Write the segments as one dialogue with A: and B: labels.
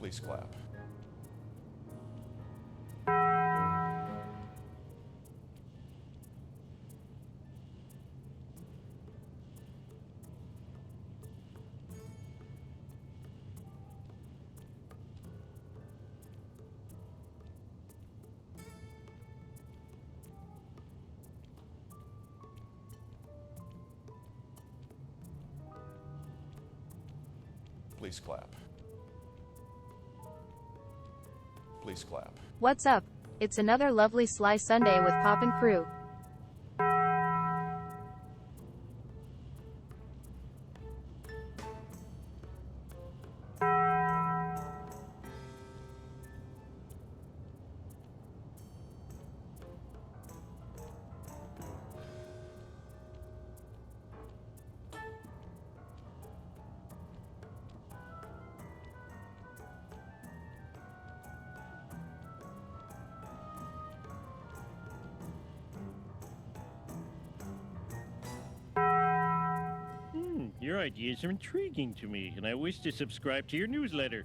A: Please clap. Please clap. Please clap.
B: What's up? It's another lovely Sly Sunday with Pop and crew.
C: Your ideas are intriguing to me, and I wish to subscribe to your newsletter.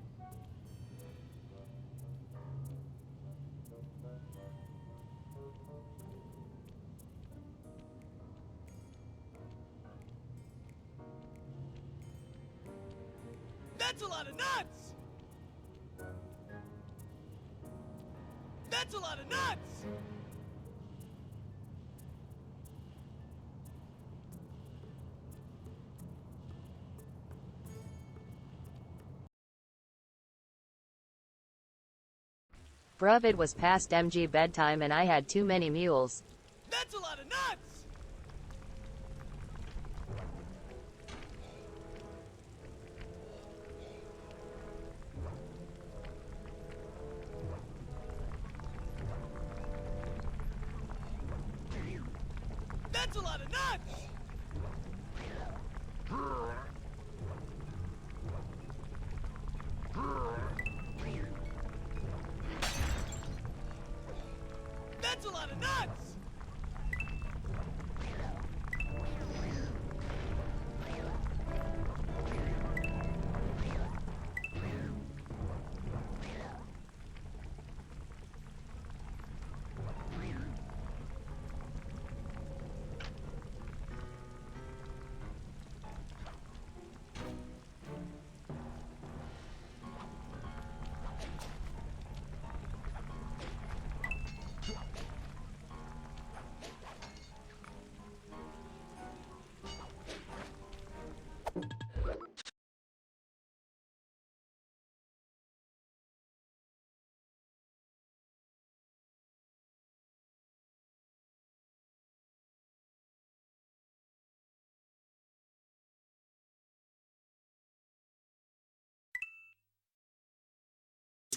D: That's a lot of nuts! That's a lot of nuts!
B: Bruv, it was past MG bedtime and I had too many mules.
D: That's a lot of nuts! That's a lot of nuts! That's a lot of nuts!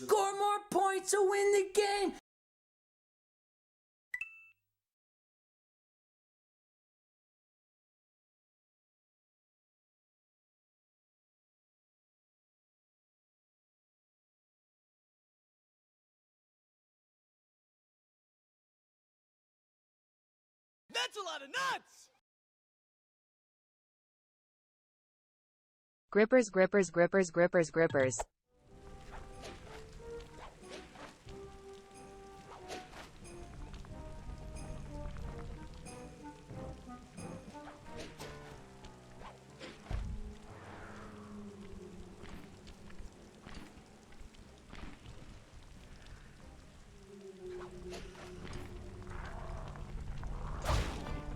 E: Score more points to win the game!
D: That's a lot of nuts!
B: Grippers, grippers, grippers, grippers, grippers.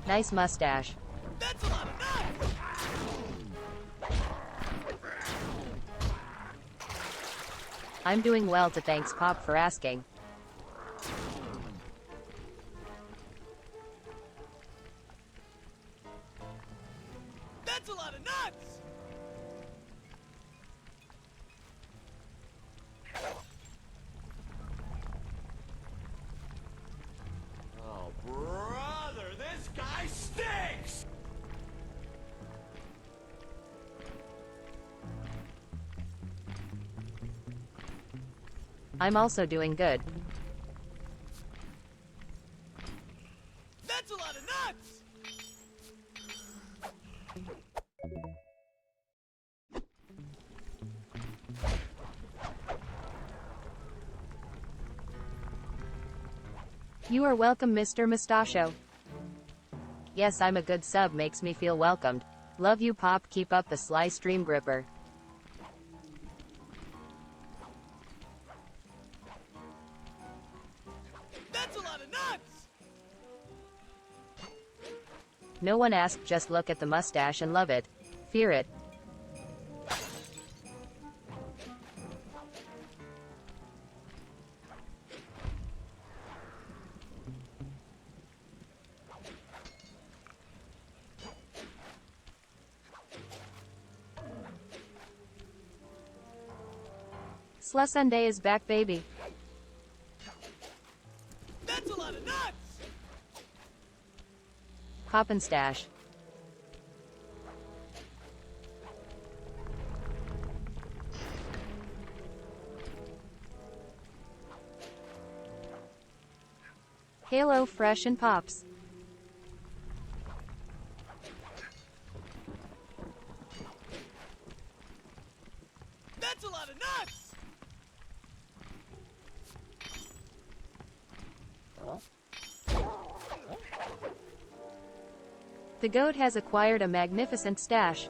B: Nice mustache.
D: That's a lot of nuts!
B: I'm doing well, to thanks Pop for asking.
D: That's a lot of nuts!
F: Oh, brother, this guy stinks!
B: I'm also doing good.
D: That's a lot of nuts!
B: You are welcome, Mr. Mustachio. Yes, I'm a good sub, makes me feel welcomed. Love you, Pop. Keep up the Sly stream gripper.
D: That's a lot of nuts!
B: No one asked, just look at the mustache and love it. Fear it. Sly Sunday is back, baby.
D: That's a lot of nuts!
B: Pop and stash. Halo fresh and pops.
D: That's a lot of nuts!
B: The goat has acquired a magnificent stash.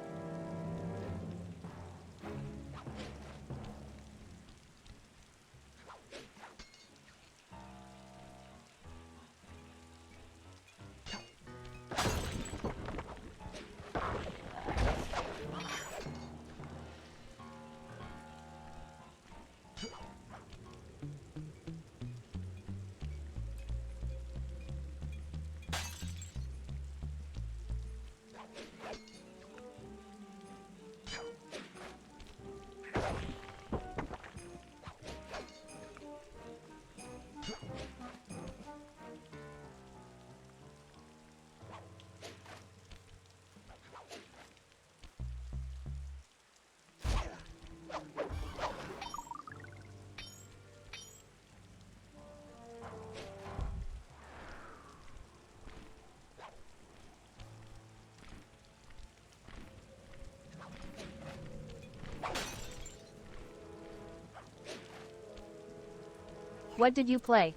B: What did you play?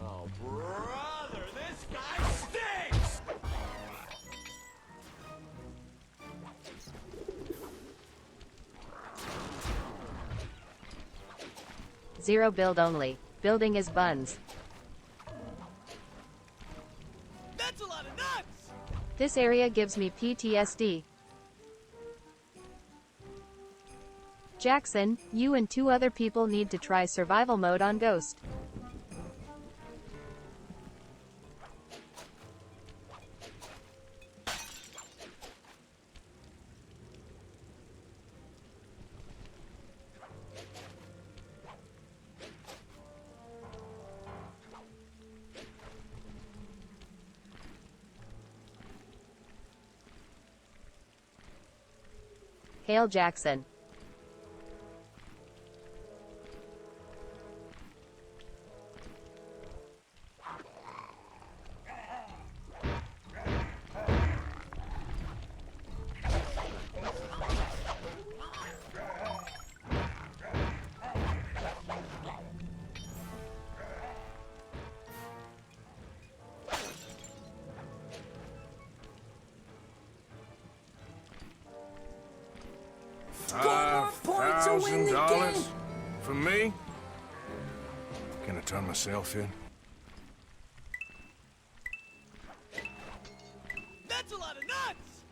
F: Oh, brother, this guy stinks!
B: Zero build only. Building is buns.
D: That's a lot of nuts!
B: This area gives me PTSD. Jackson, you and 2 other people need to try survival mode on Ghost. Hail Jackson.
E: Points to win the
G: $5,000
E: game.
G: for me? Can I turn myself in?
D: That's a lot of nuts!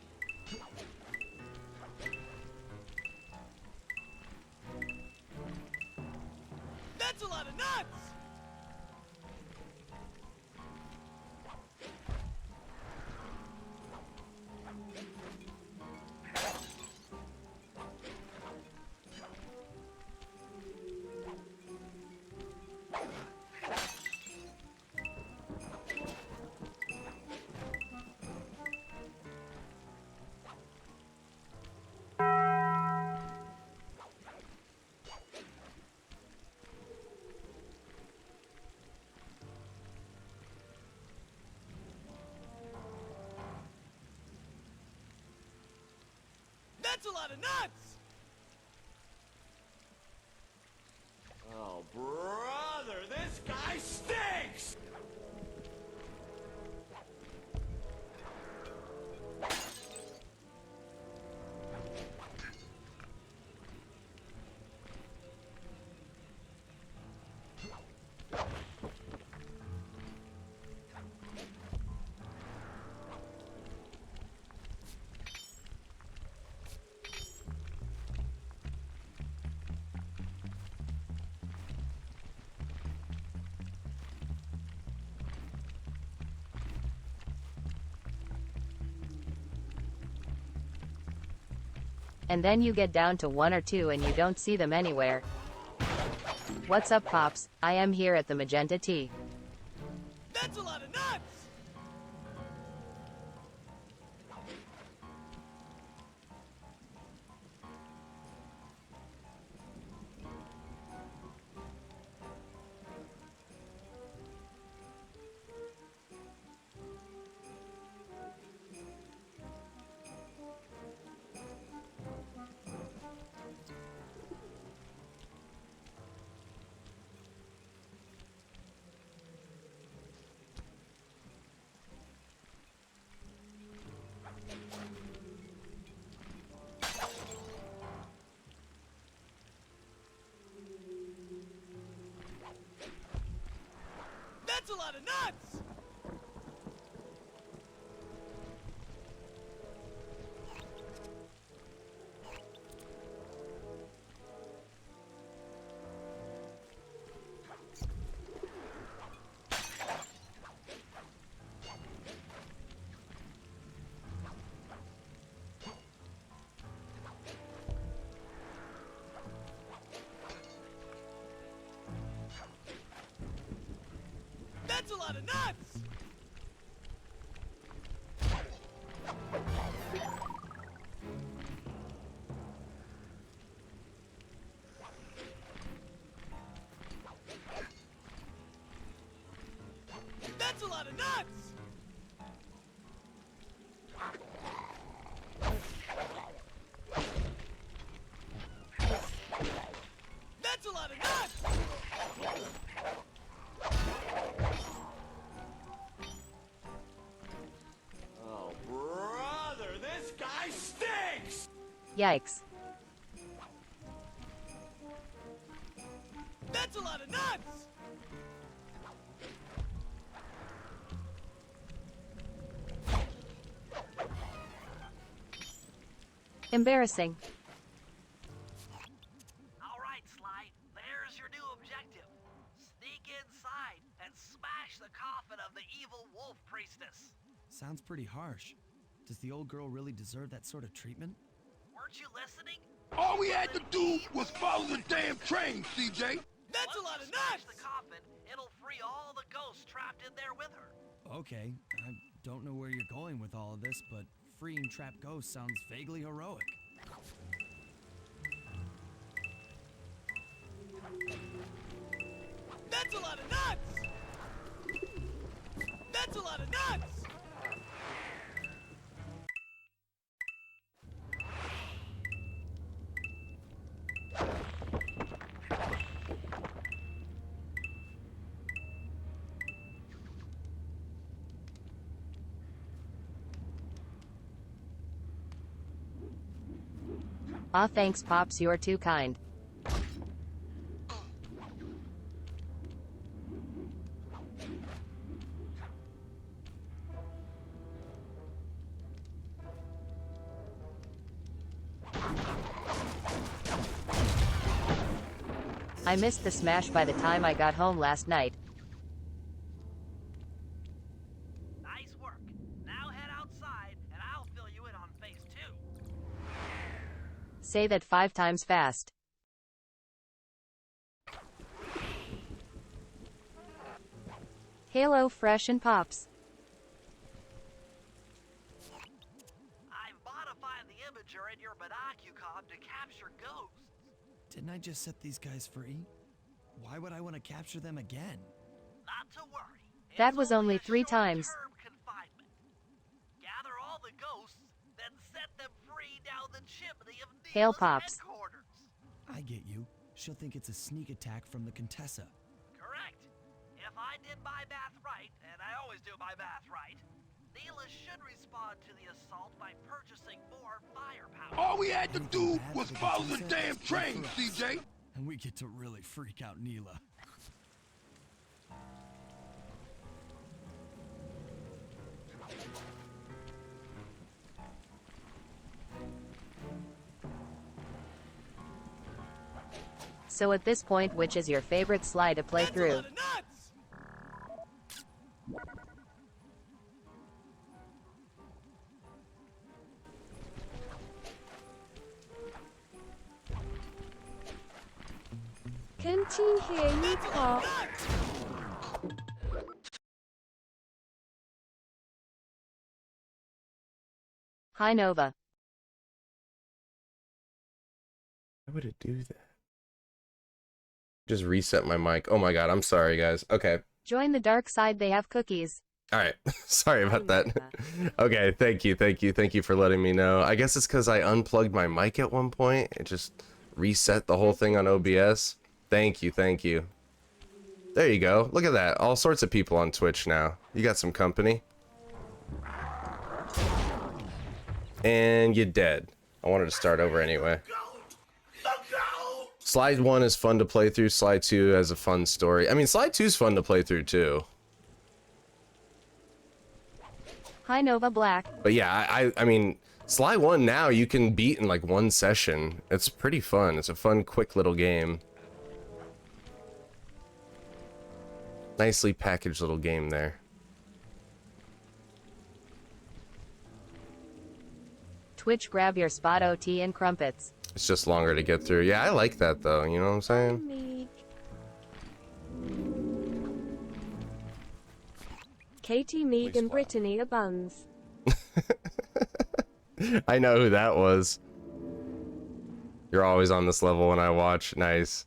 D: That's a lot of nuts! That's a lot of nuts!
F: Oh, brother, this guy stinks!
B: And then you get down to 1 or 2 and you don't see them anywhere. What's up, Pops? I am here at the Magenta T.
D: That's a lot of nuts! That's a lot of nuts! That's a lot of nuts! That's a lot of nuts! That's a lot of nuts!
F: Oh, brother, this guy stinks!
B: Yikes.
D: That's a lot of nuts!
B: Embarrassing.
H: All right, Sly, there's your new objective. Sneak inside and smash the coffin of the evil wolf priestess.
I: Sounds pretty harsh. Does the old girl really deserve that sort of treatment?
H: Weren't you listening?
G: All we had to do was follow the damn train, CJ.
D: That's a
H: Once
D: lot
H: you
D: of
H: smash
D: nuts!
H: the coffin, it'll free all the ghosts trapped in there with her.
I: Okay, I don't know where you're going with all of this, but freeing trapped ghosts sounds vaguely heroic.
D: That's a lot of nuts! That's a lot of nuts!
B: Aw, thanks, Pops, you're too kind. I missed the smash by the time I got home last night.
H: Nice work. Now head outside, and I'll fill you in on phase 2.
B: Say that 5 times fast. Halo Fresh and Pops.
H: I've modified the imager in your binocucom to capture ghosts.
I: Didn't I just set these guys free? Why would I want to capture them again?
H: Not to worry.
B: That
H: It's
B: was only
H: a
B: 3 times.
H: short-term confinement. Gather all the ghosts, then set them free down the chimney
B: Hail
H: Nila's
B: Pops.
H: headquarters.
I: I get you. She'll think it's a sneak attack from the Contessa.
H: Correct. If I did my math right, and I always do my math right, Nila should respond to the assault by purchasing more firepower.
G: All we had to
I: Anything
G: do
I: bad
G: was
I: for the
G: follow the
I: Contessa,
G: damn
I: good
G: train,
I: for us.
G: CJ.
I: And we get to really freak out Neela.
B: So at this point, which is your favorite Sly to play
D: That's a
B: through?
D: lot of nuts!
J: Canteen here, you
D: That's a lot
J: pop.
D: of nuts!
B: Hi Nova.
K: Why would it do that? Just reset my mic. Oh my god, I'm sorry, guys. Okay.
B: Join the dark side, they have cookies.
K: All right. Sorry about that. Okay, thank you for letting me know. I guess it's because I unplugged my mic at one point. It just reset the whole thing on OBS. Thank you. There you go. Look at that. All sorts of people on Twitch now. You got some company. And you're dead. I wanted to start over anyway. Sly 1 is fun to play through. Sly 2 has a fun story. I mean, Sly 2 is fun to play through too.
B: Hi Nova Black.
K: But yeah, I mean, Sly 1 now you can beat in like one session. It's pretty fun. It's a fun, quick little game. Nicely packaged little game there.
B: Twitch, grab your spot, OT and crumpets.
K: It's just longer to get through. Yeah, I like that though. You know what I'm saying?
J: Meek. Katie, Meek,
A: Please
J: and
A: clap.
J: Brittany are buns.
K: I know who that was. You're always on this level when I watch. Nice.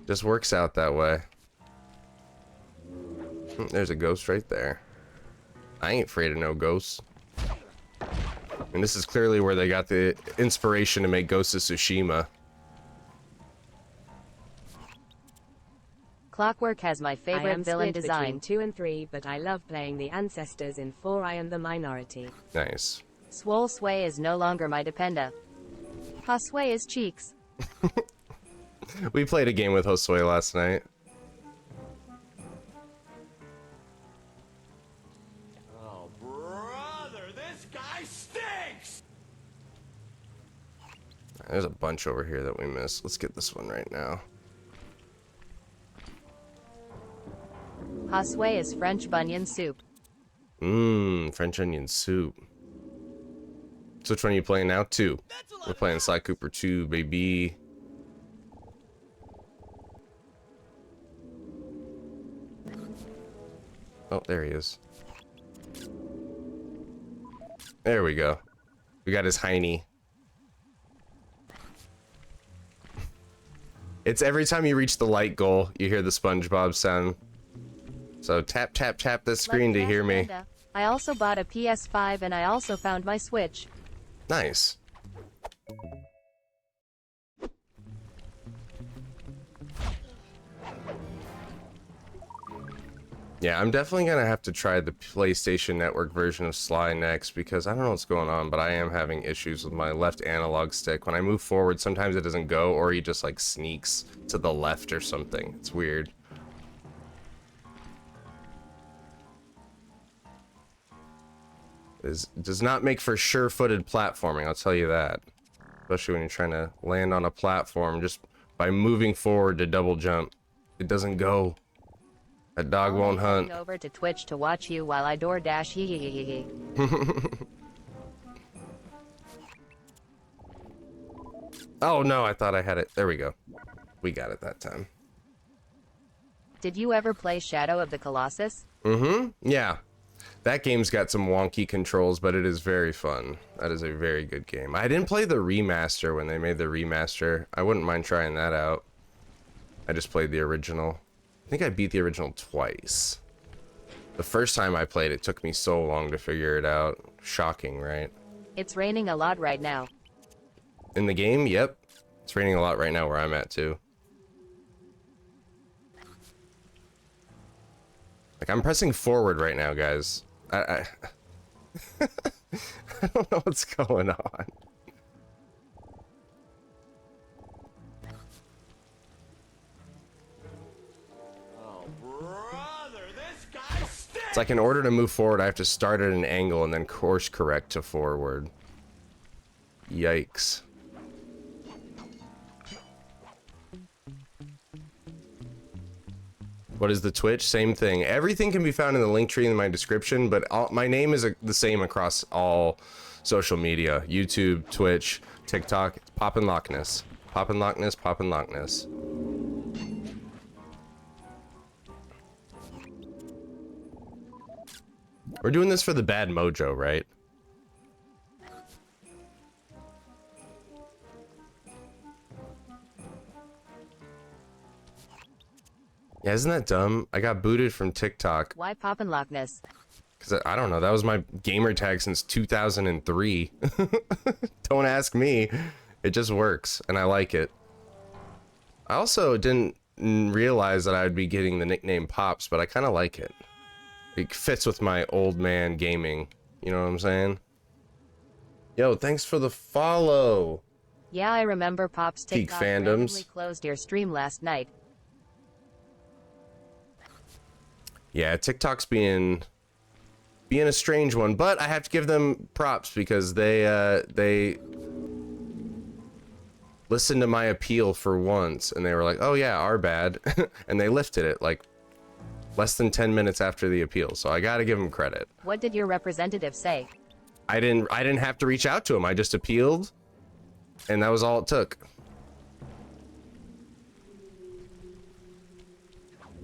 K: Just works out that way. There's a ghost right there. I ain't afraid of no ghosts. And this is clearly where they got the inspiration to make Ghost of Tsushima.
B: Clockwork has my
J: I
B: favorite
J: am
B: villain
J: split
B: design.
J: between 2 and 3, but I love playing the ancestors in 4. I am the minority.
K: Nice.
B: Swole Sway is no longer my dependa. Sway is cheeks.
K: We played a game with Josue last night.
F: Oh, brother, this guy stinks!
K: There's a bunch over here that we missed. Let's get this one right now.
B: Sway is French bunion soup.
K: Mmm, French onion soup. So which one are you playing now? 2.
D: That's a lot
K: We're
D: of
K: playing
D: nuts.
K: Sly Cooper 2, baby. Oh, there he is. There we go. We got his hiney. It's every time you reach the light goal, you hear the SpongeBob sound. So tap, tap, tap the screen to hear me.
B: I also bought a PS5 and I also found my Switch.
K: Nice. Yeah, I'm definitely gonna have to try the PlayStation Network version of Sly next because I don't know what's going on, but I am having issues with my left analog stick. When I move forward, sometimes it doesn't go, or he just like sneaks to the left or something. It's weird. It does not make for sure-footed platforming, I'll tell you that. Especially when you're trying to land on a platform just by moving forward to double jump. It doesn't go. That dog won't hunt.
B: Going over to Twitch to watch you while I DoorDash. Hee hee hee hee.
K: Oh no, I thought I had it. There we go. We got it that time.
B: Did you ever play Shadow of the Colossus?
K: Mm-hmm. Yeah. That game's got some wonky controls, but it is very fun. That is a very good game. I didn't play the remaster when they made the remaster. I wouldn't mind trying that out. I just played the original. I think I beat the original twice. The first time I played it took me so long to figure it out. Shocking, right?
B: It's raining a lot right now.
K: In the game, yep. It's raining a lot right now where I'm at too. Like, I'm pressing forward right now, guys. I I don't know what's going on.
F: Oh, brother, this guy stinks!
K: It's like in order to move forward, I have to start at an angle and then course correct to forward. Yikes. What is the Twitch? Same thing. Everything can be found in the link tree in my description, but my name is the same across all social media. YouTube, Twitch, TikTok. It's Poppin' Loch Ness. Poppin' Loch Ness, Poppin' Loch Ness. We're doing this for the bad mojo, right? Yeah, isn't that dumb? I got booted from TikTok.
B: Why Poppin' Loch Ness?
K: Because I don't know, that was my gamer tag since 2003. Don't ask me. It just works, and I like it. I also didn't realize that I would be getting the nickname Pops, but I kind of like it. It fits with my old man gaming. You know what I'm saying? Yo, thanks for the follow.
B: Yeah, I remember Pops
K: Peak
B: TikTok
K: fandoms.
B: randomly closed your stream last night.
K: Yeah, TikTok's being a strange one, but I have to give them props because they listened to my appeal for once and they were like, "Oh yeah, our bad," and they lifted it like less than 10 minutes after the appeal. So I got to give them credit.
B: What did your representative say?
K: I didn't have to reach out to him. I just appealed, and that was all it took.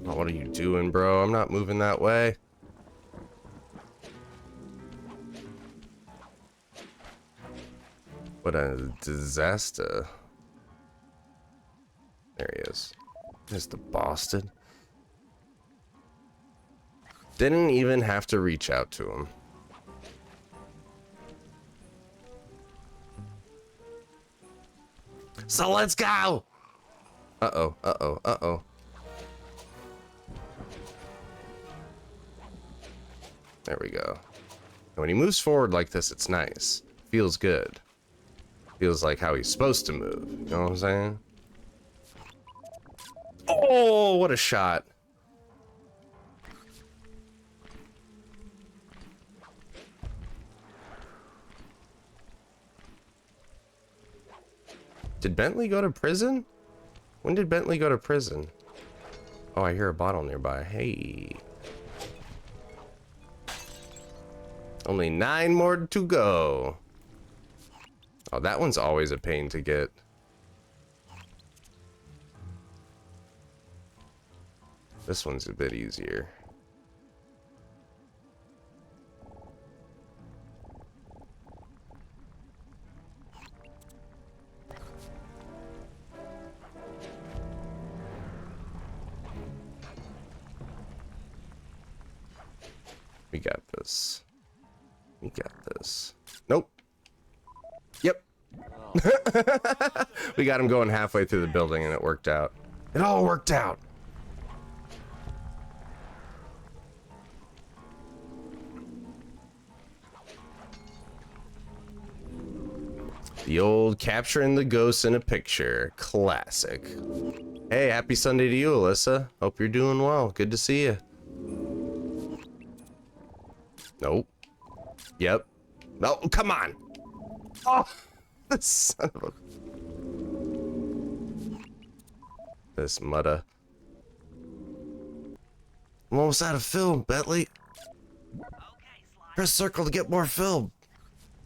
K: Oh, what are you doing, bro? I'm not moving that way. What a disaster. There he is. There's the bastard. Didn't even have to reach out to him. So let's go! Uh-oh, uh-oh, uh-oh. There we go. And when he moves forward like this, it's nice. Feels good. Feels like how he's supposed to move. You know what I'm saying? Oh, what a shot. Did Bentley go to prison? When did Bentley go to prison? Oh, I hear a bottle nearby. Hey. Only 9 more to go. Oh, that one's always a pain to get. This one's a bit easier. We got this. We got this. Nope. Yep. We got him going halfway through the building and it worked out. It all worked out. The old capturing the ghosts in a picture. Classic. Hey, happy Sunday to you, Alyssa. Hope you're doing well. Good to see you. Nope. Yep. No, come on. Oh, the son of a... This mudda. I'm almost out of film, Bentley.
H: Okay, Sly.
K: Press circle to get more film.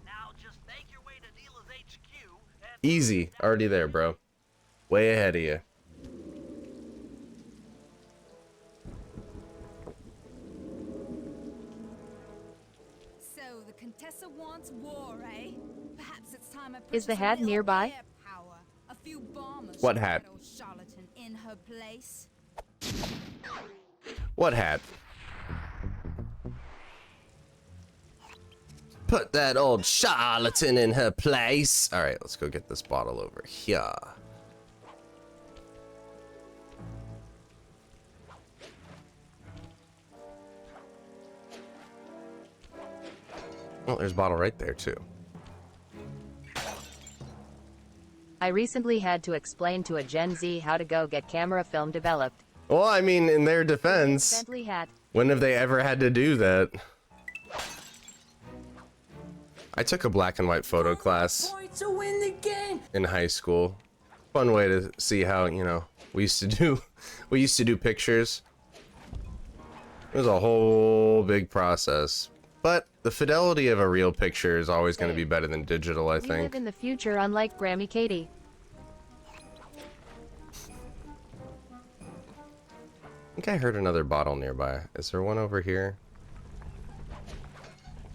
H: Now just make your way to Neela's HQ and...
K: Easy. Already there, bro. Way ahead of you.
E: So the Contessa wants war, eh? Perhaps it's time I put
B: Is the
E: some
B: hat
E: little
B: nearby?
E: air power. A few bombers
K: What
E: should
K: hat?
E: put old charlatan in her place.
K: What hat? Put that old charlatan in her place. All right, let's go get this bottle over here. Well, there's a bottle right there too.
B: I recently had to explain to a Gen Z how to go get camera film developed.
K: Well, I mean, in their defense,
B: Bentley hat.
K: when have they ever had to do that? I took a black and white photo class in high school. Fun way to see how, you know, we used to do pictures. It was a whole big process. But the fidelity of a real picture is always going to be better than digital, I
B: We
K: think.
B: live in the future, unlike Grammy Katie.
K: I think I heard another bottle nearby. Is there one over here?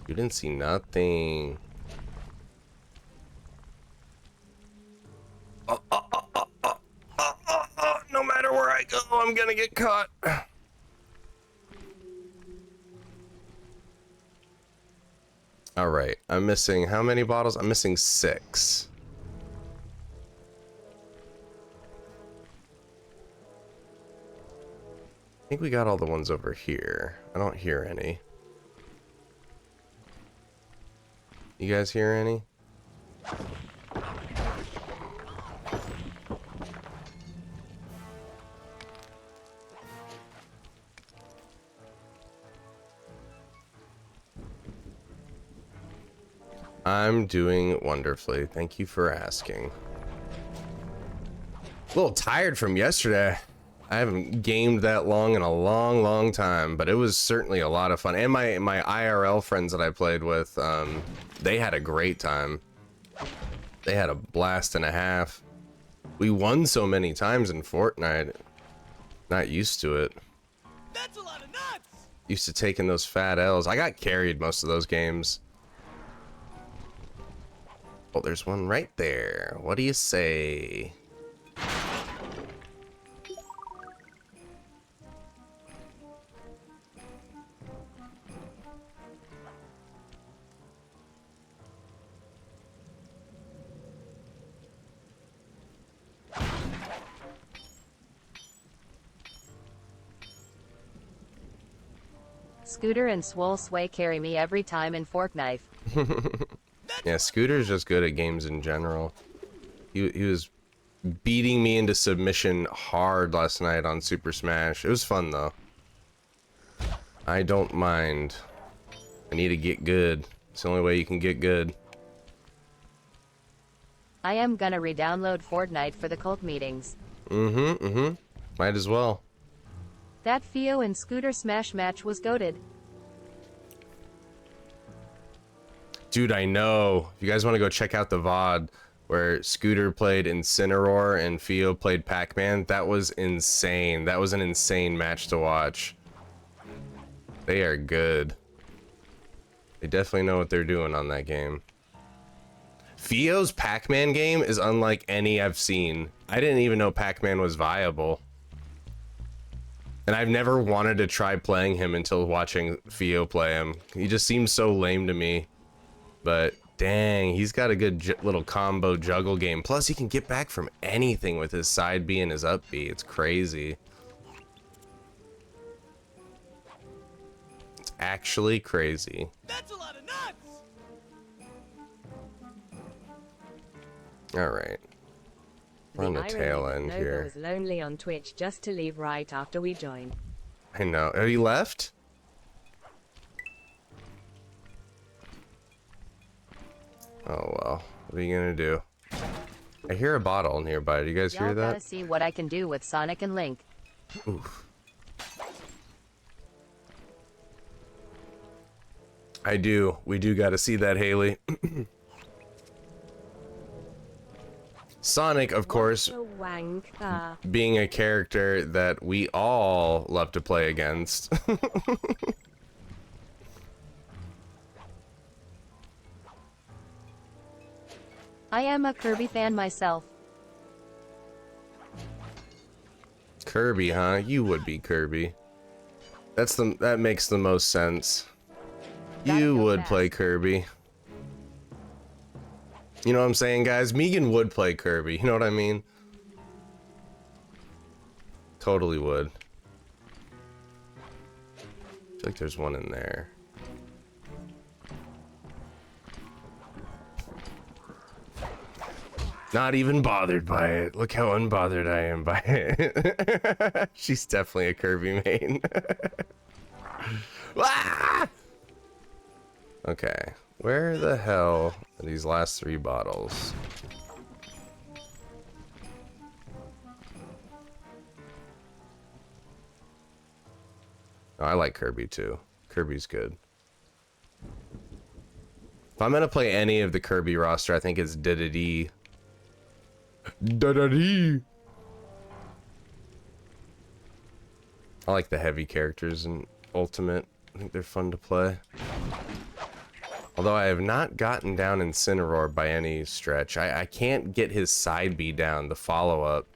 K: You didn't see nothing. No matter where I go, I'm gonna get caught. All right, I'm missing how many bottles? I'm missing 6. I think we got all the ones over here. I don't hear any. You guys hear any? I'm doing wonderfully. Thank you for asking. A little tired from yesterday. I haven't gamed that long in a long time, but it was certainly a lot of fun. And my IRL friends that I played with, they had a great time. They had a blast and a half. We won so many times in Fortnite. Not used to it.
D: That's a lot of nuts!
K: Used to taking those fat L's. I got carried most of those games. Oh, there's one right there. What do you say?
B: Scooter and Swole Sway carry me every time in Forknife.
K: Yeah, Scooter's just good at games in general. He was beating me into submission hard last night on Super Smash. It was fun though. I don't mind. I need to get good. It's the only way you can get good.
B: I am gonna re-download Fortnite for the cult meetings.
K: Might as well.
B: That Fio and Scooter Smash match was goated.
K: Dude, I know. If you guys want to go check out the VOD where Scooter played Incineroar and Fio played Pac-Man, that was insane. That was an insane match to watch. They are good. They definitely know what they're doing on that game. Fio's Pac-Man game is unlike any I've seen. I didn't even know Pac-Man was viable. And I've never wanted to try playing him until watching Fio play him. He just seems so lame to me. But dang, he's got a good little combo juggle game. Plus, he can get back from anything with his side B and his up B. It's crazy. It's actually crazy.
D: That's a lot of nuts!
K: All right. We're on the tail end
J: Nova
K: here.
J: was lonely on Twitch just to leave right after we joined.
K: I know. Have you left? Oh well. What are you gonna do? I hear a bottle nearby. Do you guys hear
B: Y'all gotta
K: that?
B: see what I can do with Sonic and Link.
K: Oof. I do. We do gotta see that, Haley. Sonic, of course,
J: Wanker.
K: being a character that we all love to play against.
B: I am a Kirby fan myself.
K: Kirby, huh? You would be Kirby. That makes the most sense.
B: Gotta
K: You
B: go
K: would
B: fast.
K: play Kirby. You know what I'm saying, guys? Megan would play Kirby. You know what I mean? Totally would. I feel like there's one in there. Not even bothered by it. Look how unbothered I am by it. She's definitely a Kirby main. Ah! Okay. Where the hell are these last 3 bottles? Oh, I like Kirby too. Kirby's good. If I'm gonna play any of the Kirby roster, I think it's Diddy. Diddy. I like the heavy characters in Ultimate. I think they're fun to play. Although I have not gotten down Incineroar by any stretch. I can't get his side B down, the follow-up.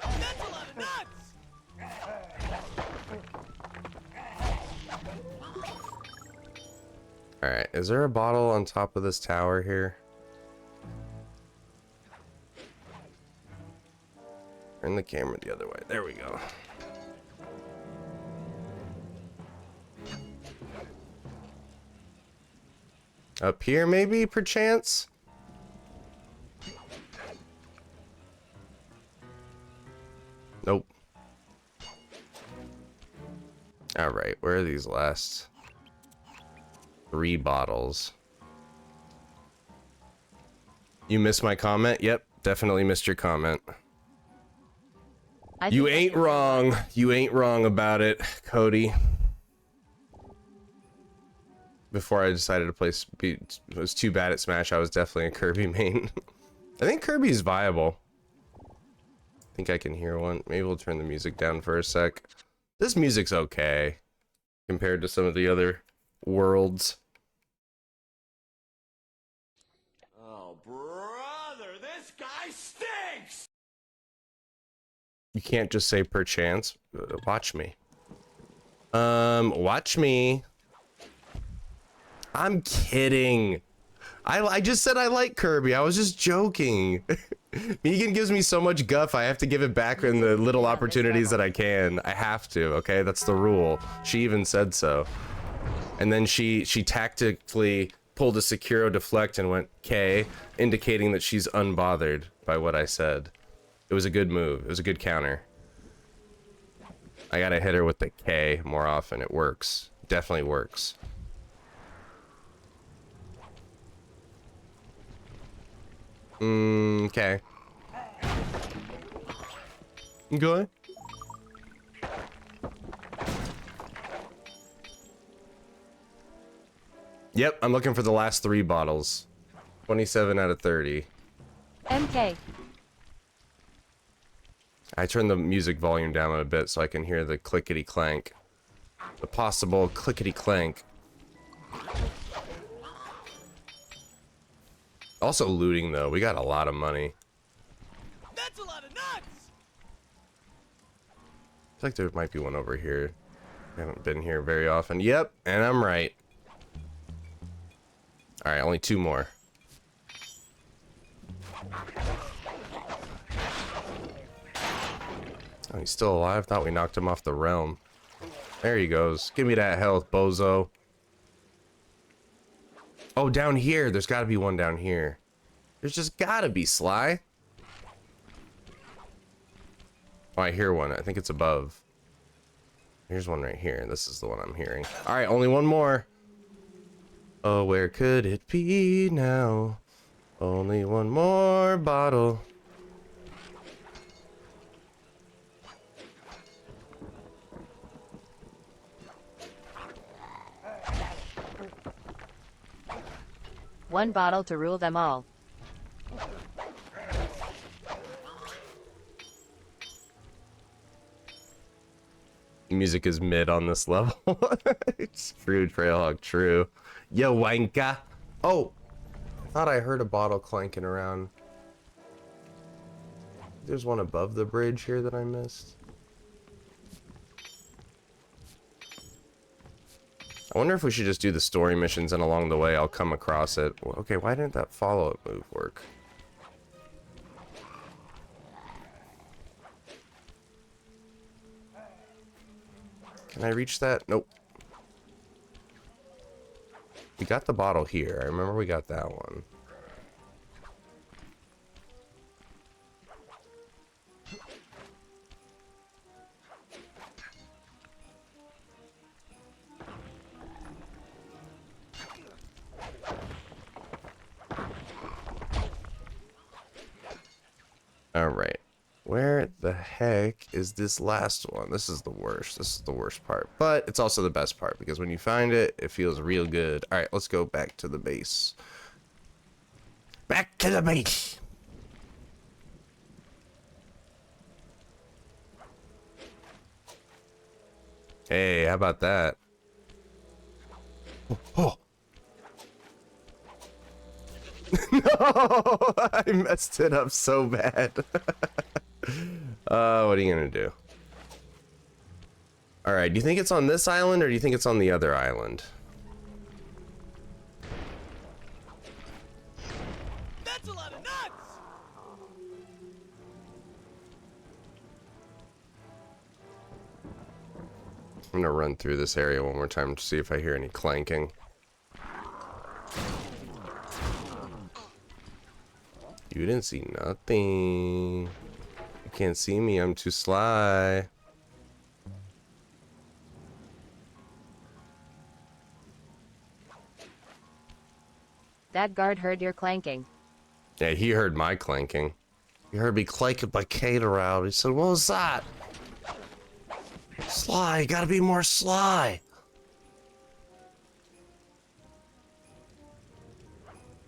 D: That's a lot of nuts!
K: Alright, is there a bottle on top of this tower here? Turn the camera the other way. There we go. Up here, maybe, perchance? Nope. Alright, where are these last 3 bottles? You missed my comment? Yep, definitely missed your comment. You ain't wrong. You ain't wrong about it, Cody. Before I decided to play, was too bad at Smash, I was definitely a Kirby main. I think Kirby's viable. I think I can hear one. Maybe we'll turn the music down for a sec. This music's okay compared to some of the other worlds.
F: Oh, brother, this guy stinks!
K: You can't just say perchance. Watch me. Watch me. I'm kidding. I just said I like Kirby. I was just joking. Megan gives me so much guff. I have to give it back in the little opportunities that I can. I have to, okay? That's the rule. She even said so. And then she tactically pulled a Sekiro deflect and went K, indicating that she's unbothered by what I said. It was a good move. It was a good counter. I gotta hit her with the K more often. It works. Definitely works. Okay. Okay. Yep, I'm looking for the last 3 bottles. 27 out of 30.
B: MK.
K: I turned the music volume down a bit so I can hear the clickety clank. The possible clickety clank. Also looting though, we got a lot of money.
D: That's a lot of nuts!
K: I feel like there might be one over here. I haven't been here very often. Yep, and I'm right. Alright, only 2 more. Oh, he's still alive? Thought we knocked him off the realm. There he goes. Give me that health, bozo. Oh, down here. There's got to be one down here. There's just got to be, Sly. Oh, I hear one. I think it's above. Here's one right here. This is the one I'm hearing. All right, only one more. Oh, where could it be now? Only one more bottle.
B: One bottle to rule them all.
K: Music is mid on this level. It's true, Trailhawk, true. Yo, wanka. Oh, I thought I heard a bottle clanking around. There's one above the bridge here that I missed. I wonder if we should just do the story missions and along the way I'll come across it. Okay, why didn't that follow-up move work? Can I reach that? Nope. We got the bottle here. I remember we got that one. Alright. Where the heck is this last one? This is the worst. This is the worst part. But it's also the best part because when you find it, it feels real good. Alright, let's go back to the base. Back to the base! Hey, how about that? Oh! No! I messed it up so bad. What are you gonna do? Alright, do you think it's on this island or do you think it's on the other island?
D: That's a lot of nuts!
K: I'm gonna run through this area one more time to see if I hear any clanking. You didn't see nothing. You can't see me, I'm too sly.
B: That guard heard your clanking.
K: Yeah, he heard my clanking. He heard me clanking my cane around. He said, what was that? Sly, you gotta be more sly.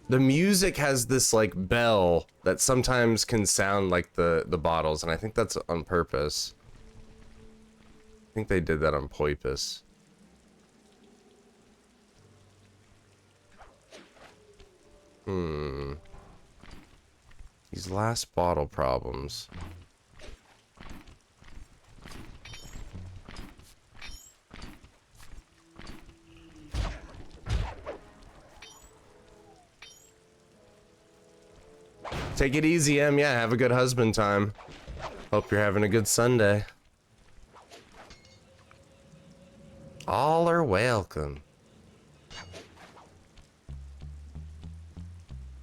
K: The music has this like bell that sometimes can sound like the bottles, and I think that's on purpose. I think they did that on purpose. These last bottle problems. Take it easy, Em. Yeah, have a good husband time. Hope you're having a good Sunday. All are welcome.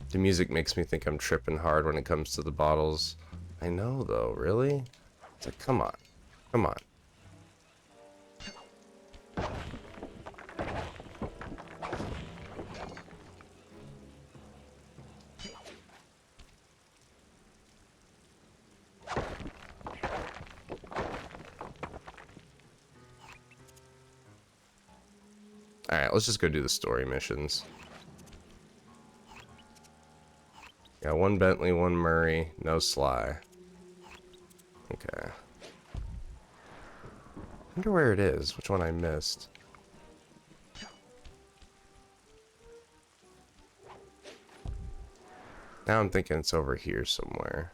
K: The music makes me think I'm tripping hard when it comes to the bottles. I know, though. Really? It's like, come on. Come on. Alright, let's just go do the story missions. Yeah, one Bentley, one Murray, no Sly. Okay. Wonder where it is, which one I missed. Now I'm thinking it's over here somewhere.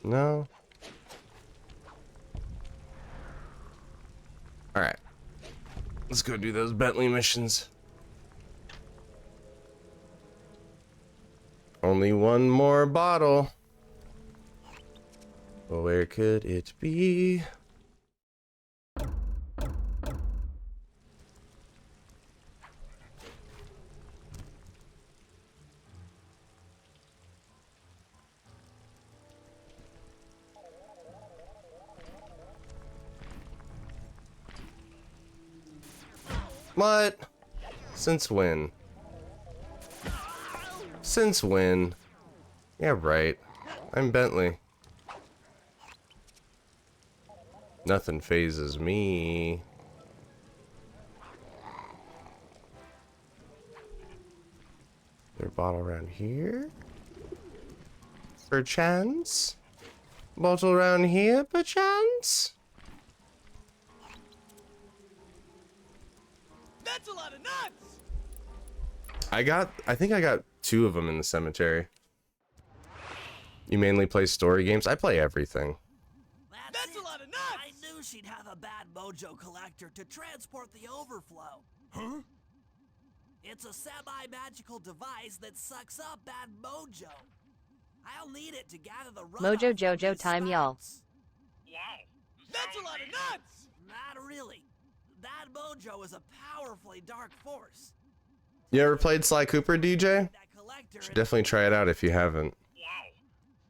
K: No. Alright. Let's go do those Bentley missions. Only one more bottle. Where could it be? What? Since when? Since when? Yeah, right. I'm Bentley. Nothing phases me. There a bottle around here? Perchance? Bottle around here, perchance?
D: That's a lot of nuts!
K: I think I got 2 of them in the cemetery. You mainly play story games? I play everything.
H: That's a lot of nuts! I knew she'd have a bad mojo collector to transport the overflow.
G: Huh?
H: It's a semi-magical device that sucks up bad mojo. I'll need it to gather the
B: Mojo Jojo time, y'all.
F: Wow.
D: That's a lot of nuts!
H: Not really. Bad mojo is a powerfully dark force.
K: You ever played Sly Cooper, DJ?
H: That collector
K: Should definitely try it out if you haven't.
F: Wow.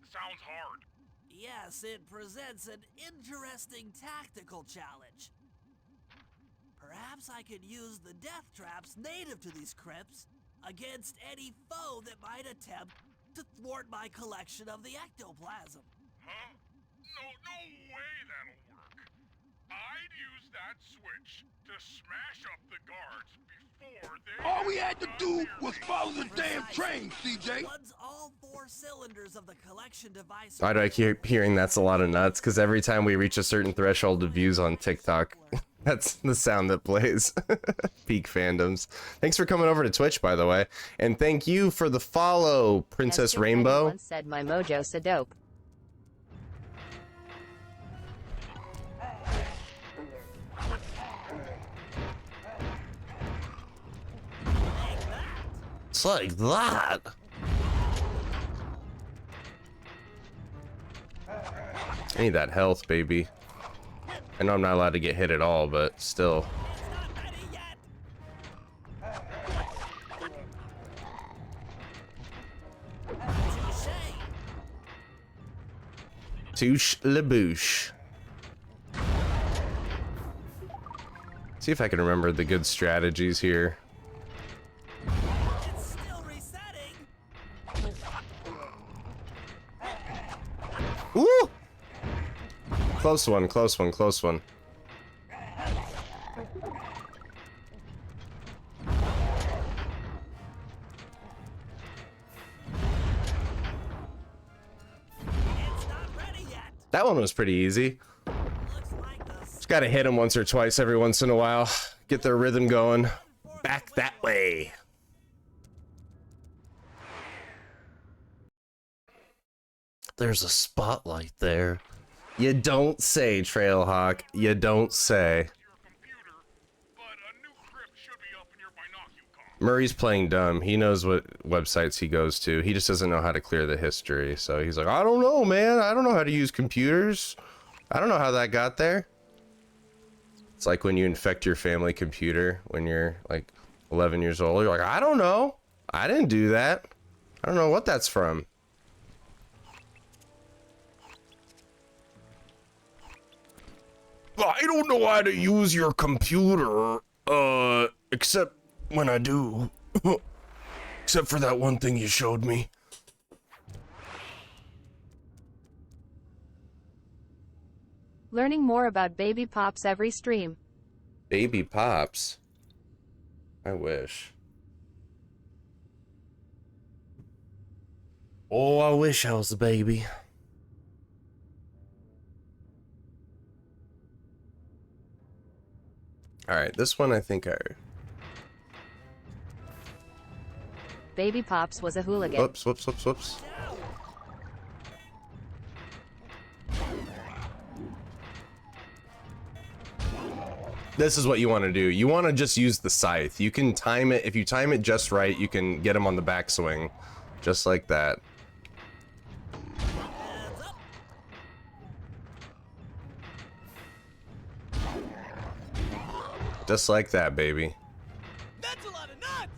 F: Sounds hard.
H: Yes, it presents an interesting tactical challenge. Perhaps I could use the death traps native to these crypts against any foe that might attempt to thwart my collection of the ectoplasm.
F: Huh? No way that'll work. I'd use that switch to smash up the guards before they...
G: All we had to do was follow the damn train, CJ.
H: Once all 4 cylinders of the collection device...
K: Why do I keep hearing that's a lot of nuts? Because every time we reach a certain threshold of views on TikTok, that's the sound that plays. Peak fandoms. Thanks for coming over to Twitch, by the way. And thank you for the follow, Princess
B: As
K: Rainbow.
B: once said my mojo so dope.
K: It's like that. I need that health, baby. I know I'm not allowed to get hit at all, but still. Touche la bouche. See if I can remember the good strategies here.
H: It's still resetting.
K: Woo! Close one, close one, close one. That one was pretty easy. Just gotta hit them once or twice every once in a while. Get their rhythm going. Back that way. There's a spotlight there. You don't say, Trailhawk. You don't say. Murray's playing dumb. He knows what websites he goes to. He just doesn't know how to clear the history. So he's like, I don't know, man. I don't know how to use computers. I don't know how that got there. It's like when you infect your family computer when you're like 11 years old. You're like, I don't know. I didn't do that. I don't know what that's from. I don't know how to use your computer, except when I do. Except for that one thing you showed me.
B: Learning more about Baby Pops every stream.
K: Baby Pops? I wish. Oh, I wish I was the baby. Alright, this one I think I...
B: Baby Pops was a hooligan.
K: Whoops, whoops, whoops, whoops. This is what you want to do. You want to just use the scythe. You can time it. If you time it just right, you can get him on the backswing. Just like that. Just like that, baby.
D: That's a lot of nuts!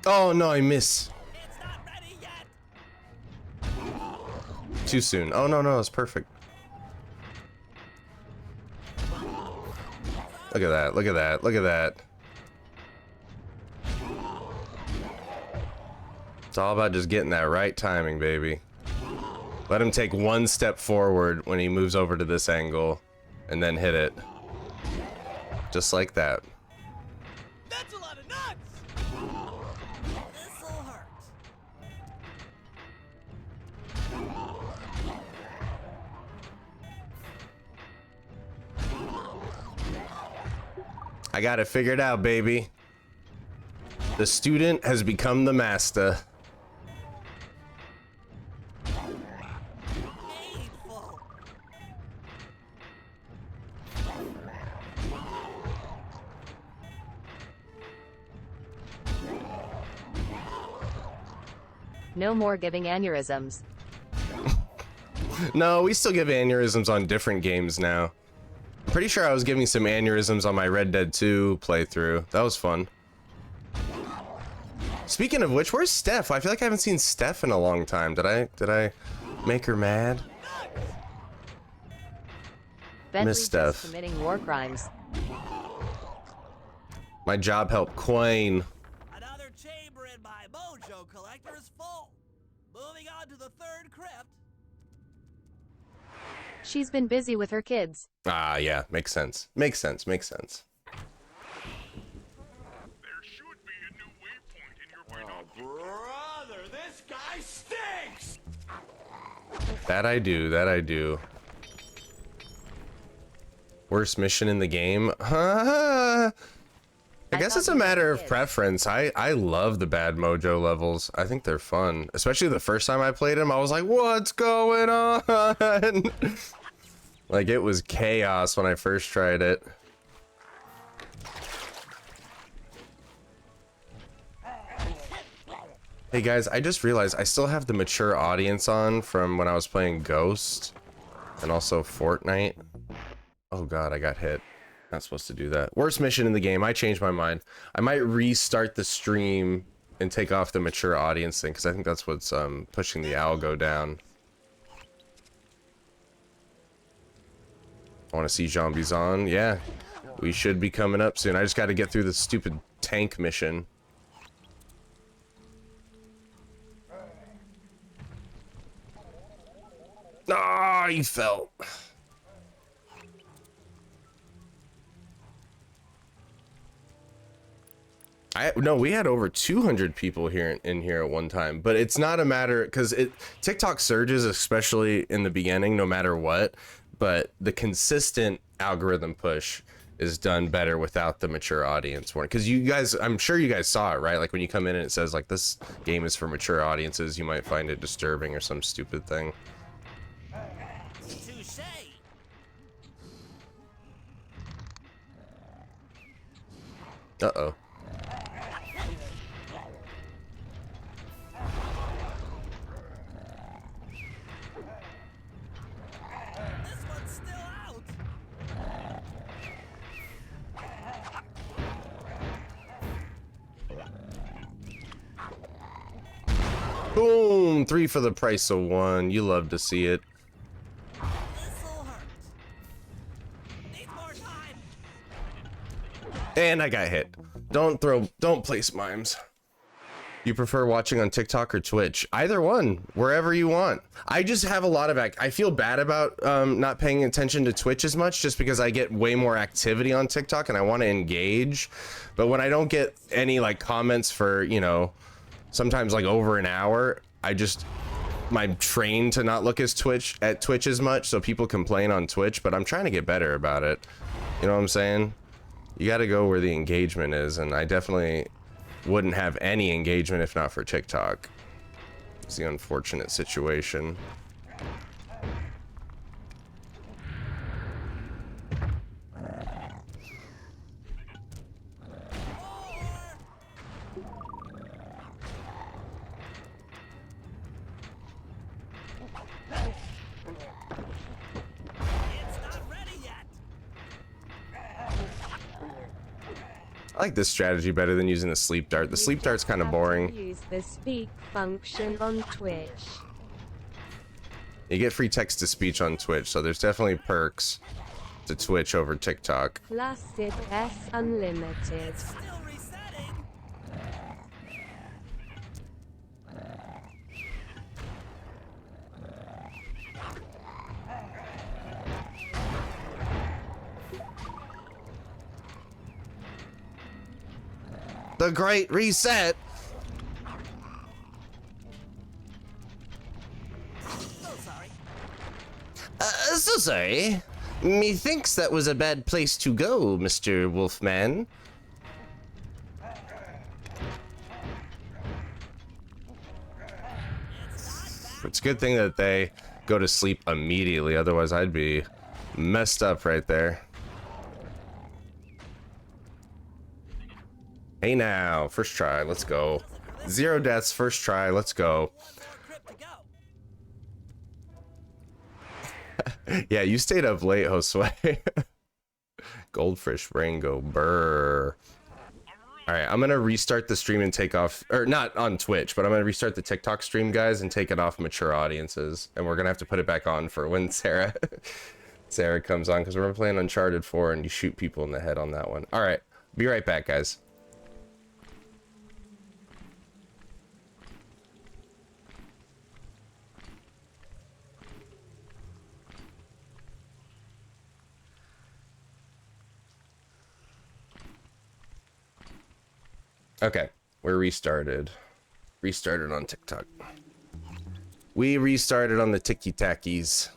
K: Oh no, I miss.
H: It's not ready yet.
K: Too soon. Oh no, no, it's perfect. Look at that, look at that, look at that. It's all about just getting that right timing, baby. Let him take one step forward when he moves over to this angle, and then hit it. Just like that.
D: That's a lot of nuts!
H: This'll hurt.
K: I got it figured out, baby. The student has become the master.
H: Painful.
B: No more giving aneurysms.
K: No, we still give aneurysms on different games now. I'm pretty sure I was giving some aneurysms on my Red Dead 2 playthrough. That was fun. Speaking of which, where's Steph? I feel like I haven't seen Steph in a long time. Did I make her mad?
B: Bentley
K: Miss Steph.
B: just committing war crimes.
K: My job helped Quain.
H: Another chamber in my mojo collector is full. Moving on to the third crypt.
B: She's been busy with her kids.
K: Ah, yeah, makes sense. Makes sense. Makes sense.
F: There should be a new waypoint in your binoculars.
D: Brother, this guy stinks!
K: That I do. That I do. Worst mission in the game? Huh? I guess it's a matter of preference. I love the bad mojo levels. I think they're fun. Especially the first time I played them, I was like, what's going on? Like, it was chaos when I first tried it. Hey guys, I just realized I still have the mature audience on from when I was playing Ghost and also Fortnite. Oh god, I got hit. Not supposed to do that. Worst mission in the game. I changed my mind. I might restart the stream and take off the mature audience thing because I think that's what's pushing the algo down. I want to see zombies on. Yeah, we should be coming up soon. I just got to get through this stupid tank mission. Ah, you fell. No, we had over 200 people here in here at one time, but it's not a matter because TikTok surges, especially in the beginning, no matter what. But the consistent algorithm push is done better without the mature audience warning. Because you guys, I'm sure you guys saw it, right? Like when you come in and it says like this game is for mature audiences, you might find it disturbing or some stupid thing.
H: Touché.
K: Uh-oh.
H: This one's still out.
K: Boom! 3 for the price of 1. You love to see it.
H: This'll hurt. Needs more time.
K: And I got hit. Don't place mimes. You prefer watching on TikTok or Twitch? Either one, wherever you want. I just have a lot of I feel bad about not paying attention to Twitch as much just because I get way more activity on TikTok and I want to engage. But when I don't get any like comments for, you know, sometimes like over an hour, I'm trained to not look at Twitch as much, so people complain on Twitch, but I'm trying to get better about it. You know what I'm saying? You got to go where the engagement is, and I definitely wouldn't have any engagement if not for TikTok. It's the unfortunate situation. I like this strategy better than using the sleep dart. The sleep dart's kind of boring.
J: Use the speak function on Twitch.
K: You get free text to speech on Twitch, so there's definitely perks to Twitch over TikTok.
J: Plus it S unlimited.
H: Still resetting.
K: The Great Reset.
H: So sorry.
K: So sorry. Methinks that was a bad place to go, Mr. Wolfman. It's a good thing that they go to sleep immediately, otherwise I'd be messed up right there. Hey now, first try, let's go. 0 deaths, first try, let's go. Yeah, you stayed up late, Josue. Goldfish Rango, brr. Alright, I'm gonna restart the stream and take off, or not on Twitch, but I'm gonna restart the TikTok stream, guys, and take it off mature audiences. And we're gonna have to put it back on for when Sarah comes on, because we're playing Uncharted 4 and you shoot people in the head on that one. Alright, be right back, guys. Okay, we're restarted. Restarted on TikTok. We restarted on the Ticky Tackies.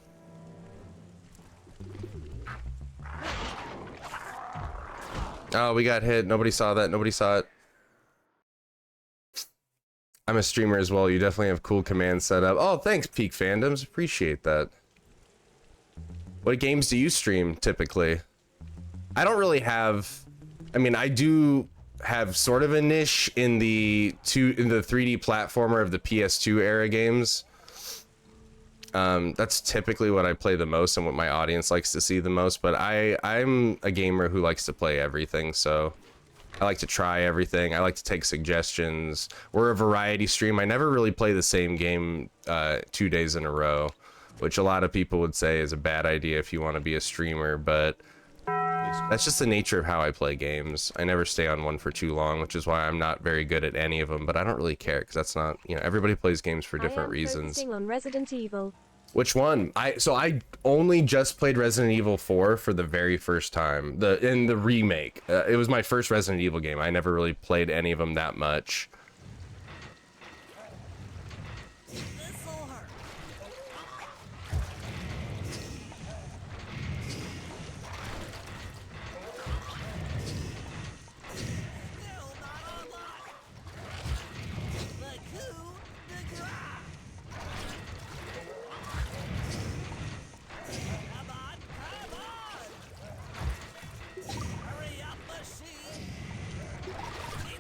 K: Oh, we got hit. Nobody saw that. Nobody saw it. I'm a streamer as well. You definitely have cool commands set up. Oh, thanks, Peak Fandoms. Appreciate that. What games do you stream typically? I don't really have. I mean, I do have sort of a niche in the 3D platformer of the PS2 era games. That's typically what I play the most and what my audience likes to see the most, but I'm a gamer who likes to play everything, so I like to try everything. I like to take suggestions. We're a variety stream. I never really play the same game 2 days in a row, which a lot of people would say is a bad idea if you want to be a streamer, but that's just the nature of how I play games. I never stay on one for too long, which is why I'm not very good at any of them, but I don't really care because that's not, you know, everybody plays games for different reasons.
J: Focusing on Resident Evil.
K: Which one? So I only just played Resident Evil 4 for the very first time. In the remake. It was my first Resident Evil game. I never really played any of them that much.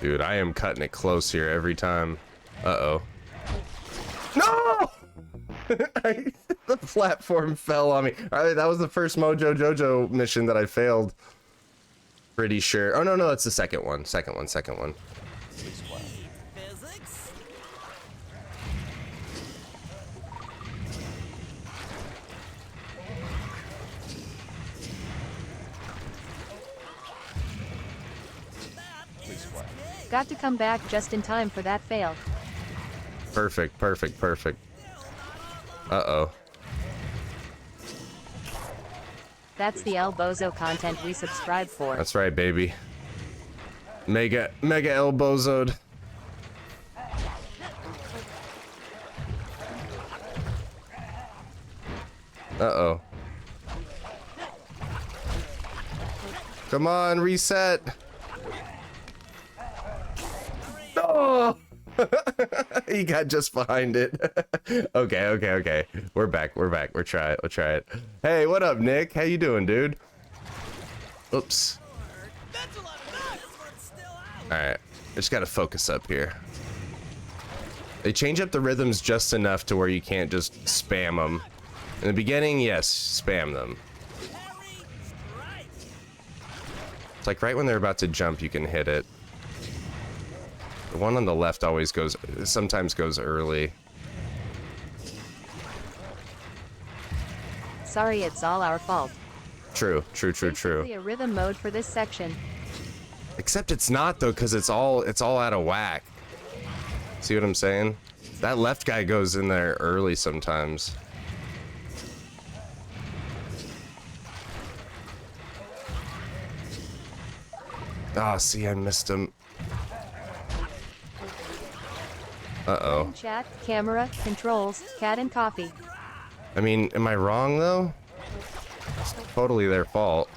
K: Dude, I am cutting it close here every time. Uh-oh. No! The platform fell on me. All right, that was the first Mojo Jojo mission that I failed. Pretty sure. Oh, no, that's the second one. Second one.
B: Got to come back just in time for that fail.
K: Perfect. Uh-oh.
B: That's the El Bozo content we subscribe for.
K: That's right, baby. Mega El Bozo'd. Uh-oh. Come on, reset. No! He got just behind it. Okay. We're back. We'll try it. Hey, what up, Nick? How you doing, dude? Oops. Alright. I just gotta focus up here. They change up the rhythms just enough to where you can't just spam them. In the beginning, yes, spam them. It's like right when they're about to jump, you can hit it. The one on the left sometimes goes early.
B: Sorry, it's all our fault.
K: True.
B: Basically a rhythm mode for this section.
K: Except it's not though, because it's all out of whack. See what I'm saying? That left guy goes in there early sometimes. Ah, see, I missed him. Uh-oh.
B: Chat, camera, controls, cat and coffee.
K: I mean, am I wrong though? It's totally their fault.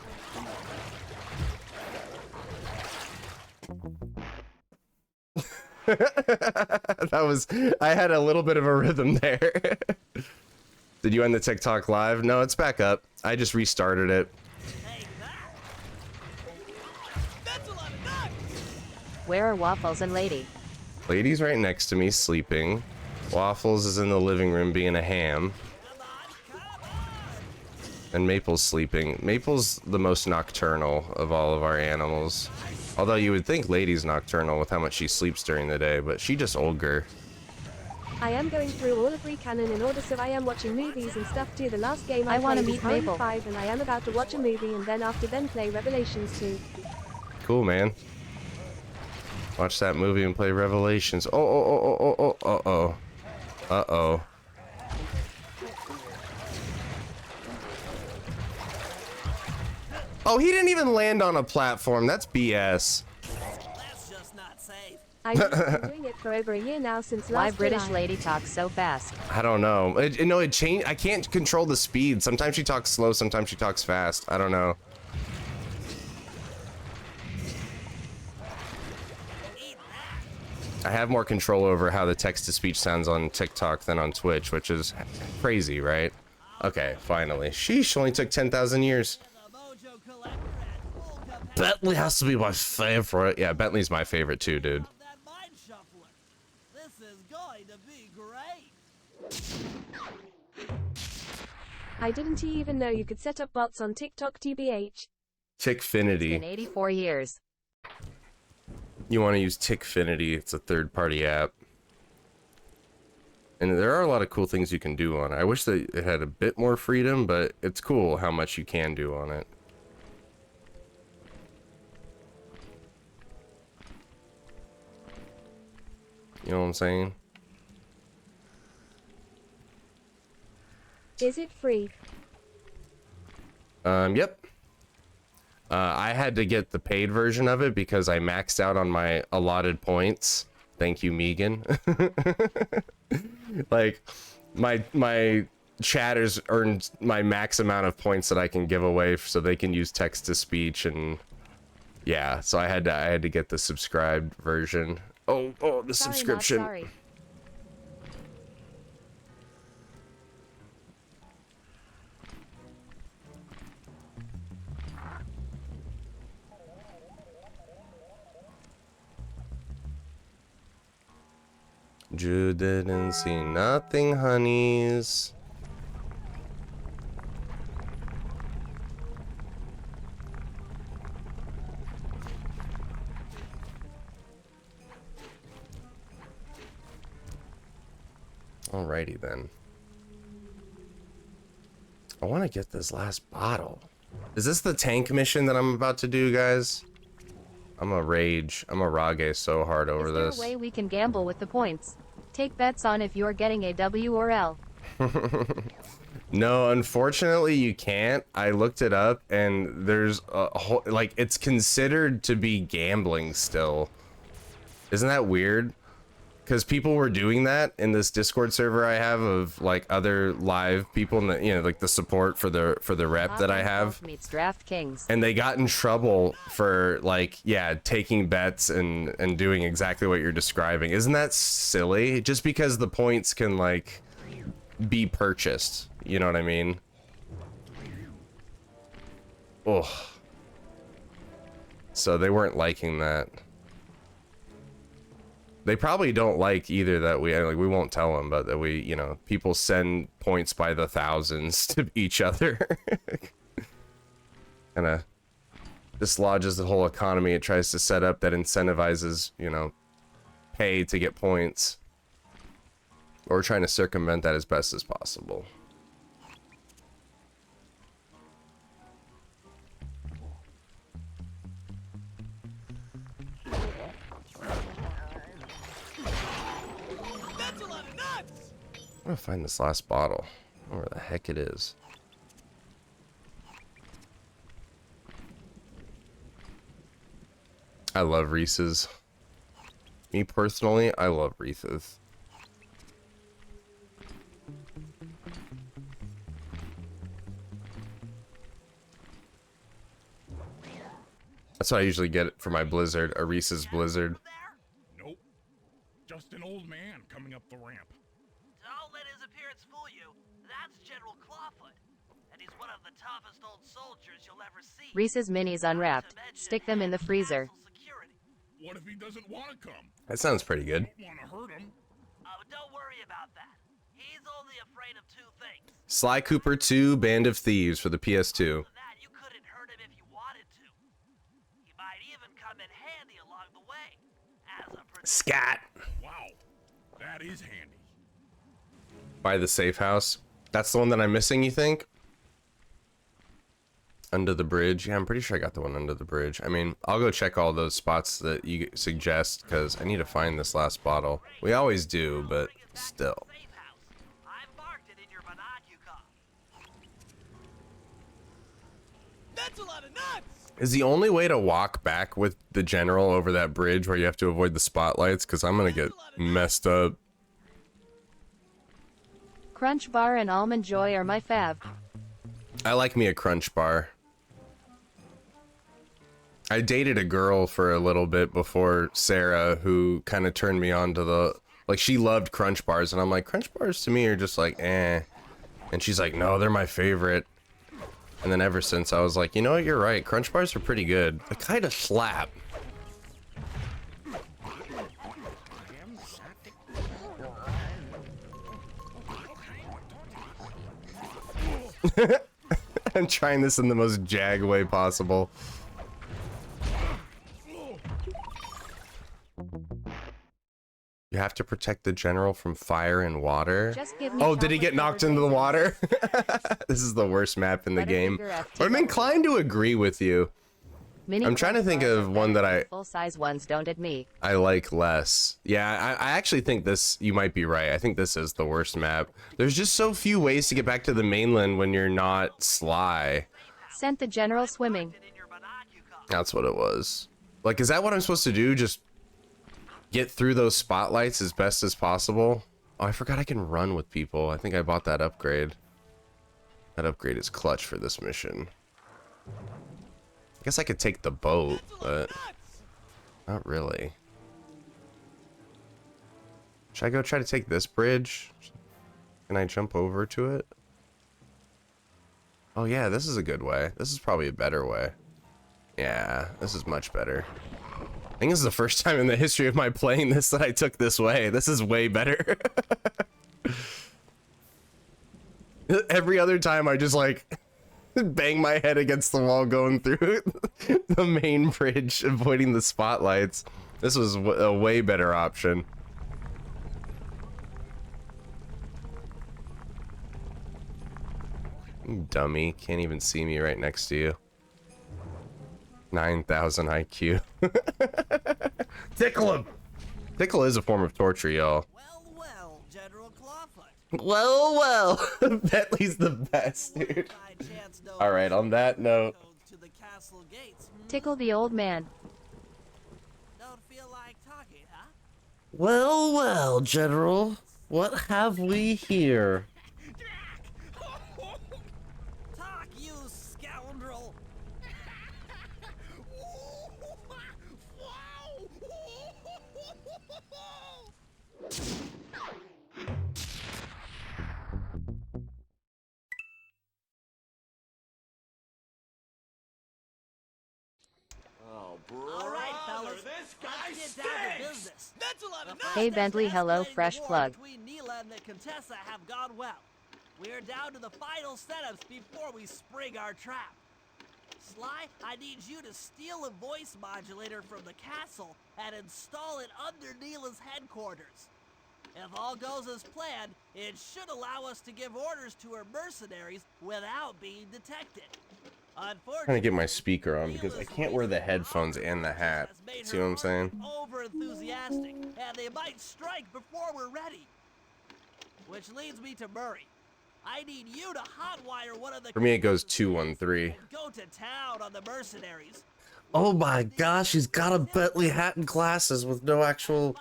K: I had a little bit of a rhythm there. Did you end the TikTok live? No, it's back up. I just restarted it.
D: That's a lot of nuts!
B: Where are Waffles and Lady?
K: Lady's right next to me, sleeping. Waffles is in the living room being a ham. And Maple's sleeping. Maple's the most nocturnal of all of our animals. Although you would think Lady's nocturnal with how much she sleeps during the day, but she just older.
J: I am going through all of Canon in order, so I am watching movies and stuff too. The last game I
B: want to
J: played
B: meet
J: was
B: Maple.
J: 5, and I am about to watch a movie and then after play Revelations 2.
K: Cool, man. Watch that movie and play Revelations. Uh-oh. Oh, he didn't even land on a platform. That's BS.
H: That's just not safe.
J: I've been doing it for over a year now since
B: Why
J: last
B: British
J: July.
B: lady talks so fast?
K: I don't know. It changed. I can't control the speed. Sometimes she talks slow, sometimes she talks fast. I don't know. I have more control over how the text-to-speech sounds on TikTok than on Twitch, which is crazy, right? Okay, finally. Sheesh, only took 10,000 years. Bentley has to be my favorite. Yeah, Bentley's my favorite too, dude.
H: That mind shuffler. This is going to be great.
J: I didn't even know you could set up bots on TikTok TBH.
K: Tickfinity.
B: In 84 years.
K: You want to use Tickfinity. It's a third-party app. And there are a lot of cool things you can do on it. I wish that it had a bit more freedom, but it's cool how much you can do on it. You know what I'm saying?
J: Is it free?
K: Yep. I had to get the paid version of it because I maxed out on my allotted points. Thank you, Megan. Like, my chatters earned my max amount of points that I can give away so they can use text to speech, and yeah, so I had to get the subscribed version. Oh, the
B: Sorry,
K: subscription.
B: not sorry.
K: You didn't see nothing, honeys. Alrighty then. I want to get this last bottle. Is this the tank mission that I'm about to do, guys? I'm a rage. I'm a rage so hard over
B: Is there
K: this.
B: a way we can gamble with the points? Take bets on if you're getting a W or L.
K: No, unfortunately you can't. I looked it up and there's a whole, like, it's considered to be gambling still. Isn't that weird? Because people were doing that in this Discord server I have of like other live people, and the, you know, like the support for the rep that I have.
B: Meets DraftKings.
K: And they got in trouble for, like, yeah, taking bets and doing exactly what you're describing. Isn't that silly? Just because the points can, like, be purchased. You know what I mean? Oh. So they weren't liking that. They probably don't like either that we won't tell them, but that we, you know, people send points by the thousands to each other. Kind of dislodges the whole economy it tries to set up that incentivizes, you know, pay to get points. Or we're trying to circumvent that as best as possible.
D: That's a lot of nuts!
K: I'm gonna find this last bottle. I don't know where the heck it is. I love Reese's. Me personally, I love Reese's. That's what I usually get for my Blizzard, a Reese's Blizzard.
F: Nope. Just an old man coming up the ramp.
H: Don't let his appearance fool you. That's General Clawfoot. And he's one of the toughest old soldiers you'll ever see.
B: Reese's Minis unwrapped. Stick them in the freezer.
F: What if he doesn't want to come?
K: That sounds pretty good.
F: Don't want to hurt him.
H: Oh, don't worry about that. He's only afraid of two things.
K: Sly Cooper 2 Band of Thieves for the PS2.
H: That you couldn't hurt him if you wanted to. He might even come in handy along the way. As a
K: Scat.
F: Wow, that is handy.
K: By the safe house. That's the one that I'm missing, you think? Under the bridge. Yeah, I'm pretty sure I got the one under the bridge. I mean, I'll go check all those spots that you suggest because I need to find this last bottle. We always do, but still.
D: That's a lot of nuts!
K: Is the only way to walk back with the general over that bridge where you have to avoid the spotlights? Because I'm going to get messed up.
B: Crunch Bar and Almond Joy are my fav.
K: I like me a Crunch Bar. I dated a girl for a little bit before Sarah who kind of turned me on to the, like, she loved Crunch Bars and I'm like, Crunch Bars to me are just like, eh. And she's like, no, they're my favorite. And then ever since I was like, you know what, you're right, Crunch Bars are pretty good. They kind of slap. I'm trying this in the most jag way possible. You have to protect the general from fire and water. Oh, did he get knocked into the water? This is the worst map in the game. But I'm inclined to agree with you. I'm trying to think of one that I
B: full-size ones don't at me.
K: I like less. Yeah, I actually think this, you might be right. I think this is the worst map. There's just so few ways to get back to the mainland when you're not Sly.
B: Sent the general swimming.
K: That's what it was. Like, is that what I'm supposed to do? Just get through those spotlights as best as possible? Oh, I forgot I can run with people. I think I bought that upgrade. That upgrade is clutch for this mission. I guess I could take the boat, but not really. Should I go try to take this bridge? Can I jump over to it? Oh yeah, this is a good way. This is probably a better way. Yeah, this is much better. I think this is the first time in the history of my playing this that I took this way. This is way better. Every other time I just like bang my head against the wall going through the main bridge, avoiding the spotlights. This was a way better option. You dummy, can't even see me right next to you. 9,000 IQ. Tickle him! Tickle is a form of torture, y'all.
H: Well, General Clawfoot.
K: Well. Bentley's the best, dude. Alright, on that note.
B: Tickle the old man.
H: Don't feel like talking, huh?
L: Well, General. What have we here?
H: Talk, you scoundrel! All right, fellas, let's get down to business.
D: That's a lot of nuts!
B: Hey Bentley, hello, fresh plug.
H: Between Neela and the Contessa have gone well. We're down to the final setups before we spring our trap. Sly, I need you to steal a voice modulator from the castle and install it under Neela's headquarters. If all goes as planned, it should allow us to give orders to her mercenaries without being detected.
K: I'm trying to get my speaker on because I can't wear the headphones and the hat. See what I'm saying?
H: Over enthusiastic, and they might strike before we're ready. Which leads me to Murray. I need you to hotwire one of the.
K: For me, it goes 213.
H: Go to town on the mercenaries.
L: Oh my gosh, he's got a Bentley hat and glasses with no actual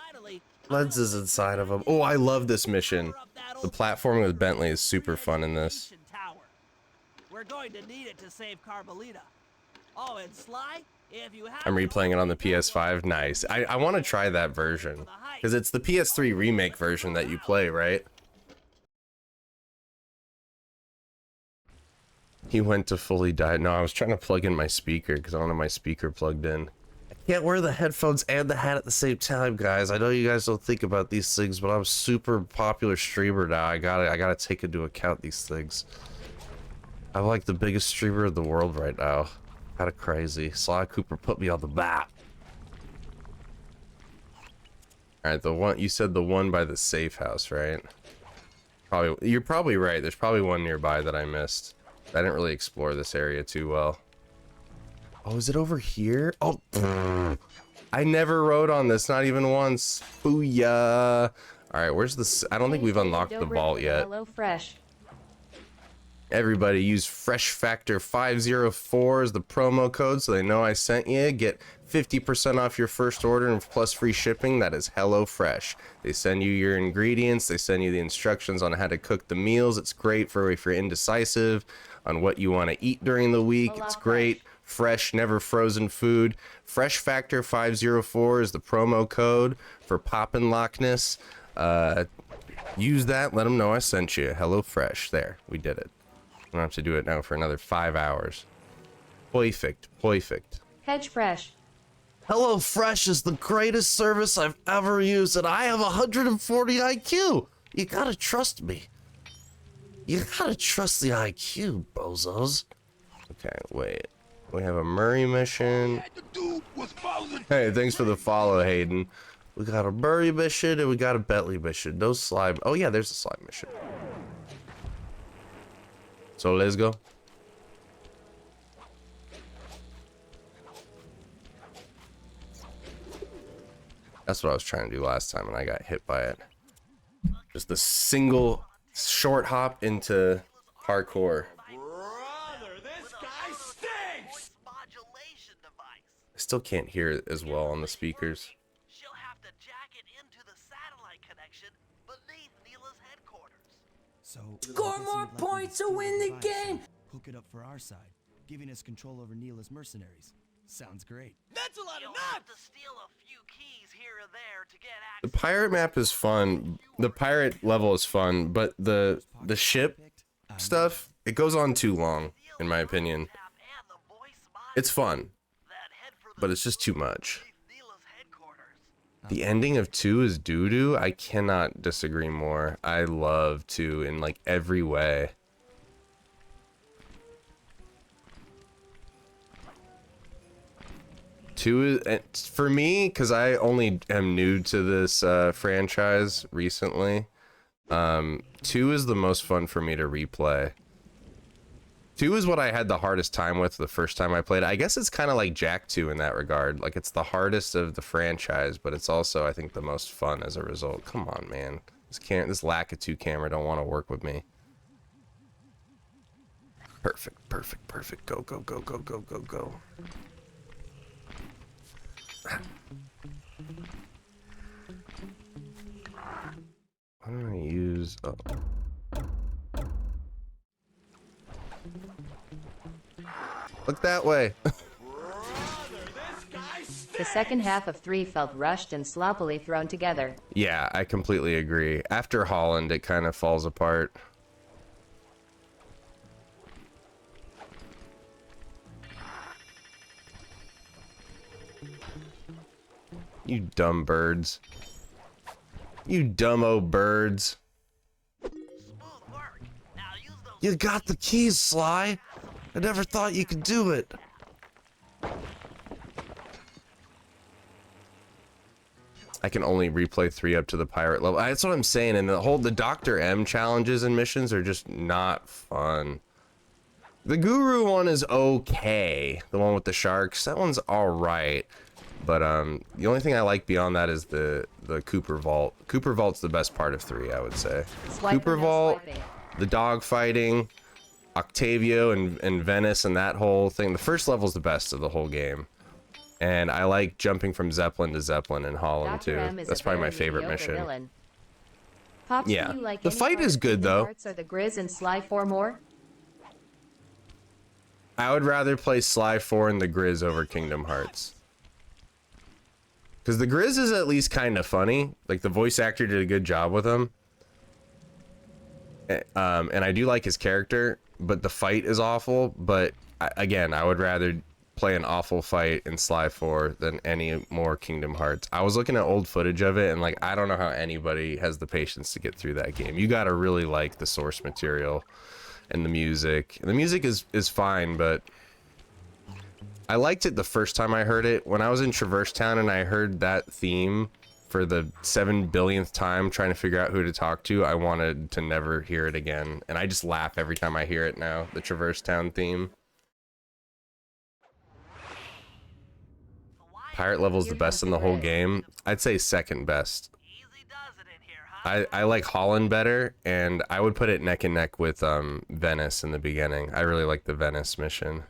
L: lenses inside of him.
K: Oh, I love this mission. The platforming with Bentley is super fun in this.
H: We're going to need it to save Carmelita. Oh, and Sly, If you have
K: I'm replaying it on the PS5. Nice. I want to try that version because it's the PS3 remake version that you play, right? He went to fully die. No, I was trying to plug in my speaker because I don't have my speaker plugged in.
L: I can't wear the headphones and the hat at the same time, guys. I know you guys don't think about these things, but I'm a super popular streamer now. I gotta take into account these things. I'm like the biggest streamer in the world right now. Kind of crazy. Sly Cooper put me on the map.
K: All right, the one you said, the one by the safe house, right? Probably, you're probably right. There's probably one nearby that I missed. I didn't really explore this area too well. Oh, is it over here? Oh, I never rode on this, not even once. Booyah! All right, where's the? I don't think we've unlocked the vault yet.
B: Hello Fresh.
K: Everybody use Fresh Factor 504 as the promo code so they know I sent you. Get 50% off your first order and plus free shipping. That is HelloFresh. They send you your ingredients. They send you the instructions on how to cook the meals. It's great for if you're indecisive on what you want to eat during the week. It's great. Fresh, never frozen food. Fresh Factor 504 is the promo code for Poppin' Loch-ness. Use that. Let them know I sent you. HelloFresh. There, we did it. I don't have to do it now for another 5 hours. Perfect. Perfect.
B: Hedge Fresh.
L: HelloFresh is the greatest service I've ever used, and I have 140 IQ. You gotta trust me. You gotta trust the IQ, bozos.
K: Okay, wait. We have a Murray mission. Hey, thanks for the follow, Hayden.
L: We got a Murray mission and we got a Bentley mission. No slime.
K: Oh yeah, there's a slime mission. So let's go. That's what I was trying to do last time and I got hit by it. Just a single short hop into parkour. I still can't hear it as well on the speakers.
H: She'll have to jack it into the satellite connection beneath Neela's headquarters.
I: So
M: score more points to win the game.
I: Hook it up for our side, giving us control over Neela's mercenaries. Sounds great.
D: That's a lot of
H: You'll
D: nuts!
H: have to steal a few keys here or there to get
K: The
H: access.
K: pirate map is fun. The pirate level is fun, but the ship stuff, it goes on too long, in my opinion. It's fun, but it's just too much. The ending of 2 is doo-doo. I cannot disagree more. I love 2 in like every way. Two is, for me, because I only am new to this franchise recently. 2 is the most fun for me to replay. 2 is what I had the hardest time with the first time I played. I guess it's kind of like Jack 2 in that regard. Like it's the hardest of the franchise, but it's also I think the most fun as a result. Come on, man. This Lakitu camera don't want to work with me. Perfect, perfect, perfect. Go, go, go, go, go, go, go. Why don't I use... Oh. Look that way.
B: The second half of 3 felt rushed and sloppily thrown together.
K: Yeah, I completely agree. After Holland, it kind of falls apart. You dumb birds. You dumb-o birds.
L: You got the keys, Sly. I never thought you could do it.
K: I can only replay 3 up to the pirate level. That's what I'm saying. And the Dr. M challenges and missions are just not fun. The Guru one is okay. The one with the sharks, that one's all right. But the only thing I like beyond that is the Cooper Vault. Cooper Vault's the best part of 3, I would say. Cooper Vault, the dog fighting, Octavio and Venice and that whole thing. The first level's the best of the whole game. And I like jumping from Zeppelin to Zeppelin in Holland too. That's probably my favorite mission.
B: Villain. Pops,
K: Yeah,
B: do you like
K: the
B: any
K: fight
B: part
K: is
B: of
K: good
B: Kingdom
K: though.
B: Hearts or the Grizz and Sly 4 more?
K: I would rather play Sly 4 and the Grizz over Kingdom Hearts. Because the Grizz is at least kind of funny. Like, the voice actor did a good job with him. And I do like his character, but the fight is awful. But, again, I would rather play an awful fight in Sly 4 than any more Kingdom Hearts. I was looking at old footage of it, and, like, I don't know how anybody has the patience to get through that game. You gotta really like the source material and the music. And the music is fine, but I liked it the first time I heard it. When I was in Traverse Town and I heard that theme for the 7 billionth time trying to figure out who to talk to, I wanted to never hear it again. And I just laugh every time I hear it now, the Traverse Town theme. Pirate level's the best in the whole game. I'd say second best. I like Holland better, and I would put it neck and neck with Venice in the beginning. I really like the Venice mission.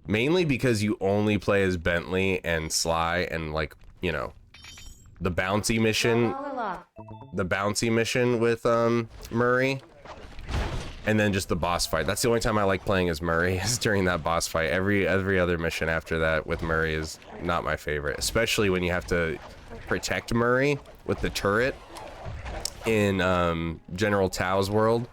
K: Mainly because you only play as Bentley and Sly and, like, you know, the bouncy mission. The bouncy mission with Murray. And then just the boss fight. That's the only time I like playing as Murray, is during that boss fight. Every other mission after that with Murray is not my favorite. Especially when you have to protect Murray with the turret in General Tao's world.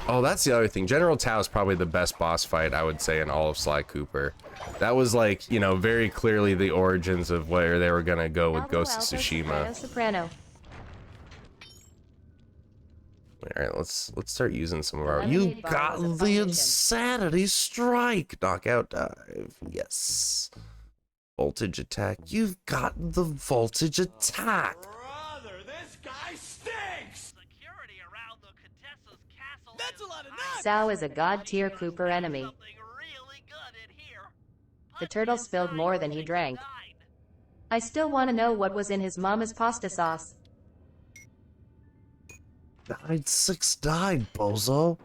K: Oh, that's the other thing. General Tao is probably the best boss fight, I would say, in all of Sly Cooper. That was, like, you know, very clearly the origins of where they were gonna go with Ghost of Tsushima.
B: Soprano.
K: Alright, let's start using some of our... You got the Insanity Strike! Knockout dive. Yes. Voltage attack. You've got the voltage attack!
D: Brother, this guy stinks! Security around the Contessa's castle. That's a lot of nuts!
B: Sao is a god-tier Cooper enemy. The turtle spilled more than he drank. I still want to know what was in his mama's pasta sauce.
L: Died 6-9, bozo.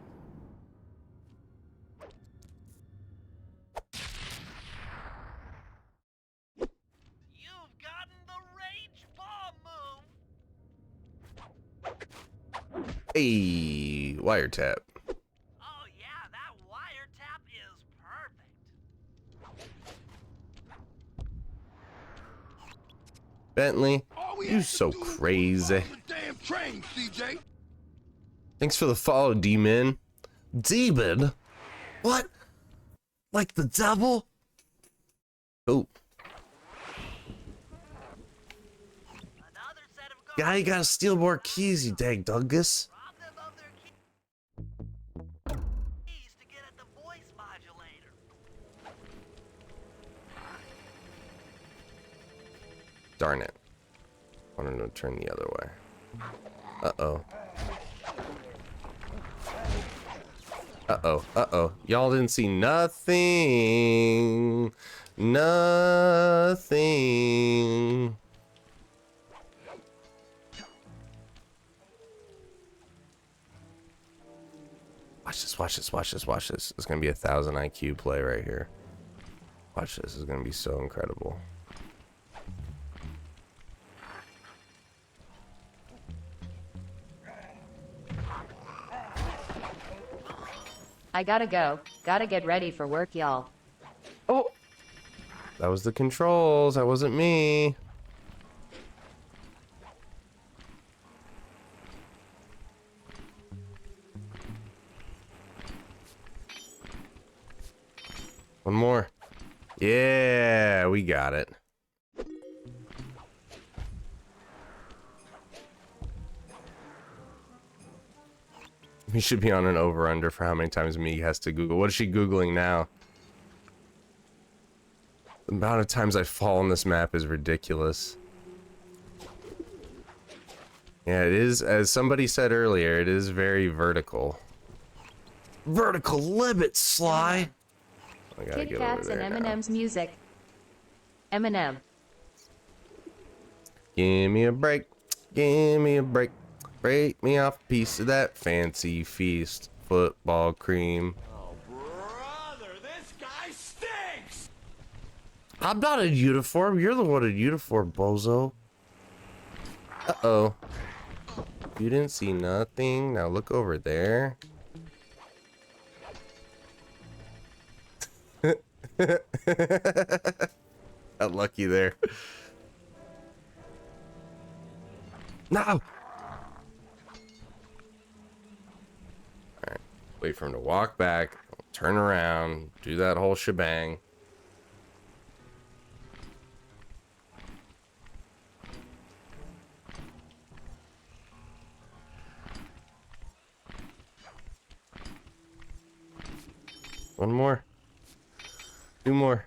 D: You've gotten the rage bomb move!
K: Hey, wiretap.
D: Oh yeah, that wiretap is perfect.
K: Bentley, you so crazy.
G: Damn train, CJ.
K: Thanks for the follow, D-Man.
L: Demon? What? Like the devil?
K: Oh.
L: Guy, you gotta steal more keys, you dang dungus.
K: Darn it. I wanted to turn the other way. Uh-oh. Uh-oh. Uh-oh. Y'all didn't see nothing. Nothing. Watch this, watch this, watch this, watch this. It's gonna be 1,000 IQ play right here. Watch this. It's gonna be so incredible.
B: I gotta go. Gotta get ready for work, y'all.
K: Oh! That was the controls. That wasn't me. One more. Yeah, we got it. We should be on an over-under for how many times me has to Google. What is she Googling now? The amount of times I fall on this map is ridiculous. Yeah, it is, as somebody said earlier, it is very vertical.
L: Vertical limit, Sly!
K: I gotta
B: Kit
K: get
B: Kats
K: over there
B: and
K: now.
B: Eminem's music. Eminem.
K: Give me a break. Give me a break. Break me off a piece of that fancy feast. Football cream.
D: Oh, brother, this guy stinks!
L: I'm not in uniform. You're the one in uniform, bozo.
K: Uh-oh. You didn't see nothing. Now look over there. Got lucky there. No! Alright. Wait for him to walk back, turn around, do that whole shebang. One more. Two more.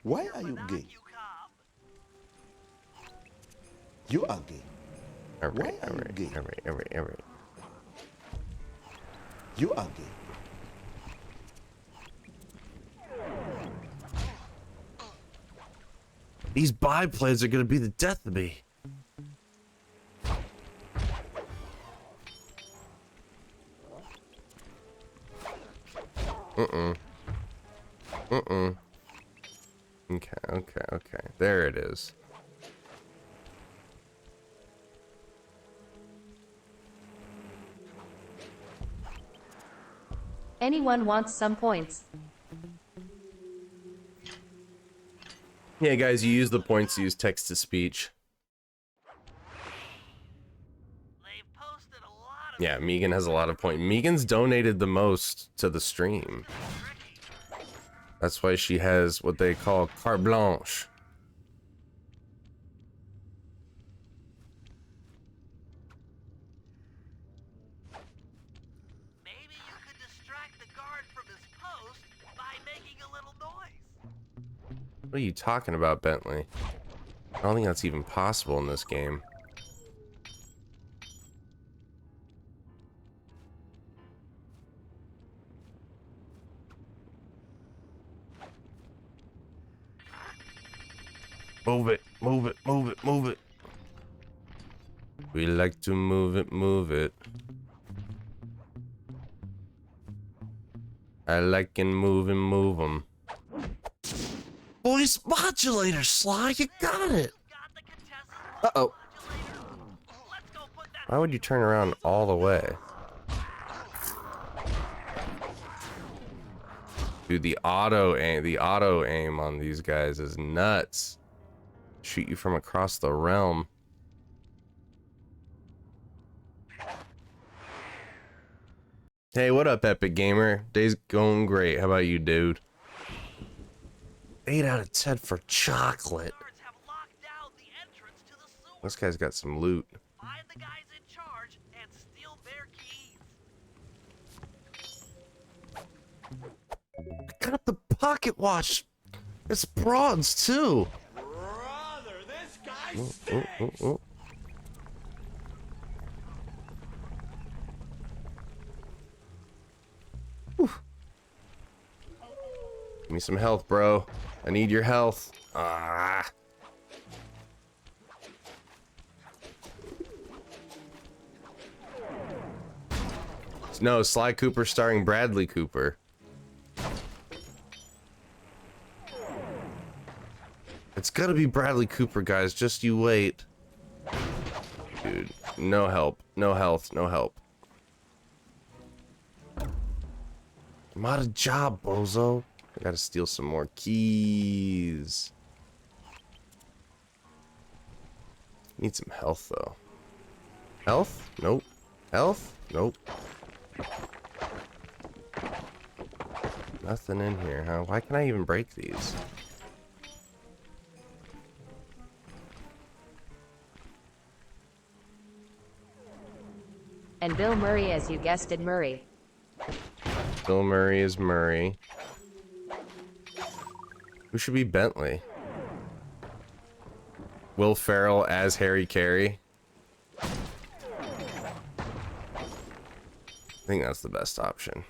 N: Why are you gay? You are gay.
K: Alright, alright.
N: You are gay.
L: These biplanes are gonna be the death of me. Okay. There it is.
B: Anyone wants some points?
K: Yeah, guys, you use the points to use text to speech. Yeah, Megan has a lot of points. Megan's donated the most to the stream. That's why she has what they call carte blanche.
H: Maybe you could distract the guard from his post by making a little noise.
K: What are you talking about, Bentley? I don't think that's even possible in this game.
L: Move it, move it, move it, move it.
K: We like to move it, move it. I like and move 'em.
L: Voice modulator, Sly, you got it.
K: Uh-oh. Why would you turn around all the way? Dude, the auto aim on these guys is nuts. Shoot you from across the realm. Hey, what up, Epic Gamer? Day's going great. How about you, dude?
L: 8 out of 10 for chocolate.
K: This guy's got some loot.
H: Find the guys in charge and steal their keys.
L: I got the pocket watch. It's bronze too.
D: Brother, this guy
K: Oh,
D: stinks!
K: oh, oh, oh. Whew. Give me some health, bro. I need your health. Ah. No, Sly Cooper starring Bradley Cooper.
L: It's gonna be Bradley Cooper, guys. Just you wait.
K: Dude, no help. No health. No help.
L: I'm out of job, bozo.
K: I gotta steal some more keys. Need some health, though. Health? Nope. Health? Nope. Nothing in here, huh? Why can I even break these?
B: And Bill Murray, as you guessed it, Murray.
K: Bill Murray is Murray. Who should be Bentley? Will Ferrell as Harry Carey? I think that's the best option.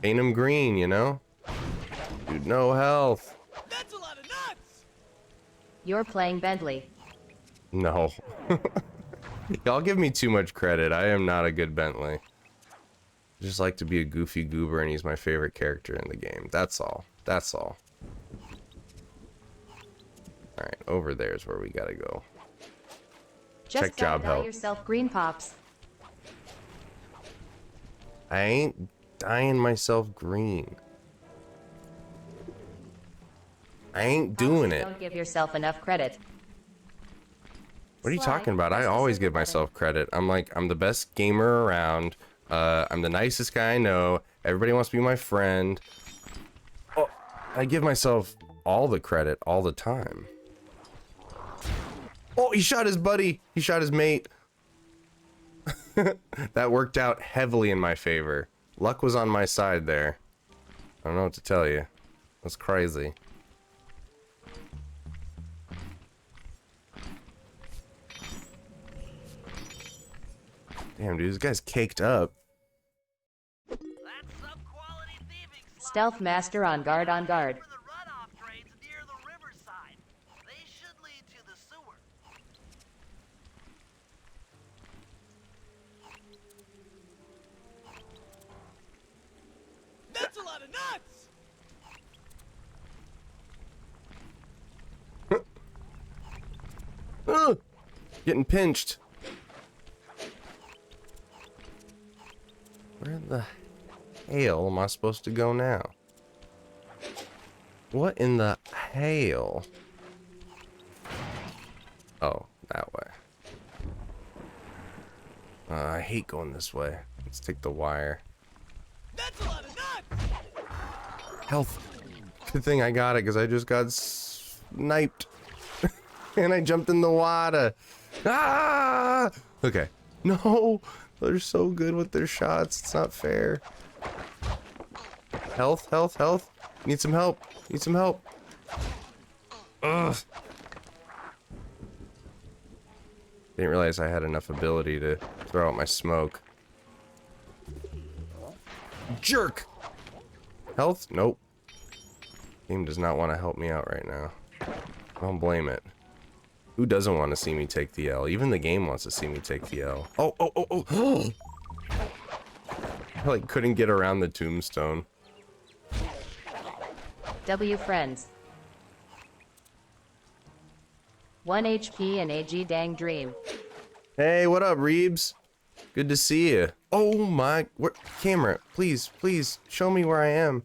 K: Ain't him green, you know? Dude, no health.
D: That's a lot of nuts!
B: You're playing Bentley.
K: No. Y'all give me too much credit. I am not a good Bentley. I just like to be a goofy goober, and he's my favorite character in the game. That's all. That's all. Alright, over there is where we gotta go.
B: Just
K: Check job
B: gotta buy
K: help.
B: yourself green pops.
K: I ain't dyeing myself green. I ain't doing it.
B: Don't give yourself enough credit.
K: What are you
B: Sly,
K: talking about? I
B: press the
K: always
B: circle
K: give myself credit. I'm like, I'm the best gamer around. I'm the nicest guy I know. Everybody wants to be my friend. Oh, I give myself all the credit all the time. Oh, he shot his buddy. He shot his mate. That worked out heavily in my favor. Luck was on my side there. I don't know what to tell you. That's crazy. Damn, dude, this guy's caked up.
B: Stealth master on guard on guard.
D: That's a lot of nuts!
K: Getting pinched. Where the hell am I supposed to go now? What in the hell? Oh, that way. I hate going this way. Let's take the wire.
D: That's a lot of nuts!
K: Health. Good thing I got it because I just got sniped. And I jumped in the water. Ah! Okay. No. They're so good with their shots. It's not fair. Health, health, health. Need some help. Need some help. Ugh. Didn't realize I had enough ability to throw out my smoke. Jerk! Health? Nope. Game does not want to help me out right now. I don't blame it. Who doesn't want to see me take the L? Even the game wants to see me take the L. Oh, oh, oh, oh! I like couldn't get around the tombstone.
B: W friends. 1 HP and AG dang dream.
K: Hey, what up, Reebs? Good to see you. Oh my, camera, please, please, show me where I am.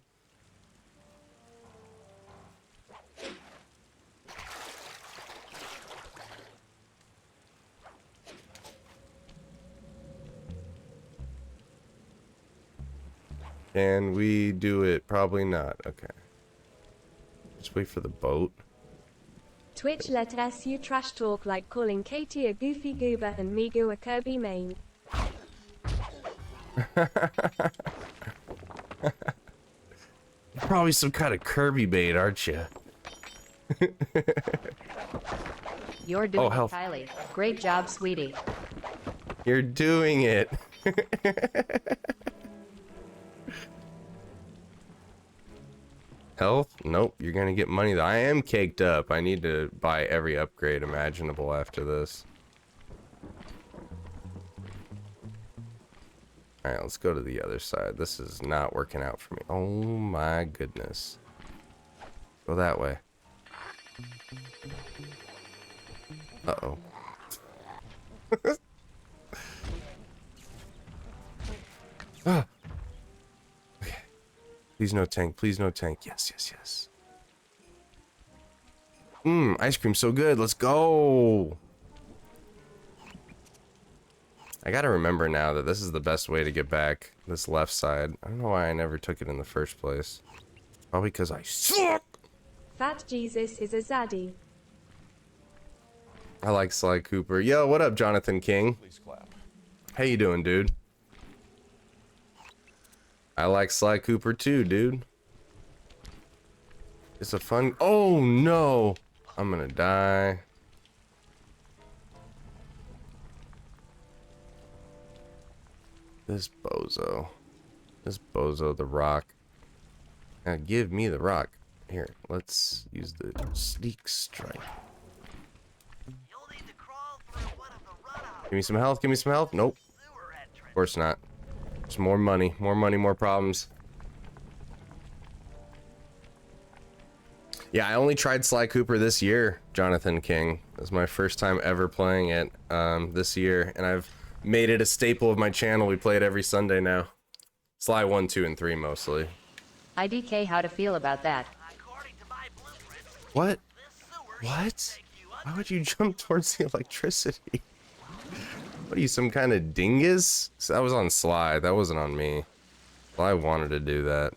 K: Can we do it? Probably not. Okay. Just wait for the boat.
J: Twitch let us you trash talk like calling Katie a goofy goober and Migu a Kirby main.
K: You're probably some kind of Kirby bait, aren't you?
B: You're doing it, Kylie. Great job, sweetie.
K: You're doing it. Health? Nope, you're gonna get money. I am caked up. I need to buy every upgrade imaginable after this. Alright, let's go to the other side. This is not working out for me. Oh my goodness. Go that way. Uh-oh. Ah. Okay. Please no tank. Please no tank. Yes, yes, yes. Ice cream so good. Let's go. I gotta remember now that this is the best way to get back this left side. I don't know why I never took it in the first place. Probably because I suck.
J: Fat Jesus is a zaddy.
K: I like Sly Cooper. Yo, what up, Jonathan King?
A: Please clap.
K: How you doing, dude? I like Sly Cooper too, dude. It's a fun... Oh, no! I'm gonna die. This bozo. This bozo, the rock. Now give me the rock. Here, let's use the sneak strike. Give me some health, give me some health. Nope. Of course not. Just more money, more problems. Yeah, I only tried Sly Cooper this year, Jonathan King. It was my first time ever playing it this year, and I've made it a staple of my channel. We play it every Sunday now. Sly 1, 2, and 3 mostly.
B: IDK, how to feel about that?
K: What? What? Why would you jump towards the electricity? What are you, some kind of dingus? That was on Sly. That wasn't on me. Sly wanted to do that.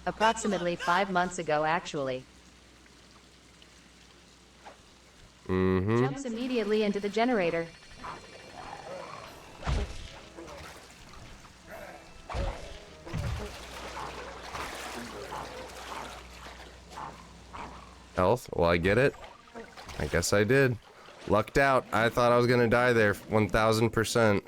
B: Approximately 5 months ago, actually.
K: Mm-hmm.
B: Jumps immediately into the generator.
K: Health? Well, I get it. I guess I did. Lucked out. I thought I was gonna die there 1000%.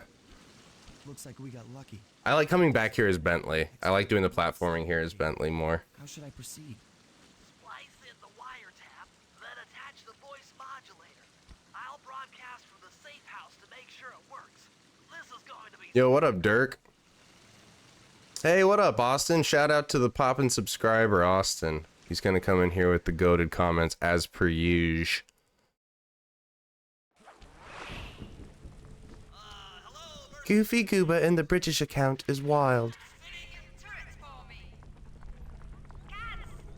I: Looks like we got lucky.
K: I like coming back here as Bentley. I like doing the platforming here as Bentley more.
I: How should I proceed?
H: Splice in the wiretap, then attach the voice modulator. I'll broadcast from the safe house to make sure it works. This is going to be...
K: Yo, what up, Dirk? Hey, what up, Austin? Shout out to the poppin' subscriber, Austin. He's gonna come in here with the goated comments as per usual. Goofy Gooba in the British account is wild.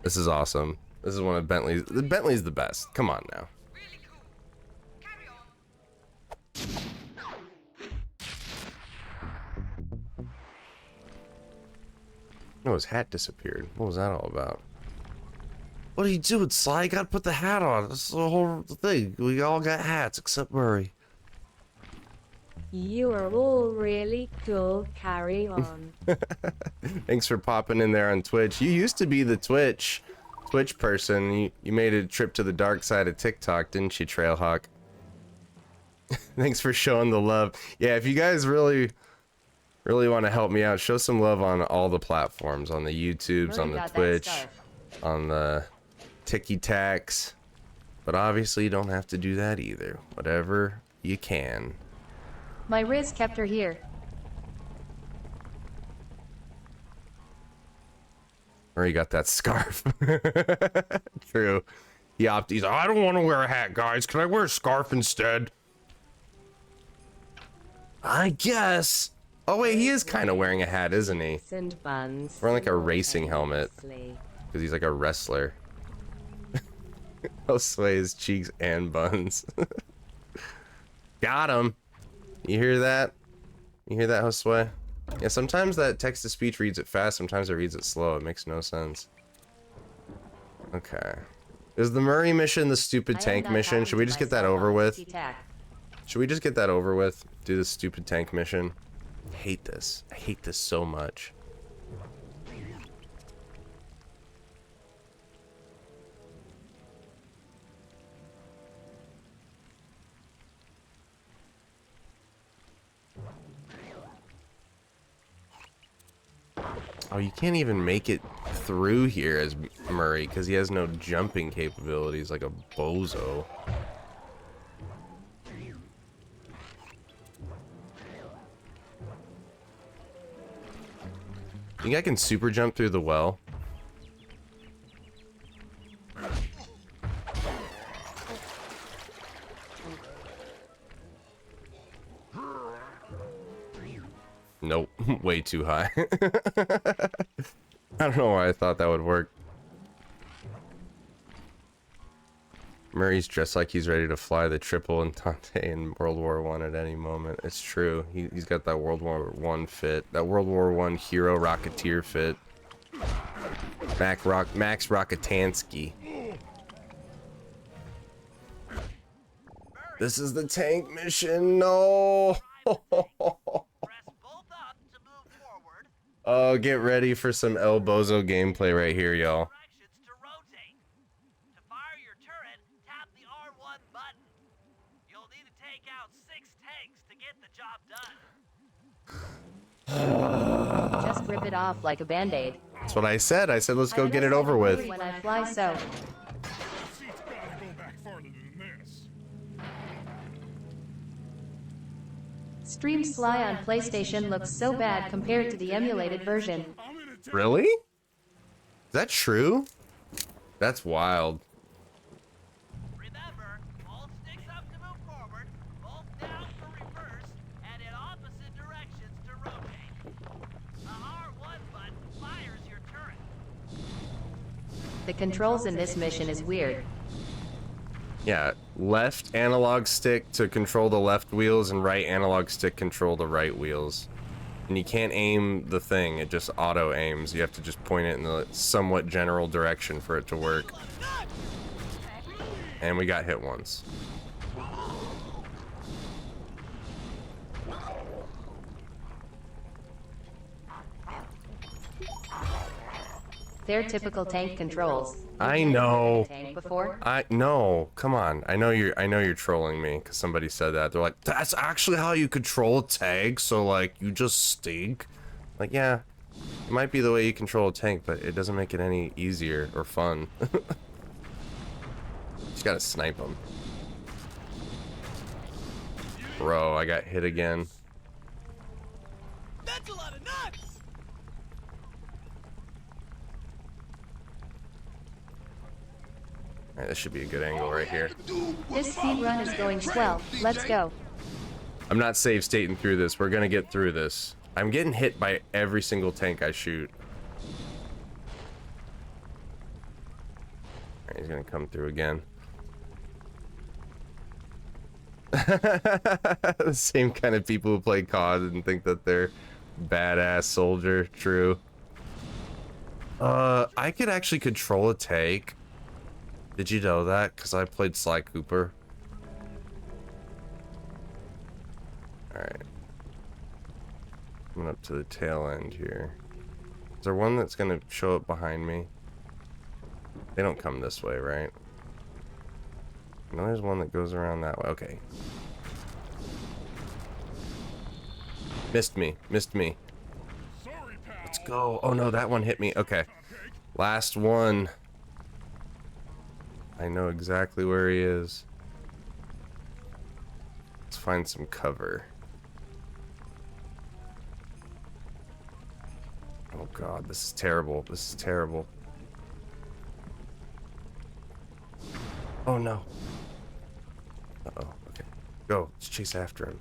K: This is awesome. This is one of Bentley's. Bentley's the best. Come on now. Oh, his hat disappeared. What was that all about?
L: What are you doing, Sly? You gotta put the hat on. That's the whole thing. We all got hats except Murray.
J: You are all really cool. Carry on.
K: Thanks for popping in there on Twitch. You used to be the Twitch person. You made a trip to the dark side of TikTok, didn't you, Trailhawk? Thanks for showing the love. Yeah, if you guys really want to help me out, show some love on all the platforms, on the YouTubes, on the Twitch, on the Tiki-Tacs. But obviously you don't have to do that either. Whatever you can.
B: My Riz kept her here.
K: Or you got that scarf. True. He's like, I don't want to wear a hat, guys. Can I wear a scarf instead?
L: I guess.
K: Oh wait, he is kind of wearing a hat, isn't he?
J: And buns.
K: Wearing like a racing helmet. Because he's like a wrestler. He'll sway his cheeks and buns. Got him. You hear that? You hear that, Josue? Yeah, sometimes that text-to-speech reads it fast, sometimes it reads it slow. It makes no sense. Okay. Is the Murray mission the stupid tank mission? Should we just get that over with? Should we just get that over with? Do the stupid tank mission? I hate this. I hate this so much. Oh, you can't even make it through here as Murray because he has no jumping capabilities like a bozo. You think I can super jump through the well? Nope, way too high. I don't know why I thought that would work. Murray's dressed like he's ready to fly the triple Entente in World War I at any moment. It's true. He's got that World War I fit. That World War I hero rocketeer fit. Max Rocketansky. This is the tank mission. No. Oh, get ready for some El Bozo gameplay right here, y'all.
B: Just rip it off like a band-aid.
K: That's what I said. I said let's go get it over with.
B: When I fly, so. Stream Sly on PlayStation looks so bad compared to the emulated version.
K: Really? Is that true? That's wild.
H: Remember, hold sticks up to move forward, both down for reverse, and in opposite directions to rotate. The
B: The controls in this mission is weird.
K: Yeah, left analog stick to control the left wheels and right analog stick control the right wheels. And you can't aim the thing, it just auto aims. You have to just point it in the somewhat general direction for it to work. And we got hit once.
B: They're typical tank controls.
K: I know.
B: Tank before?
K: No, come on. I know you're trolling me because somebody said that. They're like, that's actually how you control a tank, so like you just stink. Like, yeah, it might be the way you control a tank, but it doesn't make it any easier or fun. Just gotta snipe them. Bro, I got hit again.
D: That's a lot of nuts!
K: Alright, this should be a good angle right here.
B: This speed run is going swell. Let's go.
K: I'm not save stating through this. We're gonna get through this. I'm getting hit by every single tank I shoot. Alright, he's gonna come through again. The same kind of people who play COD and think that they're badass soldier. True. I could actually control a tank. Did you know that? Because I played Sly Cooper. Alright. Coming up to the tail end here. Is there one that's gonna show up behind me? They don't come this way, right? No, there's one that goes around that way. Okay. Missed me. Missed me. Let's go. Oh no, that one hit me. Okay. Last one. I know exactly where he is. Let's find some cover. Oh god, this is terrible. This is terrible. Oh no. Uh-oh, okay. Go, let's chase after him.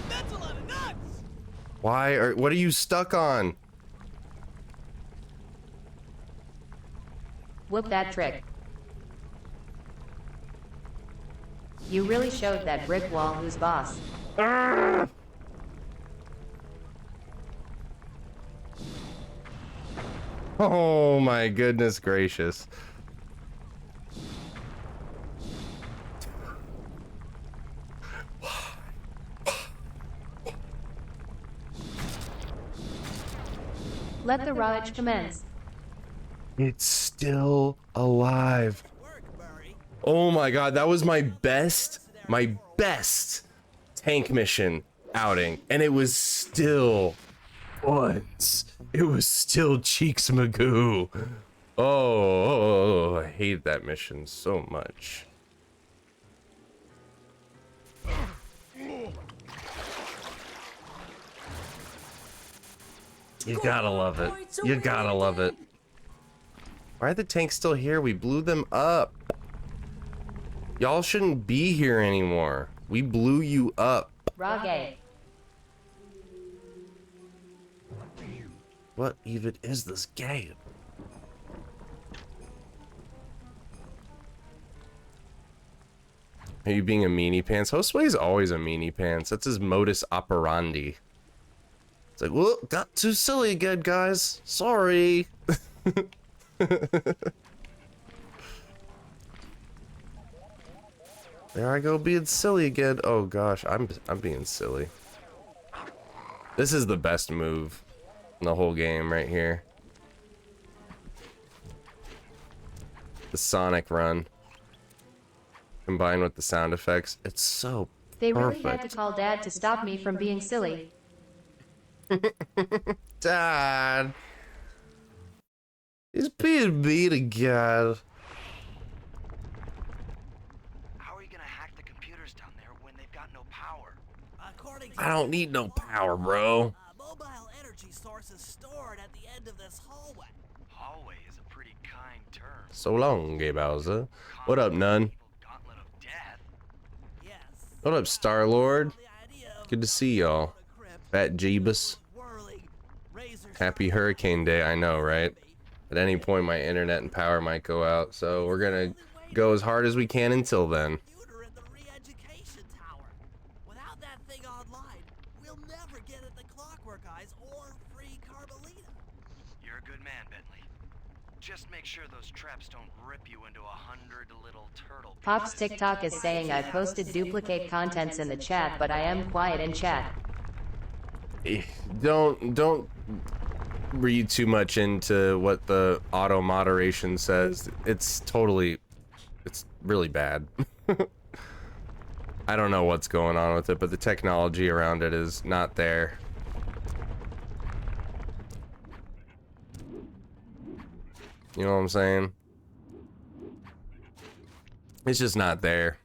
D: That's a lot of nuts!
K: What are you stuck on?
B: Whoop that trick. You really showed that brick wall who's boss.
K: Oh my goodness gracious.
B: Let the rage commence.
K: It's still alive. Oh my god, that was my best tank mission outing. And it was still Cheeks Magoo. Oh, I hate that mission so much. You gotta love it. You gotta love it. Why are the tanks still here? We blew them up. Y'all shouldn't be here anymore. We blew you up.
B: Rage.
L: What even is this game?
K: Are you being a meanie pants? Hostway's always a meanie pants. That's his modus operandi. It's like, well, got too silly again, guys. Sorry. There I go being silly again. Oh gosh, I'm being silly. This is the best move in the whole game right here. The Sonic run combined with the sound effects. It's so
B: They really
K: perfect.
B: had to call Dad to stop me from being silly.
L: Dad. He's being mean again.
H: How are you gonna hack the computers down there when they've got no power? According to
K: I don't need no power, bro.
H: mobile energy source is stored at the end of this hallway. Hallway is a pretty kind term.
K: So long, Gay Bowser. What up, Nun? What up, Star-Lord? Good to see y'all. Fat Jeebus. Happy Hurricane Day, I know, right? At any point my internet and power might go out, so we're gonna go as hard as we can until then.
H: In the re-education tower. Without that thing online, we'll never get at the Clockwork Eyes or free Carmelita.
O: You're a good man, Bentley. Just make sure those traps don't rip you into 100 little turtle pieces.
B: Pop's TikTok is saying I posted duplicate contents in the chat, but I am quiet in chat.
K: Don't read too much into what the auto moderation says. It's really bad. I don't know what's going on with it, but the technology around it is not there. You know what I'm saying? It's just not there.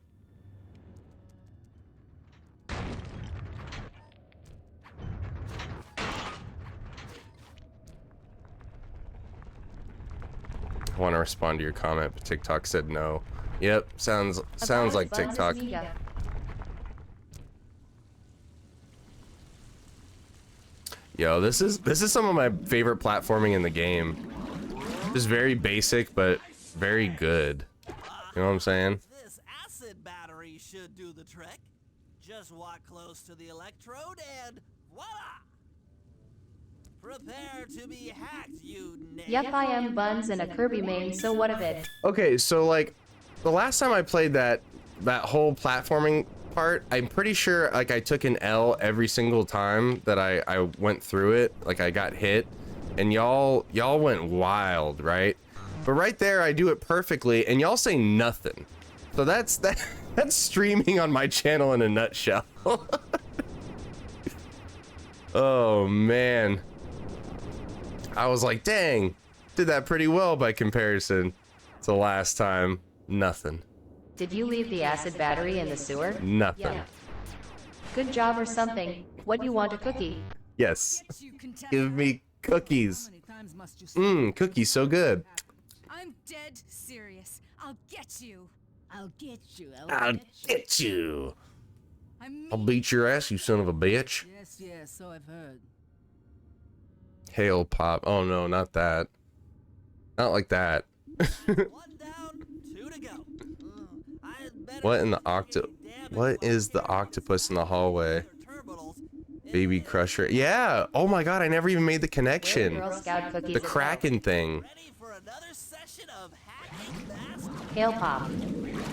K: I want to respond to your comment, but TikTok said no. Yep, sounds like TikTok. Yo, this is some of my favorite platforming in the game. Just very basic, but very good. You know what I'm saying?
H: This acid battery should do the trick. Just walk close to the electrode and voila! Prepare to be hacked, you nail.
B: Yep, I am Buns and a Kirby main, so what of it?
K: Okay, so like the last time I played that whole platforming part, I'm pretty sure like I took an L every single time that I went through it. Like I got hit, and y'all went wild, right? But right there I do it perfectly and y'all say nothing. So that's streaming on my channel in a nutshell. Oh man. I was like, dang, did that pretty well by comparison to last time. Nothing.
B: Did you leave the acid battery in the sewer?
K: Nothing.
B: Yeah. Good job or something. What you want, a cookie?
K: Yes. Give me cookies. Cookies so good.
E: I'm dead serious. I'll get you.
M: I'll get you.
K: I'll get you. I'll beat your ass, you son of a bitch.
M: Yes, so I've heard.
K: Hail Pop. Oh no, not that. Not like that. What in the What is the octopus in the hallway? Baby Crusher. Yeah. Oh my god, I never even made the connection. The Kraken thing.
B: Hail Pop.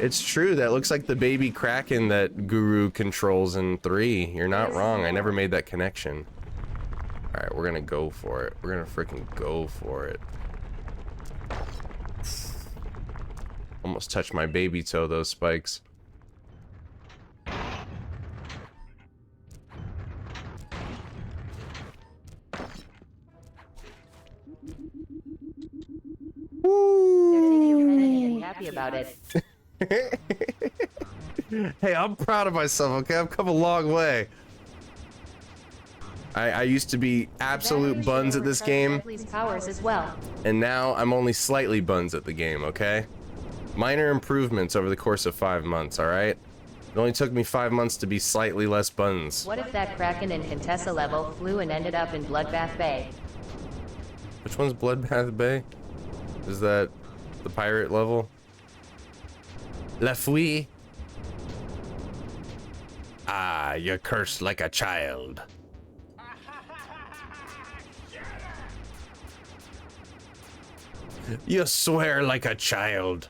K: It's true. That looks like the baby Kraken that Guru controls in 3. You're not wrong. I never made that connection. All right, we're gonna go for it. We're gonna freaking go for it. Almost touched my baby toe, those spikes.
B: Woo! Happy about it.
K: Hey, I'm proud of myself, okay? I've come a long way. I used to be absolute buns at this game,
B: Powers as well.
K: and now I'm only slightly buns at the game, okay? Minor improvements over the course of 5 months, alright? It only took me 5 months to be slightly less buns.
B: What if that Kraken in Contessa level flew and ended up in Bloodbath Bay?
K: Which one's Bloodbath Bay? Is that the pirate level? La Fouille? Ah, you're cursed like a child. You swear like a child.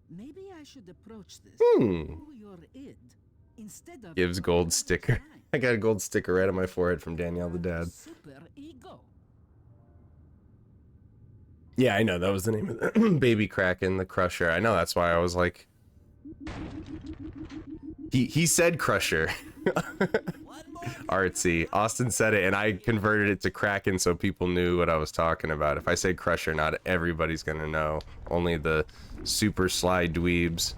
M: Maybe I should approach this. Your id instead of
K: Gives gold sticker. I got a gold sticker right on my forehead from Danielle the dad.
M: super ego.
K: Yeah, I know that was the name of the baby Kraken, the Crusher. I know, that's why I was like, he said Crusher. Artsy. Austin said it and I converted it to Kraken so people knew what I was talking about. If I say Crusher, not everybody's gonna know. Only the super sly dweebs.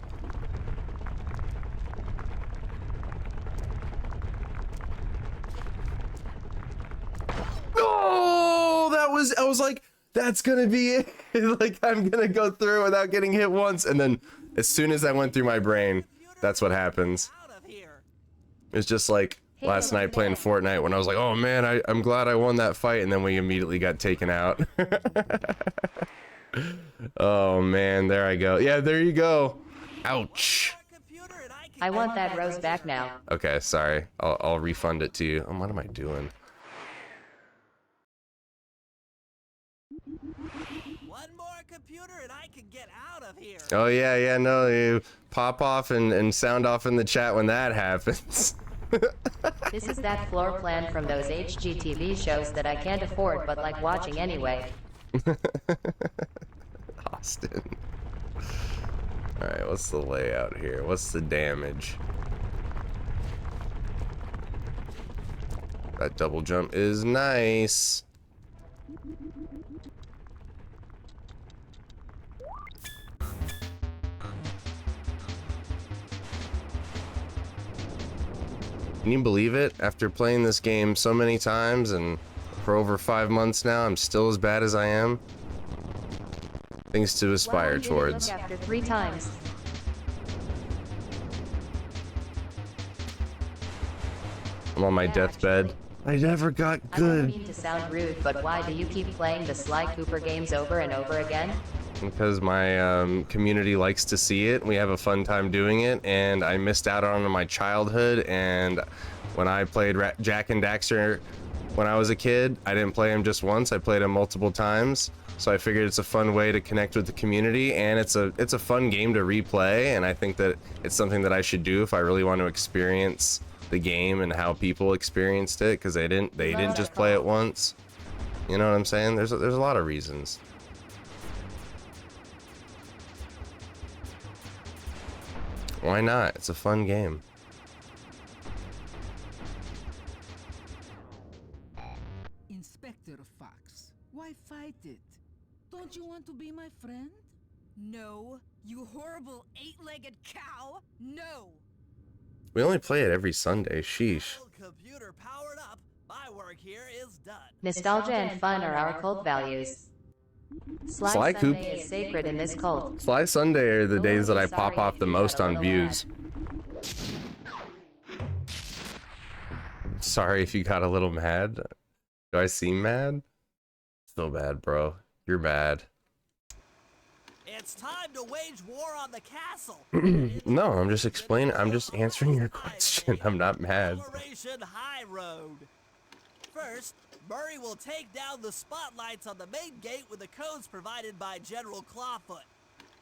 K: Oh, I was like, that's gonna be it. Like, I'm gonna go through without getting hit once, and then as soon as that went through my brain, that's what happens. It's just like last night playing Fortnite when I was like, oh man, I'm glad I won that fight, and then we immediately got taken out. Oh man, there I go. Yeah, there you go. Ouch.
B: I want that rose back now.
K: Okay, sorry. I'll refund it to you. Oh, what am I doing?
H: One more computer and I can get out of here.
K: Oh yeah, no, you pop off and sound off in the chat when that happens.
B: This is that floor plan from those HGTV shows that I can't afford but like watching anyway.
K: Austin. Alright, what's the layout here? What's the damage? That double jump is nice. Can you believe it? After playing this game so many times and for over 5 months now, I'm still as bad as I am. Things to aspire towards.
B: After 3 times.
K: I'm on my deathbed. I never got
B: I don't
K: good.
B: mean to sound rude, but why do you keep playing the Sly Cooper games over and over again?
K: Because my community likes to see it. We have a fun time doing it, and I missed out on my childhood. And when I played Jack and Daxter when I was a kid, I didn't play him just once. I played him multiple times. So I figured it's a fun way to connect with the community, and it's a fun game to replay. And I think that it's something that I should do if I really want to experience the game and how people experienced it, because they didn't just play it once. You know what I'm saying? There's a lot of reasons. Why not? It's a fun game.
M: Inspector Fox, why fight it? Don't you want to be my friend?
E: No, you horrible 8-legged cow. No.
K: We only play it every Sunday. Sheesh.
H: Computer powered up. My work here is done.
B: Nostalgia and fun are our cult values.
K: Sly Coop.
B: Sunday is sacred in this cult.
K: Sly Sunday are the days that I pop off the most on views. Sorry if you got a little mad. Do I seem mad? So bad, bro. You're bad.
H: It's time to wage war on the castle.
K: No, I'm just explaining. I'm just answering your question. I'm not mad.
H: Operation High Road. First, Murray will take down the spotlights on the main gate with the codes provided by General Clawfoot.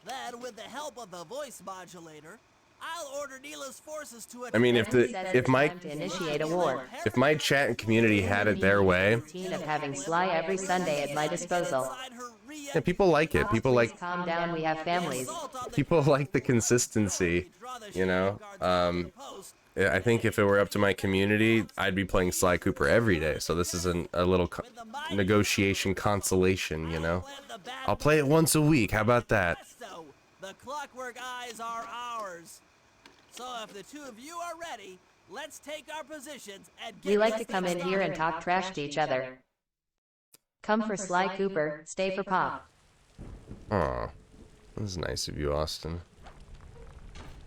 H: Then, with the help of the voice modulator, I'll order Neela's forces to attack.
K: I mean, if my
B: To initiate a war.
K: if my chat and community had it their way,
B: Of having Sly every Sunday at my disposal.
K: yeah, people like it. People like
B: Calm down, we have families.
K: people like the consistency. You know. I think if it were up to my community, I'd be playing Sly Cooper every day. So this is a little negotiation consolation, you know. I'll play it once a week. How about that?
H: The clockwork eyes are ours. So if the two of you are ready, let's take our positions and get
B: We like to come in here and talk trash to each other. Come for Sly Cooper, stay for Pop.
K: Aw, that's nice of you, Austin.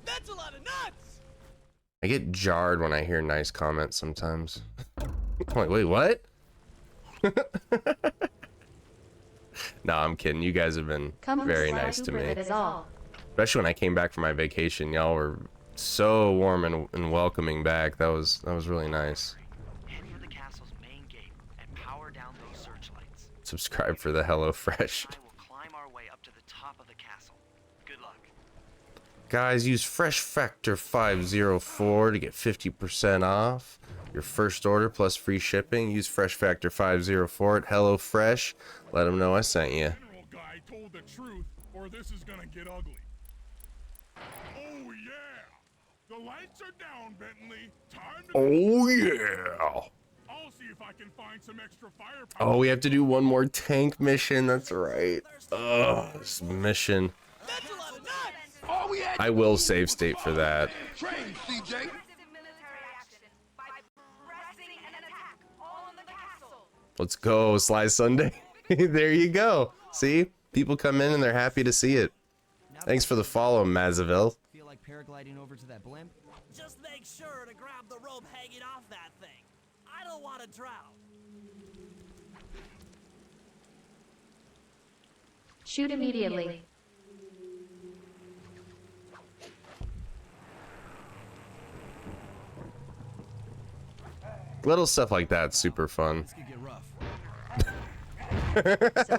D: That's a lot of nuts!
K: I get jarred when I hear nice comments sometimes. Wait, what? No, I'm kidding. You guys have been very nice to me.
B: That is all.
K: Especially when I came back from my vacation. Y'all were so warm and welcoming back. That was really nice.
O: Head for the castle's main gate and power down those searchlights.
K: Subscribe for the HelloFresh.
O: I will climb our way up to the top of the castle. Good luck.
K: Guys, use Fresh Factor 504 to get 50% off your first order plus free shipping. Use Fresh Factor 504 at HelloFresh. Let them know I sent you.
F: General guy told the truth, or this is gonna get ugly. Oh yeah, the lights are down, Bentley. Time to.
K: Oh yeah.
F: I'll see if I can find some extra firepower.
K: Oh, we have to do one more tank mission. That's right. Ugh, this mission.
D: That's a lot of nuts!
K: I will save state for that.
D: Train, CJ!
K: Let's go, Sly Sunday. There you go. See? People come in and they're happy to see it. Thanks for the follow, Mazaville.
I: paragliding over to that blimp?
H: Just make sure to grab the rope hanging off that thing. I don't want to drown.
B: Shoot immediately.
K: Little stuff like that's super fun.
I: This could get rough.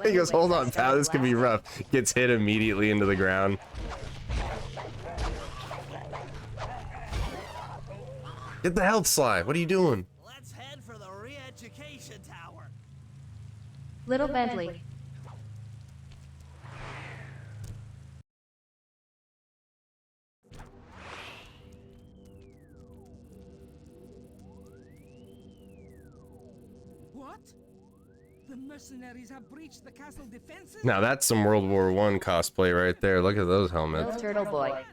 K: He goes, hold on, pal, this could be rough. Gets hit immediately into the ground. Get the health, Sly. What are you doing?
H: Let's head for the re-education tower.
B: Little Bentley.
M: What? The mercenaries have breached the castle defenses?
K: Now that's some World War I cosplay right there. Look at those helmets.
B: Little Turtle Boy.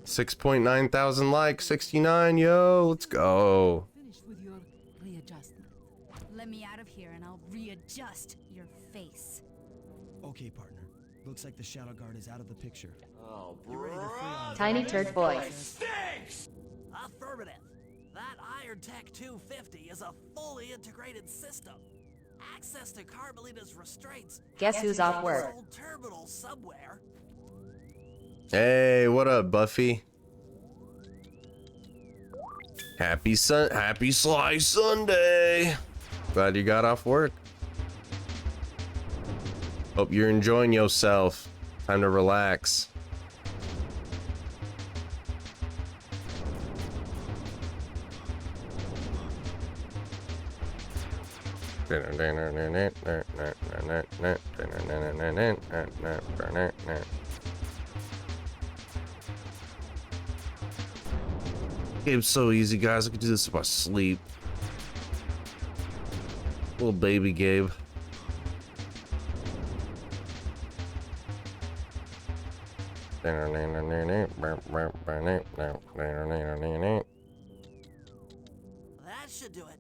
K: $6.9 thousand likes, 69, yo, let's go.
M: Finished with your readjustment.
E: Let me out of here and I'll readjust your face.
I: Okay, partner. Looks like the Shadow Guard is out of the picture.
N: Oh,
I: You ready to free on
B: Tiny Turd Boy.
H: Stinks! Affirmative. That Iron Tech 250 is a fully integrated system. Access to Carmelita's restraints.
B: Guess who's off work?
H: Terminal somewhere.
K: Hey, what up, Buffy? Happy Sly Sunday. Glad you got off work. Hope you're enjoying yourself. Time to relax.
L: Game's so easy, guys. I could do this in my sleep. Little baby Gabe.
H: That should do it.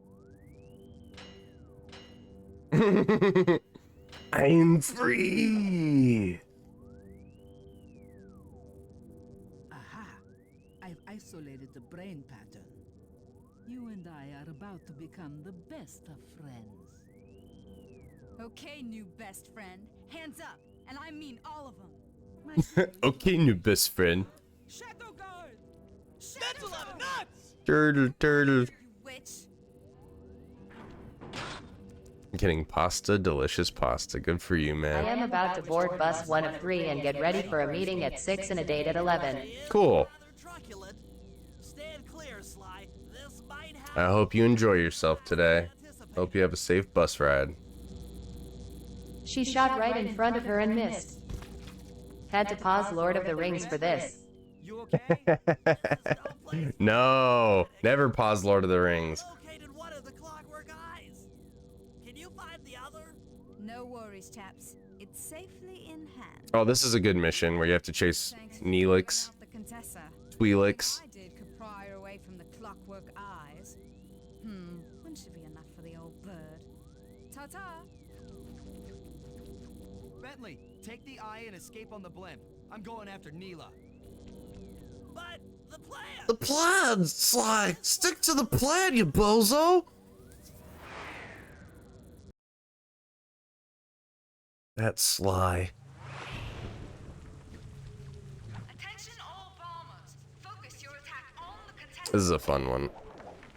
L: I'm free.
M: Aha! I've isolated the brain pattern. You and I are about to become the best of friends.
E: Okay, new best friend. Hands up, and I mean all of them.
K: Okay, new best friend.
M: Shadow Guard!
D: That's a lot of nuts!
K: Turtle.
E: You witch.
K: I'm getting pasta, delicious pasta. Good for you,
B: I
K: man.
B: am about to board bus 1 of 3 and get ready for a meeting at 6 and a date at 11.
K: Cool.
H: Truculent. Stand clear, Sly. This might happen.
K: I hope you enjoy yourself today. Hope you have a safe bus ride.
B: She shot right in front of her and missed. Had to pause Lord of the Rings for this.
H: You okay?
K: No, never pause Lord of the Rings.
H: Located one of the Clockwork Eyes. Can you find the other?
E: No worries, chaps. It's safely in hand.
K: Oh, this is a good mission where you have to chase Neelix,
E: The Contessa.
K: Twi'leks.
E: I did could pry her away from the Clockwork Eyes. One should be enough for the old bird. Ta-ta.
I: Bentley, take the eye and escape on the blimp. I'm going after Neela.
H: But the plan.
L: The plan, Sly. Stick to the plan, you bozo. That's Sly.
E: Attention all bombers. Focus your attack on the Contessa.
K: This is a fun one.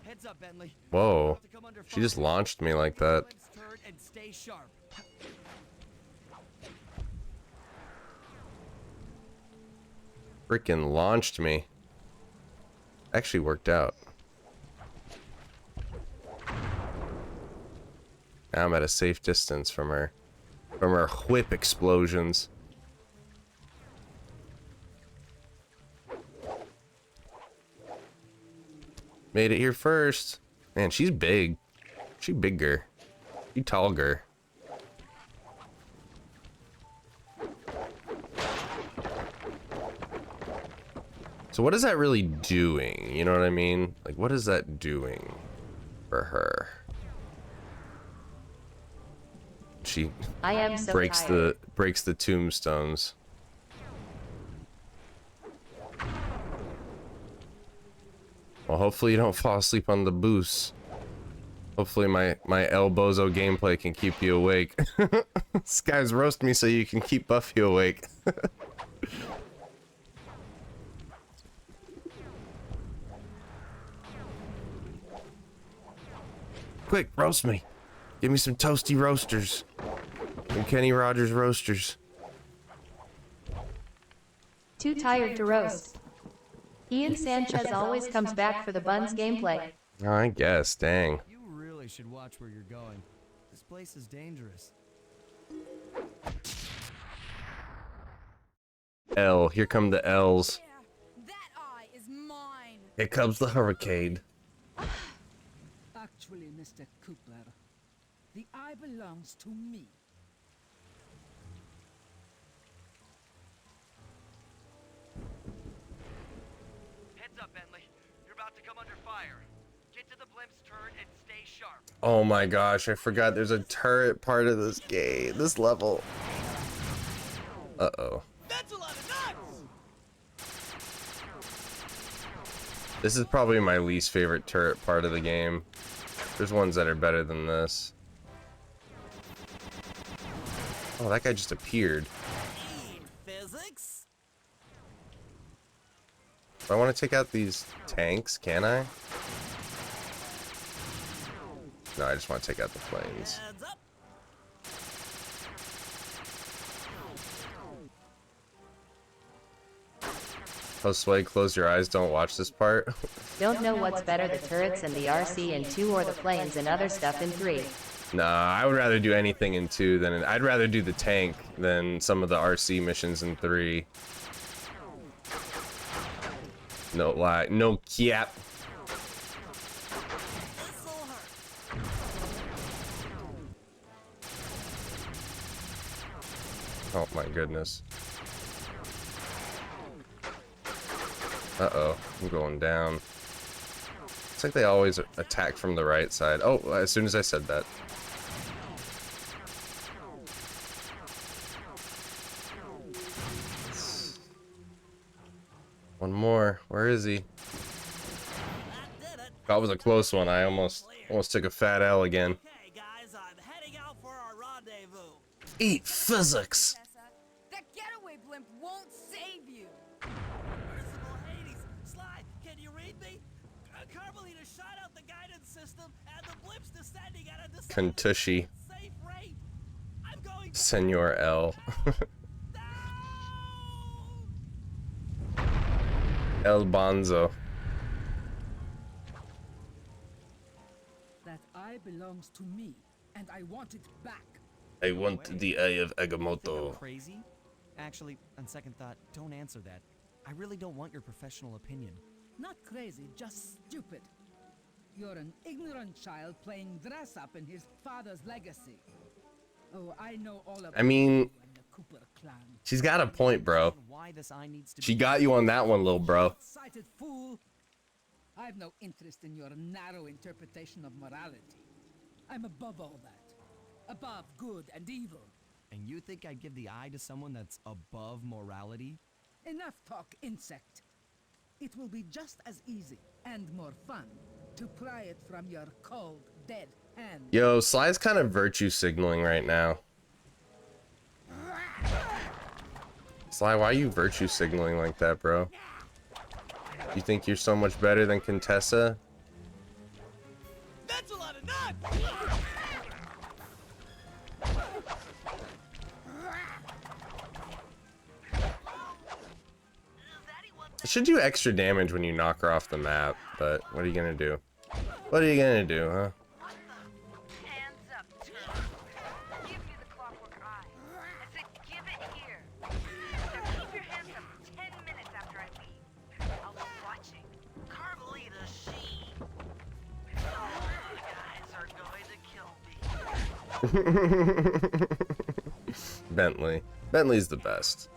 I: Heads up, Bentley.
K: Whoa, she just launched me like that.
I: Turn and stay sharp.
K: Freaking launched me. Actually worked out. Now I'm at a safe distance from her whip explosions. Made it here first. Man, she's big. She bigger. She taller. So what is that really doing? You know what I mean? Like, what is that doing for her? she
B: I am so
K: breaks
B: tired.
K: the tombstones. Well, hopefully you don't fall asleep on the boost. Hopefully my El Bozo gameplay can keep you awake. This guy's roast me so you can keep Buffy awake. Quick, roast me. Give me some toasty roasters. Some Kenny Rogers roasters.
B: Too tired to roast. Ian Sanchez always comes back for the buns gameplay.
K: I guess, dang.
I: You really should watch where you're going. This place is dangerous.
K: L, here come the L's.
E: That eye is mine.
L: Here comes the hurricane.
M: Actually, Mr. Cooper, the eye belongs to me.
O: Heads up, Bentley. You're about to come under fire. Get to the blimp's turret and stay sharp.
K: Oh my gosh, I forgot there's a turret part of this game, this level. Uh-oh.
D: That's a lot of nuts!
K: This is probably my least favorite turret part of the game. There's ones that are better than this. Oh, that guy just appeared.
H: Physics?
K: I want to take out these tanks, can I? No, I just want to take out the planes.
H: Heads up.
K: Oh, Sway, close your eyes, don't watch this part.
B: Don't know what's better, the turrets and the RC in 2 or the planes and other stuff in 3.
K: Nah, I would rather do anything in 2 than I'd rather do the tank than some of the RC missions in 3. No lie, no cap. Oh my goodness. Uh-oh, I'm going down. It's like they always attack from the right side. Oh, as soon as I said that. One more. Where is he? That was a close one. I almost took a fat L again.
H: Okay, guys, I'm heading out for our rendezvous.
L: Eat physics.
E: That getaway blimp won't save you.
H: Merciful Hades. Sly, can you read me? Carmelita shot out the guidance system, and the blimp's descending at a
K: Kentucky.
H: safe rate. I'm going
K: Senor L. El Bonzo.
M: That eye belongs to me, and I want it back.
K: I want the eye of Agamotto.
I: Crazy? Actually, on second thought, don't answer that. I really don't want your professional opinion.
M: Not crazy, just stupid. You're an ignorant child playing dress up in his father's legacy. Oh, I know all about
K: I mean,
M: you and the Cooper clan.
K: she's got a point, bro. She got you on that one, little bro.
M: Sighted fool. I've no interest in your narrow interpretation of morality. I'm above all that. Above good and evil.
I: And you think I'd give the eye to someone that's above morality?
M: Enough talk, insect. It will be just as easy and more fun to pry it from your cold, dead hand.
K: Yo, Sly's kind of virtue signaling right now. Sly, why are you virtue signaling like that, bro? You think you're so much better than Contessa?
D: That's a lot of nuts!
K: It should do extra damage when you knock her off the map, but what are you gonna do? What are you gonna do, huh?
E: Hands up, turtle. Give me the clockwork eye. I said give it here. Now keep your hands up 10 minutes after I leave. I'll be watching.
H: Carmelita, she. Oh, you guys are going to kill me.
K: Bentley. Bentley's the best.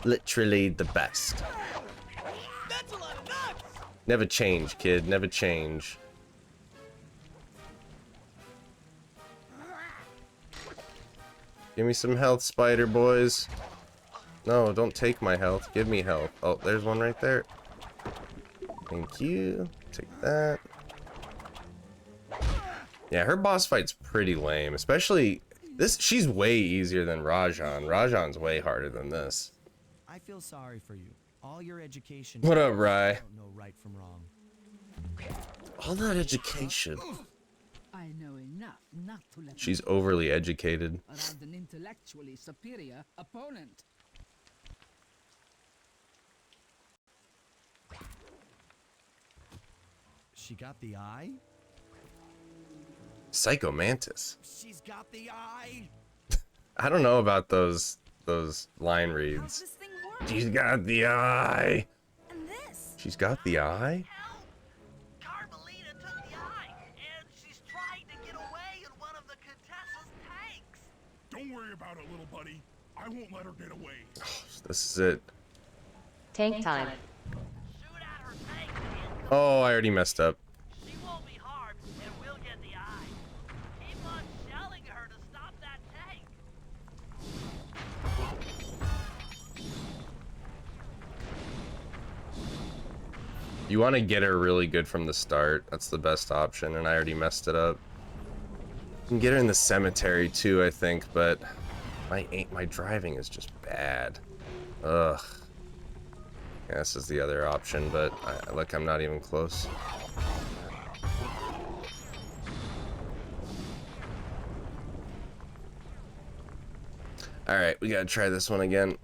K: Literally the best.
D: That's a lot of nuts!
K: Never change, kid. Never change. Give me some health, spider boys. No, don't take my health. Give me health. Oh, there's one right there. Thank you. Take that. Yeah, her boss fight's pretty lame. Especially this. She's way easier than Rajan. Rajan's way harder than this.
I: I feel sorry for you. All your education.
K: What up, Rye?
I: Don't know right from wrong.
L: All that education.
M: I know enough not to let
K: She's overly educated.
M: around an intellectually superior opponent.
I: She got the eye?
K: Psycho Mantis.
I: She's got the eye.
K: I don't know about those line reads. She's got the eye.
E: And this?
K: She's got the eye?
D: Carmelita took the eye, and she's trying to get away in one of the Contessa's tanks.
F: Don't worry about it, little buddy. I won't let her get away.
K: This is it.
B: Tank time.
K: Oh, I already messed up.
D: She won't be harmed, and we'll get the eye. Keep on shelling her to stop that tank.
K: You want to get her really good from the start. That's the best option, and I already messed it up. You can get her in the cemetery too, I think, but my driving is just bad. Ugh. Yeah, this is the other option, but look, I'm not even close. Alright, we gotta try this one again.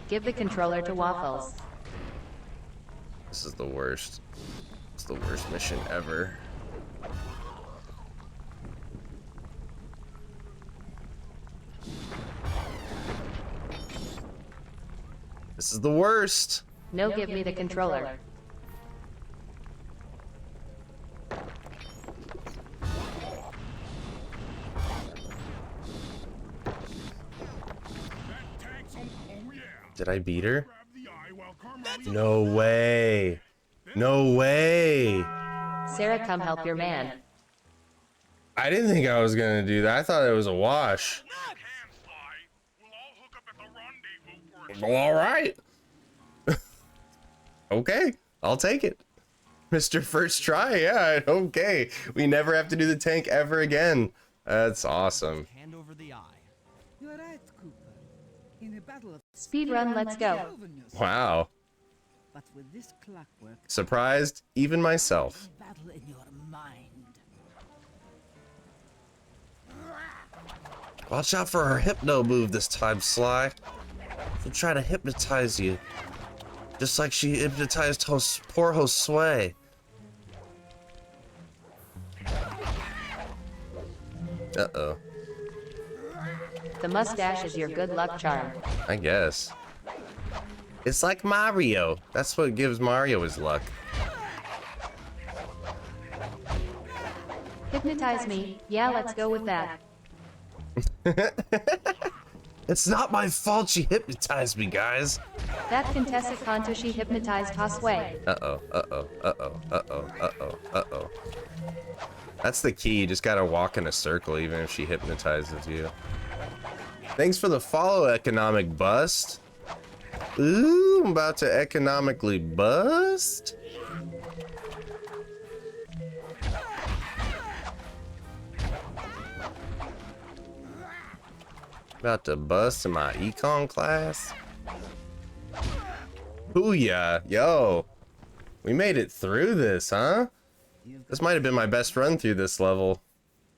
B: Give the controller to Waffles.
K: This is the worst. It's the worst mission ever. This is the worst.
B: No, give me the controller.
K: Did I beat her? No way. No way.
B: Sarah, come help your man.
K: I didn't think I was gonna do that. I thought it was a wash. Well, all right. Okay, I'll take it. Mr. First Try, yeah, okay. We never have to do the tank ever again. That's awesome.
I: Hand over the eye.
M: You're right, Cooper. In a battle of
B: Speed run, let's go.
K: Wow.
M: But with this clockwork,
K: Surprised even myself.
M: battle in your mind.
L: Watch out for her hypno move this time, Sly. She'll try to hypnotize you. Just like she hypnotized poor Josue.
K: Uh-oh.
B: The mustache is your good luck charm.
K: I guess. It's like Mario. That's what gives Mario his luck.
B: Hypnotize me. Yeah, let's go with that.
L: It's not my fault she hypnotized me, guys.
B: That Contessa Kantoshi hypnotized Josue.
K: Uh-oh, uh-oh, uh-oh, uh-oh, uh-oh, uh-oh. That's the key. You just gotta walk in a circle even if she hypnotizes you. Thanks for the follow, Economic Bust. Ooh, I'm about to economically bust. About to bust in my econ class. Booyah, yo. We made it through this, huh? This might have been my best run through this level.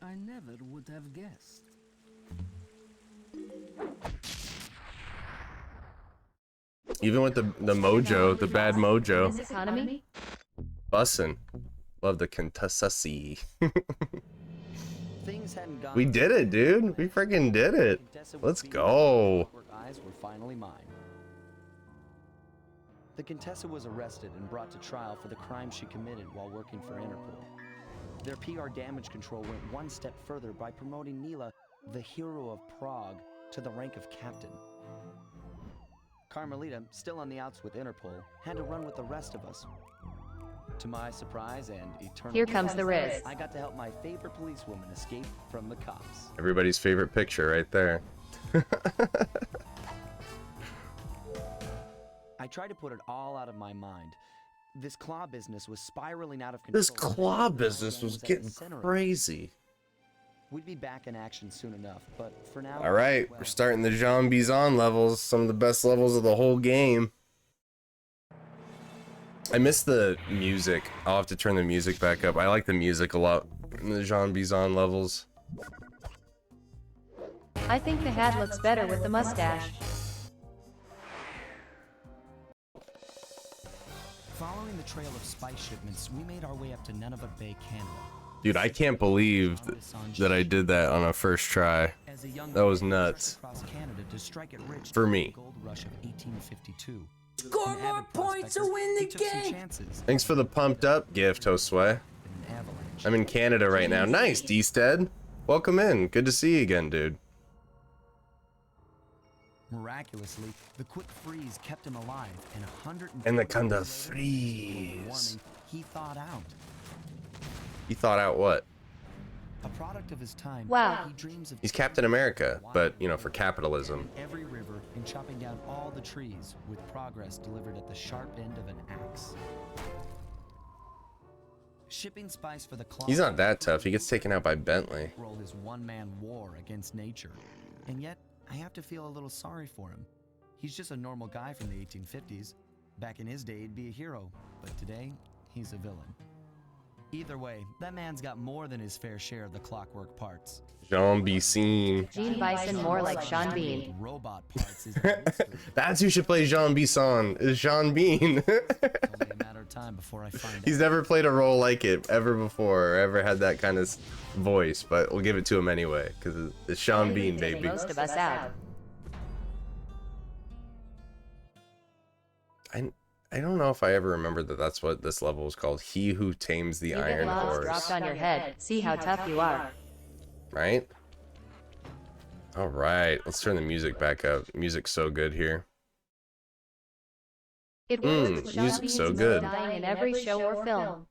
M: I never would have guessed.
K: Even with the mojo, the bad mojo.
B: This economy?
K: Bussin'. Love the Contessa-C.
P: Things hadn't gone.
K: We did it, dude. We freaking did it. Let's go.
P: Eyes were finally mine. The Contessa was arrested and brought to trial for the crime she committed while working for Interpol. Their PR damage control went one step further by promoting Nila, the hero of Prague, to the rank of captain. Carmelita, still on the outs with Interpol, had to run with the rest of us, To my surprise and eternal
B: Here comes the Riz.
P: I got to help my favorite policewoman escape from the cops.
K: Everybody's favorite picture right there.
P: I tried to put it all out of my mind. This claw business was spiraling out of control.
L: This claw business was getting crazy.
P: We'd be back in action soon enough, but for now...
K: All right, we're starting the Jean Bizon levels, some of the best levels of the whole game. I miss the music. I'll have to turn the music back up. I like the music a lot in the Jean Bizon levels.
B: I think the hat looks better with the mustache.
P: Following the trail of spice shipments, we made our way up to Nunavut Bay, Canada.
K: Dude, I can't believe that I did that on a first try. That was nuts. For me.
H: Score more points to win the game!
K: Thanks for the pumped up gift, Josue. I'm in Canada right now. Nice, D-Stead. Welcome in. Good to see you again, dude.
P: Miraculously, the quick freeze kept him alive, and 100
K: And the kind of freeze.
P: He thawed out.
K: He thought out what?
P: A product of his time.
B: Wow.
P: He dreams of
K: He's Captain America, but, you know, for capitalism.
P: every river and chopping down all the trees, with progress delivered at the sharp end of an axe. Shipping spice for the claw.
K: He's not that tough. He gets taken out by Bentley.
P: Roll his one-man war against nature. And yet, I have to feel a little sorry for him. He's just a normal guy from the 1850s. Back in his day, he'd be a hero, but today, he's a villain. Either way, that man's got more than his fair share of the clockwork parts.
K: Jean Bizon.
B: Gene Bison more like Sean Bean.
P: Robot parts is
K: That's who should play Jean Bizon, is Sean Bean.
P: only a matter of time before I find
K: He's never played a role like it ever before, or ever had that kind of voice, but we'll give it to him anyway, because it's Sean Bean, baby.
B: Most of us out.
K: I don't know if I ever remembered that that's what this level was called. He Who Tames the
B: You get
K: Iron
B: logs
K: Horse.
B: dropped on your head. See how tough you are.
K: Right? Alright, let's turn the music back up. Music's so good here.
B: It works with Sean
K: music's
B: Bean's
K: so good.
B: dying in every show or film.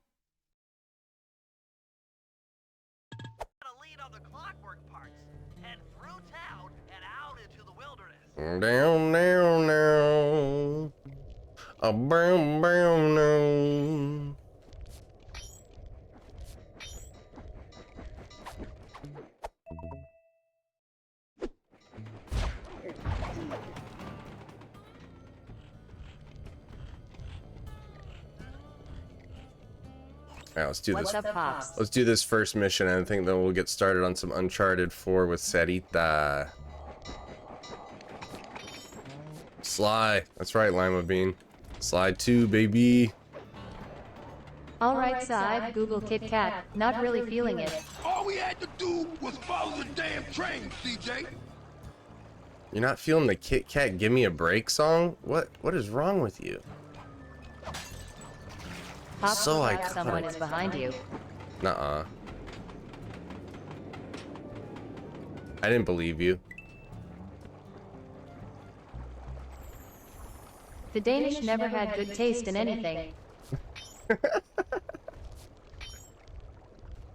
K: Down, down, down. A brown, brown, down. Alright, let's do
B: What's
K: this.
B: up, Pops?
K: Let's do this first mission, and I think then we'll get started on some Uncharted 4 with Sarita. Sly. That's right, Lima Bean. Sly 2, baby.
B: Alright, Saib, Google Kit Kat. Not really feeling it.
F: All we had to do was follow the damn train, CJ.
K: You're not feeling the Kit Kat Give Me a Break song? What is wrong with you?
B: Pop,
K: So
B: like
K: iconic.
B: someone is behind you.
K: Nuh-uh. I didn't believe you.
B: The Danish never had good taste in anything.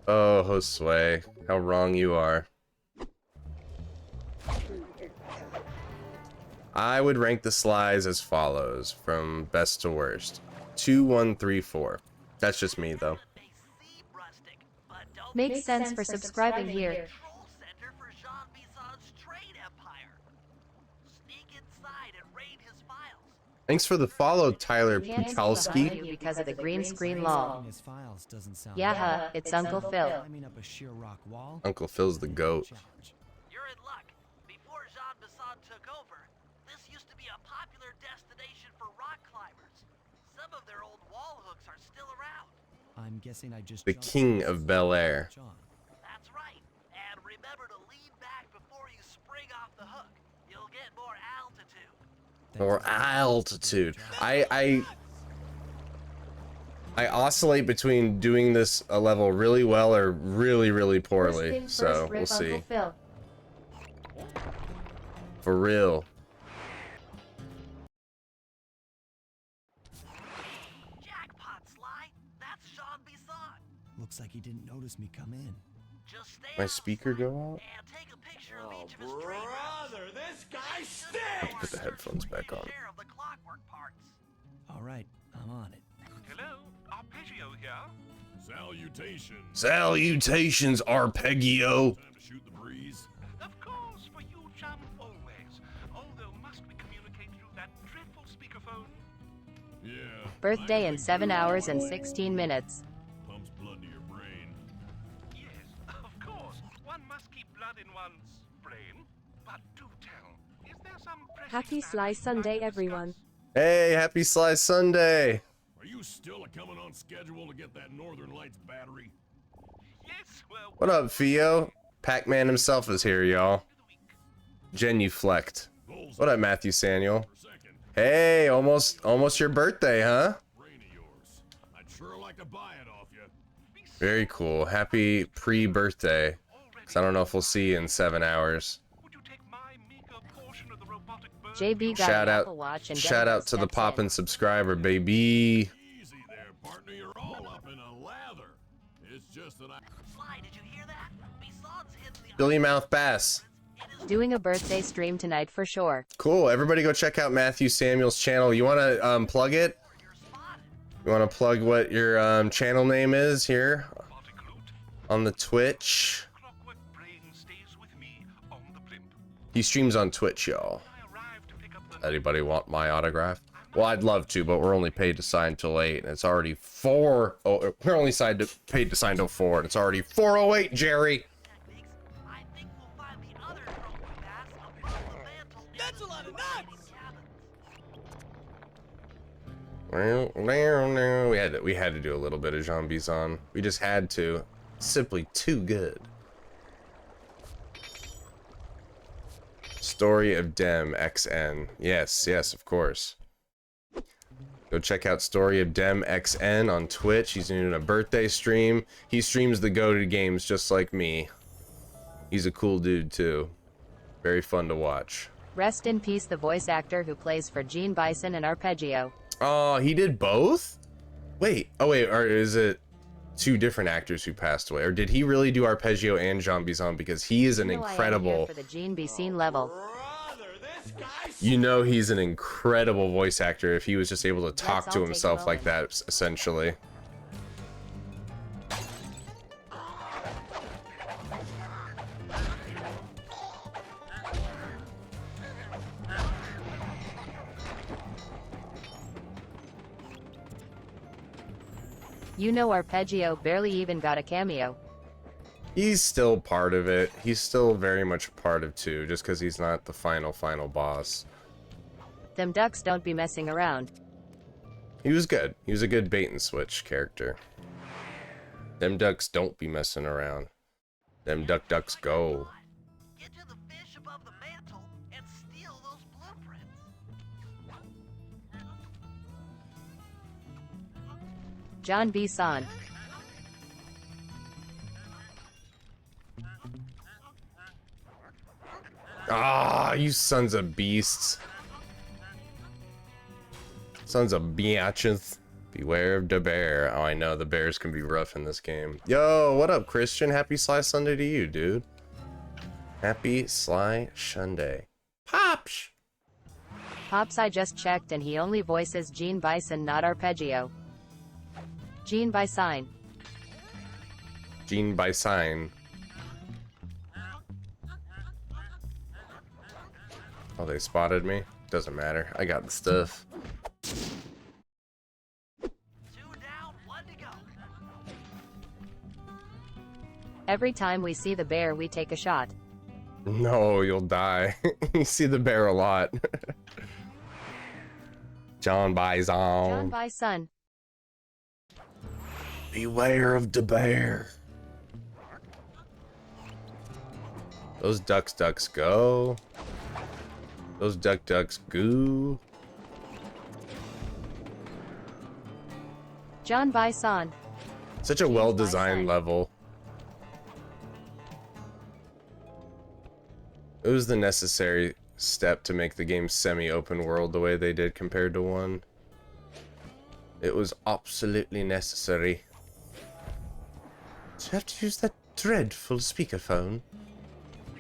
K: Oh, Josue, how wrong you are. I would rank the Slys as follows, from best to worst. 2, 1, 3, 4. That's just me, though.
B: Makes sense for subscribing here.
K: Thanks for the follow, Tyler
B: Can't see behind
K: Puchalski.
B: you because of the green screen lol. Yeah, it's Uncle Phil.
K: Uncle Phil's the goat.
D: You're in luck. Before Jean Bisson took over, this used to be a popular destination for rock climbers. Some of their old wall hooks are still around.
P: I'm guessing I just
K: The king of Bel Air.
D: That's right. And remember to lean back before you spring off the hook. You'll get more altitude.
K: Or altitude. I oscillate between doing this a level really well or really, really poorly. So we'll see. For real.
D: Jackpot, Sly. That
I: Looks like he didn't notice me come in.
D: Just stay
K: My speaker go out?
D: and take a picture of each of his train routes.
N: Brother, this guy
K: Let's
N: stinks!
K: put the headphones back on.
D: Share of the clockwork parts.
I: All right, I'm on it.
F: Hello, Arpeggio here. Salutations.
K: Salutations, Arpeggio.
F: Time to shoot the breeze. Of course, for you, chum, always. Although must we communicate through that dreadful speakerphone? Yeah.
B: Birthday in 7 hours and 16 minutes.
F: Pumps blood to your brain. Yes, of course. One must keep blood in one's brain. But do tell, is there some
J: Happy Sly Sunday, everyone.
K: Hey, happy Sly Sunday.
F: Are you still coming on schedule to get that Northern Lights battery? Yes, well.
K: What up, Theo? Pac-Man himself is here, y'all. Genuflect. What up, Matthew Samuel? Hey, almost your birthday, huh?
F: I'd sure like to buy it off you.
K: Very cool. Happy pre-birthday. Because I don't know if we'll see you in 7 hours.
B: JB got
K: Shout
B: an
K: out,
B: Apple Watch and
K: shout out to the poppin' subscriber, baby.
F: Easy there, partner. You're all up in a lather. It's just that I.
D: Sly, did you hear that? Bison's hitting the
K: Billy Mouth Bass.
B: Doing a birthday stream tonight for sure.
K: Cool. Everybody go check out Matthew Samuel's channel. You want to plug it? You want to plug what your channel name is here on the Twitch? He streams on Twitch, y'all. Anybody want my autograph? Well, I'd love to, but we're only paid to sign till 8, and it's already 4. Oh, we're only paid to sign till 4, and it's already 4:08, Jerry.
H: That's a lot of nuts!
K: We had to do a little bit of Jean Bison. We just had to. Simply too good. Story of Dem XN. Yes, of course. Go check out Story of Dem XN on Twitch. He's doing a birthday stream. He streams the goated games just like me. He's a cool dude too. Very fun to watch.
B: Rest in peace the voice actor who plays for Gene Bison and Arpeggio.
K: Oh, he did both? Wait, or is it 2 different actors who passed away? Or did he really do Arpeggio and Jean Bison? Because he is an incredible...
B: For the Gene Bison level.
K: You know he's an incredible voice actor if he was just able to talk to himself like that, essentially.
B: You know Arpeggio barely even got a cameo.
K: He's still part of it. He's still very much a part of 2, just because he's not the final boss.
B: Them ducks don't be messing around.
K: He was good. He was a good bait and switch character. Them ducks don't be messing around. Them ducks go.
D: Get to the fish above the mantle and steal those blueprints.
B: John Bison.
K: Ah, you sons of beasts. Sons of biatches. Beware of the bear. Oh, I know, the bears can be rough in this game. Yo, what up, Christian? Happy Sly Sunday to you, dude. Happy Sly Sunday. Pops!
B: Pops, I just checked and he only voices Gene Bison, not Arpeggio. Gene Bison.
K: Gene Bison. Oh, they spotted me? Doesn't matter. I got the stuff.
D: 2 down, 1 to go.
B: Every time we see the bear, we take a shot.
K: No, you'll die. You see the bear a lot. John Bison.
B: John Bison.
K: Beware of the bear. Those ducks go. Those ducks goo.
B: John Bison.
K: Such a well-designed level. It was the necessary step to make the game semi-open world the way they did compared to 1. It was absolutely necessary.
L: Do you have to use that dreadful speakerphone?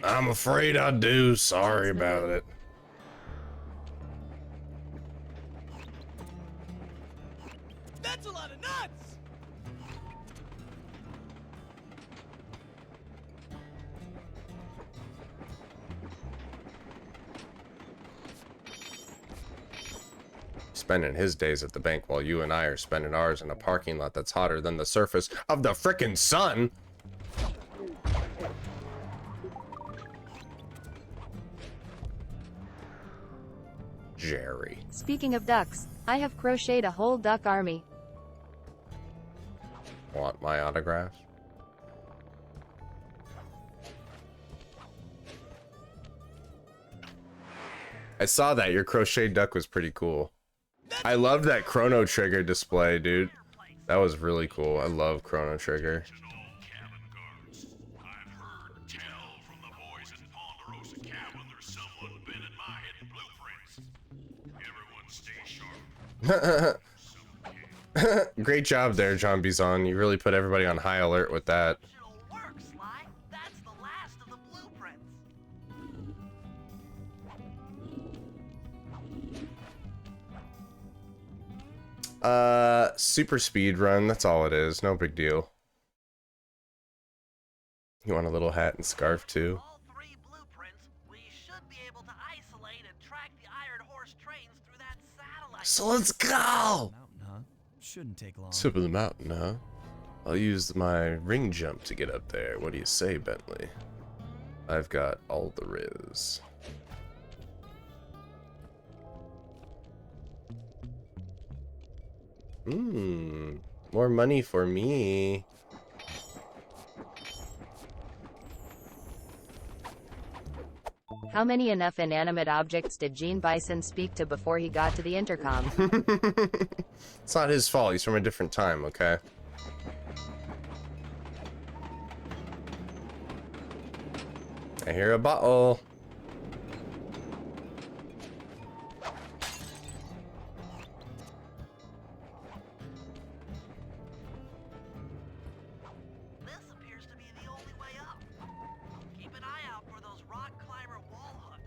L: I'm afraid I do. Sorry about it.
H: That's a lot of nuts!
K: Spending his days at the bank while you and I are spending ours in a parking lot that's hotter than the surface of the frickin' sun. Jerry.
B: Speaking of ducks, I have crocheted a whole duck army.
K: Want my autograph? I saw that. Your crochet duck was pretty cool. I love that Chrono Trigger display, dude. That was really cool. I love Chrono Trigger. Great job there, John Bizon. You really put everybody on high alert with that.
D: Work, Sly. That's the last of the blueprints.
K: Super speed run. That's all it is. No big deal. You want a little hat and scarf too?
D: All three blueprints, we should be able to isolate and track the Iron Horse trains through that satellite.
L: So let's go!
I: Mountain, huh? Shouldn't take long.
K: Tip of the mountain, huh? I'll use my ring jump to get up there. What do you say, Bentley? I've got all the riz. More money for me.
B: How many enough inanimate objects did Gene Bison speak to before he got to the intercom?
K: It's not his fault. He's from a different time, okay? I hear a bottle.
D: This appears to be the only way up. Keep an eye out for those rock climber wall hooks.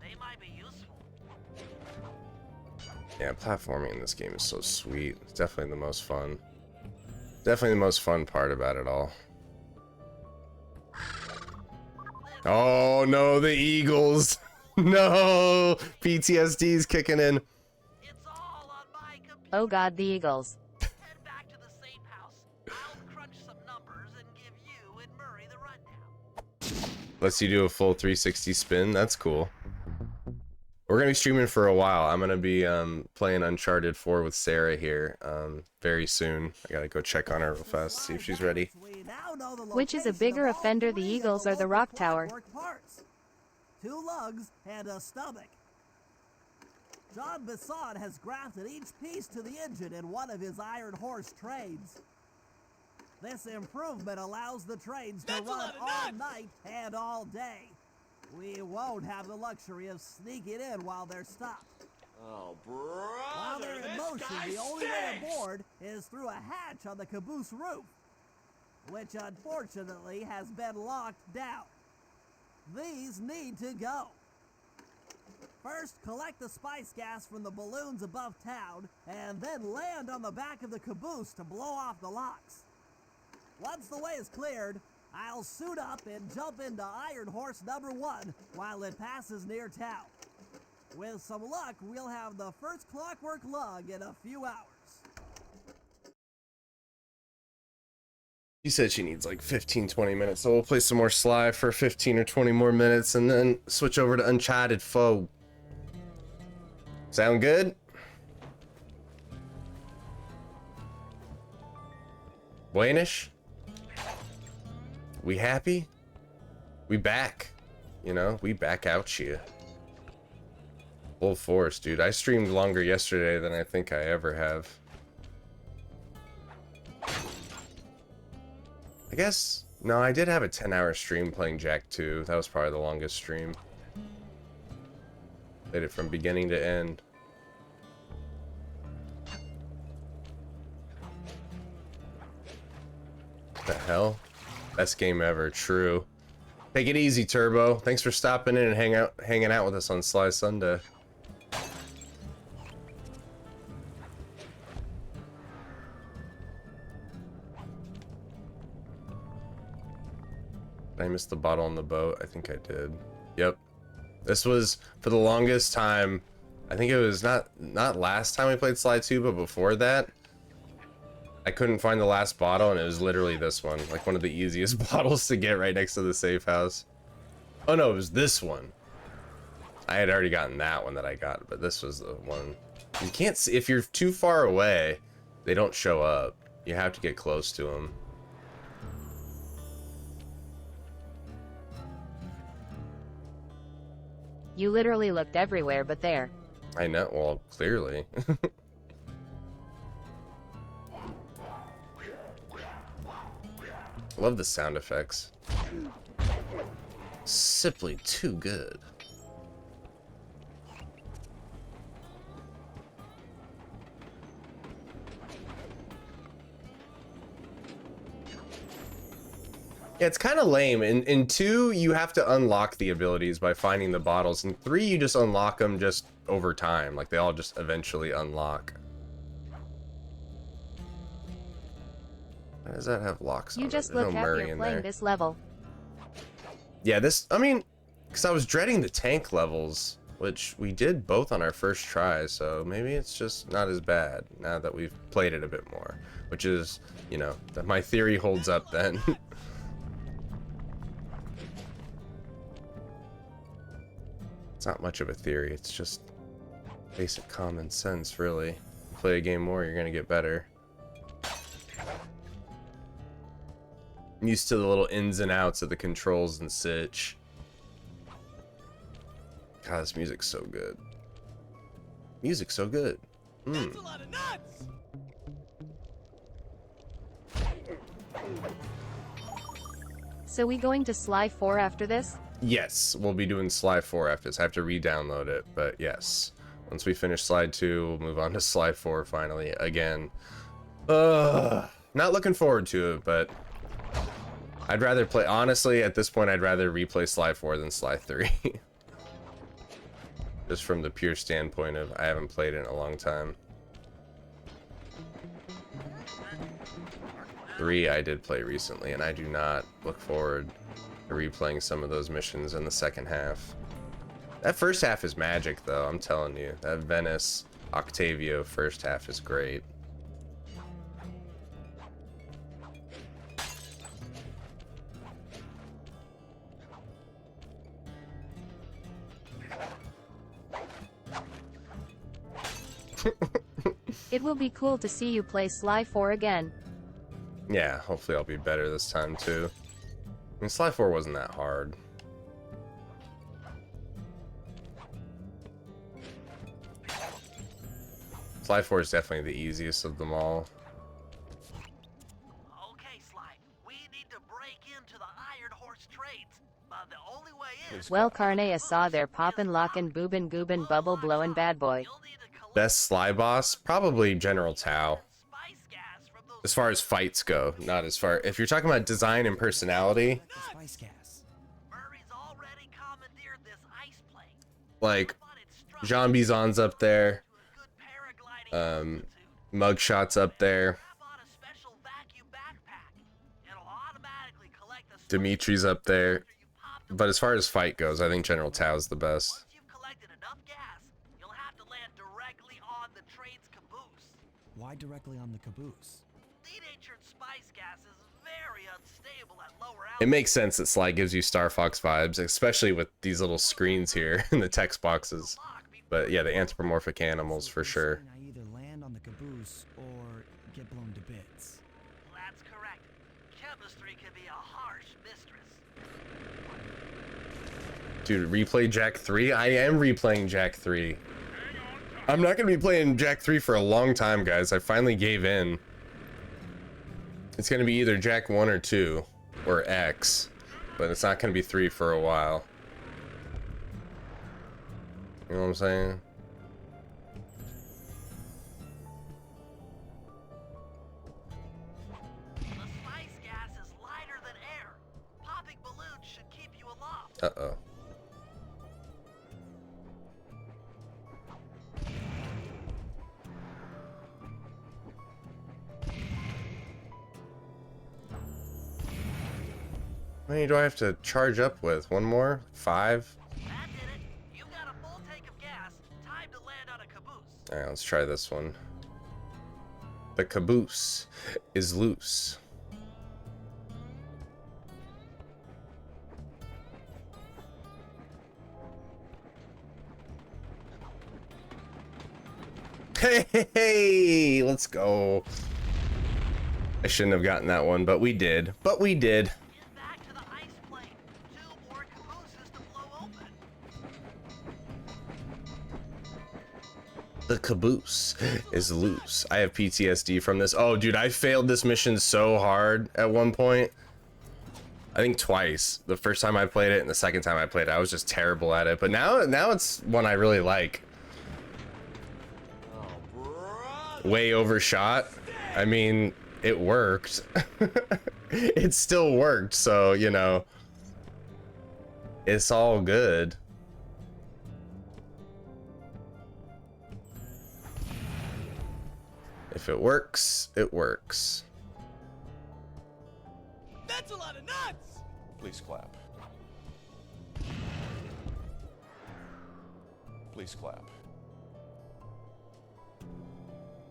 D: They might be useful.
K: Yeah, platforming in this game is so sweet. It's definitely the most fun. Definitely the most fun part about it all. Oh no, the Eagles. No, PTSD's kicking in.
B: Oh god, the Eagles.
D: Head back to the safe house. I'll crunch some numbers and give you and Murray the rundown.
K: Lets you do a full 360 spin. That's cool. We're gonna be streaming for a while. I'm gonna be playing Uncharted 4 with Sarah here very soon. I gotta go check on her real fast, see if she's ready.
B: Which is a bigger offender, the Eagles or the Rock Tower?
H: Parts. 2 lugs and a stomach. John Bisson has grafted each piece to the engine in one of his Iron Horse trains. This improvement allows the trains to run all night and all day. We won't have the luxury of sneaking in while they're stopped.
N: Oh, bro.
H: While they're in motion, the only way aboard is through a hatch on the caboose roof, which unfortunately has been locked down. These need to go. First, collect the spice gas from the balloons above town, and then land on the back of the caboose to blow off the locks. Once the way is cleared, I'll suit up and jump into Iron Horse number 1 while it passes near town. With some luck, we'll have the first clockwork lug in a few hours.
K: She said she needs like 15-20 minutes, so we'll play some more Sly for 15 or 20 more minutes and then switch over to Uncharted 4. Sound good? Buenish? We happy? We back. You know, we back out here. Full force, dude. I streamed longer yesterday than I think I ever have. I guess, no, I did have a 10-hour stream playing Jack 2. That was probably the longest stream. Played it from beginning to end. What the hell? Best game ever, true. Take it easy, Turbo. Thanks for stopping in and hanging out with us on Sly Sunday. Did I miss the bottle on the boat? I think I did. Yep. This was, for the longest time, I think it was not last time we played Sly 2, but before that, I couldn't find the last bottle, and it was literally this one. Like, one of the easiest bottles to get right next to the safe house. Oh no, it was this one. I had already gotten that one that I got, but this was the one. You can't see, if you're too far away, they don't show up. You have to get close to them.
B: You literally looked everywhere but there.
K: I know, well, clearly. Love the sound effects. Simply too good. Yeah, it's kind of lame. In 2, you have to unlock the abilities by finding the bottles. In 3, you just unlock them just over time. Like, they all just eventually unlock. Why does that have locks on it?
B: You just
K: There's
B: look
K: no
B: happier
K: Murray in
B: playing
K: there.
B: this level.
K: Yeah, this, I mean, because I was dreading the tank levels, which we did both on our first try, so maybe it's just not as bad now that we've played it a bit more. Which is, you know, that my theory holds up then. It's not much of a theory, it's just basic common sense, really. Play a game more, you're gonna get better. I'm used to the little ins and outs of the controls and such. God, this music's so good. Music's so good.
H: That's a lot of nuts!
B: So we going to Sly 4 after this?
K: Yes, we'll be doing Sly 4 after this. I have to re-download it, but yes. Once we finish Sly 2, we'll move on to Sly 4 finally, again. Not looking forward to it, but I'd rather play, honestly, at this point, I'd rather replay Sly 4 than Sly 3. Just from the pure standpoint of, I haven't played it in a long time. 3 I did play recently, and I do not look forward to replaying some of those missions in the second half. That first half is magic, though, I'm telling you. That Venice Octavio first half is great.
B: It will be cool to see you play Sly 4 again.
K: Yeah, hopefully I'll be better this time, too. I mean, Sly 4 wasn't that hard. Sly 4 is definitely the easiest of them all.
D: Okay, Sly, we need to break into the Iron Horse trades. The only way is...
B: Well, Carnea saw their poppin' lockin' boobin' goobin' bubble blowin' bad boy.
K: Best Sly boss? Probably General Tao. As far as fights go, not as far... If you're talking about design and personality... Like, Jean Bizon's up there. Mugshot's up there. Dimitri's up there. But as far as fight goes, I think General Tao's the best.
I: Why directly on the caboose?
D: Denatured spice gas is very unstable at lower
K: It makes sense that Sly gives you Star Fox vibes, especially with these little screens here in the text boxes. But yeah, the anthropomorphic animals for sure.
I: I either land on the caboose or get blown to bits.
D: That's correct. Chemistry can be a harsh mistress.
K: Dude, replay Jack 3? I am replaying Jack 3. I'm not going to be playing Jack 3 for a long time, guys. I finally gave in. It's going to be either Jack 1 or 2, or X, but it's not going to be 3 for a while. You know what I'm saying?
D: The spice gas is
K: Uh-oh. How many do I have to charge up with? One more? 5?
D: That did it. You've got a full tank of gas. Time to land on a caboose.
K: Alright, let's try this one. The caboose is loose. Hey, let's go. I shouldn't have gotten that one, but we did. But we did.
D: Get back to the ice plane. 2 more cabooses to blow open.
K: The caboose is loose. I have PTSD from this. Oh, dude, I failed this mission so hard at one point. I think twice. The first time I played it and the second time I played it, I was just terrible at it. But now it's one I really like. Way overshot. I mean, it worked. It still worked, so, you know, it's all good. If it works, it works.
H: That's a lot of nuts!
A: Please clap. Please clap.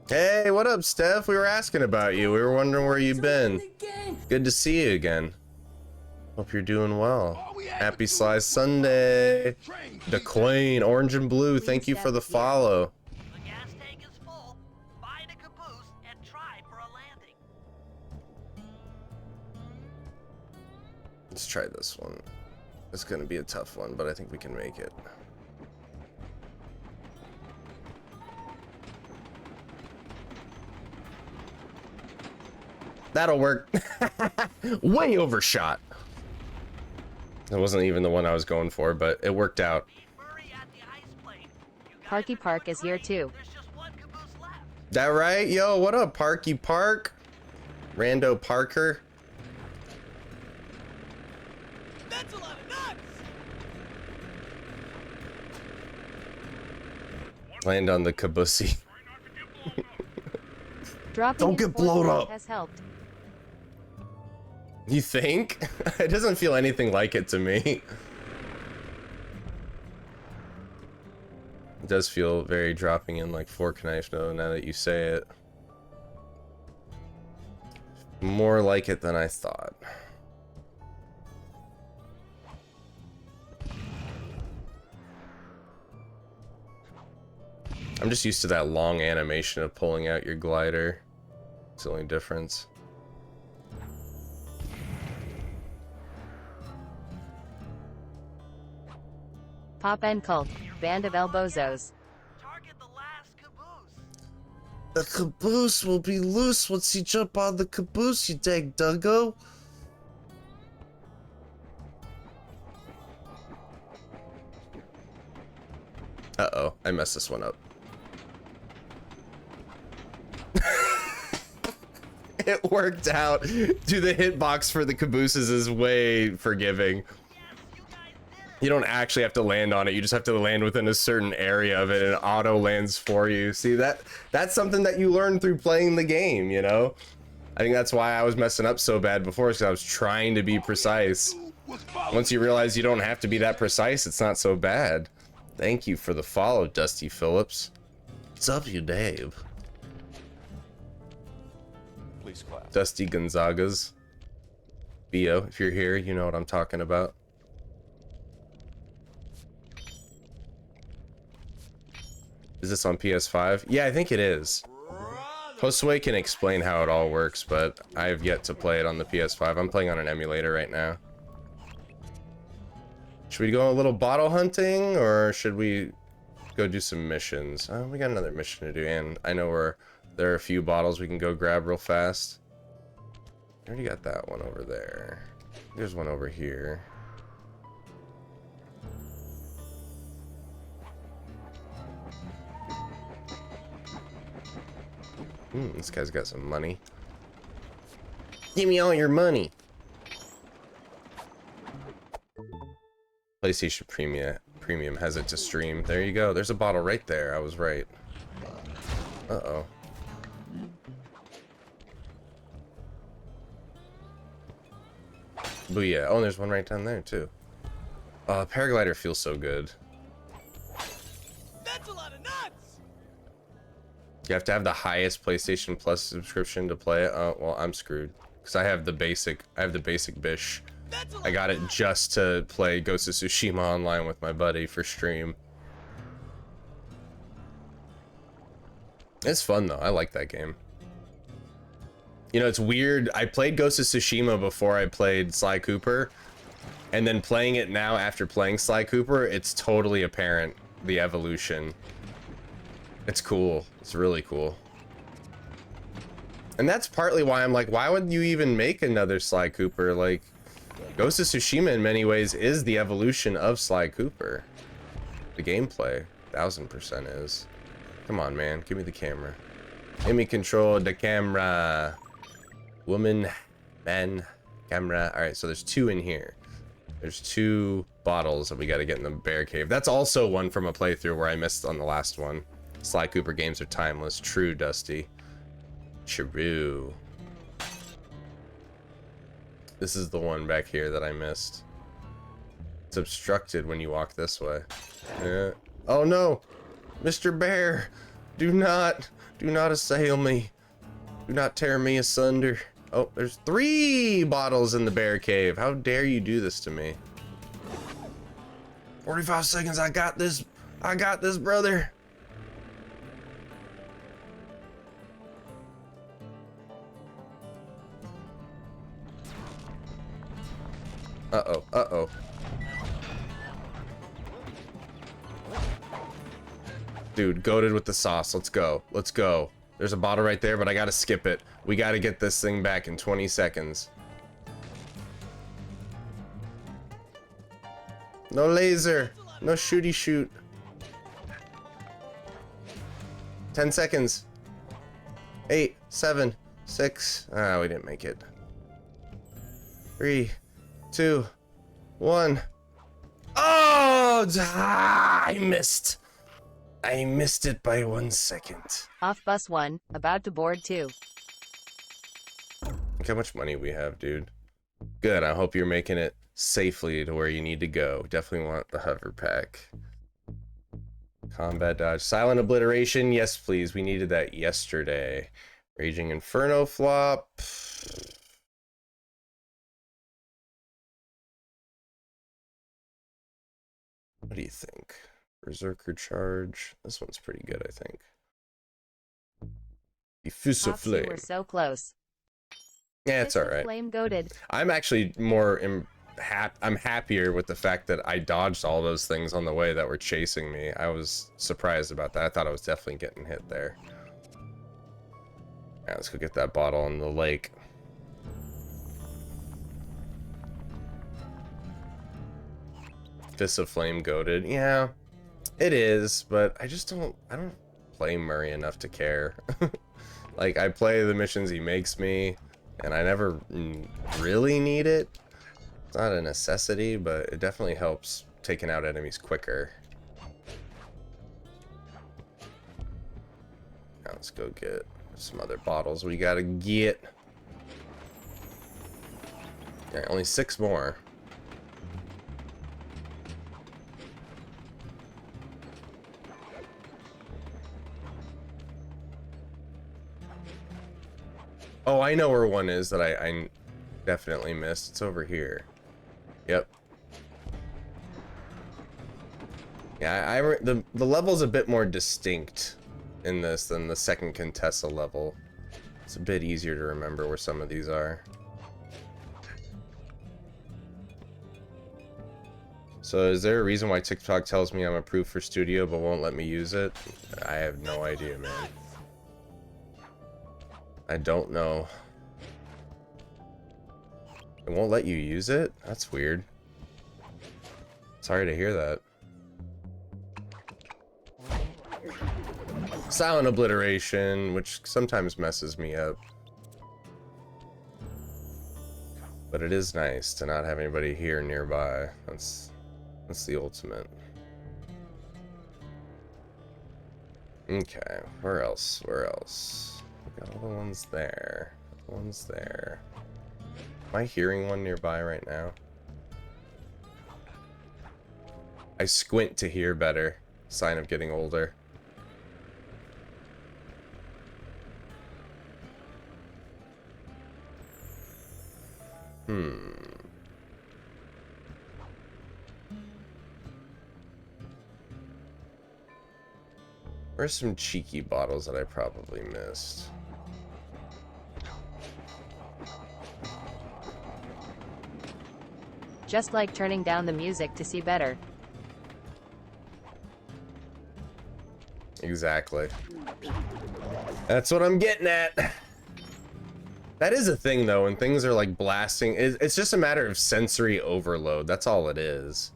K: Hey, what up, Steph? We were asking about you. We were wondering where you've been. Good to see you again. Hope you're doing well. Happy Sly Sunday. The Queen, orange and blue. Thank you for the follow.
D: The gas tank is full. Find a caboose and try for a landing.
K: Let's try this one. It's gonna be a tough one, but I think we can make it. That'll work. Way overshot. That wasn't even the one I was going for, but it worked out.
B: Parky Park is here too.
K: That right? Yo, what up, Parky Park? Rando Parker.
H: That's a lot of nuts!
K: Land on the caboose.
B: Dropping
K: Don't
B: in
K: get blown
B: Fortnite
K: up.
B: has helped.
K: You think? It doesn't feel anything like it to me. It does feel very dropping in like fork knife though, now that you say it. More like it than I thought. I'm just used to that long animation of pulling out your glider. It's the only difference.
B: Pop and Cult, Band of Elbozos.
L: The caboose will be loose once you jump on the caboose, you dang duggo.
K: Uh-oh, I messed this one up. It worked out. Dude, the hitbox for the cabooses is way forgiving. You don't actually have to land on it. You just have to land within a certain area of it and it auto lands for you. See, that's something that you learn through playing the game, you know? I think that's why I was messing up so bad before, because I was trying to be precise. Once you realize you don't have to be that precise, it's not so bad. Thank you for the follow, Dusty Phillips.
L: What's up, you Dave?
A: Please clap.
K: Dusty Gonzagas. Bio, if you're here, you know what I'm talking about. Is this on PS5? Yeah, I think it is. Josue can explain how it all works, but I have yet to play it on the PS5. I'm playing on an emulator right now. Should we go a little bottle hunting, or should we go do some missions? Oh, we got another mission to do, and I know there are a few bottles we can go grab real fast. I already got that one over there. There's one over here. This guy's got some money. Give me all your money. PlayStation Premium has it to stream. There you go. There's a bottle right there. I was right. Uh-oh. Booyah. Oh, and there's one right down there, too. Paraglider feels so good.
H: That's a lot of nuts!
K: You have to have the highest PlayStation Plus subscription to play it. Oh, well, I'm screwed. Because I have the basic bish. I got it just to play Ghost of Tsushima online with my buddy for stream. It's fun though. I like that game. You know, it's weird. I played Ghost of Tsushima before I played Sly Cooper, and then playing it now after playing Sly Cooper, it's totally apparent the evolution. It's cool. It's really cool. And that's partly why I'm like, why would you even make another Sly Cooper? Like, Ghost of Tsushima in many ways is the evolution of Sly Cooper. The gameplay, 1000% is. Come on, man, give me the camera. Let me control the camera. Woman, man, camera. All right, so there's 2 in here. There's 2 bottles that we got to get in the bear cave. That's also one from a playthrough where I missed on the last one. Sly Cooper games are timeless. True, Dusty. True. This is the one back here that I missed. It's obstructed when you walk this way. Yeah. Oh no! Mr. Bear! Do not assail me. Do not tear me asunder. Oh, there's 3 bottles in the bear cave. How dare you do this to me? 45 seconds, I got this. I got this, brother. Uh-oh, uh-oh. Dude, goated with the sauce. Let's go. Let's go. There's a bottle right there, but I gotta skip it. We gotta get this thing back in 20 seconds. No laser. No shooty shoot. 10 seconds. 8, 7, 6. Ah, we didn't make it. 3, 2, 1. Oh, I missed. I missed it by 1 second.
B: Off bus 1, about to board 2.
K: Look how much money we have, dude. Good, I hope you're making it safely to where you need to go. Definitely want the hover pack. Combat dodge. Silent obliteration, yes please. We needed that yesterday. Raging Inferno flop. What do you think? Berserker charge. This one's pretty good, I think. Diffuse of flame.
B: We're so close.
K: Yeah, it's all right.
B: Flame goated.
K: I'm actually more I'm happier with the fact that I dodged all those things on the way that were chasing me. I was surprised about that. I thought I was definitely getting hit there. Alright, let's go get that bottle in the lake. Fist of Flame goated. Yeah, it is, but I don't play Murray enough to care. Like, I play the missions he makes me, and I never really need it. It's not a necessity, but it definitely helps taking out enemies quicker. Now let's go get some other bottles we gotta get. Alright, only 6 more. Oh, I know where one is that I definitely missed. It's over here. Yep. Yeah, the level's a bit more distinct in this than the second Contessa level. It's a bit easier to remember where some of these are. So is there a reason why TikTok tells me I'm approved for studio but won't let me use it? I have no idea, man. I don't know. It won't let you use it? That's weird. Sorry to hear that. Silent obliteration, which sometimes messes me up. But it is nice to not have anybody here nearby. That's That's the ultimate. Okay, where else? Where else? We got all the ones there. The ones there. Am I hearing one nearby right now? I squint to hear better. Sign of getting older. Where's some cheeky bottles that I probably missed?
B: Just like turning down the music to see better.
K: Exactly. That's what I'm getting at. That is a thing though, when things are like blasting, it's just a matter of sensory overload. That's all it is.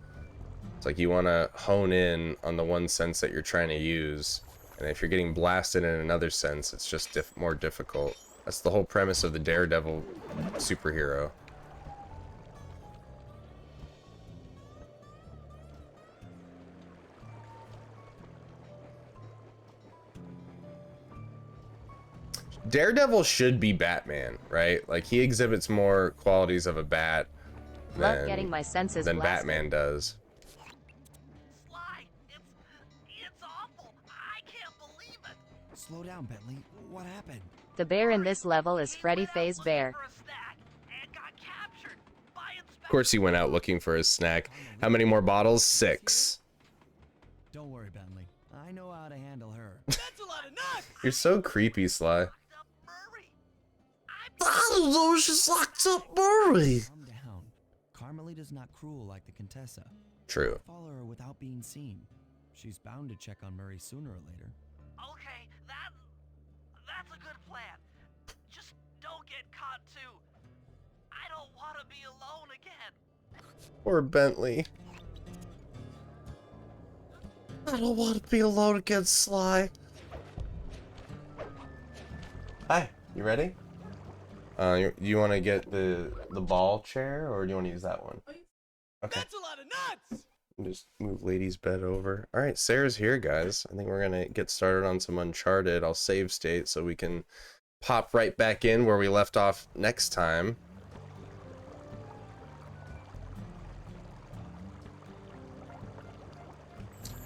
K: It's like you want to hone in on the one sense that you're trying to use, and if you're getting blasted in another sense, it's just more difficult. That's the whole premise of the Daredevil superhero. Daredevil should be Batman, right? Like, he exhibits more qualities of a bat
B: Love getting my senses
K: than
B: blasted.
K: Batman does.
D: Sly, it's awful. I can't believe it.
I: Slow down, Bentley. What happened?
B: The bear in this level is Freddy Faye's bear.
K: Of course he went out looking for his snack. How many more bottles? 6.
I: Don't worry, Bentley. I know how to handle her.
D: That's a lot of nuts.
K: You're so creepy, Sly.
L: I don't know, she's locked up Murray.
I: Calm down. Carmelita's not cruel like the Contessa.
K: True.
I: Follow her without being seen. She's bound to check on Murray sooner or later.
D: Okay, that's a good plan. Just don't get caught too. I don't want to be alone again.
K: Poor Bentley.
L: I don't want to be alone against Sly.
K: Hi, you ready? You want to get the ball chair, or do you want to use that one? Okay.
D: That's a lot of nuts.
K: Just move lady's bed over. All right, Sarah's here, guys. I think we're gonna get started on some Uncharted. I'll save state so we can pop right back in where we left off next time.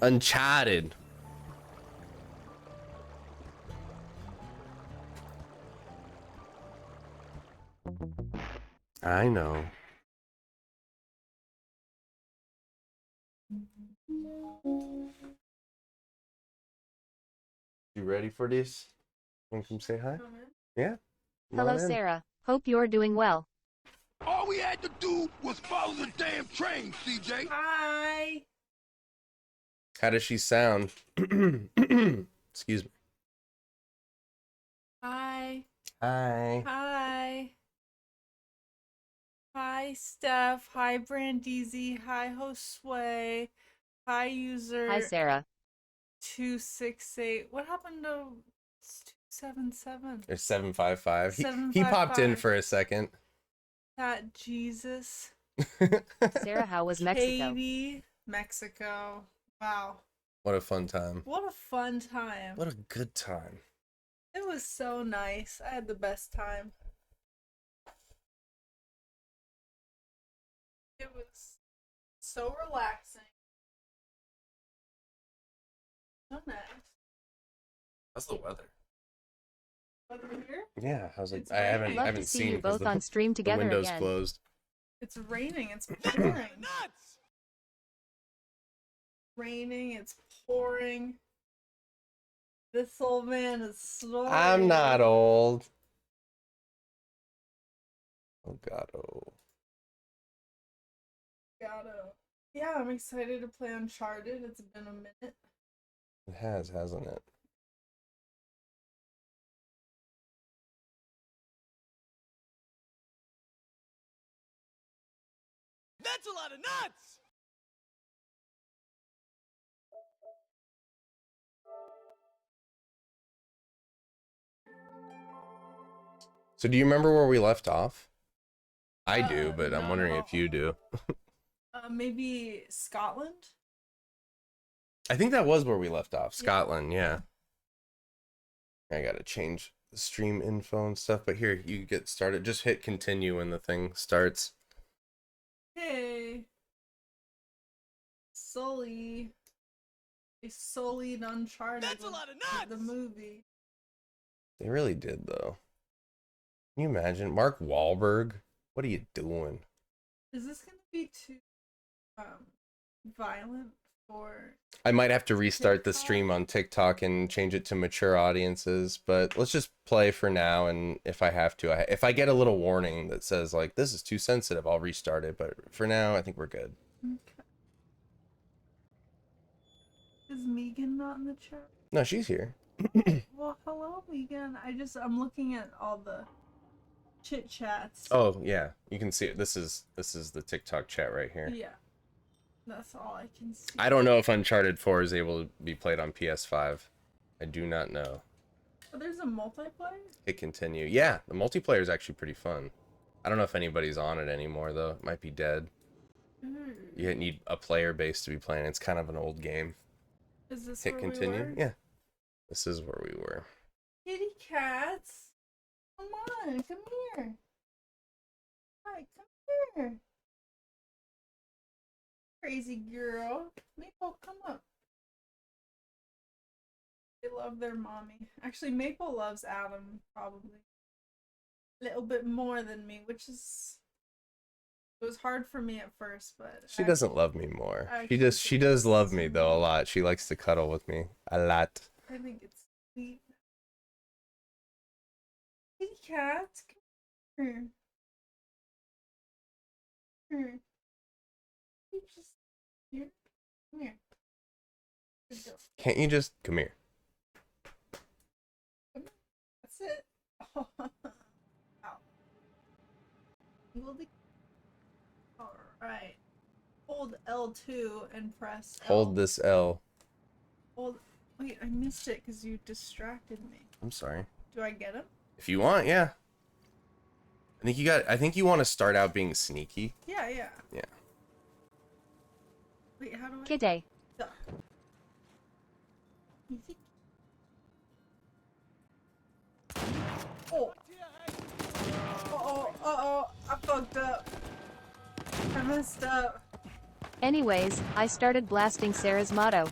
K: Uncharted. I know. You ready for this? Want to come say hi? Yeah. Come
B: Hello,
K: on in.
B: Sarah. Hope you're doing well.
F: All we had to do was follow the damn train, CJ.
Q: Hi.
K: How does she sound? Excuse me.
Q: Hi.
K: Hi.
Q: Hi. Hi, Steph. Hi, Brandeezy. Hi, Josue. Hi, user.
B: Hi, Sarah.
Q: 268. What happened to 277?
K: It's 755. He
Q: 755.
K: popped in for a second.
Q: That Jesus.
B: Sarah, how was Mexico?
Q: Katie, Mexico. Wow.
K: What a fun time.
Q: What a fun time.
K: What a good time.
Q: It was so nice. I had the best time. It was so relaxing. So nice.
K: How's the weather?
Q: Over here?
K: Yeah, I was like,
Q: It's
K: I haven't
Q: raining.
B: Love
K: haven't
B: to see
K: seen
B: you
K: 'cause
B: both on stream together
K: the window's
B: again.
K: closed.
Q: It's raining. It's pouring. Raining. It's pouring. This old man is snoring.
K: I'm not old. Oh God, oh.
Q: Yeah, I'm excited to play Uncharted. It's been a minute.
K: It has, hasn't it?
D: That's a lot of nuts.
K: So do you remember where we left off? I do, but I'm wondering if you do.
Q: Maybe Scotland?
K: I think that was where we left off. Scotland, yeah. I gotta change the stream info and stuff, but here, you get started. Just hit continue when the thing starts.
Q: Hey. Sully. They sullied Uncharted. That's a lot of nuts! The movie.
K: They really did, though. Can you imagine? Mark Wahlberg? What are you doing?
Q: Is this gonna be too violent for...
K: I might have to restart the stream on TikTok and change it to mature audiences, but let's just play for now, and if I have to, if I get a little warning that says, like, this is too sensitive, I'll restart it, but for now, I think we're good.
Q: Okay. Is Megan not in the chat?
K: No, she's here.
Q: Well, hello, Megan. I'm looking at all the chit chats.
K: Oh, yeah, you can see it. This is the TikTok chat right here.
Q: Yeah. That's all I can see.
K: I don't know if Uncharted 4 is able to be played on PS5. I do not know.
Q: Oh, there's a multiplayer?
K: Hit continue. Yeah, the multiplayer is actually pretty fun. I don't know if anybody's on it anymore, though. It might be dead. You need a player base to be playing. It's kind of an old game.
Q: Is this
K: Hit
Q: where
K: continue?
Q: we were?
K: Yeah. This is where we were.
Q: Kitty cats. Come on, come here. Hi, come here. Crazy girl. Maple, come up. They love their mommy. Actually, Maple loves Adam, probably. A little bit more than me, which is... It was hard for me at first, but...
K: She doesn't love me more. She does love me, though, a lot. She likes to cuddle with me. A lot.
Q: I think it's sweet. Kitty cat, come here. Come here. You just... Here. Come here. Good girl.
K: Can't you just... Come here.
Q: That's it. Oh. Ow. Alright. Hold L2 and press L.
K: Hold this L.
Q: Hold... Wait, I missed it because you distracted me.
K: I'm sorry.
Q: Do I get him?
K: If you want, yeah. I think you want to start out being sneaky.
Q: Yeah, yeah.
K: Yeah.
Q: Wait, how do I...
B: G'day.
Q: Duck. Easy. Oh. Uh-oh, I fucked up. I messed up.
B: Anyways, I started blasting Sarah's motto.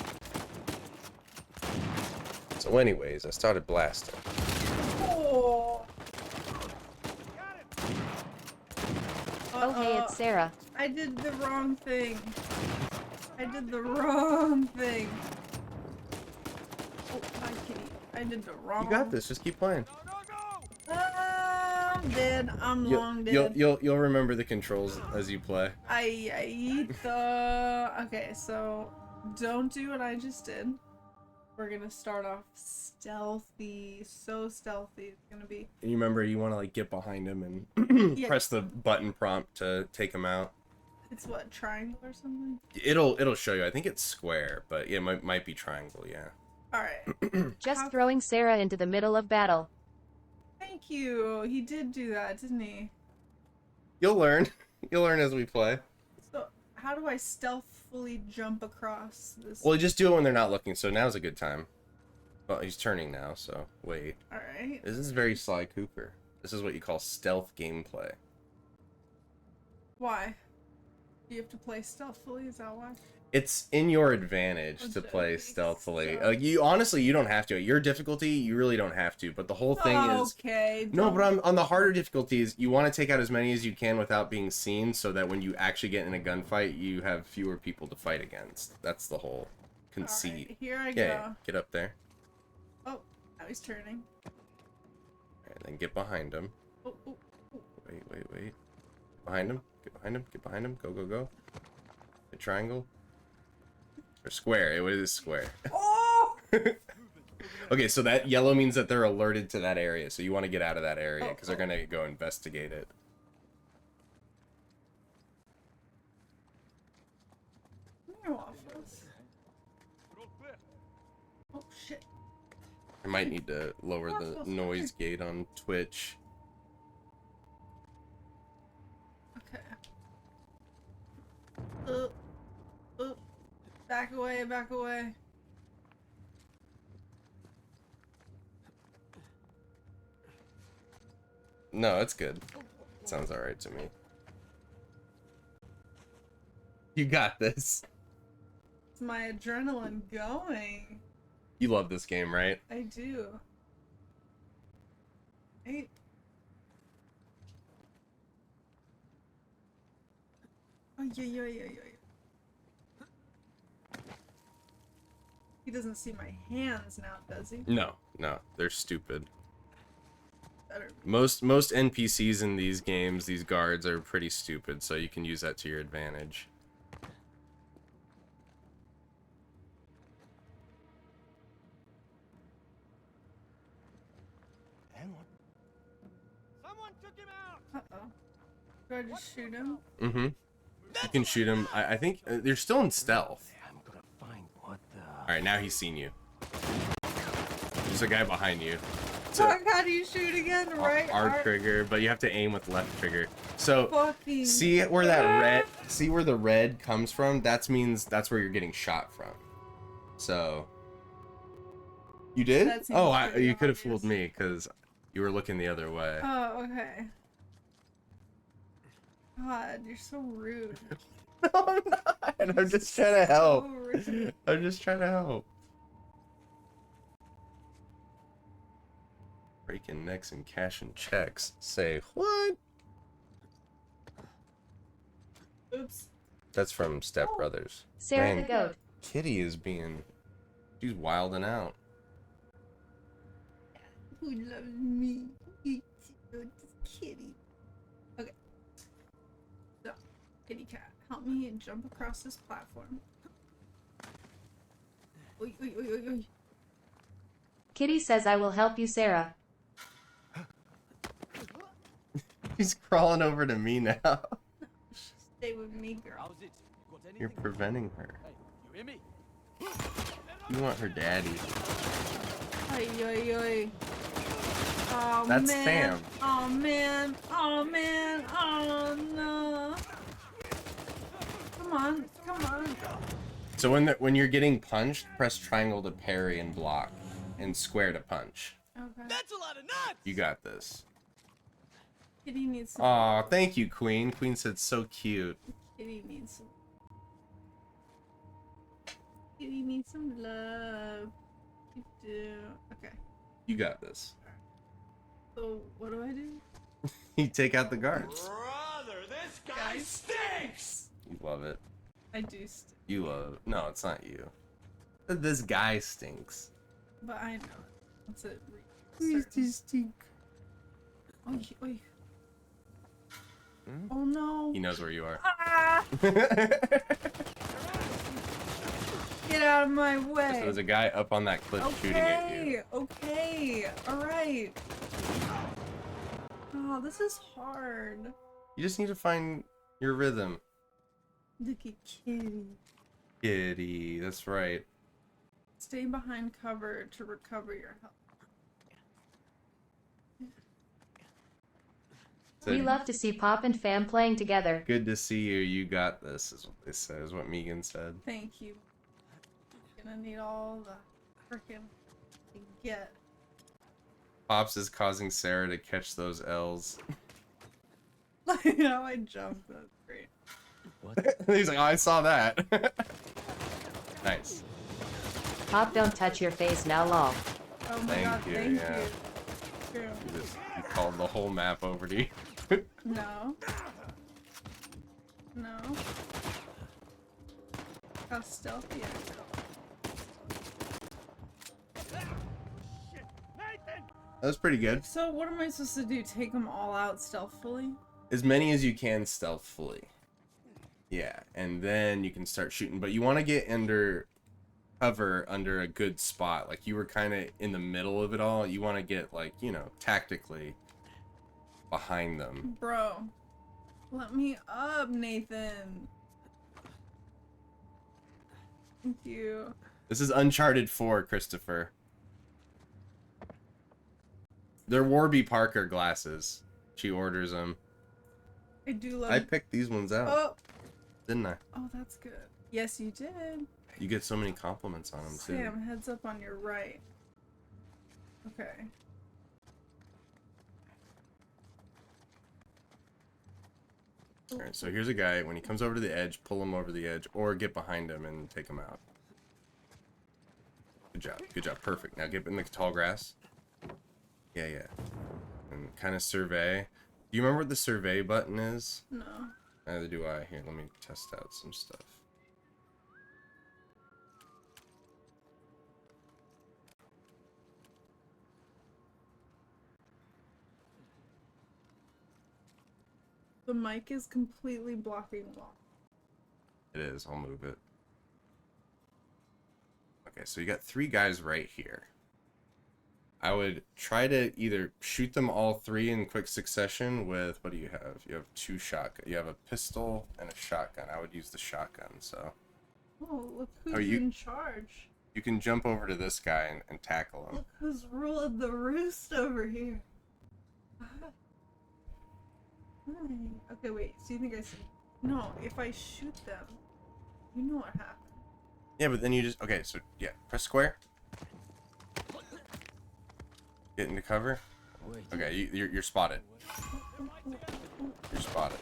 K: So anyways, I started blasting.
Q: Oh.
B: Oh hey, it's Sarah.
Q: I did the wrong thing. I did the wrong thing. Oh, hi, kitty. I did the wrong.
K: You got this. Just keep playing.
Q: I'm dead. I'm long dead.
K: You'll remember the controls as you play.
Q: Okay, so don't do what I just did. We're gonna start off stealthy, so stealthy. It's gonna be.
K: And you remember you want to like get behind him and
Q: Yeah.
K: press the button prompt to take him out.
Q: It's what, triangle or something?
K: It'll show you. I think it's square, but yeah, it might be triangle. Yeah.
Q: All right.
B: Just throwing Sarah into the middle of battle.
Q: Thank you. He did do that, didn't he?
K: You'll learn. You'll learn as we play.
Q: So how do I stealthily jump across this?
K: Well, just do it when they're not looking. So now's a good time. Well, he's turning now. So wait.
Q: All right.
K: This is very Sly Cooper. This is what you call stealth gameplay.
Q: Why? Do you have to play stealthily? Is that why?
K: It's in your advantage to play stealthily. You honestly, you don't have to. At your difficulty, you really don't have to. But the whole thing is
Q: okay.
K: No, but on the harder difficulties, you want to take out as many as you can without being seen, so that when you actually get in a gunfight, you have fewer people to fight against. That's the whole conceit.
Q: Right, here I
K: yeah,
Q: go.
K: Get up there.
Q: Oh, now he's turning.
K: And then get behind him.
Q: Oh.
K: Wait. Behind him. Get behind him. Get behind him. Go. A triangle. Or square. It is square.
Q: Oh!
K: Okay, so that yellow means that they're alerted to that area, so you want to get out of that area because they're gonna go investigate it.
Q: Oh shit.
K: I might need to lower the noise gate on Twitch.
Q: Okay. Back away, back away.
K: No, it's good. Sounds alright to me. You got this.
Q: It's my adrenaline going.
K: You love this game, right?
Q: I do. Hey. Oh, yeah. He doesn't see my hands now, does he?
K: No, they're stupid.
Q: Better.
K: Most NPCs in these games, these guards, are pretty stupid, so you can use that to your advantage.
D: Someone took him out.
Q: Uh-oh. Do I just shoot him?
K: Mm-hmm. You can shoot him. I think they're still in stealth.
C: I'm gonna find what the...
K: Alright, now he's seen you. There's a guy behind you.
Q: Fuck, how do you shoot again? Right?
K: R trigger, but you have to aim with left trigger. So
Q: Fucking...
K: see where that red, see where the red comes from? That means that's where you're getting shot from. So you did? Oh, you could have fooled me because you were looking the other way.
Q: Oh, okay. God, you're so rude.
K: No, I'm not. I'm just trying to help.
Q: So rude.
K: I'm just trying to help. Breaking necks and cashing checks. Say what?
Q: Oops.
K: That's from Step Brothers.
B: Sarah the goat.
K: Kitty is being... She's wilding out.
Q: Who loves me? Kitty. Okay. So, kitty cat, help me jump across this platform. Oy, oy, oy, oy, oy.
B: Kitty says I will help you, Sarah.
K: He's crawling over to me now.
Q: Stay with me, girl.
K: You're preventing her.
D: You hear me?
K: You want her daddy.
Q: Oy, oy, oy. Oh,
K: That's
Q: man.
K: Sam.
Q: Oh, man. Oh, man. Oh, no. Come on. Come on.
K: So when you're getting punched, press triangle to parry and block, and square to punch.
Q: Okay.
D: That's a lot of nuts.
K: You got this.
Q: Kitty needs some.
K: Aw, thank you, Queen. Queen said so cute.
Q: Kitty needs some. Kitty needs some love. You do. Okay.
K: You got this.
Q: So what do I do?
K: You take out the guards.
D: Brother, this guy stinks.
K: You love it.
Q: I do.
K: You love it. No, it's not you. This guy stinks.
Q: But I know it. What's it? Stink. Oy, oy.
K: Hmm?
Q: Oh no.
K: He knows where you are.
Q: Ah! Get out of my way.
K: So there's a guy up on that cliff shooting at you.
Q: Okay. Alright. Oh, this is hard.
K: You just need to find your rhythm.
Q: Look at Kitty.
K: Kitty, that's right.
Q: Stay behind cover to recover your health.
B: We love to see Pop and Fam playing together.
K: Good to see you. You got this, is what they said, is what Megan said.
Q: Thank you. Gonna need all the frickin' to get.
K: Pops is causing Sarah to catch those L's.
Q: Like how I jumped. That's great.
K: What? He's like, oh, I saw that. Nice.
B: Pop, don't touch your face now, lol.
Q: Oh my
K: Thank
Q: god,
K: you,
Q: thank
K: yeah.
Q: you. True.
K: You called the whole map over to you.
Q: No. No. How stealthy I am.
K: That was pretty good.
Q: So what am I supposed to do? Take them all out stealthily?
K: As many as you can stealthily. Yeah, and then you can start shooting. But you want to get under cover under a good spot. Like you were kind of in the middle of it all. You want to get like, you know, tactically behind them.
Q: Bro, let me up, Nathan. Thank you.
K: This is Uncharted 4, Christopher. They're Warby Parker glasses. She orders them.
Q: I do love.
K: I picked these ones out.
Q: Oh,
K: Didn't I?
Q: Oh, that's good. Yes, you did.
K: You get so many compliments on them too.
Q: Sam, heads up on your right. Okay.
K: Alright, so here's a guy. When he comes over to the edge, pull him over the edge, or get behind him and take him out. Good job. Good job. Perfect. Now get in the tall grass. Yeah, yeah. And kind of survey. Do you remember what the survey button is?
Q: No.
K: Neither do I. Here, let me test out some stuff.
Q: The mic is completely blocking the wall.
K: It is. I'll move it. Okay, so you got 3 guys right here. I would try to either shoot them all 3 in quick succession with, what do you have? You have 2 shotgun. You have a pistol and a shotgun. I would use the shotgun, so.
Q: Oh, look who's in charge.
K: You can jump over to this guy and tackle him.
Q: Look who's ruling the roost over here. Hi. Okay, wait. So you think I see? No, if I shoot them, you know what happened.
K: Yeah, but then you just, okay, so yeah, press square. Get into cover. Okay, you're spotted. You're spotted.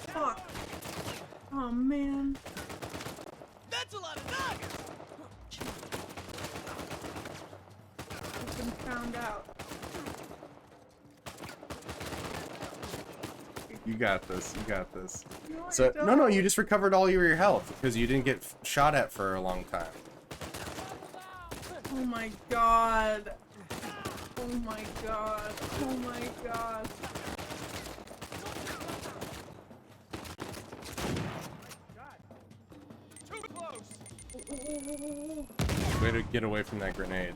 Q: Fuck. Oh man.
H: That's a lot of nuggets!
Q: I've been found out.
K: You got this. You got this.
Q: No, I
K: So no,
Q: don't.
K: you just recovered all your health because you didn't get shot at for a long time.
Q: Oh my god. Oh my god. Oh my god.
F: Too close.
K: Way to get away from that grenade.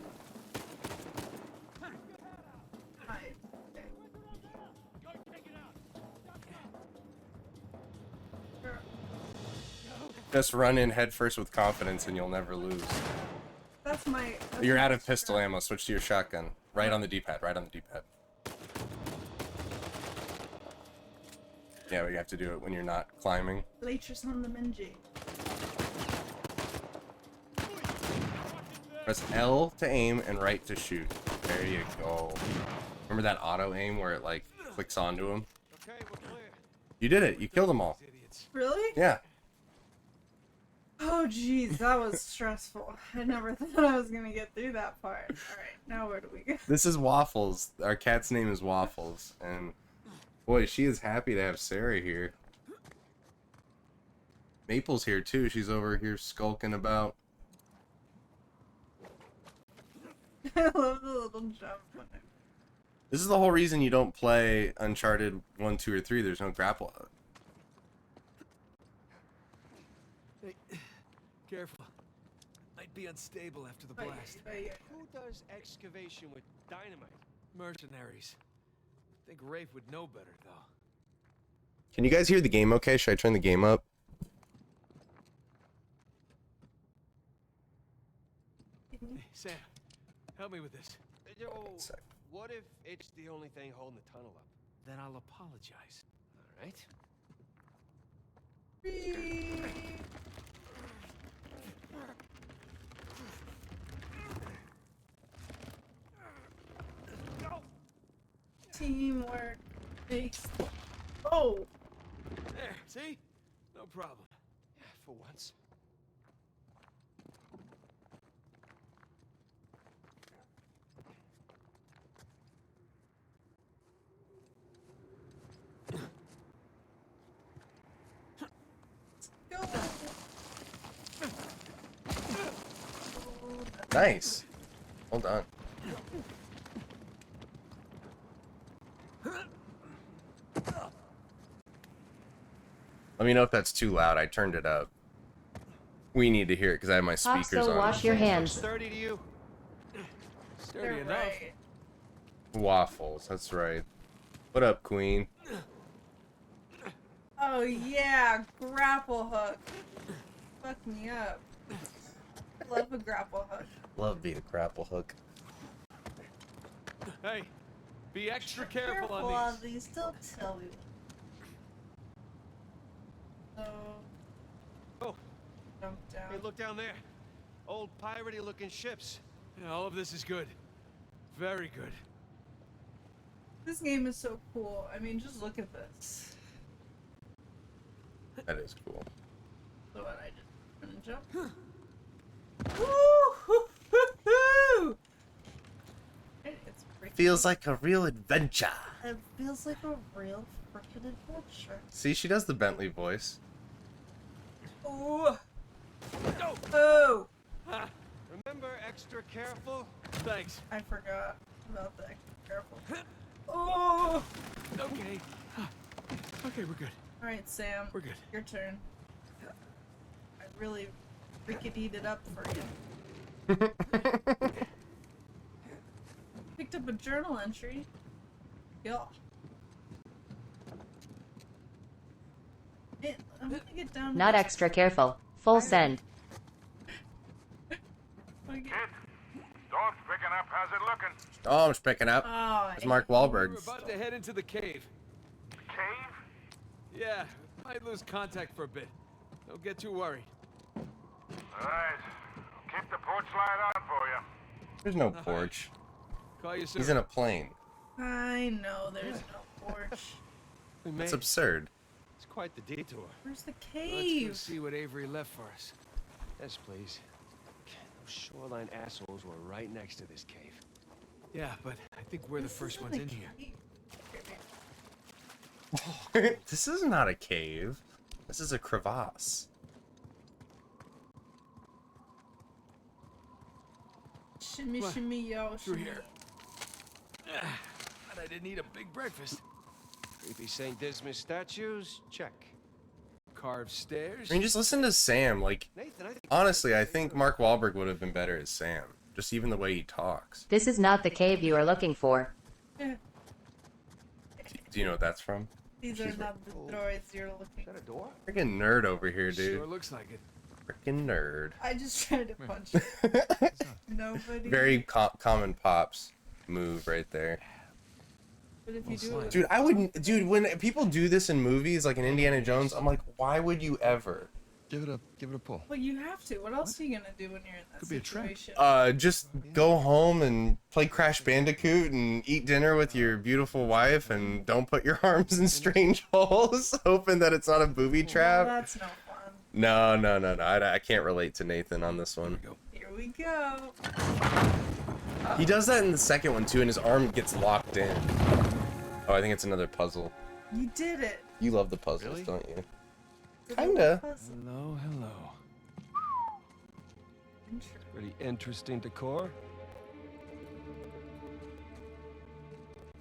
K: Just run in headfirst with confidence and you'll never lose.
Q: That's my.
K: You're out of pistol ammo. Switch to your shotgun. Right on the D-pad. Right on the D-pad. Yeah, but you have to do it when you're not climbing.
Q: Latris on the Menji.
K: Press L to aim and right to shoot. There you go. Remember that auto aim where it like clicks onto him?
F: Okay, we're clear.
K: You did it. You killed them all.
Q: Really?
K: Yeah.
Q: Oh jeez, that was stressful. I never thought I was gonna get through that part. Alright, now where do we go?
K: This is Waffles. Our cat's name is Waffles. And boy, she is happy to have Sarah here. Maple's here too. She's over here skulking about.
Q: I love the little jump on it.
K: This is the whole reason you don't play Uncharted 1, 2, or 3. There's no grapple hook.
R: Hey, careful. Might be unstable after the blast.
S: Who does excavation with dynamite?
R: Mercenaries. Think Rafe would know better, though.
K: Can you guys hear the game okay? Should I turn the game up?
R: Hey, Sam, help me with this.
S: What if it's the only thing holding the tunnel up?
R: Then I'll apologize.
S: All right.
Q: Teamwork makes. Oh!
R: There, see? No problem.
S: Yeah, for once.
K: Nice. Hold on. Let me know if that's too loud. I turned it up. We need to hear it because I have my speakers on.
B: wash your hands.
S: Sturdy to you?
R: Sturdy enough.
Q: Right.
K: Waffles, that's right. What up, Queen?
Q: Oh yeah, grapple hook. Fuck me up. Love a grapple hook.
K: Love being a grapple hook.
R: Hey, Be extra careful on
Q: on
R: these.
Q: these. Don't tell me. So.
S: Oh.
Q: Jump down.
S: Hey, look down there. Old piratey looking ships.
R: Yeah, all of this is good. Very good.
Q: This game is so cool. I mean, just look at this.
K: That is cool.
Q: So what I did. I'm gonna jump. Woo-hoo-hoo-hoo! It's freaking.
L: Feels like a real adventure.
Q: It feels like a real freaking adventure.
K: See, she does the Bentley voice.
Q: Ooh. Oh.
S: Remember, extra careful?
R: Thanks.
Q: I forgot about the extra careful. Oh.
R: Okay. Okay, we're good.
Q: All right, Sam.
R: We're good.
Q: Your turn. I really freaking it up for you. Picked up a journal entry. Yeah. I'm gonna get down.
B: Not extra careful. Full send.
Q: Okay.
F: Storm's picking up. How's it looking?
K: Storm's picking up.
Q: Oh,
K: It's Mark
R: We're
K: Wahlberg.
R: about to head into the cave.
F: Cave?
R: Yeah, might lose contact for a bit. Don't get too worried.
F: All right. Keep the porch light on for you.
K: There's no porch.
R: Call you soon.
K: He's in a plane.
Q: I know there's no porch.
S: We made
K: It's
S: it.
K: absurd.
S: It's quite the detour.
Q: Where's the
R: Let's go
Q: cave?
R: see what Avery left for us.
S: Yes, please. Those shoreline assholes were right next to this cave.
R: Yeah, but I think we're the first ones in here.
K: This is not a cave. This is a crevasse.
Q: Shimmy,
R: What?
Q: shimmy, yo,
R: Through
Q: shimmy.
R: here. But I didn't eat a big breakfast.
S: Creepy St. Dismas statues? Check.
R: Carved stairs.
K: I mean, just listen to Sam. Like,
S: Nathan, I think
K: honestly, I think Mark Wahlberg would have been better as Sam. Just even the way he talks.
B: This is not the cave you are looking for.
Q: Yeah,
K: Do you know what that's from?
Q: these are not the droids you're looking for.
S: Is that a door?
K: Freaking nerd over here, dude.
R: Sure looks like it.
K: Freaking nerd.
Q: I just tried to punch it. Nobody.
K: Very common pops move right there.
Q: But if you do it,
K: Dude, I wouldn't. Dude, when people do this in movies, like in Indiana Jones, I'm like, why would you ever?
S: Give it a pull.
Q: well, you have to. What else are you gonna do when you're in that
R: Could be a trap.
Q: situation?
K: Just go home and play Crash Bandicoot and eat dinner with your beautiful wife, and don't put your arms in strange holes, hoping that it's not a booby
Q: Well,
K: trap.
Q: that's no fun.
K: No. I can't relate to Nathan on this one.
Q: Here we go.
K: He does that in the second one too, and his arm gets locked in. Oh, I think it's another puzzle.
Q: You did it.
K: You love the puzzles,
S: Really?
K: don't you?
Q: Did
K: Kinda.
Q: it puzzle.
R: Hello, hello.
S: Pretty interesting decor.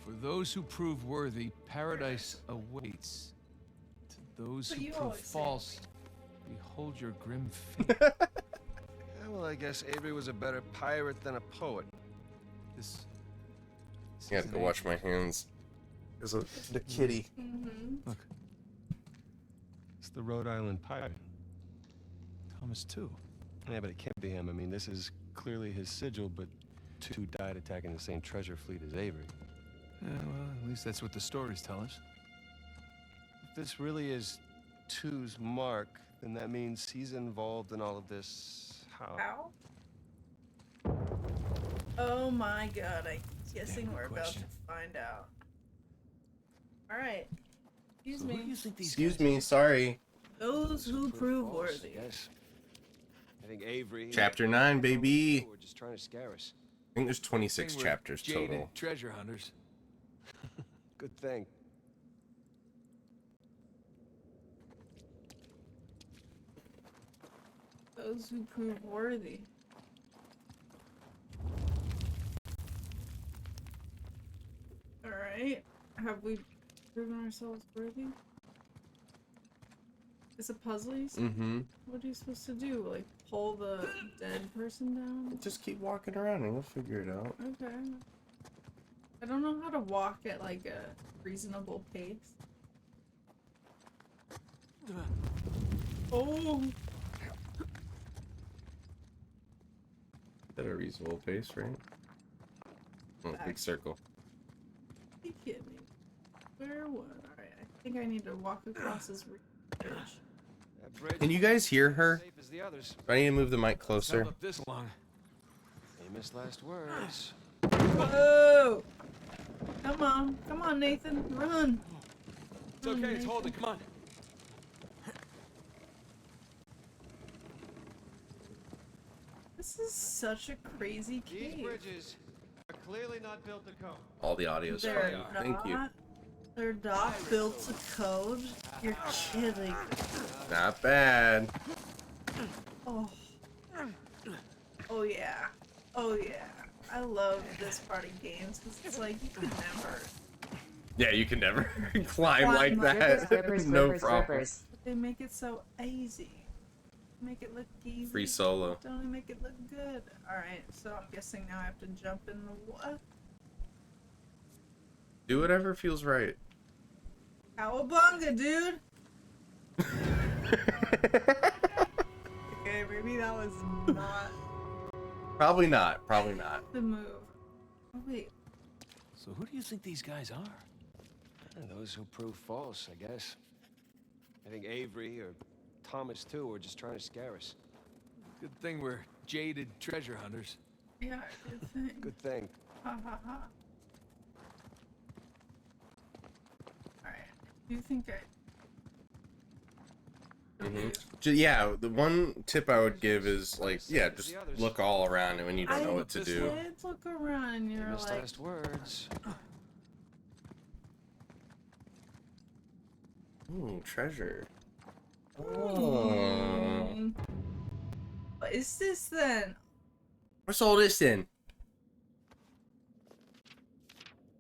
R: For those who prove worthy, paradise awaits. To those
Q: But
R: who
Q: you
R: prove
Q: always say
R: false, behold your grim fate.
S: Yeah, well, I guess Avery was a better pirate than a poet.
R: This
K: You have to go wash my hands. There's the kitty.
Q: Mm-hmm.
R: Look,
S: It's the Rhode Island pirate.
R: Thomas too.
S: Yeah, but it can't be him. I mean, this is clearly his sigil, but two died attacking the same treasure fleet as Avery.
R: Yeah, well, at least that's what the stories tell us.
S: If this really is Two's mark, then that means he's involved in all of this. How?
Q: How? Oh my god, I'm guessing
R: Damn,
Q: we're
R: good
Q: about to
R: question.
Q: find out. Alright. Excuse
R: So who do
Q: me.
R: you think these
K: Excuse
R: guys
K: me, sorry.
Q: Those who prove
S: false,
Q: worthy.
S: Yes. I think Avery.
K: Chapter 9, baby.
S: We're just trying to scare us.
K: I think there's 26
R: Think we're
K: chapters
R: jaded
K: total.
R: treasure hunters.
S: Good thing.
Q: Those who prove worthy. Alright. Have we proven ourselves worthy? It's a puzzle, you said?
K: Mm-hmm.
Q: What are you supposed to do? Like, pull the dead person down?
K: Just keep walking around and you'll figure it out.
Q: Okay. I don't know how to walk at, like, a reasonable pace. Oh!
K: At a reasonable pace, right? Oh, big circle.
Q: You kidding me? Where what? Alright, I think I need to walk across this bridge.
K: Can you guys hear her?
S: Safe as the others.
K: Do I need to move the mic closer?
R: Up this long.
S: Famous last words.
Q: Whoa! Come on, Nathan, run!
R: It's okay, it's holding. Come on.
Q: This is such a crazy
S: These
Q: cave.
S: bridges are clearly not built to code.
K: All the audio's
Q: They're
K: fine. Thank you.
Q: They're not built to code. You're kidding.
K: Not bad.
Q: Oh. Oh yeah. Oh yeah. I love this part of games because it's like you can never.
K: Yeah, you can never climb like that. No problem.
Q: But they make it so easy. Make it look easy.
K: Free solo.
Q: Don't make it look good. Alright, so I'm guessing now I have to jump in the what?
K: Do whatever feels right.
Q: Cowabunga, dude! Okay, maybe that was not
K: Probably not. Probably not.
Q: the move. Oh, wait.
R: So who do you think these guys are?
S: Those who prove false, I guess. I think Avery or Thomas too were just trying to scare us.
R: Good thing we're jaded treasure hunters.
Q: Yeah, good thing.
S: Good thing.
Q: Ha ha ha. Alright, do you think
K: Yeah, the one tip I would give is like, yeah, just look all around when you don't know what to do.
Q: did look around and you're
S: Famous
Q: like...
S: last words.
K: Ooh, treasure. Oh.
Q: What is this then?
K: What's all this then?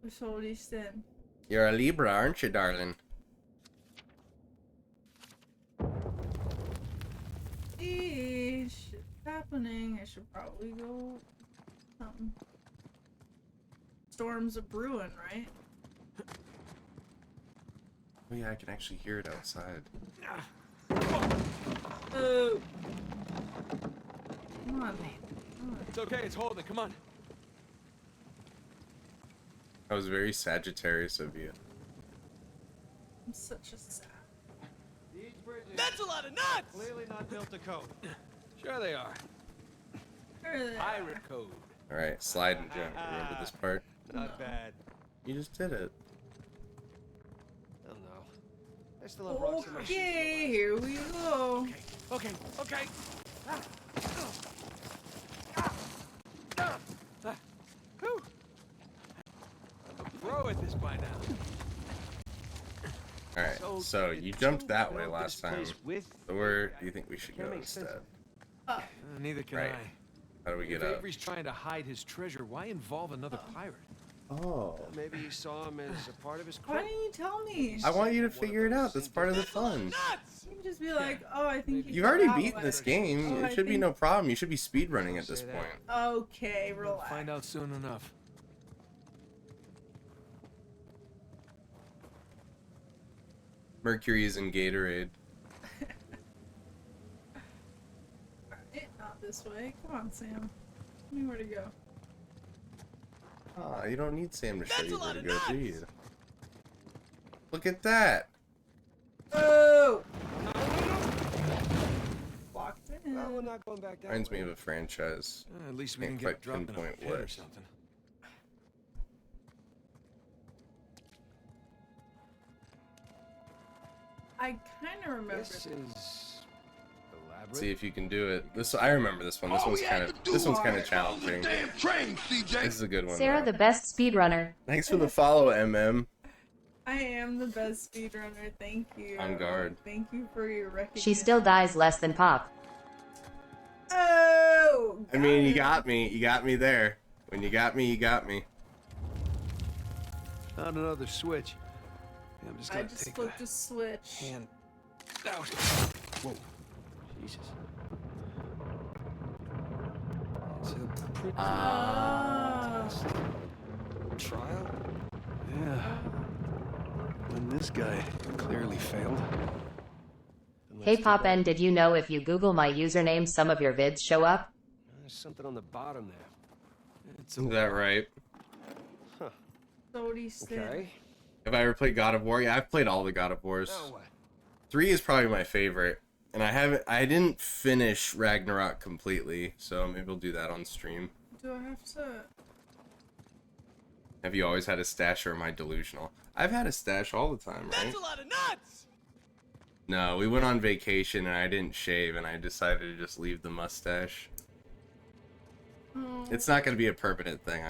Q: What's all this then?
K: You're a Libra, aren't you, darling?
Q: Shit's happening. I should probably go something. Storms are brewing, right?
K: Oh yeah, I can actually hear it outside.
Q: Oh. Come on, man.
R: It's okay, it's holding. Come on.
K: That was very Sagittarius of you.
Q: I'm such a sad.
S: These bridges
R: That's a lot of nuts!
S: clearly not built to code.
R: Sure they are. Pirate code.
K: Alright, slide and jump. Remember this part?
S: Not bad.
K: You just did it.
S: I don't know. I still have rocks in my shoes.
Q: Okay, here we go.
R: Okay. Whew. I'm a pro at this by now.
K: Alright, so you jumped that way last time. So where do you think we should go instead?
R: Neither can
K: Right. How do we get
R: if
K: up?
R: Avery's trying to hide his treasure, why involve another pirate?
K: Oh.
S: Maybe he saw him as a part of his
Q: Why
S: crew.
Q: didn't you tell me?
K: I want you to figure it out. That's part of the fun.
Q: You can just be like, oh, I think
K: You've already
Q: got
K: beaten
Q: one.
K: this game.
Q: Oh,
K: It should be no problem. You should be speedrunning at this point.
Q: Okay, relax.
R: Find out soon enough.
K: Mercury is in Gatorade.
Q: Not this way. Come on, Sam. Tell me where to go.
K: Ah, you don't need Sam to show you where to go, do you? Look at that.
Q: Oh! Walked in.
S: Well, we're not going back down.
K: Reminds me of a franchise.
R: At least we
K: Can't
R: didn't get
K: quite
R: dropped in a
K: pinpoint
R: pit or
K: what.
R: something.
Q: I kind of remember.
S: This is elaborate.
K: See if you can do it. This I remember this one. This one's kind of challenging. This is a good one.
B: Sarah,
K: though.
B: the best speedrunner.
K: Thanks for the follow, MM.
Q: I am the best speedrunner. Thank you.
K: On guard.
Q: Thank you for your recognition.
B: She still dies less than Pop.
Q: Oh!
K: I mean, you got me. You got me there. When you got me, you got me.
R: Found another switch. Yeah, I'm just
Q: I
R: gonna
Q: just
R: take
Q: flipped a switch.
R: hand out. Whoa. Jesus. It's a pretty trial. Yeah. And this guy clearly failed.
B: Hey Pop N, did you know if you Google my username, some of your vids show up?
S: There's something on the bottom there.
K: Is that right?
S: Huh.
Q: Sody Sin.
K: Have I ever played God of War? Yeah, I've played all the God of Wars. 3 is probably my favorite. And I didn't finish Ragnarok completely, so maybe we'll do that on stream.
Q: Do I have to...
K: Have you always had a stash, or am I delusional? I've had a stash all the time, right?
R: That's a lot of nuts!
K: No, we went on vacation and I didn't shave and I decided to just leave the mustache.
Q: Oh.
K: It's not going to be a permanent thing.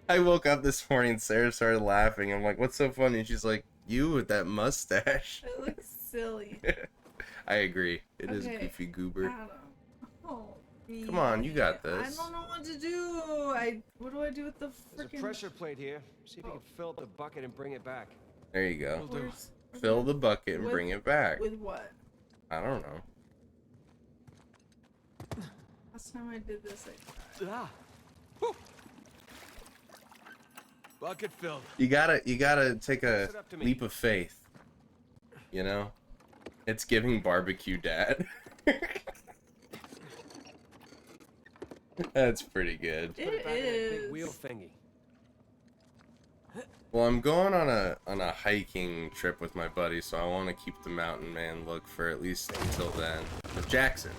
K: I woke up this morning and Sarah started laughing. I'm like, what's so funny? And she's like, you with that mustache.
Q: It looks silly.
K: I agree. It is
Q: Okay,
K: goofy goober.
Q: Adam. Oh,
K: Come on, you got
Q: I
K: this.
Q: don't know what to do. What do I do with the
S: There's
Q: freaking...
S: a pressure plate here. See if you can fill up the bucket and bring it back.
K: There you go.
Q: Where's-
K: Fill the bucket and
Q: With-
K: bring it back.
Q: With what?
K: I don't know.
Q: Last time I did this,
R: Bucket filled.
K: You gotta take a leap of faith. You know? It's giving barbecue dad. That's pretty good.
S: Put it back in that big wheel thingy.
K: Well, I'm going on a hiking trip with my buddy, so I want to keep the mountain man look for at least until then. With Jackson.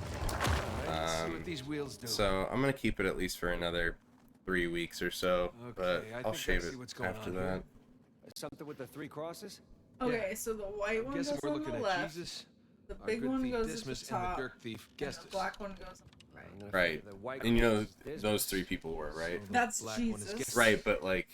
S: Let's see what these wheels do.
K: So I'm gonna keep it at least for another 3 weeks or so, but I'll shave it after that.
S: Something with the 3 crosses?
Q: Okay, so the white one goes
S: we're
Q: on
S: looking
Q: the
S: at
Q: left.
S: Jesus,
Q: The
S: our
Q: big
S: good
Q: one
S: thief
Q: goes
S: Dismas,
Q: at the
S: and the
Q: top.
S: dirt thief
Q: And
S: Gestus.
Q: the black one goes on the right.
K: Right. And you know those 3 people were, right?
Q: That's Jesus.
K: Right, but like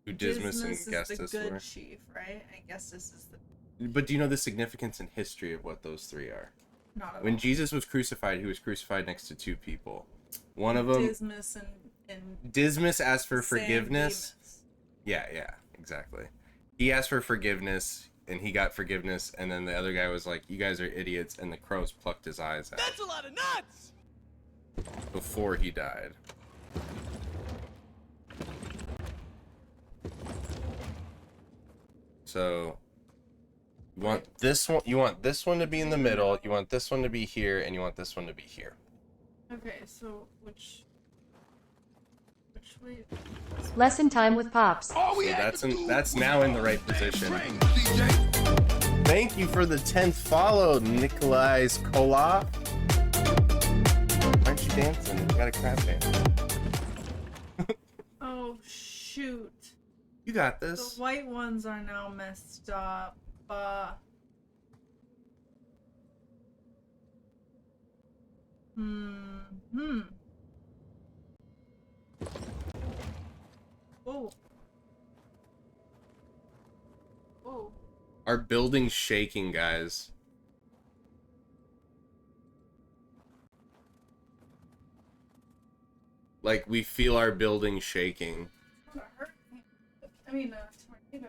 K: who Dismas and
Q: Dismas is the
K: Gestus
Q: good
K: were.
Q: chief, right? And Gestus is the...
K: But do you know the significance and history of what those 3 are?
Q: Not at
K: When
Q: all.
K: Jesus was crucified, he was crucified next to 2 people. One of them,
Q: Dismas and
K: Dismas asked for
Q: San
K: forgiveness. Yeah, exactly. He asked for forgiveness, and he got forgiveness, and then the other guy was like, you guys are idiots, and the crows plucked his eyes out
R: That's a lot of nuts!
K: before he died. So you want this one to be in the middle, you want this one to be here, and you want this one to be here.
Q: Okay, so which way?
B: Lesson time with Pops.
K: So that's now in the right position. Thank you for the 10th follow, Nikolai Kola. Aren't you dancing? You got a crap dance.
Q: Oh shoot.
K: You got this.
Q: The white ones are now messed up. Oh. Oh.
K: Our building's shaking, guys. Like, we feel our building shaking.
Q: I mean, tornado.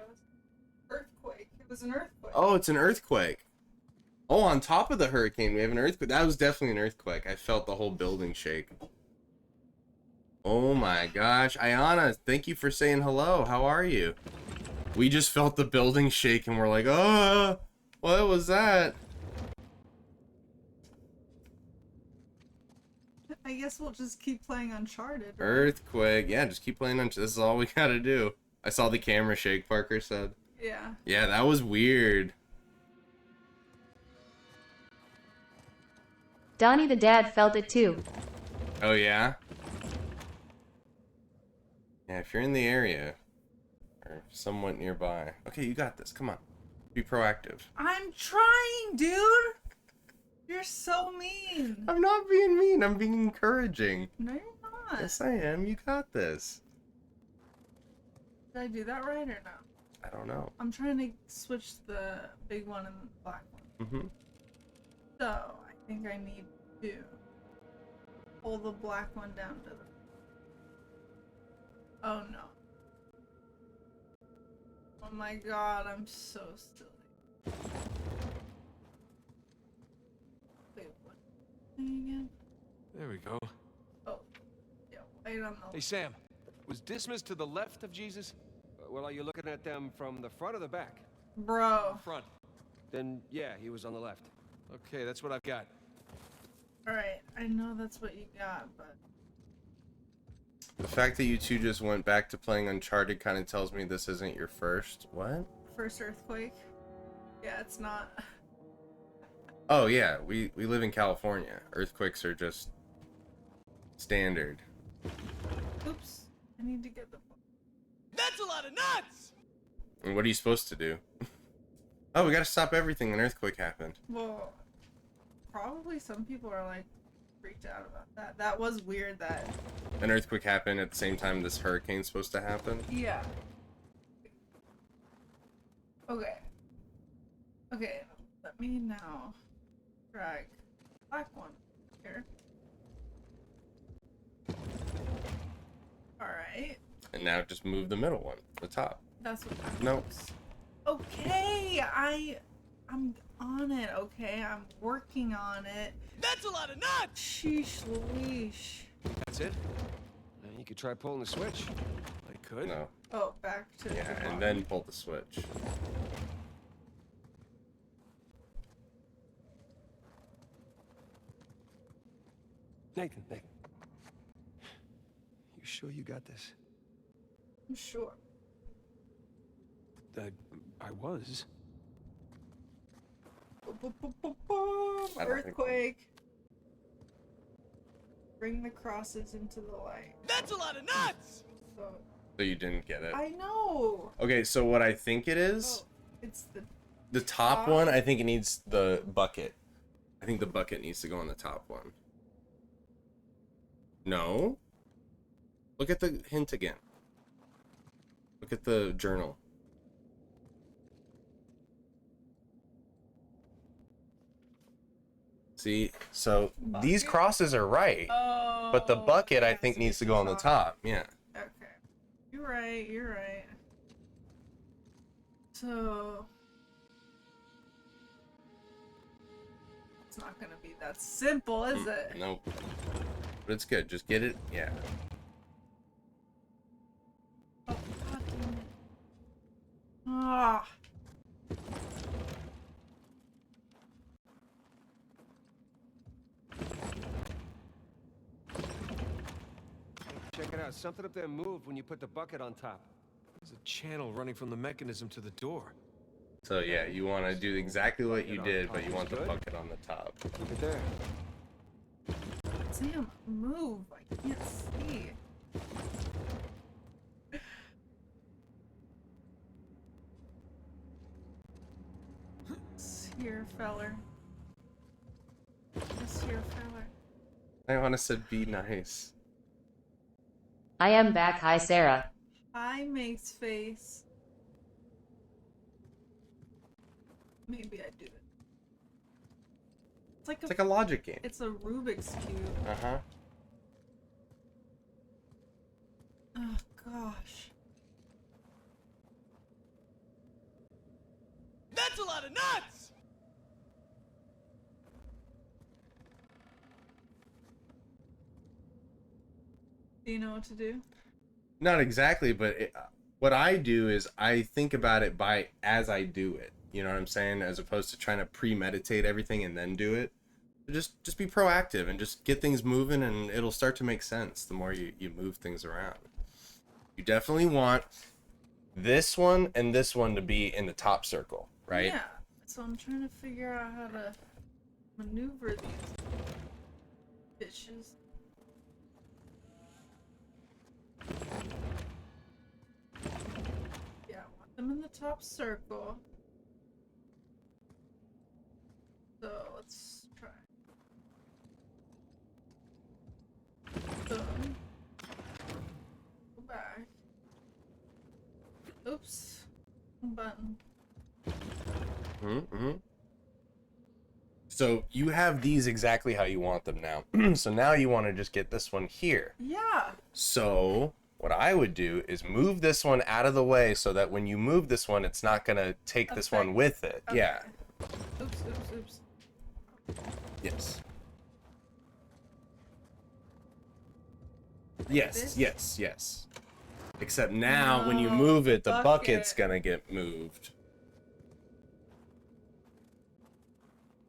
Q: Earthquake. It was an earthquake.
K: Oh, it's an earthquake. Oh, on top of the hurricane, we have an earthquake. That was definitely an earthquake. I felt the whole building shake. Oh my gosh. Ayana, thank you for saying hello. How are you? We just felt the building shake and we're like, oh, what was that?
Q: I guess we'll just keep playing Uncharted. Right?
K: Earthquake. Yeah, just keep playing Uncharted. This is all we gotta do. I saw the camera shake, Parker said.
Q: Yeah.
K: Yeah, that was weird.
B: Donnie the dad felt it too.
K: Oh, yeah? Yeah, if you're in the area or somewhat nearby. Okay, you got this. Come on. Be proactive.
Q: I'm trying, dude. You're so mean.
K: I'm not being mean. I'm being encouraging.
Q: No, you're not.
K: Yes, I am. You got this.
Q: Did I do that right or no?
K: I don't know.
Q: I'm trying to switch the big one and the black one.
K: Mm-hmm.
Q: So, I think I need to pull the black one down to the... Oh no. Oh my god, I'm so silly. Wait, what thing again?
R: There we go.
Q: Oh, yeah, wait on the...
S: Hey, Sam. Was Dismas to the left of Jesus? Well, are you looking at them from the front or the back?
Q: Bro.
S: Front. Then, yeah, he was on the left.
R: Okay, that's what I've got.
Q: Alright, I know that's what you got, but...
K: The fact that you two just went back to playing Uncharted kind of tells me this isn't your first. What?
Q: First earthquake. Yeah, it's not.
K: Oh yeah, we live in California. Earthquakes are just standard.
Q: Oops. I need to get the.
R: That's a lot of nuts!
K: And what are you supposed to do? Oh, we gotta stop everything. An earthquake happened.
Q: Well, probably some people are like freaked out about that. That was weird that.
K: An earthquake happened at the same time this hurricane's supposed to happen.
Q: Yeah. Okay. Okay. Let me now drag black one here. Alright.
K: And now just move the middle one, the top.
Q: That's what that
K: Nope.
Q: Okay, I'm on it, okay? I'm working on it.
R: That's a lot of nuts!
Q: Sheesh Louise.
S: That's it? You could try pulling the switch. I could.
K: No.
Q: Oh, back to the
K: Yeah,
Q: bottom.
K: and then pull the switch.
S: Nathan. You sure you got this?
Q: I'm sure.
S: I was.
Q: Earthquake. Bring the crosses into the light.
R: That's a lot of nuts!
K: So you didn't get it.
Q: I know.
K: Okay, so what I think it is,
Q: It's
K: the top one, I think it needs the bucket. I think the bucket needs to go on the top one. No? Look at the hint again. Look at the journal. See, so these crosses are right, but the bucket I think needs to go on the top. Yeah.
Q: Okay. You're right, you're right. So it's not gonna be that simple, is it?
K: Nope. But it's good. Just get it. Yeah.
Q: Oh, God damn it. Ah.
S: Check it out. Something up there moved when you put the bucket on top.
R: There's a channel running from the mechanism to the door.
K: So yeah, you want to do exactly what you did, but you want the bucket on the top.
S: Keep it there.
Q: Damn, move. I can't see. It's here, feller. It's here, feller.
K: I want to said be nice.
B: I am back. Hi, Sarah.
Q: Hi, Mace Face. Maybe I do it.
K: It's like a logic game.
Q: It's a Rubik's Cube.
K: Uh-huh.
Q: Oh, gosh.
R: That's a lot of nuts!
Q: Do you know what to do?
K: Not exactly, but what I do is I think about it as I do it. You know what I'm saying? As opposed to trying to premeditate everything and then do it. Just be proactive and just get things moving, and it'll start to make sense the more you move things around. You definitely want this one and this one to be in the top circle, right?
Q: Yeah. So I'm trying to figure out how to maneuver these bitches. Yeah, I want them in the top circle. So let's try. Boom. Go back. Oops. Button.
K: Mm-hmm. So you have these exactly how you want them now. So now you want to just get this one here.
Q: Yeah.
K: So what I would do is move this one out of the way so that when you move this one, it's not going to take this one with it.
Q: Okay.
K: Yeah.
Q: Oops, oops, oops.
K: Yes. Yes,
Q: this?
K: yes. Except now when you move it, the bucket's going to get moved.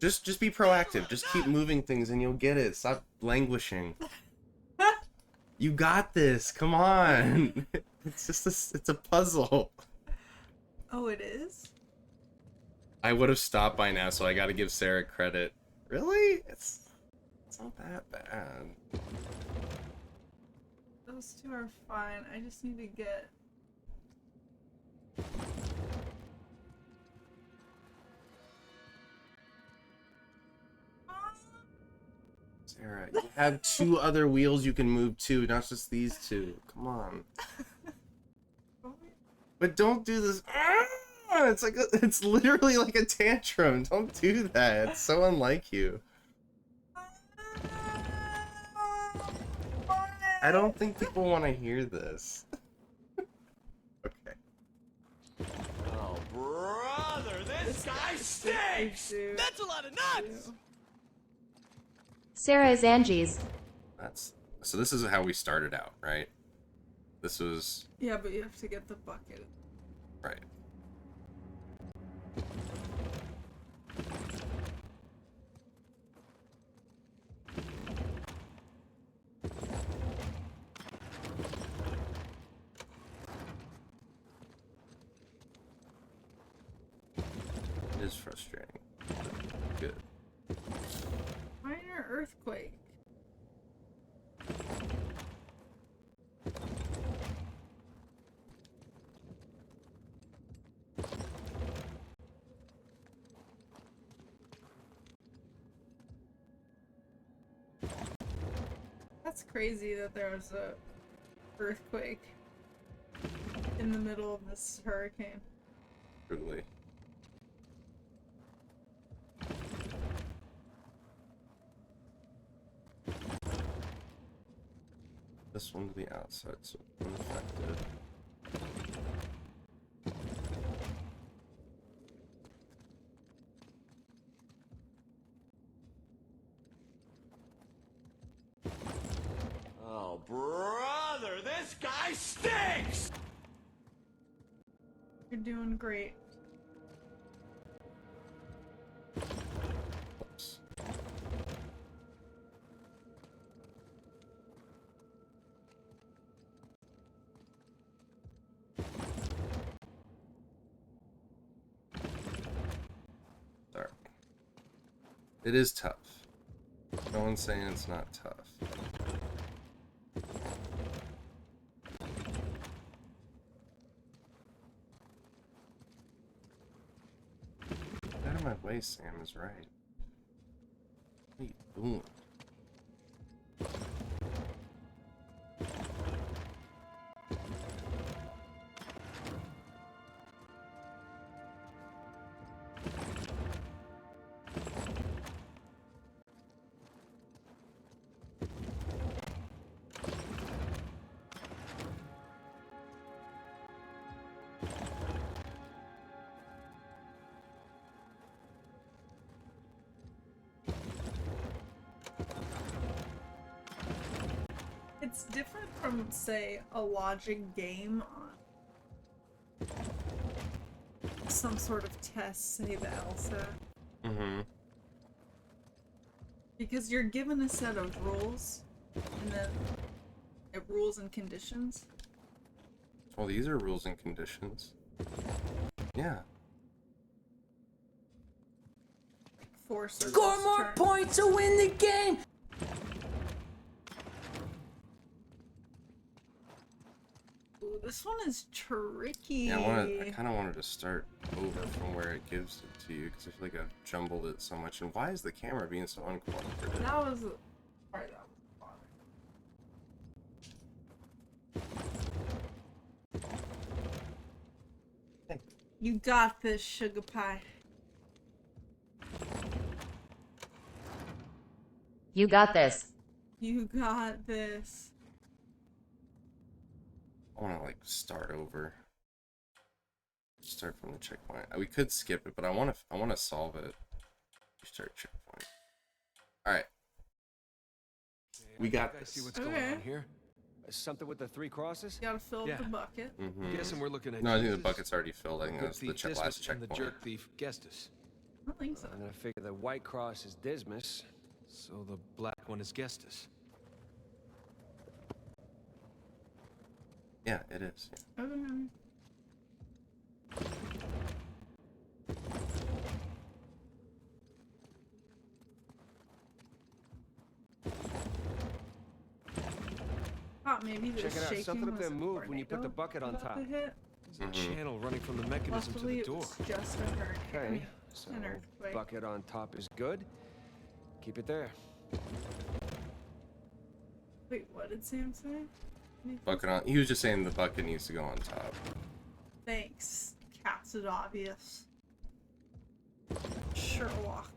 K: Just be proactive. Just keep moving things and you'll get it. Stop languishing. You got this. Come on. It's just it's a puzzle.
Q: Oh, it is?
K: I would have stopped by now, so I got to give Sarah credit. Really? It's not that bad.
Q: Those two are fine. I just need to get...
K: Sarah, you have 2 other wheels you can move to, not just these 2. Come on. But don't do this. It's like it's literally like a tantrum. Don't do that. It's so unlike you. I don't think people want to hear this. Okay.
T: Oh, brother, this guy stinks! That's a lot of nuts!
B: Sarah's Angie's.
K: So this is how we started out, right? This was
Q: Yeah, but you have to get the bucket.
K: right. It is frustrating. Good.
Q: Minor earthquake. That's crazy that there was a earthquake in the middle of this hurricane.
K: Truly. This one to the outside, so unaffected.
T: Oh, brother, this guy stinks!
Q: You're doing great.
K: Oops. Sorry. It is tough. No one's saying it's not tough. Get out of my way, Sam is right. What are you doing?
Q: It's different from, say, a logic game on some sort of test, say the LSAT.
K: Mm-hmm.
Q: Because you're given a set of rules, and then rules and conditions.
K: Well, these are rules and conditions. Yeah.
Q: Score more
H: points to win the game!
Q: Ooh, this one is tricky.
K: Yeah, I kind of wanted to start over from where it gives it to you, because I feel like I've jumbled it so much. And why is the camera being so uncooperative?
Q: That was the part that was bothering. You got this, sugar pie.
B: You got this.
Q: You got this.
K: I want to like start over. Start from the checkpoint. We could skip it, but I want to solve it. Start checkpoint. All right. We got this.
R: See what's going on here. Something with the 3 crosses?
Q: You gotta fill up the bucket.
K: Mm-hmm.
R: Guessing we're looking at
K: No, I think the
R: Jesus.
K: bucket's already filled. I think that's the
R: Dismas
K: last
R: and
K: checkpoint.
R: the jerk thief Gestus.
Q: I don't think so.
R: And then I figure the white cross is Dismas, so the black one is Gestus.
K: Yeah, it is. Yeah.
Q: Okay. Thought maybe the
S: Check it out.
Q: shaking
S: Something up
Q: was
S: there
Q: a
S: moved when you put the bucket on
Q: about
S: top.
Q: to hit.
S: There's a channel running from the mechanism to
Q: Luckily,
S: the
Q: it
S: door.
Q: was just a hurricane.
S: Okay, so
Q: An earthquake.
S: bucket on top is good. Keep it there.
Q: Wait, what did Sam say?
K: Bucket on. He was just saying the bucket needs to go on top.
Q: Thanks, Captain Obvious. Sherlock.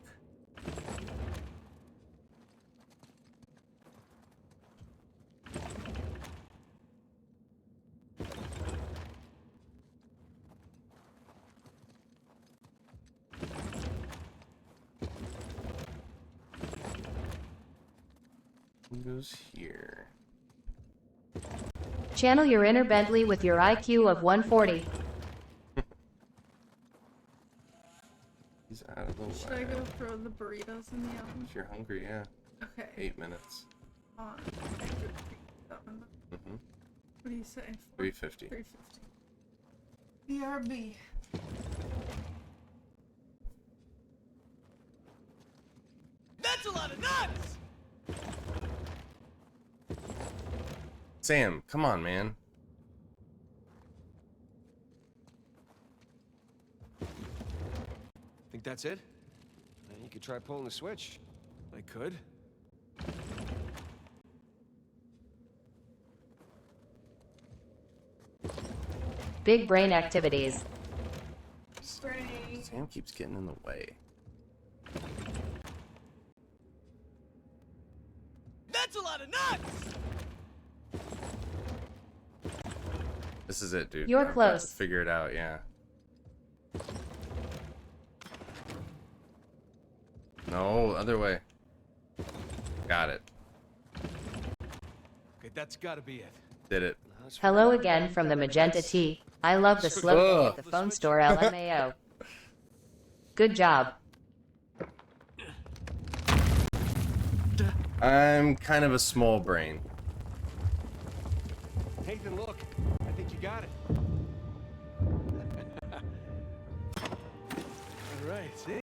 K: Who goes here?
B: Channel your inner Bentley with your IQ of 140.
K: He's out of the way.
Q: Should I go throw the burritos in the oven?
K: If you're hungry, yeah.
Q: Okay.
K: 8 minutes.
Q: What do you say?
K: 350.
Q: 350. BRB.
T: That's a lot of nuts!
K: Sam, come on, man.
S: Think that's it? You could try pulling the switch.
R: I could.
B: Big brain activities.
K: Sam keeps getting in the way.
T: That's a lot of nuts!
K: This is it, dude.
B: You're
K: I've got
B: close.
K: to figure it out, yeah. No, other way. Got it.
R: Okay, that's gotta be it.
K: Did it.
B: Hello again from the Magenta T. I love the slow thing at the phone store LMAO. Good job.
K: I'm kind of a small brain.
S: Nathan, look. I think you got it.
R: All right, see?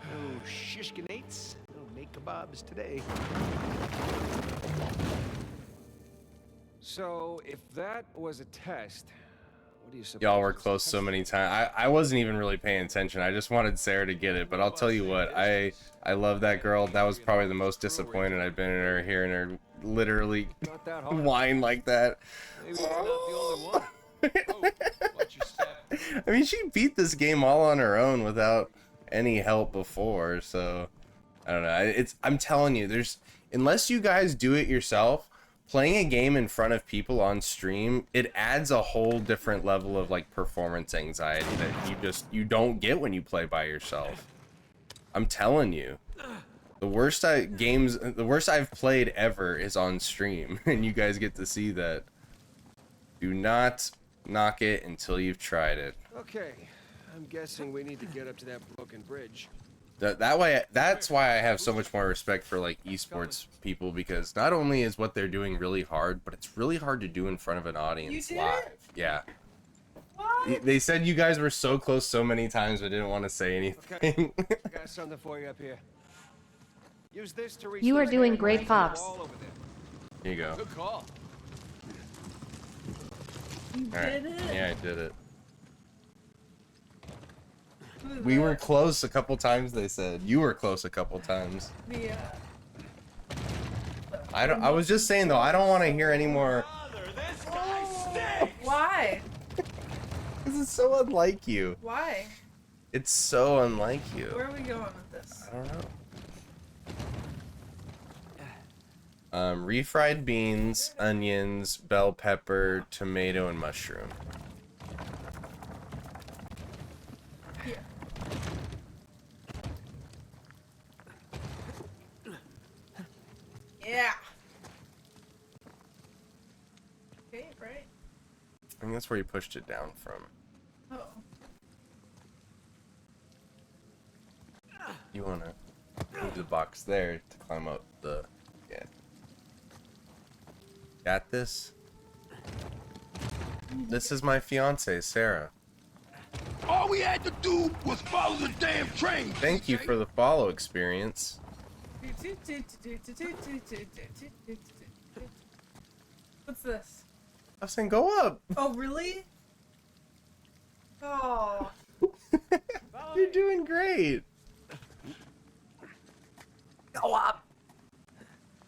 S: Oh, shishkinates. No make kebabs today. So, if that was a test, what do you suppose?
K: Y'all were close so many times. I wasn't even really paying attention. I just wanted Sarah to get it. But I'll tell you what, I love that girl. That was probably the most disappointed I've been in her, hearing her literally whine like that.
S: Maybe it's not the only one. Oh, watch your step.
K: I mean, she beat this game all on her own without any help before. So I don't know. I'm telling you, unless you guys do it yourself, playing a game in front of people on stream, it adds a whole different level of like performance anxiety that you don't get when you play by yourself. I'm telling you. The worst I've played ever is on stream, and you guys get to see that. Do not knock it until you've tried it.
S: Okay, I'm guessing we need to get up to that broken bridge.
K: That's why I have so much more respect for like esports people, because not only is what they're doing really hard, but it's really hard to do in front of an audience live. Yeah.
Q: What?
K: They said you guys were so close so many times, but didn't want to say anything.
S: Okay, I got something for you up here. Use this to reach
B: You are
S: those
B: doing
S: air
B: great,
S: lines
B: Pops.
S: on the wall over there.
K: Here you go.
R: Good call.
Q: You
K: Alright.
Q: did it?
K: Yeah, I did it.
Q: Who's
K: We were
Q: that?
K: close a couple times, they said. You were close a couple times.
Q: The,
K: I was just saying though, I don't want to hear any more.
Q: Why?
K: This is so unlike you.
Q: Why?
K: It's so unlike you.
Q: Where are we going with this?
K: I don't know. Refried beans, onions, bell pepper, tomato, and mushroom.
Q: Here. Yeah. Okay, right?
K: I think that's where you pushed it down from.
Q: Oh.
K: You want to move the box there to climb up the... Yeah. Got this? This is my fiance, Sarah.
T: All we had to do was follow the damn train.
K: Thank you for the follow experience.
Q: What's this?
K: I was saying go up.
Q: Oh, really? Oh.
K: You're doing great. Go up.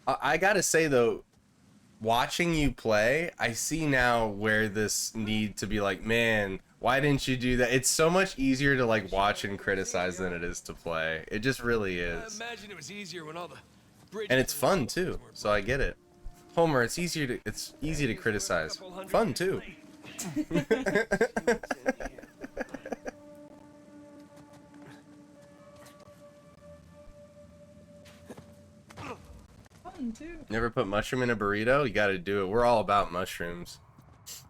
K: I gotta say though, watching you play, I see now where this need to be like, man, why didn't you do that? It's so much easier to like watch and criticize than it is to play. It just really is.
R: Imagine it was easier when all the
K: And it's fun too, so I get it. Homer, it's easy to criticize. Fun too.
Q: Fun too.
K: Never put mushroom in a burrito? You gotta do it. We're all about mushrooms.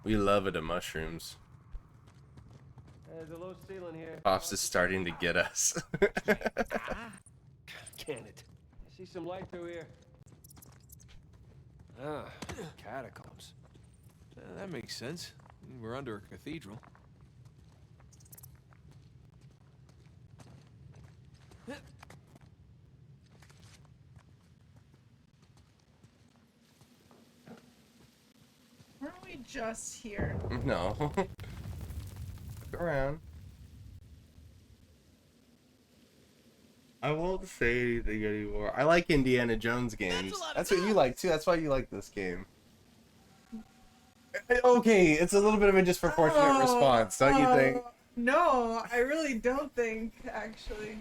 K: We love it, mushrooms.
S: There's a low ceiling here.
K: Pops is starting to get us.
S: Can it? I see some light through here.
R: Ah, catacombs. That makes sense. We're under a cathedral.
Q: Weren't we just here?
K: No. Look around. I won't say anything anymore. I like Indiana Jones games. That's what you like too. That's why you like this game. Okay, it's a little bit of a disproportionate response, don't you think?
Q: No, I really don't think, actually.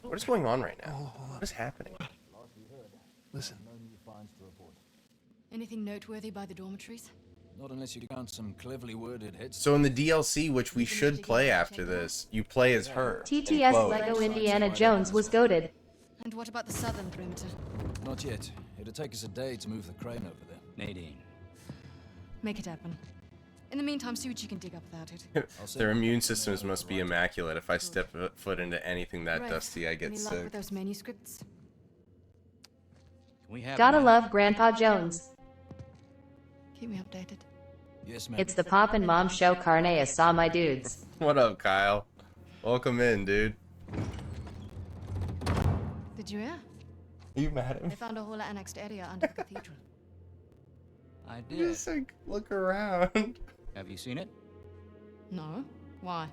K: What is going on right now? What is happening?
R: Listen.
U: Anything noteworthy by the dormitories?
I: Not unless you count some cleverly worded heads.
K: So in the DLC, which we should play after this, you play as her.
B: TTS Lego Indiana Jones was goated.
U: And what about the southern perimeter?
I: Not yet. It'll take us a day to move the crane over there. Nadine.
U: Make it happen. In the meantime, see what you can dig up without it.
K: Their immune systems must be immaculate. If I step foot into anything that
U: Right.
K: dusty, I get
U: Any luck
K: sick.
U: with those manuscripts?
I: We have
B: Gotta love Grandpa Jones.
U: Keep me updated.
I: Yes, ma'am.
B: It's the Pop and Mom show. Carne I saw my dudes.
K: What up, Kyle? Welcome in, dude.
U: Did you hear?
K: Are you mad at me?
U: They found a whole annexed area under the cathedral.
I: I did.
K: Just like look around.
I: Have you seen it?
U: No. Why?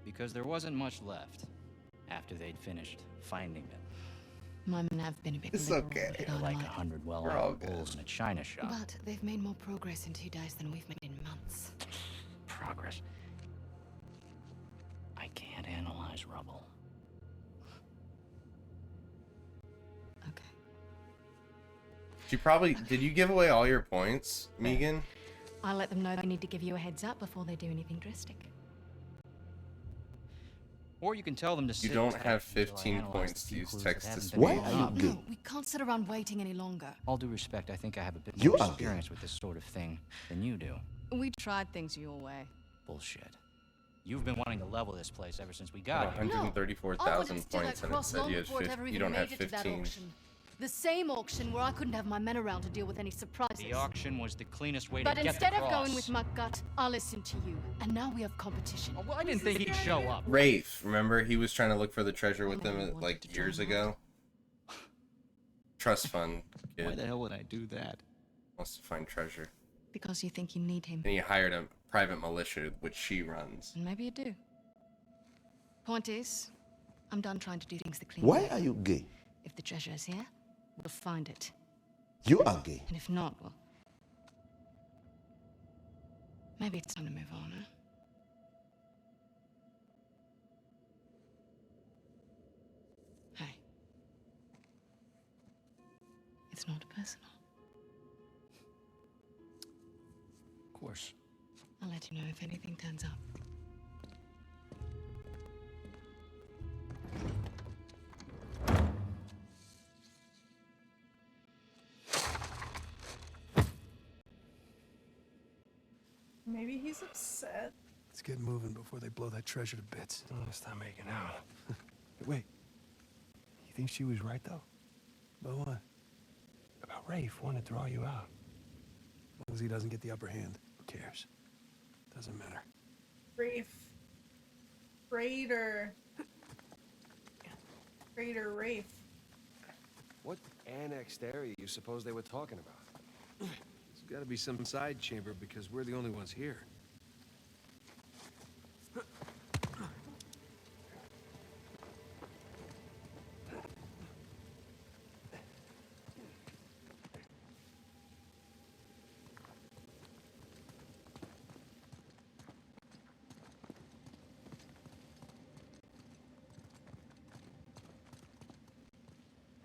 I: Because there wasn't much left after they'd finished finding it.
U: My men have been a bit
K: It's
U: liberal
K: okay.
U: with
I: Like
U: dynamite.
I: 100
K: We're all
I: well-armed
K: good.
I: bulls in a china shop.
U: But they've made more progress in 2 days than we've made in months.
I: Progress. I can't analyze rubble.
K: Did you give away all your points, Megan?
U: I'll let them know they need to give you a heads up before they do anything drastic.
I: Or you can tell them to
K: You
I: sit
K: don't
I: tight
K: have
I: until I
K: 15
I: analyze
K: points
I: the
K: to
I: few
K: use
I: clues
K: text
I: that
K: to
I: haven't
K: speech.
I: been made up.
U: No, we can't sit around waiting any longer.
I: All due respect, I think I have a bit
N: You
I: more
N: are
I: experience with this sort of thing than you do.
U: We tried things your way.
I: Bullshit. You've been wanting to level this place ever since we
K: Got
I: got here.
K: 134,000 points, and it said you had you don't have 15.
U: The same auction where I couldn't have my men around to deal with any surprises.
I: The auction was the cleanest way
U: But
I: to get
U: instead
I: the
U: of
I: cross.
U: going with my gut, I listened to you. And now we have competition.
I: Well, I didn't think he'd show up.
K: Rafe, remember he was trying to look for the treasure with them like years ago. Trust fund kid.
I: Why the hell would I do that?
K: Wants to find treasure,
U: Because you think you need him.
K: and he hired a private militia, which she runs.
U: And maybe you do. Point is, I'm done trying to do things the clean
N: Why
U: way.
N: are you gay?
U: If the treasure is here, we'll find it.
N: You are gay.
U: And if not, well, maybe it's time to move on, huh? Hey. It's not personal.
I: Of course.
U: I'll let you know if anything turns up.
Q: Maybe he's upset.
R: Let's get moving before they blow that treasure to bits.
S: Oh, stop making out. Wait. You think she was right, though?
R: About what?
S: About Rafe wanting to draw you out.
R: As long as he doesn't get the upper hand, who cares? Doesn't matter.
Q: Rafe. Raider. Raider Rafe.
S: What annexed area you suppose they were talking about?
R: There's got to be some side chamber because we're the only ones here.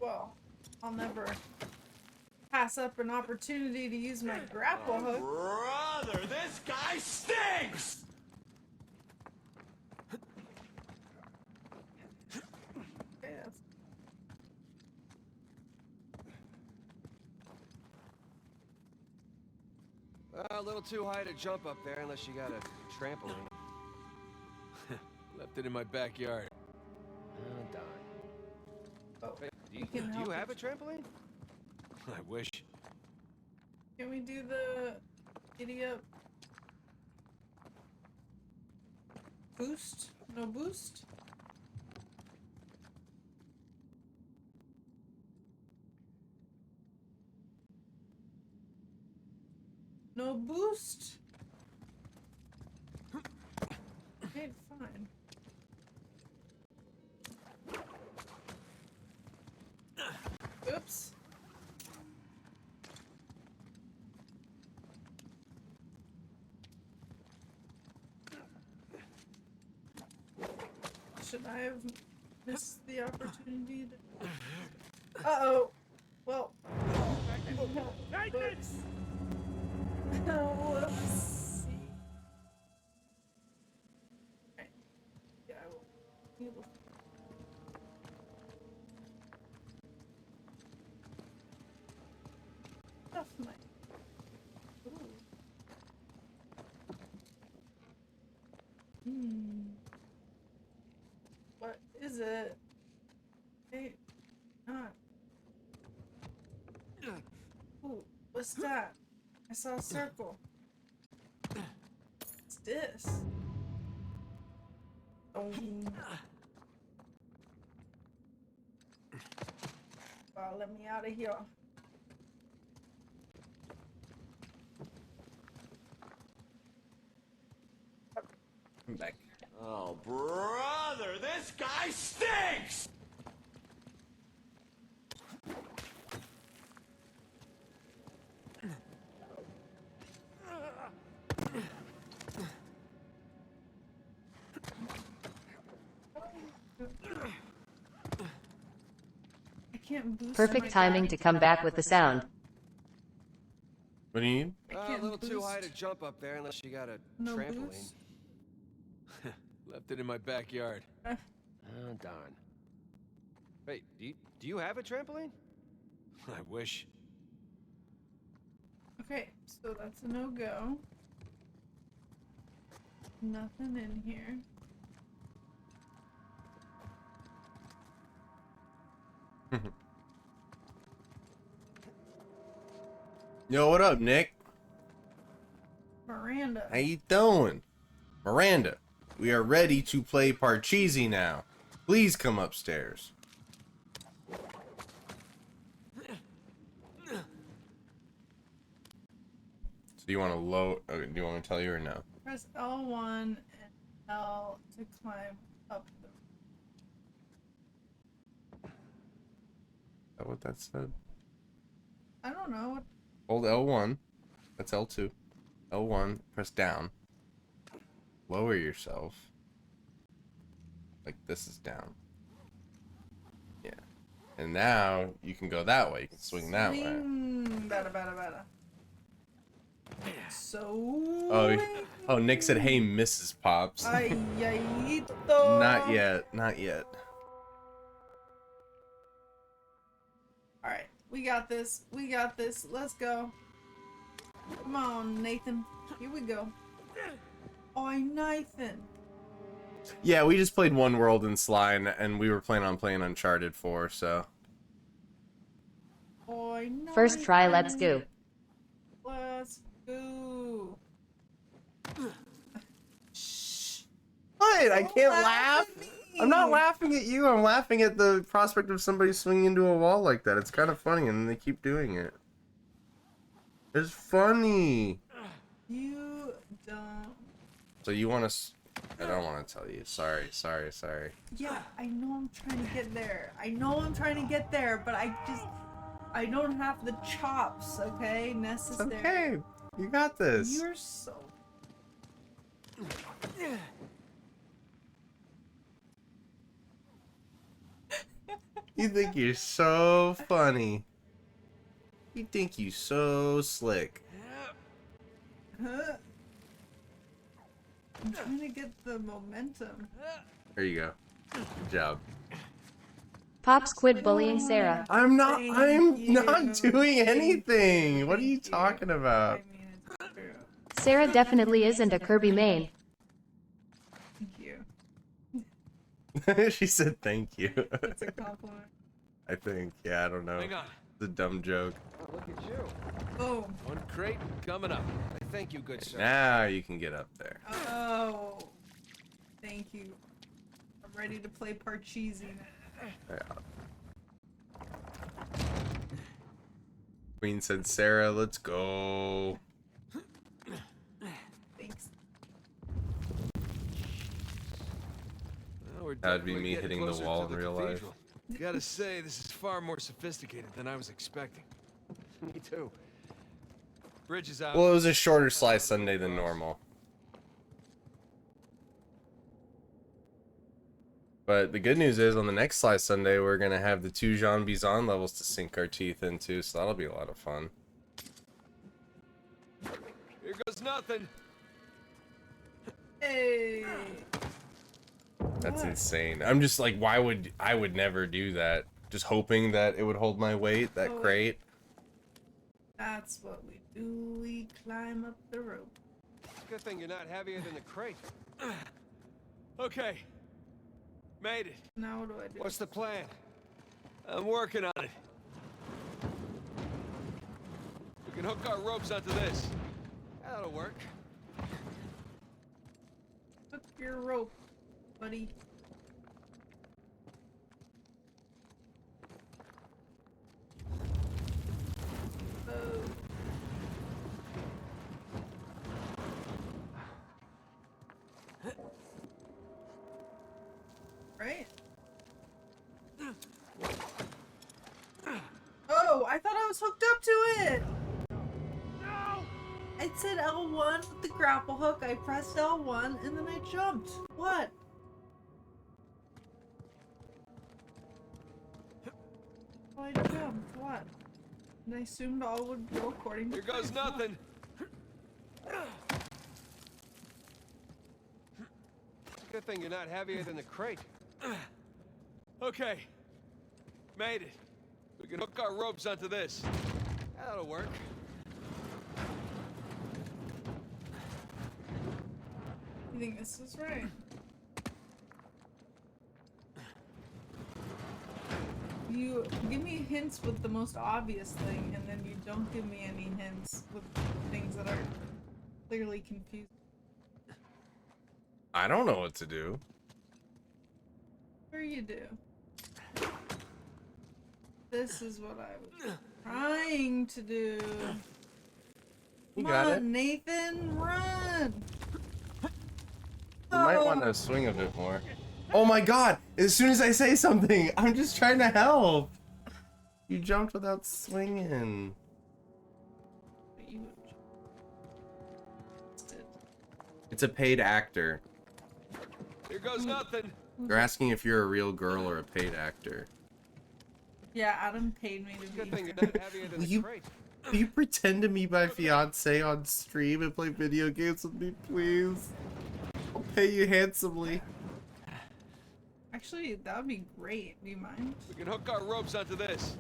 Q: Well, I'll never pass up an opportunity to use my grapple hook.
T: Brother, this guy stinks!
Q: Okay, that's...
S: A little too high to jump up there unless you got a trampoline.
R: Left it in my backyard.
S: Oh, darn.
Q: Oh,
S: Wait, do you
Q: help
S: have a trampoline?
R: I wish.
Q: Can we do the idiot boost? No boost? No boost? Okay, fine. Oops. Should I have missed the opportunity to... Uh-oh. Well. Whoops. Whoops. Right. Yeah, I will. Stuff my... Ooh. What is it? Hey, not. Ooh, what's that? I saw a circle. What's this? Oh. Well, let me out of here.
K: I'm back.
T: Oh, brother, this guy stinks!
Q: I can't boost.
B: Perfect timing to come back with the sound.
K: What do you need?
S: A little too high to jump up there unless you got a
Q: No
S: trampoline.
Q: boost?
R: Left it in my backyard.
S: Oh, darn. Wait, do you have a trampoline?
R: I wish.
Q: Okay, so that's a no-go. Nothing in here.
K: Yo, what up, Nick?
Q: Miranda.
K: How you doing? Miranda, we are ready to play Parcheesi now. Please come upstairs. So do you want to load? Okay, do you want me to tell you or no?
Q: Press L1 and L to climb up the...
K: Is that what that said?
Q: I don't know.
K: Hold L1. That's L2. L1. Press down. Lower yourself. Like this is down. Yeah. And now you can go that way. You can swing that way.
Q: Better. So...
K: Oh, Nick said, hey, Mrs. Pops.
Q: Ayayito.
K: Not yet. Not yet.
Q: Alright, we got this. We got this. Let's go. Come on, Nathan. Here we go. Oi, Nathan.
K: Yeah, we just played one world in Sly, and we were planning on playing Uncharted 4, so.
Q: Oi, Nathan.
B: First try, let's go.
Q: Let's go.
K: What? I can't laugh? I'm not laughing at you. I'm laughing at the prospect of somebody swinging into a wall like that. It's kind of funny, and they keep doing it. It's funny.
Q: You don't.
K: So you want to... I don't want to tell you. Sorry.
Q: Yeah, I know I'm trying to get there. I know I'm trying to get there, but I don't have the chops, okay? Necessary.
K: It's okay. You got this.
Q: You're so...
K: You think you're so funny. You think you so slick.
Q: Huh? I'm trying to get the momentum.
K: There you go. Good job.
B: Pops, quit bullying Sarah.
K: I'm not doing anything. What are you talking about?
B: Sarah definitely isn't a Kirby main.
Q: Thank you.
K: She said thank you.
Q: That's a compliment.
K: I think. Yeah, I don't know.
R: Hang on.
K: It's a dumb joke.
S: Look at you.
Q: Boom.
R: One crate coming up.
S: Thank you, good sir.
K: Now you can get up there.
Q: Oh. Thank you. I'm ready to play Parcheesi now.
K: Yeah. Queen said, Sarah, let's go.
Q: Thanks.
R: Well,
K: That'd be me hitting the wall in real life.
R: Gotta say, this is far more sophisticated than I was expecting.
S: Me too.
R: Bridge is out.
K: Well, it was a shorter Sly Sunday than normal. But the good news is, on the next Sly Sunday, we're going to have the 2 Jean Bizon levels to sink our teeth into, so that'll be a lot of fun.
R: Here goes nothing.
Q: Hey.
K: That's insane. I'm just like, I would never do that. Just hoping that it would hold my weight, that crate.
Q: That's what we do. We climb up the rope.
S: Good thing you're not heavier than the crate.
R: Okay. Made it.
Q: Now what do I do?
S: What's the plan?
R: I'm working on it. We can hook our ropes onto this.
S: That'll work.
Q: Hook your rope, buddy. Right? Oh, I thought I was hooked up to it! No! It said L1 with the grapple hook. I pressed L1 and then I jumped. What? I jumped. What? And I assumed all would go according to
R: Here goes
Q: plan.
R: nothing.
S: Good thing you're not heavier than the crate.
R: Okay. Made it. We can hook our ropes onto this.
S: That'll work.
Q: You think this is right? You give me hints with the most obvious thing, and then you don't give me any hints with things that are clearly confusing.
K: I don't know what to do.
Q: Sure you do. This is what I was trying to do.
K: You
Q: Come
K: got
Q: on,
K: it.
Q: Nathan, run!
K: You might want to swing a bit more. Oh my god! As soon as I say something, I'm just trying to help. You jumped without swinging. It's a paid actor.
R: Here goes nothing.
K: They're asking if you're a real girl or a paid actor.
Q: Yeah, Adam paid me to
S: Good
Q: be
S: thing you're not heavier than
K: Will
S: the
K: you,
S: crate.
K: will you pretend to be my fiance on stream and play video games with me, please? I'll pay you handsomely.
Q: Actually, that would be great. Do you mind?
R: We can hook our ropes onto this.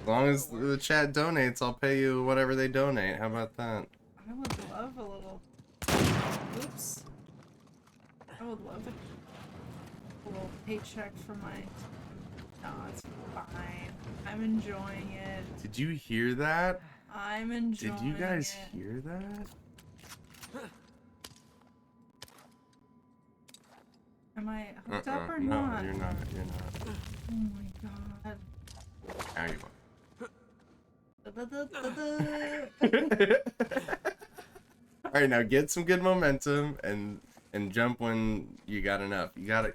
K: As long as the chat donates, I'll pay you whatever they donate. How about that?
Q: I would love a little Oops. I would love it. A little paycheck for my... No, it's fine. I'm enjoying it.
K: Did you hear that?
Q: I'm enjoying it.
K: Did you guys hear that?
Q: Am I hooked up or
K: no,
Q: not?
K: you're not. You're not.
Q: Oh my god.
K: Now you are. All right, now get some good momentum and jump when you got enough. You gotta.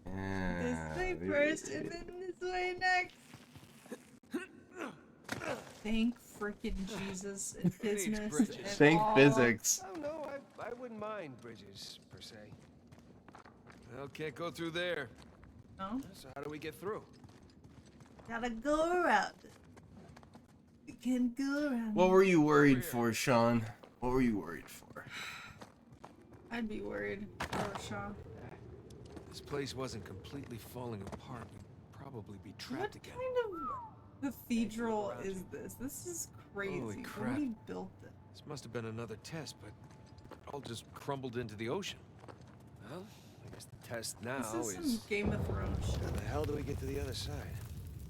K: Yeah.
Q: This way first and then this way next. Thank freaking Jesus and business. And
K: Thank physics.
S: Oh no, I wouldn't mind bridges per se. Well, can't go through there.
Q: No.
S: So how do we get through?
Q: Gotta go around it. We can go around.
K: What were you worried for, Sean? What were you worried for?
Q: I'd be worried for Sean.
S: This place wasn't completely falling apart. We'd probably be trapped again.
Q: What kind of cathedral is this? This is crazy.
S: Holy crap.
Q: Nobody built it.
S: This must have been another test, but it all just crumbled into the ocean. Well, I guess the test now
Q: This is some Game of Thrones shit.
S: How the hell do we get to the other side?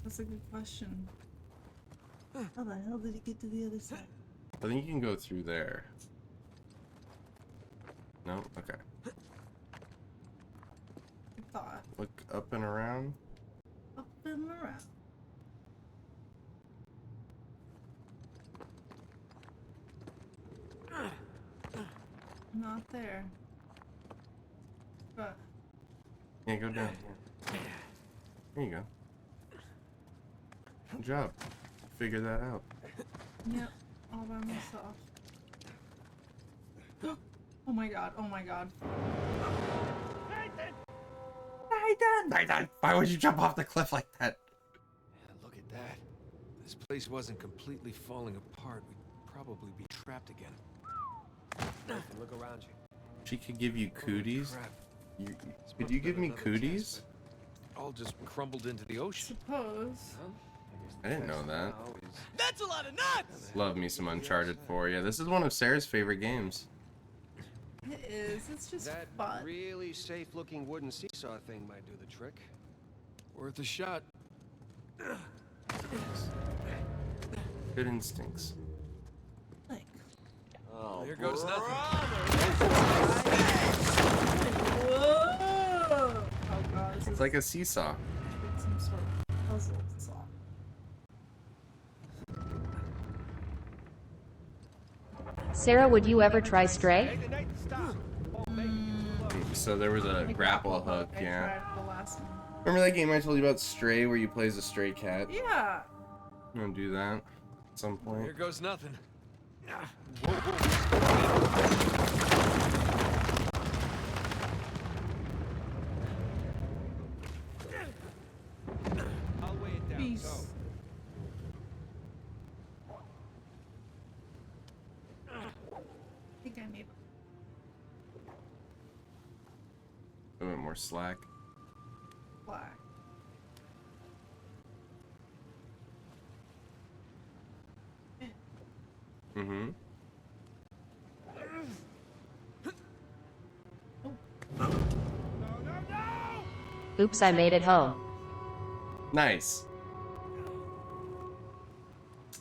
Q: That's a good question. How the hell did it get to the other side?
K: I think you can go through there. No? Okay.
Q: I thought.
K: Look up and around.
Q: Up and around. Not there. But.
K: Yeah, go down. Yeah. There you go. Good job. Figure that out.
Q: Yep. All by myself. Oh my god. Oh my god.
K: Nathan! Why would you jump off the cliff like that?
S: Yeah, look at that. This place wasn't completely falling apart. We'd probably be trapped again. Nathan, look around you.
K: She could give you cooties? Could you give me cooties?
S: All just crumbled into the ocean.
Q: Suppose.
K: I didn't know that.
T: That's a lot of nuts!
K: Love me some Uncharted 4. Yeah, this is one of Sarah's favorite games.
Q: It is. It's just
S: That
Q: fun.
S: really safe-looking wooden seesaw thing might do the trick. Worth a shot.
K: Good instincts.
T: Oh,
S: Here goes nothing.
Q: Whoa! Oh god. This
K: It's
Q: is
K: like a seesaw.
Q: some sort of puzzle saw.
B: Sarah, would you ever try Stray?
K: So there was a grapple hook,
Q: I
K: yeah.
Q: tried the last one.
K: Remember that game I told you about, Stray, where you play as a stray cat?
Q: Yeah.
K: You want to do that at some point?
S: Here goes nothing. I'll weigh it down.
Q: Peace. I think I made
K: A bit more slack.
Q: black.
K: Mm-hmm.
B: Oops, I made it home.
K: Nice.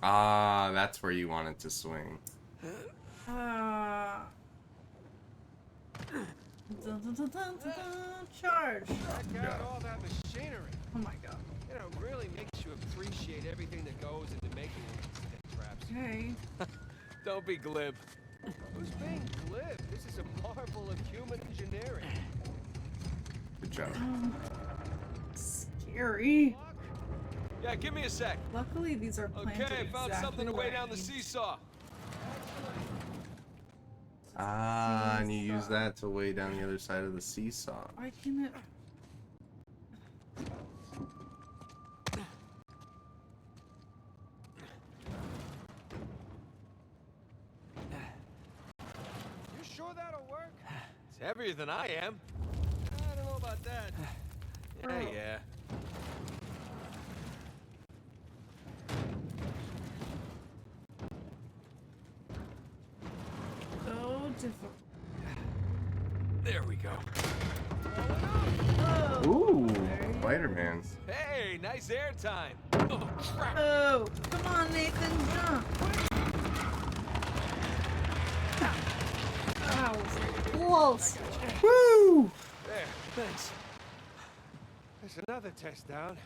K: Ah, that's where you wanted to swing.
Q: Dun, dun, dun, dun, dun, dun, charge.
S: Check out all that machinery.
Q: Oh my god.
S: You know, it really makes you appreciate everything that goes into making these stick traps.
Q: Okay.
S: Don't be glib. Who's being glib? This is a marvel of human engineering.
K: Good job.
Q: Scary.
S: Yeah, give me a sec.
Q: Luckily, these are planted
S: Okay, I found
Q: exactly
S: something to
Q: where
S: weigh
Q: I
S: down the
Q: need.
S: seesaw.
K: Ah, and you use that to weigh down the other side of the seesaw.
Q: Why can't it?
S: You sure that'll work? It's heavier than I am. I don't know about that. Yeah.
Q: difficult.
S: There we go.
K: Ooh, Spider-Man.
S: Hey, nice airtime. Oh, crap.
Q: Oh, come on, Nathan, jump. Ow. Close.
K: Woo!
S: There, thanks. There's another test down.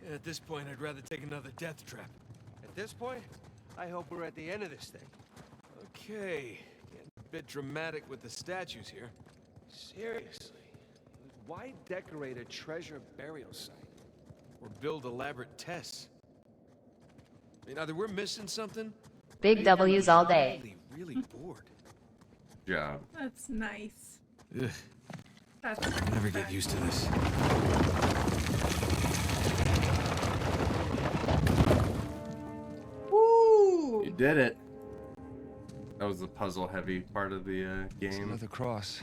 S: Yeah, at this point, I'd rather take another death trap.
G: At this point, I hope we're at the end of this thing.
S: Okay, getting a bit dramatic with the statues here.
G: Seriously, why decorate a treasure burial site?
S: Or build elaborate tests. I mean, either we're missing something.
B: Big W's all day.
S: Really bored.
K: Job.
Q: That's nice.
S: Ugh.
Q: That's
S: I'll never get used to this.
Q: Woo!
K: You did it. That was the puzzle-heavy part of the game.
G: Another cross.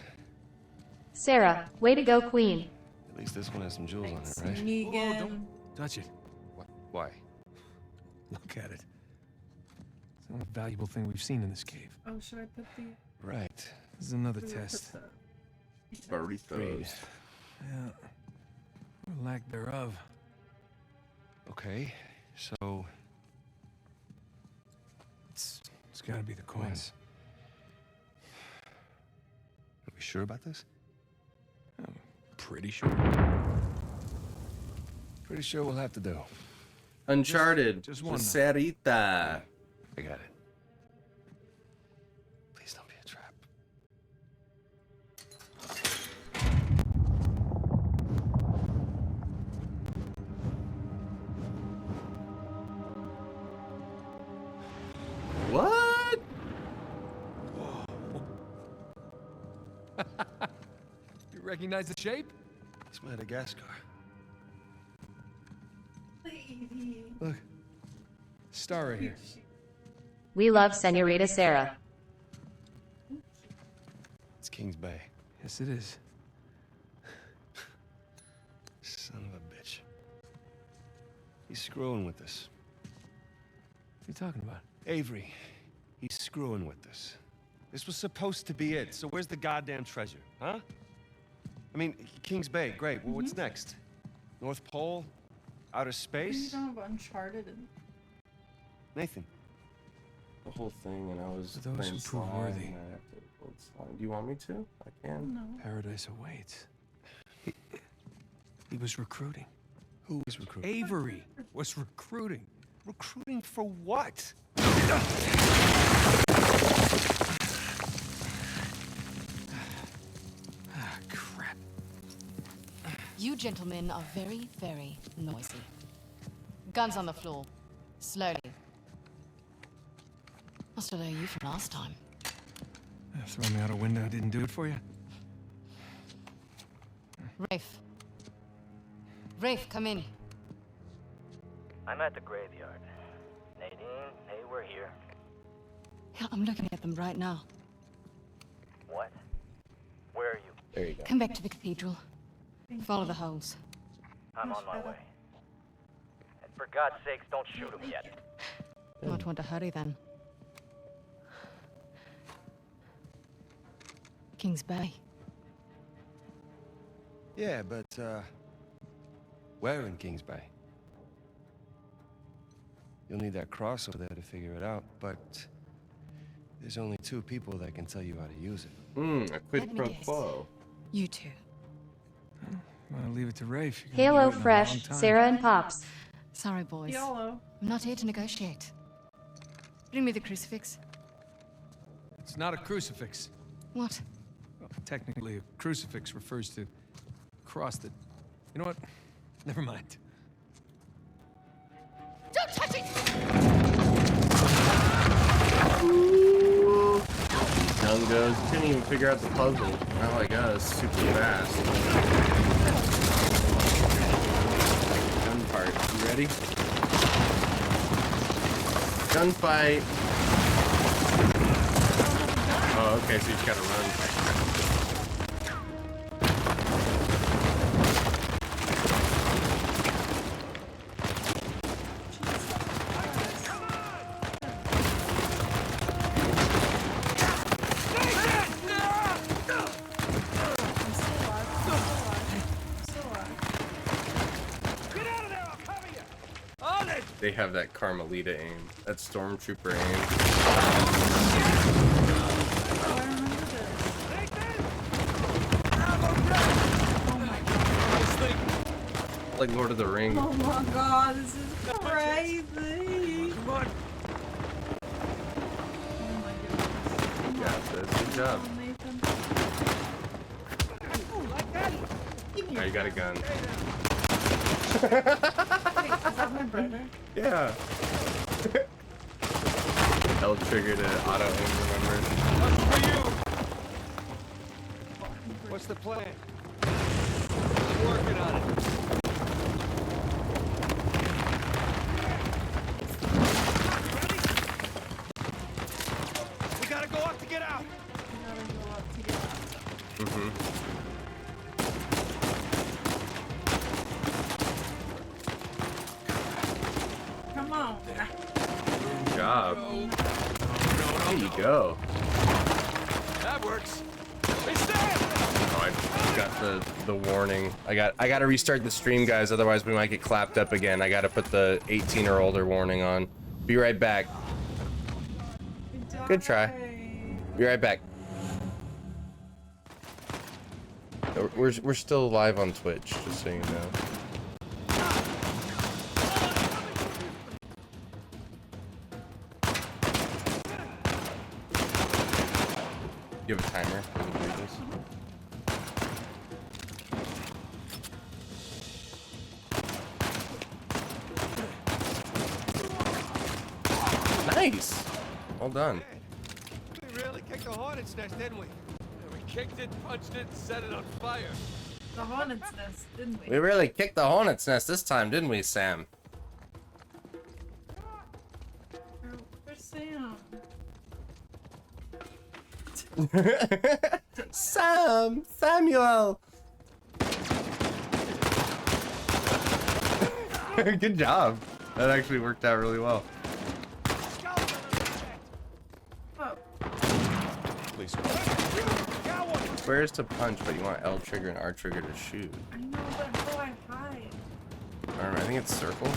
B: Sarah, way to go, queen.
G: At least this one has some jewels
Q: Thanks,
G: on it, right?
Q: Megan.
S: Don't touch it.
G: What? Why?
S: Look at it. It's the most valuable thing we've seen in this cave.
Q: Oh, should I put the...
G: Right.
S: This is another
Q: Who
S: test.
Q: put
K: Burritos.
S: Yeah. Or lack thereof.
G: Okay, so...
S: It's gotta be the coins.
G: Are we sure about this?
S: I'm pretty sure.
G: Pretty sure we'll have to do.
K: Uncharted.
S: Just one.
K: Sarita.
G: I got it. Please don't be a trap.
K: What?
S: You recognize the shape?
G: It's Madagascar.
Q: Lady.
S: Look. Star right here.
B: We love Senorita Sarah.
G: It's Kings Bay.
S: Yes, it is.
G: Son of a bitch. He's screwing with us.
S: What are you talking about?
G: Avery. He's screwing with us. This was supposed to be it, so where's the goddamn treasure, huh? I mean, Kings Bay, great. Well, what's next? North Pole? Outer
Q: You
G: space?
Q: don't have Uncharted and...
G: Nathan.
K: The whole thing, and I was
S: For those
K: playing
S: who prove
K: Sly,
S: worthy.
K: and I have to build Sly. Do you want me to? I can.
Q: No.
S: Paradise awaits. He was recruiting.
G: Who was recruiting?
S: Avery was recruiting.
G: Recruiting for what?
S: Ah, crap.
U: You gentlemen are very, very noisy. Guns on the floor. Slowly. Must have learned you from last time.
S: Throw me out a window didn't do it for you?
U: Rafe. Rafe, come in.
V: I'm at the graveyard. Nadine, hey, we're here.
U: Yeah, I'm looking at them right now.
V: What? Where are you?
K: There you go.
U: Come back to the cathedral. Follow the holes.
V: I'm on my way. And for God's sakes, don't shoot him yet.
U: Might want to hurry then. Kings Bay.
G: Yeah, but, where in Kings Bay? You'll need that cross over there to figure it out, but there's only 2 people that can tell you how to use it.
K: A quid
U: Let me
K: pro
U: guess.
K: quo.
U: You two.
S: I'll leave it to Rafe. You're gonna be
B: Halo
S: waiting a long
B: Fresh,
S: time.
B: Sarah and Pops.
U: Sorry, boys.
Q: YOLO.
U: I'm not here to negotiate. Bring me the crucifix.
S: It's not a crucifix.
U: What?
S: Well, technically, a crucifix refers to a cross that... You know what? Never mind.
U: Don't touch it!
K: Ooh. Dungos. Couldn't even figure out the puzzle. Now I got it super fast. Gun part. You ready? Gunfight. Oh, okay, so you just gotta run. They have that Carmelita aim. That Stormtrooper aim. Like Lord of the Rings.
Q: Oh my god, this is crazy.
S: Come on.
K: You got this. Good job. Oh, you got a gun.
Q: Wait, is that my brother?
K: Yeah. L trigger to auto aim, remember?
S: What's the plan? We're working on it. We gotta go up to get out.
K: Mm-hmm.
Q: Come on.
K: Good job. There you go.
S: That works.
K: Oh, I got the warning. I gotta restart the stream, guys, otherwise we might get clapped up again. I gotta put the 18 or older warning on. Be right back. Good try. Be right back. We're still live on Twitch, just so you know. You have a timer? Can you do this? Nice! Well done.
S: We really kicked the hornet's nest, didn't we? Yeah, we kicked it, punched it, set it on fire.
Q: The hornet's nest, didn't we?
K: We really kicked the hornet's nest this time, didn't we, Sam?
Q: Where's Sam?
K: Samuel! Good job. That actually worked out really well.
A: Please.
K: Squares to punch, but you want L trigger and R trigger to shoot.
Q: I know, but how do I hide?
K: I don't know, I think it's circle.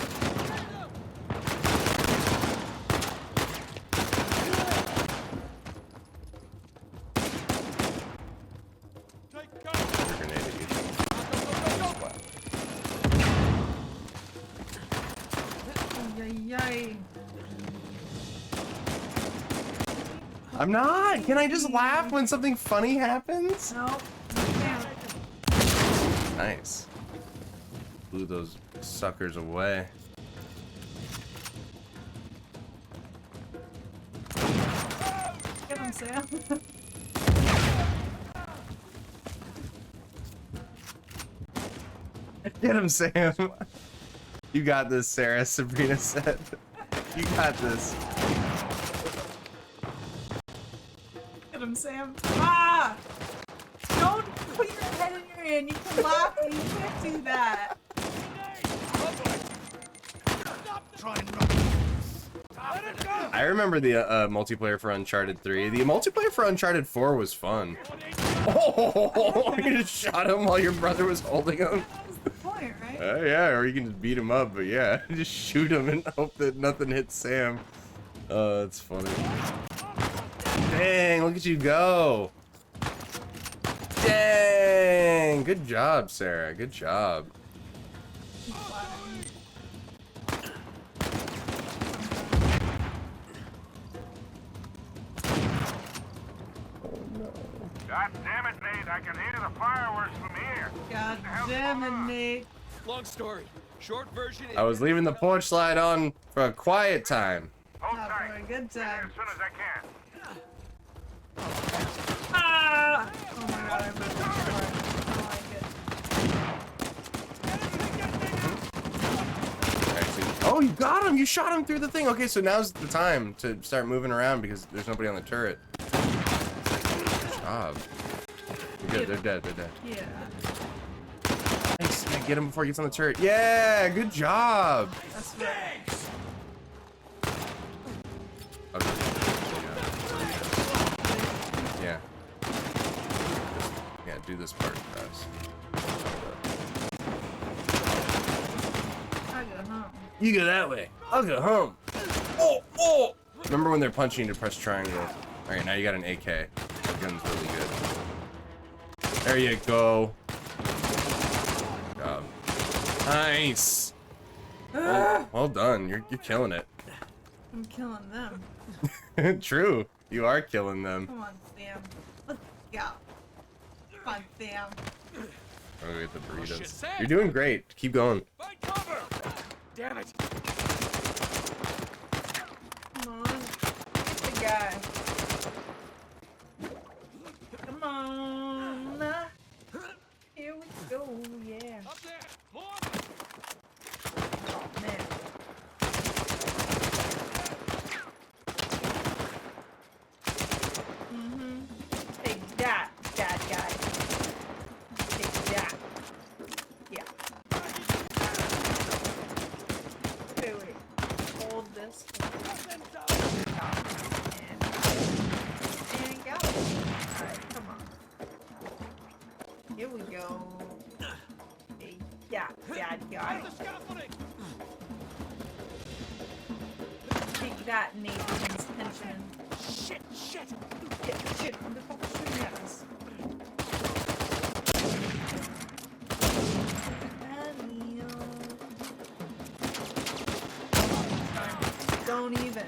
K: Grenade at you.
Q: Yay.
K: I'm not! Can I just laugh when something funny happens?
Q: No, you can't.
K: Nice. Blew those suckers away.
Q: Get him, Sam.
K: Get him, Sam. You got this, Sarah, Sabrina said. You got this.
Q: Get him, Sam. Ah! Don't put your head in your hand. You can laugh, but you can't do that.
K: I remember the multiplayer for Uncharted 3. The multiplayer for Uncharted 4 was fun. Oh, you just shot him while your brother was holding him?
Q: That was the point, right?
K: Yeah, or you can just beat him up, but yeah, just shoot him and hope that nothing hits Sam. Oh, that's funny. Dang, look at you go. Dang, good job, Sarah, good job.
F: God damn it, Nate. I can hear the fireworks from here.
Q: God damn it, Nate.
S: Long story. Short version is...
K: I was leaving the porch slide on for a quiet time.
F: Hold
Q: Oh,
F: tight.
Q: boy, good time.
F: As soon as I can.
Q: Ah! Oh my god, I remember this part. I like it.
K: Oh, you got him! You shot him through the thing! Okay, so now's the time to start moving around because there's nobody on the turret. Good job. You're good, they're dead, they're dead.
Q: Yeah.
K: Nice, yeah, get him before he gets on the turret. Yeah, good job!
Q: That's right.
K: Okay. Yeah. Yeah, do this part fast.
Q: I don't know.
K: You go that way. I'll go home. Oh, oh! Remember when they're punching you to press triangle? Alright, now you got an AK. That gun's really good. There you go. Good job. Nice. Well done. You're killing it.
Q: I'm killing them.
K: True. You are killing them.
Q: Come on, Sam. Let's go. Come on, Sam.
K: Oh, get the burritos. You're doing great. Keep going.
S: Damn it!
Q: Come on. Get the guy. Come on. Here we go. Yeah.
S: Up there! More!
Q: Oh, man. Take that, bad guy. Take that. Yeah. Wait. Hold this. And go. Alright, come on. Here we go. Take that, bad guy. Take that, Nathan's henchman. Shit! Shit! Who the fuck is shooting at us? Don't even.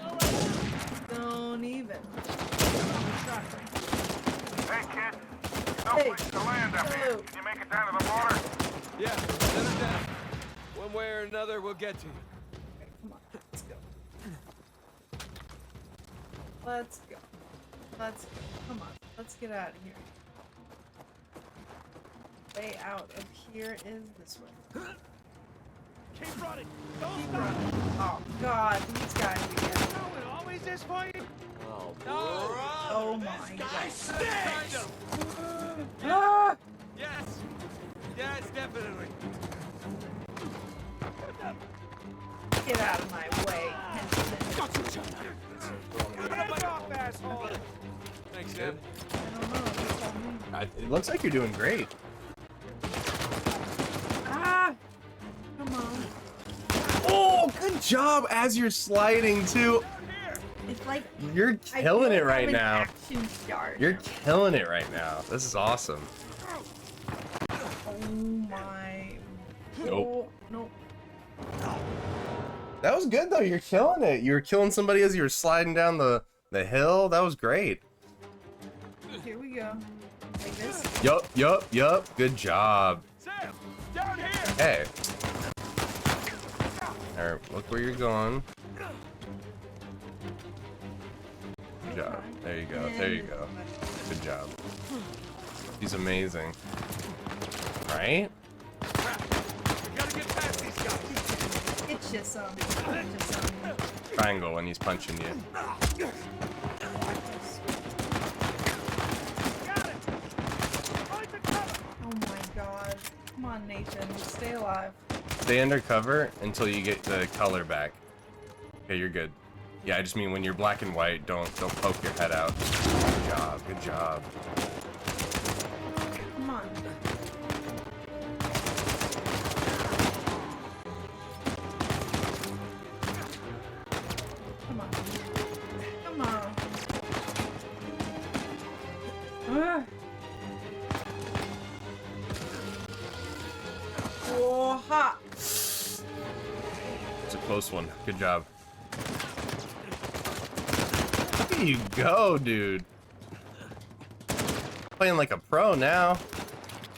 F: Hey, kid. No place to land up here. Can you make it down to the border?
S: Yeah, send it down. One way or another, we'll get to you.
Q: Okay, come on. Let's go. Let's go. Come on. Let's get out of here. Way out of here is this way.
S: Keep running.
Q: Keep running. Oh God, these guys again.
S: No, it always is for you.
T: Oh,
S: No.
Q: Oh my God.
S: Stinks!
Q: Ah!
S: Yes, definitely.
Q: Get out of my way.
S: Get off, asshole! Thanks, Sam.
Q: I don't know. You tell me.
K: It looks like you're doing great.
Q: Ah! Come on.
K: Oh, good job as you're sliding too.
Q: It's like
K: You're killing it right now.
Q: Action star.
K: You're killing it right now. This is awesome.
Q: Oh my.
K: Nope.
Q: Nope.
K: That was good though. You're killing it. You were killing somebody as you were sliding down the hill. That was great.
Q: Here we go. Like this.
K: Yup. Good job.
S: Sam, down here.
K: Hey. All right, look where you're going. Good job. There you go. Good job. He's amazing. Right?
S: We gotta get past these guys.
Q: Get you some.
K: Triangle when he's punching you.
Q: Oh my God. Come on, Nathan. Stay alive.
K: Stay undercover until you get the color back. Okay, you're good. Yeah, I just mean when you're black and white, don't poke your head out. Good job.
Q: Come on. Come on. Ugh. Oh, ha.
K: It's a close one. Good job. Look at you go, dude. Playing like a pro now.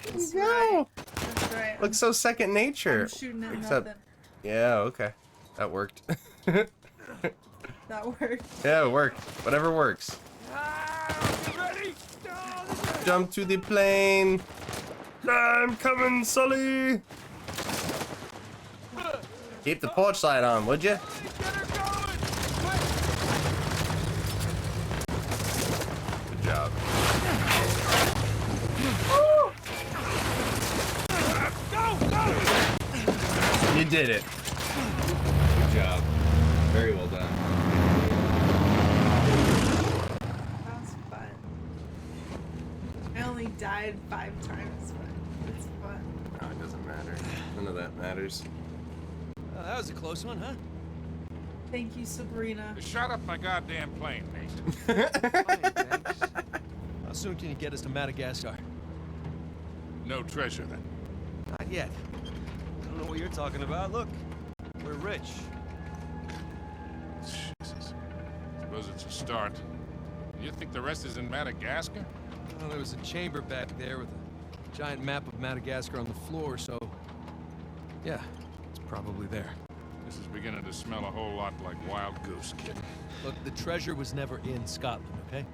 Q: That's right. That's right.
K: Looks so second nature.
Q: I'm shooting at
K: Except,
Q: nothing.
K: yeah, okay. That worked.
Q: That worked.
K: Yeah, it worked. Whatever works.
S: Ready?
K: Jump to the plane. I'm coming, Sully. Keep the porch light on, would you? Good job. You did it. Good job. Very well done.
Q: That's fun. I only died 5 times, but it's fun.
K: No, it doesn't matter. None of that matters.
R: that was a close one, huh?
Q: Thank you, Sabrina.
F: Shut up my goddamn plane, Nate.
R: How soon can you get us to Madagascar?
F: No treasure, then.
R: Not yet.
G: I don't know what you're talking about. Look, we're rich.
F: Jesus. Suppose it's a start. You think the rest is in Madagascar?
R: Well, there was a chamber back there with a giant map of Madagascar on the floor, so... yeah, it's probably there.
F: This is beginning to smell a whole lot like wild goose, kid.
R: Look, the treasure was never in Scotland, okay?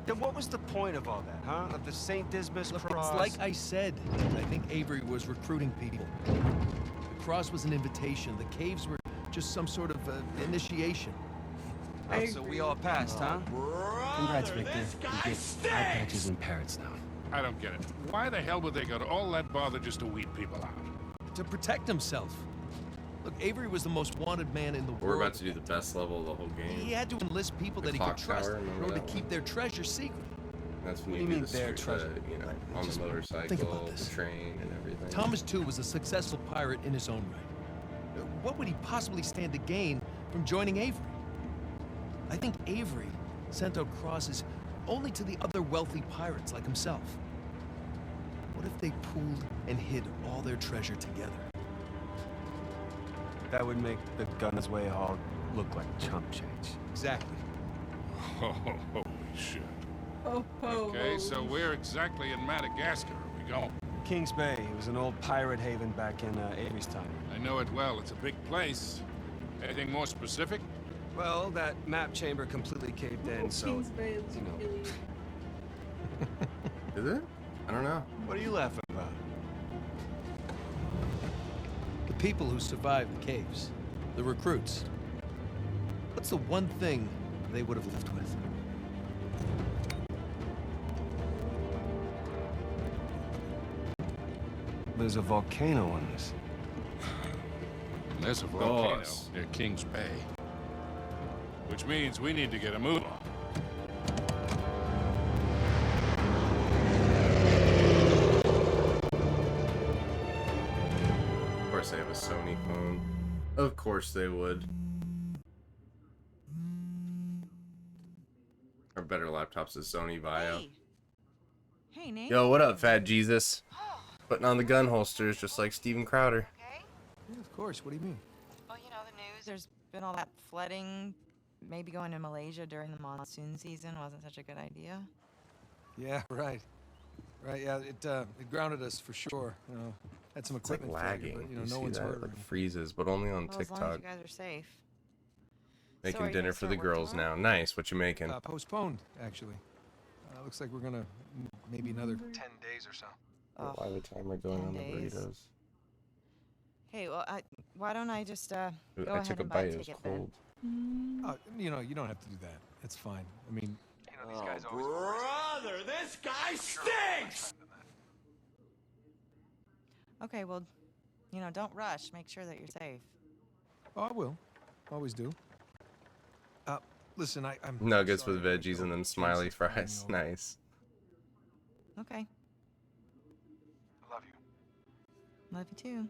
G: Then what was the point of all that, huh? Of the St. Dismas Cross?
R: It's like I said. I think Avery was recruiting people. The cross was an invitation. The caves were just some sort of initiation.
G: Oh, so we all passed, huh?
T: Congrats, Victor.
G: You get eye patches and parrots now.
F: I don't get it. Why the hell would they go to all that bother just to weed people out?
R: To protect himself. Look, Avery was the most wanted man in the world.
K: We're about to do the best level of the whole game.
R: He had to enlist people that he could trust in order to keep their treasure secret.
K: That's when
G: What
K: you
G: do you
K: do
G: mean
K: the
G: their
K: street,
G: treasure?
K: you know, on the motorcycle,
R: think about this.
K: the train, and everything.
R: Thomas, too, was a successful pirate in his own right. What would he possibly stand to gain from joining Avery? I think Avery sent out crosses only to the other wealthy pirates like himself. What if they pooled and hid all their treasure together?
G: That would make the Gunners' haul look like chump change.
R: Exactly.
F: Oh, holy shit.
Q: Oh,
F: Okay, so where exactly in Madagascar are we going?
G: Kings Bay. It was an old pirate haven back in Avery's time.
F: I know it well. It's a big place. Anything more specific?
G: Well, that map chamber completely caved in, so,
Q: Kings Bay is
G: you know.
K: Is it? I don't know.
G: What are you laughing about?
R: The people who survived the caves. The recruits. What's the one thing they would have left with?
G: There's a volcano on this.
F: There's a volcano
K: Nice.
F: near Kings Bay. Which means we need to get a move on.
K: Of course they have a Sony phone. Of course they would. Our better laptops is Sony Vaio.
E: Hey, Nate.
K: Yo, what up, Fat Jesus? Putting on the gun holsters just like Steven Crowder.
R: Yeah, of course. What do you mean?
E: Well, you know the news. There's been all that flooding. Maybe going to Malaysia during the monsoon season wasn't such a good idea.
R: Yeah, right. Right, yeah, it grounded us for sure. You know, had some
K: It's like
R: equipment failure,
K: lagging.
R: but, you know,
K: You
R: no
K: see
R: one's
K: that?
R: hurt.
K: It like freezes, but only on
E: Well, as long as
K: TikTok.
E: you guys are safe.
K: Making
E: So are you
K: dinner
E: gonna
K: for the
E: start work
K: girls
E: tomorrow?
K: now. Nice. What you making?
R: Postponed, actually. Looks like we're gonna maybe another 10 days or so.
K: Why the timer going
E: 10
K: on the
E: days.
K: burritos?
E: Hey, well, why don't I just go
K: I
E: ahead
K: took a
E: and buy a
K: bite. It was
E: ticket then?
K: cold.
R: You know, you don't have to do that. It's fine. I mean, you know, these guys always.
T: Brother, this guy stinks!
E: Okay, well, you know, don't rush. Make sure that you're safe.
R: Oh, I will. Always do. Listen, I'm
K: Nuggets
R: sorry,
K: with veggies and then smiley fries. Nice.
E: Okay.
R: I love you.
E: Love you too.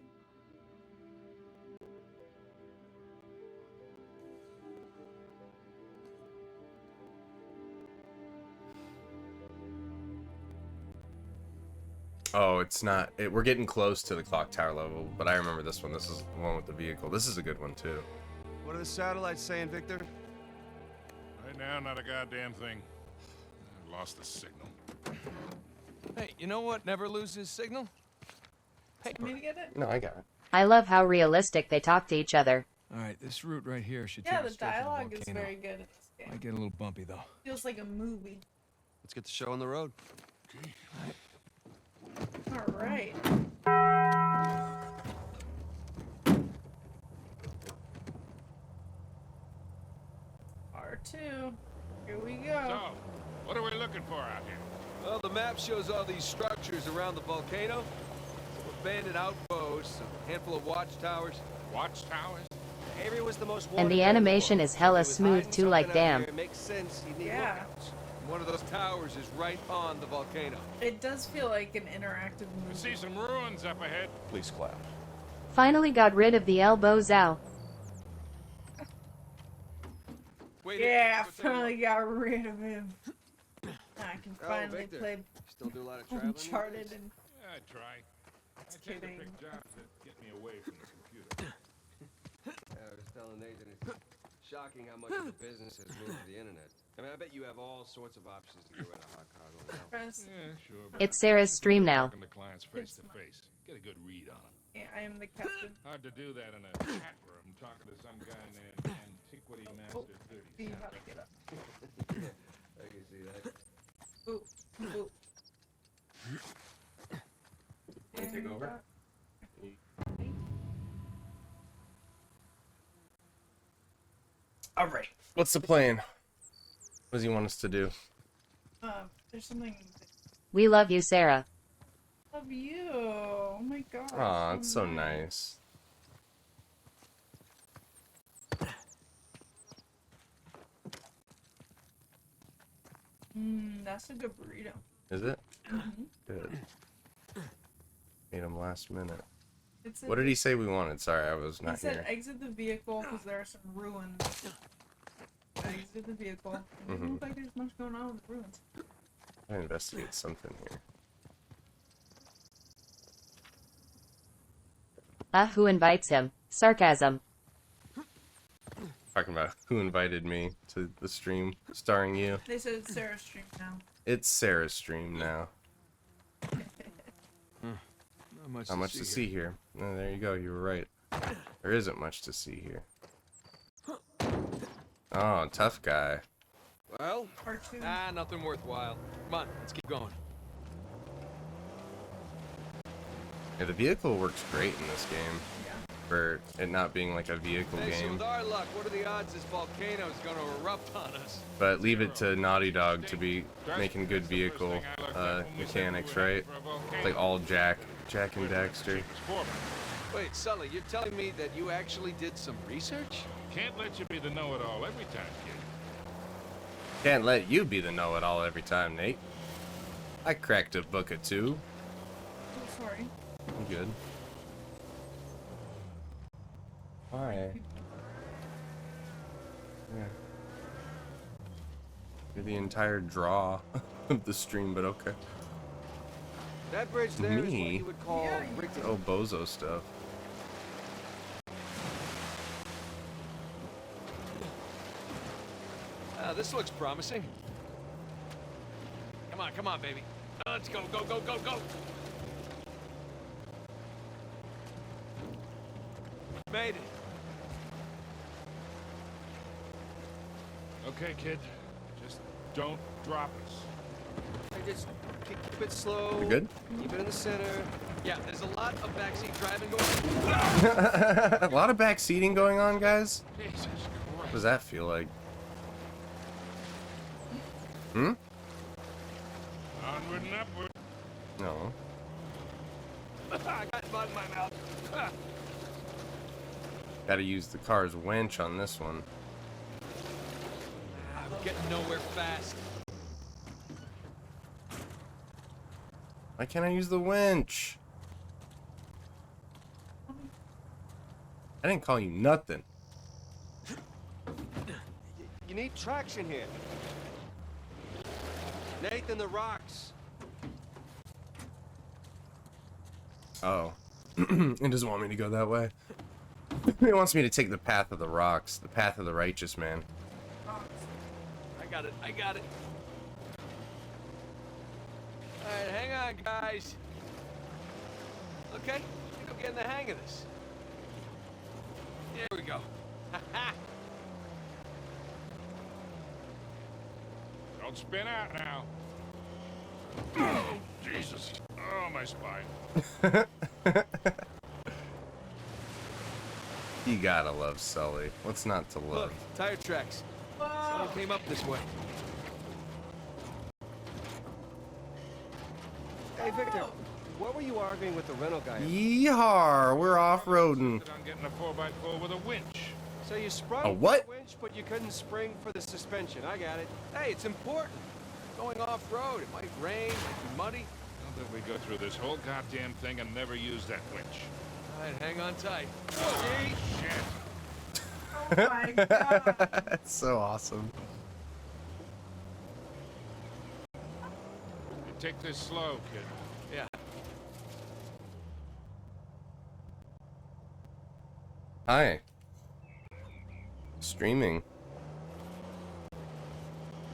K: Oh, it's not. We're getting close to the clock tower level, but I remember this one. This is the one with the vehicle. This is a good one too.
G: What are the satellites saying, Victor?
F: Right now, not a goddamn thing. I lost the signal.
R: Hey, you know what never loses signal? Paper.
Q: Me to get it?
K: No, I got it.
B: I love how realistic they talk to each other.
R: All right, this route right here should
Q: Yeah,
R: take
Q: the
R: us straight to the
Q: dialogue is
R: volcano.
Q: very good in this game.
R: Might get a little bumpy though.
Q: Feels like a movie.
G: Let's get the show on the road.
Q: All right. R2. Here we go.
F: So, what are we looking for out here?
R: Well, the map shows all these structures around the volcano. Some abandoned outposts, a handful of watchtowers.
F: Watchtowers?
N: Avery was the most
B: And the animation is hella smooth too, like damn.
N: It makes sense. You need
Q: Yeah.
N: lookouts.
R: One of those towers is right on the volcano.
Q: It does feel like an interactive
F: I
Q: movie.
F: see some ruins up ahead.
A: Please clap.
B: Finally got rid of the elbows out.
Q: Yeah, finally got rid of him. I can
S: Oh,
Q: finally
S: Victor,
Q: play
S: still do a lot of traveling?
Q: Uncharted and.
F: Yeah, I try. I
Q: Just
F: tend to
Q: kidding.
F: pick jobs that get me away from the computer.
G: I was telling Nathan, it's shocking how much of the business has moved to the internet. I mean, I bet you have all sorts of options to get rid of hot cargo now.
F: Yeah, sure. but
B: It's Sarah's stream now.
F: Talking to clients face to face. Get a good read on them.
Q: Yeah, I am the captain.
F: Hard to do that in a chat room talking to some guy named Antiquity Master 37.
Q: See how to get up.
G: Yeah, I can see that.
Q: Ooh, ooh.
K: Can you take over? All right. What's the plan? What does he want us to do?
Q: There's something.
B: We love you, Sarah.
Q: Love you. Oh my god.
K: Aw, it's so nice.
Q: That's a good burrito.
K: Is it?
Q: Mhm.
K: Good. Made him last minute.
Q: It's
K: What did he say we wanted? Sorry, I was
Q: He
K: not
Q: said
K: here.
Q: exit the vehicle because there are some ruins. Exit the vehicle. It doesn't look like there's much going on with the ruins.
K: I investigate something here.
B: Who invites him? Sarcasm.
K: Talking about who invited me to the stream starring you.
Q: They said it's Sarah's stream now.
K: It's Sarah's stream now.
S: Not much
K: to see here. Oh, there you go. You were right. There isn't much to see here. Oh, tough guy.
S: Well,
Q: R2.
S: nothing worthwhile. Come on, let's keep going.
K: Yeah, the vehicle works great in this game. For it not being like a vehicle
S: Hey, so
K: game.
S: with our luck, what are the odds this volcano is going to erupt on us?
K: But leave it to Naughty Dog to be making good vehicle mechanics, right? Like all Jack and Daxter.
S: Wait, Sully, you're telling me that you actually did some research?
F: Can't let you be the know-it-all every time, kid.
K: Can't let you be the know-it-all every time, Nate. I cracked a book or two.
Q: Oh, sorry.
K: I'm good. Why? Yeah. You're the entire draw of the stream, but okay.
S: That bridge there is what
K: Me?
S: you would call rickety.
K: Oh, bozo stuff.
S: This looks promising. Come on, baby. Let's go, go, go, go, go. Made it.
F: Okay, kid. Just don't drop us.
S: Hey, just keep it slow.
K: You good?
S: Keep it in the center. Yeah, there's a lot of backseat driving going on.
K: A lot of backseating going on, guys.
F: Jesus
K: What
F: Christ.
K: does that feel like? Hmm?
F: Onward and upward.
K: No.
S: I got mud in my mouth.
K: Gotta use the car's winch on this one.
S: I'm getting nowhere fast.
K: Why can't I use the winch? I didn't call you nothing.
N: You need traction here. Nathan, the rocks.
K: Oh. It doesn't want me to go that way. It wants me to take the path of the rocks, the path of the righteous man.
S: I got it. Alright, hang on, guys. Okay, I think I'm getting the hang of this. There we go.
F: Don't spin out now. Oh, Jesus. Oh, my spine.
K: You gotta love Sully. What's not to love?
S: Look, tire tracks. Someone came up this way.
N: Hey, Victor, what were you arguing with the rental guy?
K: Yeehaw! We're off-roading.
F: I'm getting a 4x4 with a winch.
N: So you sprung
K: A
N: for
K: what?
N: the winch, but you couldn't spring for the suspension. I got it.
S: Hey, it's important. Going off-road, it might rain, it might be muddy.
F: How did we go through this whole goddamn thing and never use that winch?
S: Alright, hang on tight.
F: Oh, shit.
Q: my god.
K: That's so awesome.
F: You take this slow, kid.
S: Yeah.
K: Hi. Streaming.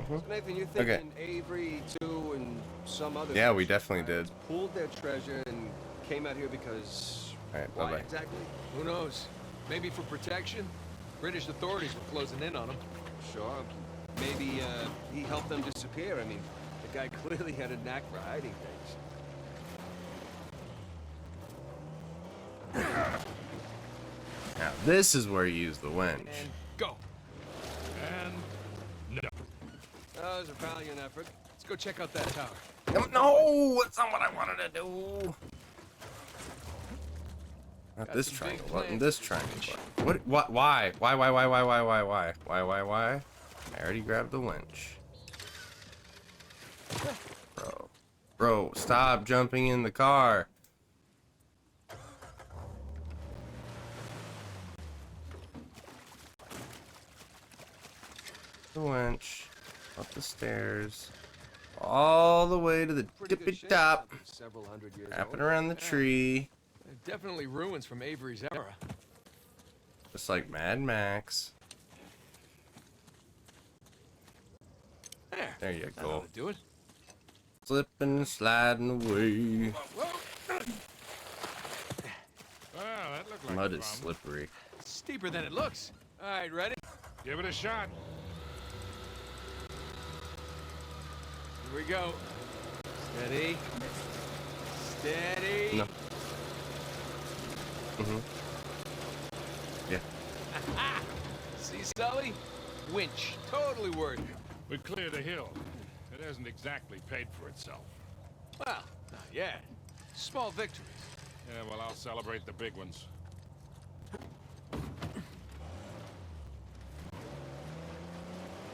N: So Nathan, you're thinking Avery too and some other
K: Yeah, we
N: fish,
K: definitely
N: right,
K: did.
N: pulled their treasure and came out here because
K: Alright,
N: why
K: bye-bye.
N: exactly?
S: Who knows? Maybe for protection? British authorities were closing in on him.
N: Sure. Maybe he helped them disappear. I mean, the guy clearly had a knack for hiding things.
K: Now, this is where you use the winch.
S: And go.
F: And no.
N: That was a valiant effort.
S: Let's go check out that tower.
K: No, that's not what I wanted to do. Not
S: Got
K: this
S: some
K: triangle
S: big
K: button,
S: plans
K: this
S: for this
K: triangle
S: winch.
K: button. What? Why? Why? I already grabbed the winch. Bro, stop jumping in the car. The winch, up the stairs, all the way to the tippy top.
N: Several hundred years
K: Wrapping
N: old.
K: around the tree.
S: Definitely ruins from Avery's era.
K: Just like Mad Max. There you
S: That'll
K: go.
S: do it.
K: Slipping, sliding away.
F: Well, that looked like
K: Mud
F: a
K: is
F: problem.
K: slippery.
S: Steeper than it looks. All right, ready?
F: Give it a shot.
S: Here we go. Steady. Steady.
K: No. Yeah.
S: See, Sully? Winch. Totally worth it.
F: We cleared a hill. It hasn't exactly paid for itself.
S: Well, not yet. Small victories.
F: Yeah, well, I'll celebrate the big ones.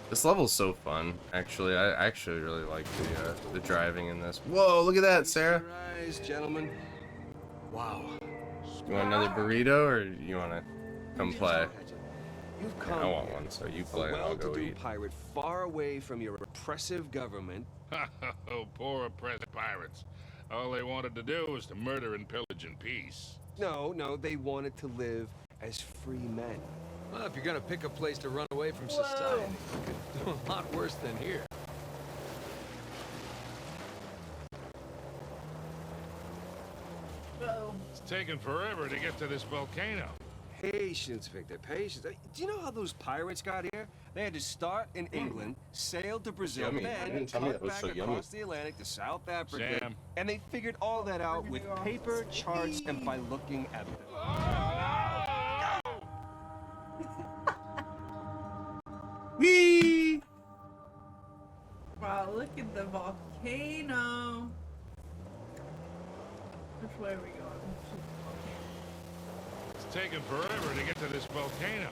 K: This level's so fun. Actually, I actually really like the driving in this. Whoa, look at that, Sarah.
N: Rise, gentlemen. Wow.
K: You want another burrito, or you want to come play?
N: You've come
K: I want one, so you play and I'll go
N: well-to-do
K: eat.
N: pirate far away from your oppressive government.
F: Oh, poor oppressed pirates. All they wanted to do was to murder and pillage in peace.
N: No, they wanted to live as free men.
S: Well, if you're gonna pick a place to run away from society, you could do a lot worse than here.
F: It's taken forever to get to this volcano.
N: Patience, Victor, patience. Do you know how those pirates got here? They had to start in England, sail to Brazil,
K: Yummy. You
N: then
K: didn't tell me
N: cut
K: that was
N: back
K: so yummy.
N: across the Atlantic to South Africa.
F: Sam.
N: And they figured all that out with paper, charts, and by looking at them.
K: Whee!
Q: Wow, look at the volcano. Which way are we going?
F: It's taken forever to get to this volcano.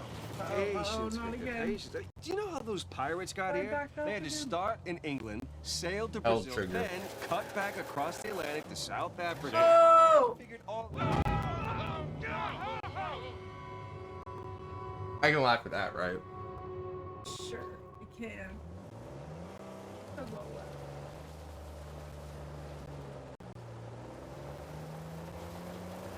N: Patience,
Q: not
N: Victor,
Q: again.
N: patience. Do you know how those pirates got
Q: Right
N: here?
Q: back up
N: They had to
Q: again.
N: start in England, sail to
K: L
N: Brazil,
K: trigger.
N: then cut back across the Atlantic to South Africa.
Q: Oh!
N: Figured all.
K: I can laugh at that, right?
Q: Sure, we can. I'll go left.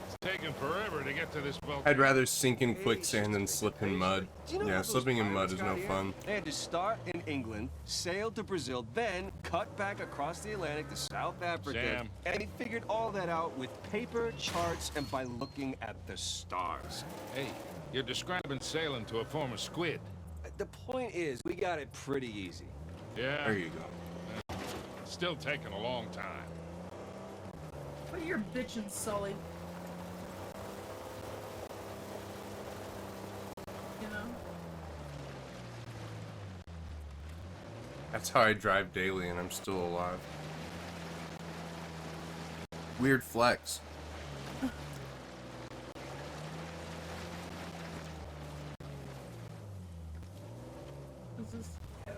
F: It's taken forever to get to this volcano.
K: I'd rather sink in quicksand than slip in mud.
N: Do you know how
K: Yeah,
N: those
K: slipping in mud
N: pirates
K: is
N: got
K: no
N: here?
K: fun.
N: They had to start in England, sail to Brazil, then cut back across the Atlantic to South Africa.
F: Sam.
N: And they figured all that out with paper, charts, and by looking at the stars.
F: Hey, you're describing sailing to a form of squid.
N: The point is, we got it pretty easy.
F: Yeah.
K: There you go.
F: It's still taking a long time.
Q: What are your bitchin', Sully? You know?
K: That's how I drive daily, and I'm still alive. Weird flex.
Q: This is, yeah,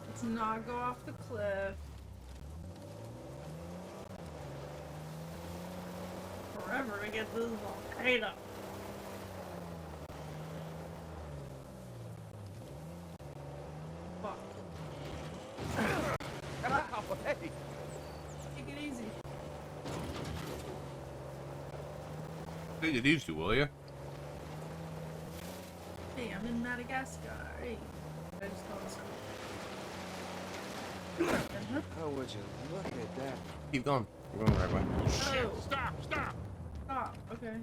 Q: let's not go off the cliff. Forever to get this volcano.
K: Take it easy, will you?
Q: Hey, I'm in Madagascar. Hey. I just call this
N: Oh, would you look at that?
K: Keep going. You're going the right way.
Q: Oh.
F: Stop! Stop!
Q: Stop. Okay.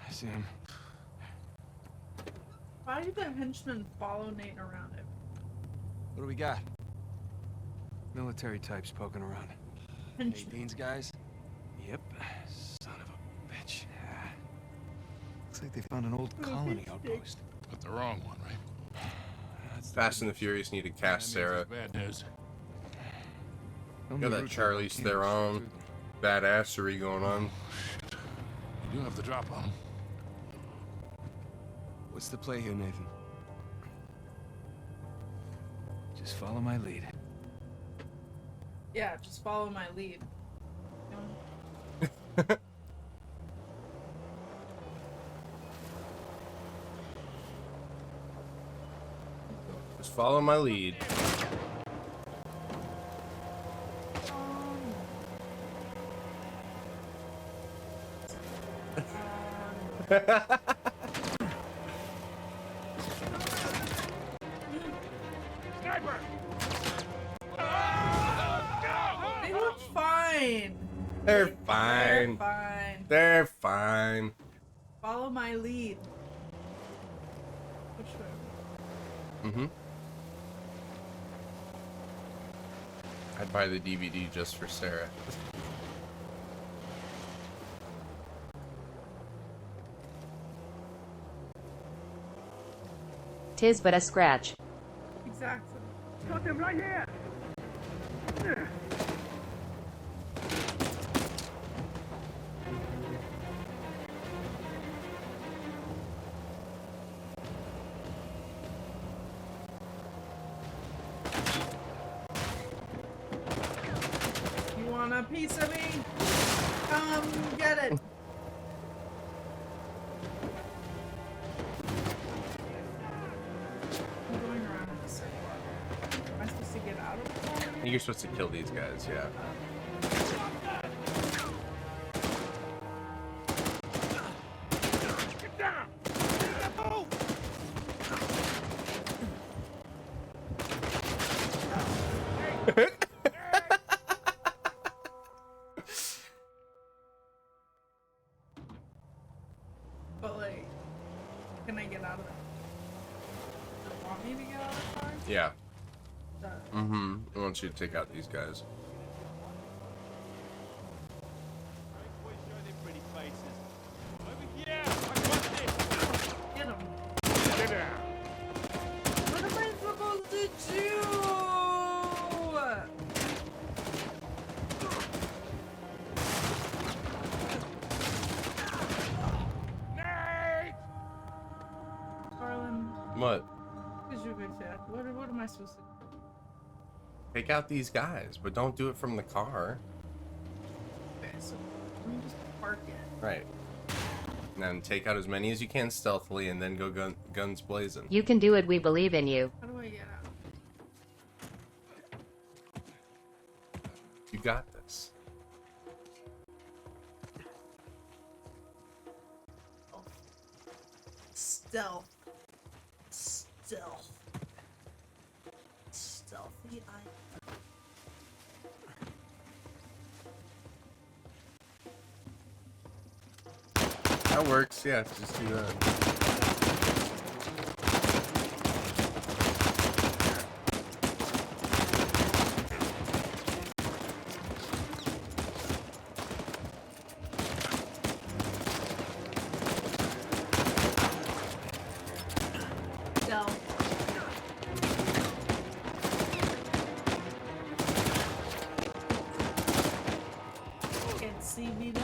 N: I see him.
Q: Why did the henchman follow Nate around him?
N: What do we got? Military types poking around.
Q: Henchmen.
N: Nadine's guys? Yep. Son of a bitch. Looks like they found an old colony outpost.
F: But the wrong one, right?
K: Fast and the Furious need to cast Sarah.
F: Bad news.
K: You got that Charlize Theron badassery going on.
F: You do have the drop on him.
N: What's the play here, Nathan? Just follow my lead.
Q: Yeah, just follow my lead.
K: Just follow my lead.
F: Sniper!
Q: They look fine.
K: They're
Q: They're
K: fine.
Q: fine.
K: They're fine.
Q: Follow my lead. Which way?
K: Mm-hmm. I'd buy the DVD just for Sarah.
B: Tis but a scratch.
Q: Exactly.
F: Got them right here!
Q: You want a piece of me? Come get it. I'm going around in a circle. Am I supposed to get out of it?
K: I think you're supposed to kill these guys, yeah.
F: Get down! Move!
Q: But like, can I get out of it? Do you want me to get out of the car?
K: Yeah.
Q: Uh,
K: Mm-hmm. I want you to take out these guys.
Q: Get him.
F: Get down!
Q: What am I supposed to do?
F: Nate!
Q: Carlin,
K: What?
Q: because you're good at what am I supposed to do?
K: Take out these guys, but don't do it from the car.
Q: Okay, so let me just park it.
K: Right. And then take out as many as you can stealthily and then go guns blazing.
B: You can do it, we believe in you.
Q: How do I get out?
K: You got this.
Q: Stealth. Stealth. Stealthy eye.
K: That works, yeah, just do that.
Q: Stealth. Can't see me now.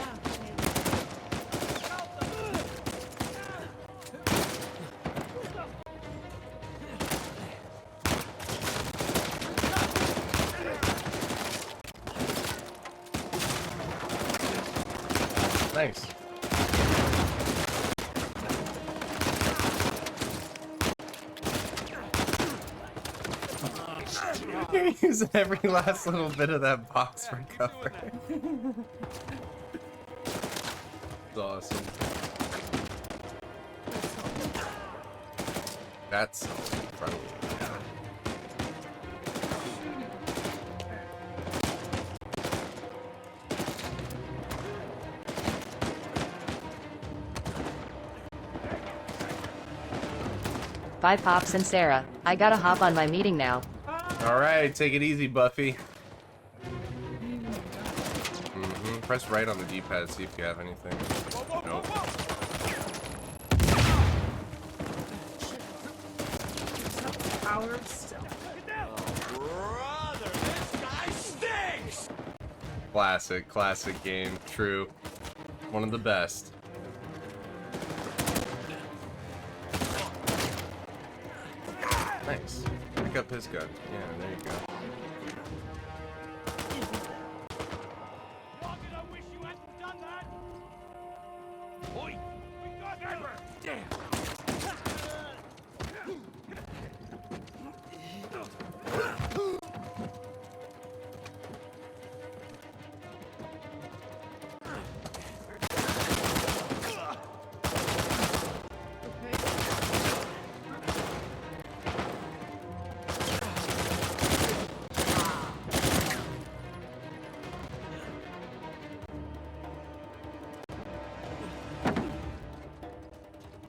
K: Nice. You're using every last little bit of that box for cover. That's awesome. That's incredible.
B: Bye, Pops and Sarah. I gotta hop on my meeting now.
K: Alright, take it easy, Buffy. Press right on the D-pad to see if you have anything. Nope.
Q: Power still.
T: Brother, this guy stinks!
K: Classic game. True. One of the best. Nice. Pick up his gun. Yeah, there you go.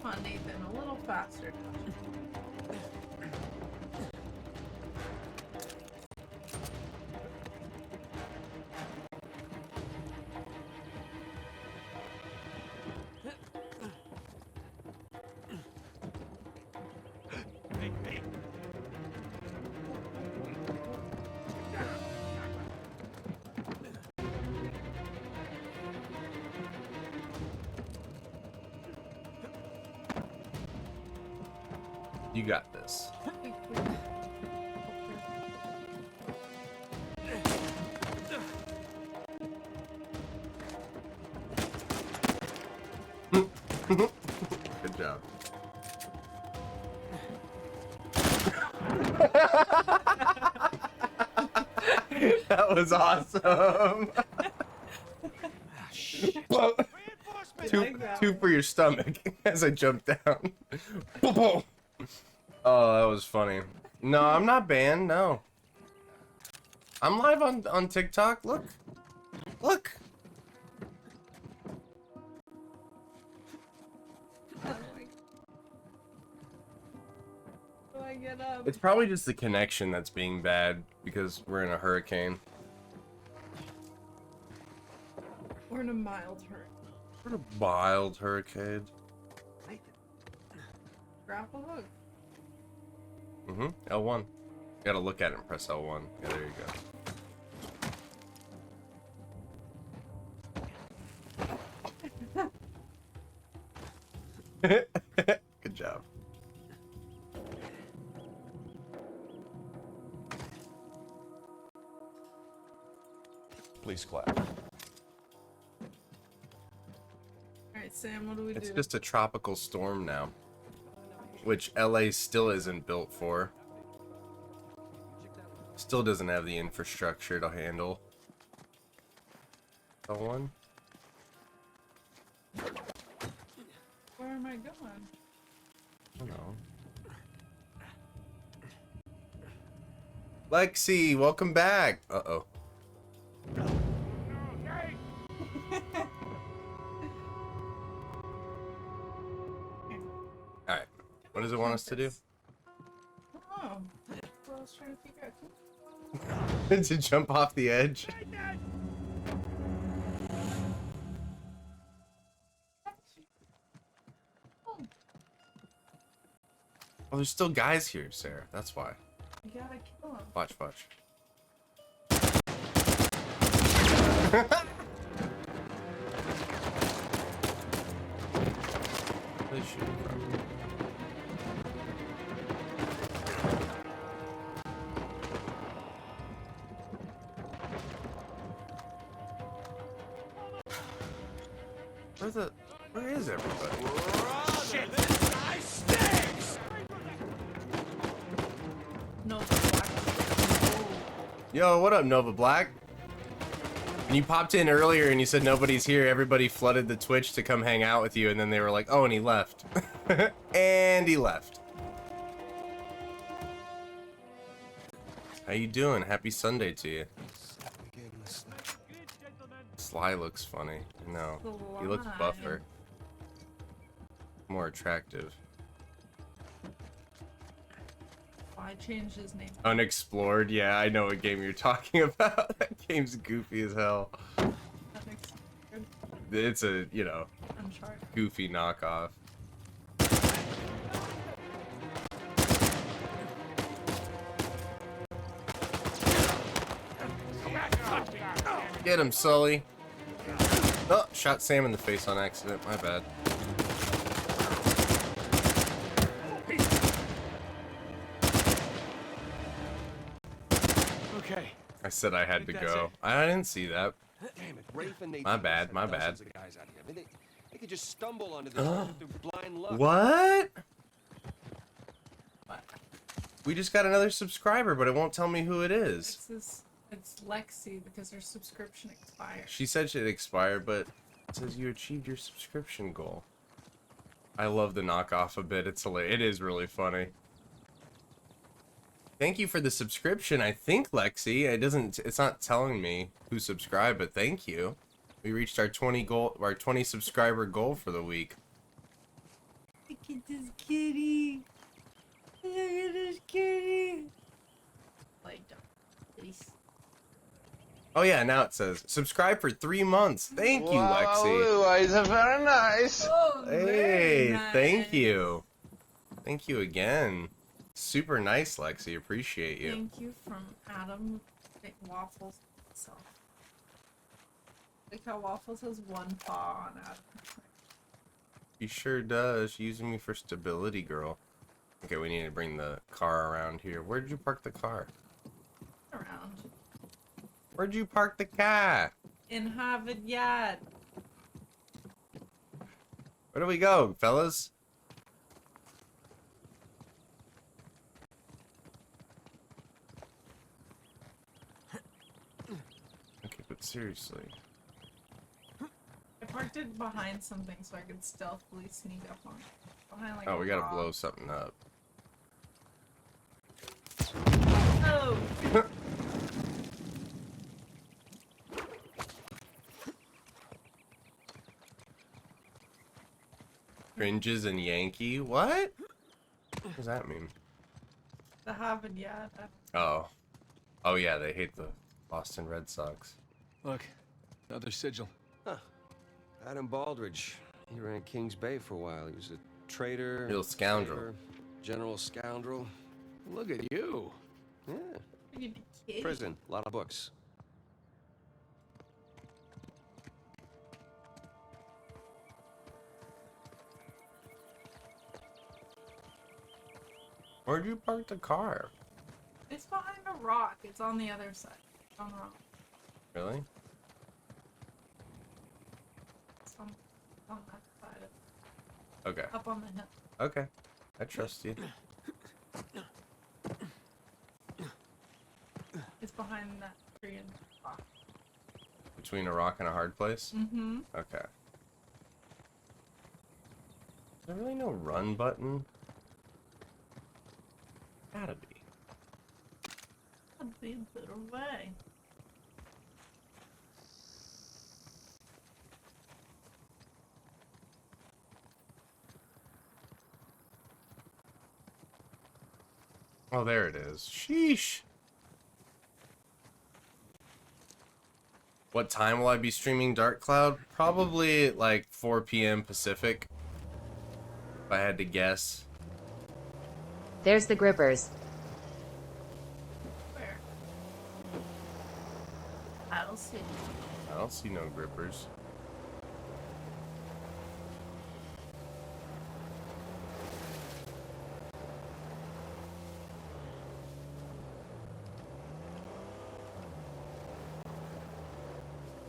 Q: Come on, Nathan, a little faster.
K: You got this. Good job. That was awesome. Well, two for your stomach as I jumped down. Oh, that was funny. No, I'm not banned. No. I'm live on TikTok. Look. Look.
Q: Do I get up?
K: It's probably just the connection that's being bad because we're in a hurricane.
Q: We're in a mild hurricane.
K: What a mild hurricane.
Q: Grapple hook.
K: L1. You gotta look at it and press L1. Yeah, there you go. Good job.
A: Please clap.
Q: Alright, Sam, what do we do?
K: It's just a tropical storm now, which LA still isn't built for. Still doesn't have the infrastructure to handle. L1?
Q: Where am I going?
K: I don't know. Lexi, welcome back. Uh-oh. Alright. What does it want us to do?
Q: Oh. What I was trying to figure out.
K: To jump off the edge? Oh, there's still guys here, Sarah. That's why.
Q: You gotta kill him.
K: Watch, watch. Where are they shooting from? Where is everybody?
T: Shit, this guy stinks!
Q: No, Black.
K: Yo, what up, Nova Black? And you popped in earlier and you said nobody's here. Everybody flooded the Twitch to come hang out with you, and then they were like, oh, and he left. And he left. How you doing? Happy Sunday to you. Sly looks funny. No, he looks buffer. More attractive.
Q: I changed his name.
K: Unexplored? Yeah, I know what game you're talking about. That game's goofy as hell. It's a, you know,
Q: Uncharted.
K: goofy knockoff. Get him, Sully. Oh, shot Sam in the face on accident. My bad.
S: Okay.
K: I said I had to go. I didn't see that.
N: Damn it, Rafe and Nathan.
K: My bad, my bad.
N: Dozens of guys out here. I mean, they could just stumble onto this through blind luck.
K: What? We just got another subscriber, but it won't tell me who it is.
Q: It's Lexi because her subscription expired.
K: She said she'd expired, but it says you achieved your subscription goal. I love the knockoff a bit. It's hilarious. It is really funny. Thank you for the subscription. I think, Lexi. It's not telling me who subscribed, but thank you. We reached our 20 subscriber goal for the week.
Q: Look at this kitty. Look at this kitty. Like, please.
K: Oh yeah, now it says subscribe for 3 months. Thank you, Lexi.
M: Wow, very nice.
Q: Oh,
K: Hey,
Q: nice.
K: thank you. Thank you again. Super nice, Lexi. Appreciate you.
Q: Thank you from Adam. Make waffles himself. Like how Waffles has one paw on Adam.
K: She sure does. She's using me for stability, girl. Okay, we need to bring the car around here. Where did you park the car?
Q: Around.
K: Where'd you park the car?
Q: In Harvard Yard.
K: Where do we go, fellas? Okay, but seriously.
Q: I parked it behind something so I could stealthily sneak up on it. Behind like
K: Oh, we gotta
Q: rock.
K: blow something up.
Q: Oh!
K: Cringes and Yankee? What? What does that mean?
Q: The Harvard Yard.
K: Oh. Oh yeah, they hate the Boston Red Sox.
S: Look, another sigil.
N: Huh. Adam Baldridge. He ran Kings Bay for a while. He was a traitor.
K: Little scoundrel.
N: sailor, general scoundrel.
S: Look at you.
N: Yeah. Prison. A lot of books.
K: Where'd you park the car?
Q: It's behind a rock. It's on the other side. It's on the rock.
K: Really?
Q: It's on that side.
K: Okay.
Q: Up on the hill.
K: Okay. I trust you.
Q: It's behind that tree and rock.
K: Between a rock and a hard place?
Q: Mm-hmm.
K: Okay. Is there really no run button? Gotta be.
Q: That'd be a better way.
K: Oh, there it is. Sheesh. What time will I be streaming Dark Cloud? Probably like 4 p.m. Pacific. If I had to guess.
B: There's the grippers.
Q: Where? I don't see.
K: I don't see no grippers.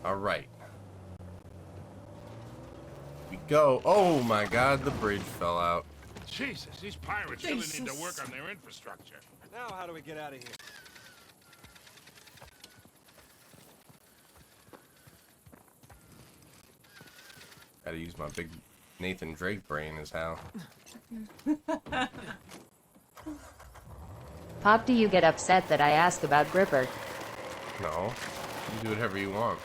K: All right. We go. Oh my God, the bridge fell out.
F: Jesus, these pirates really need to work on their infrastructure.
N: Now, how do we get out of here?
K: Gotta use my big Nathan Drake brain is how.
B: Pop, do you get upset that I ask about Gripper?
K: No. You do whatever you want.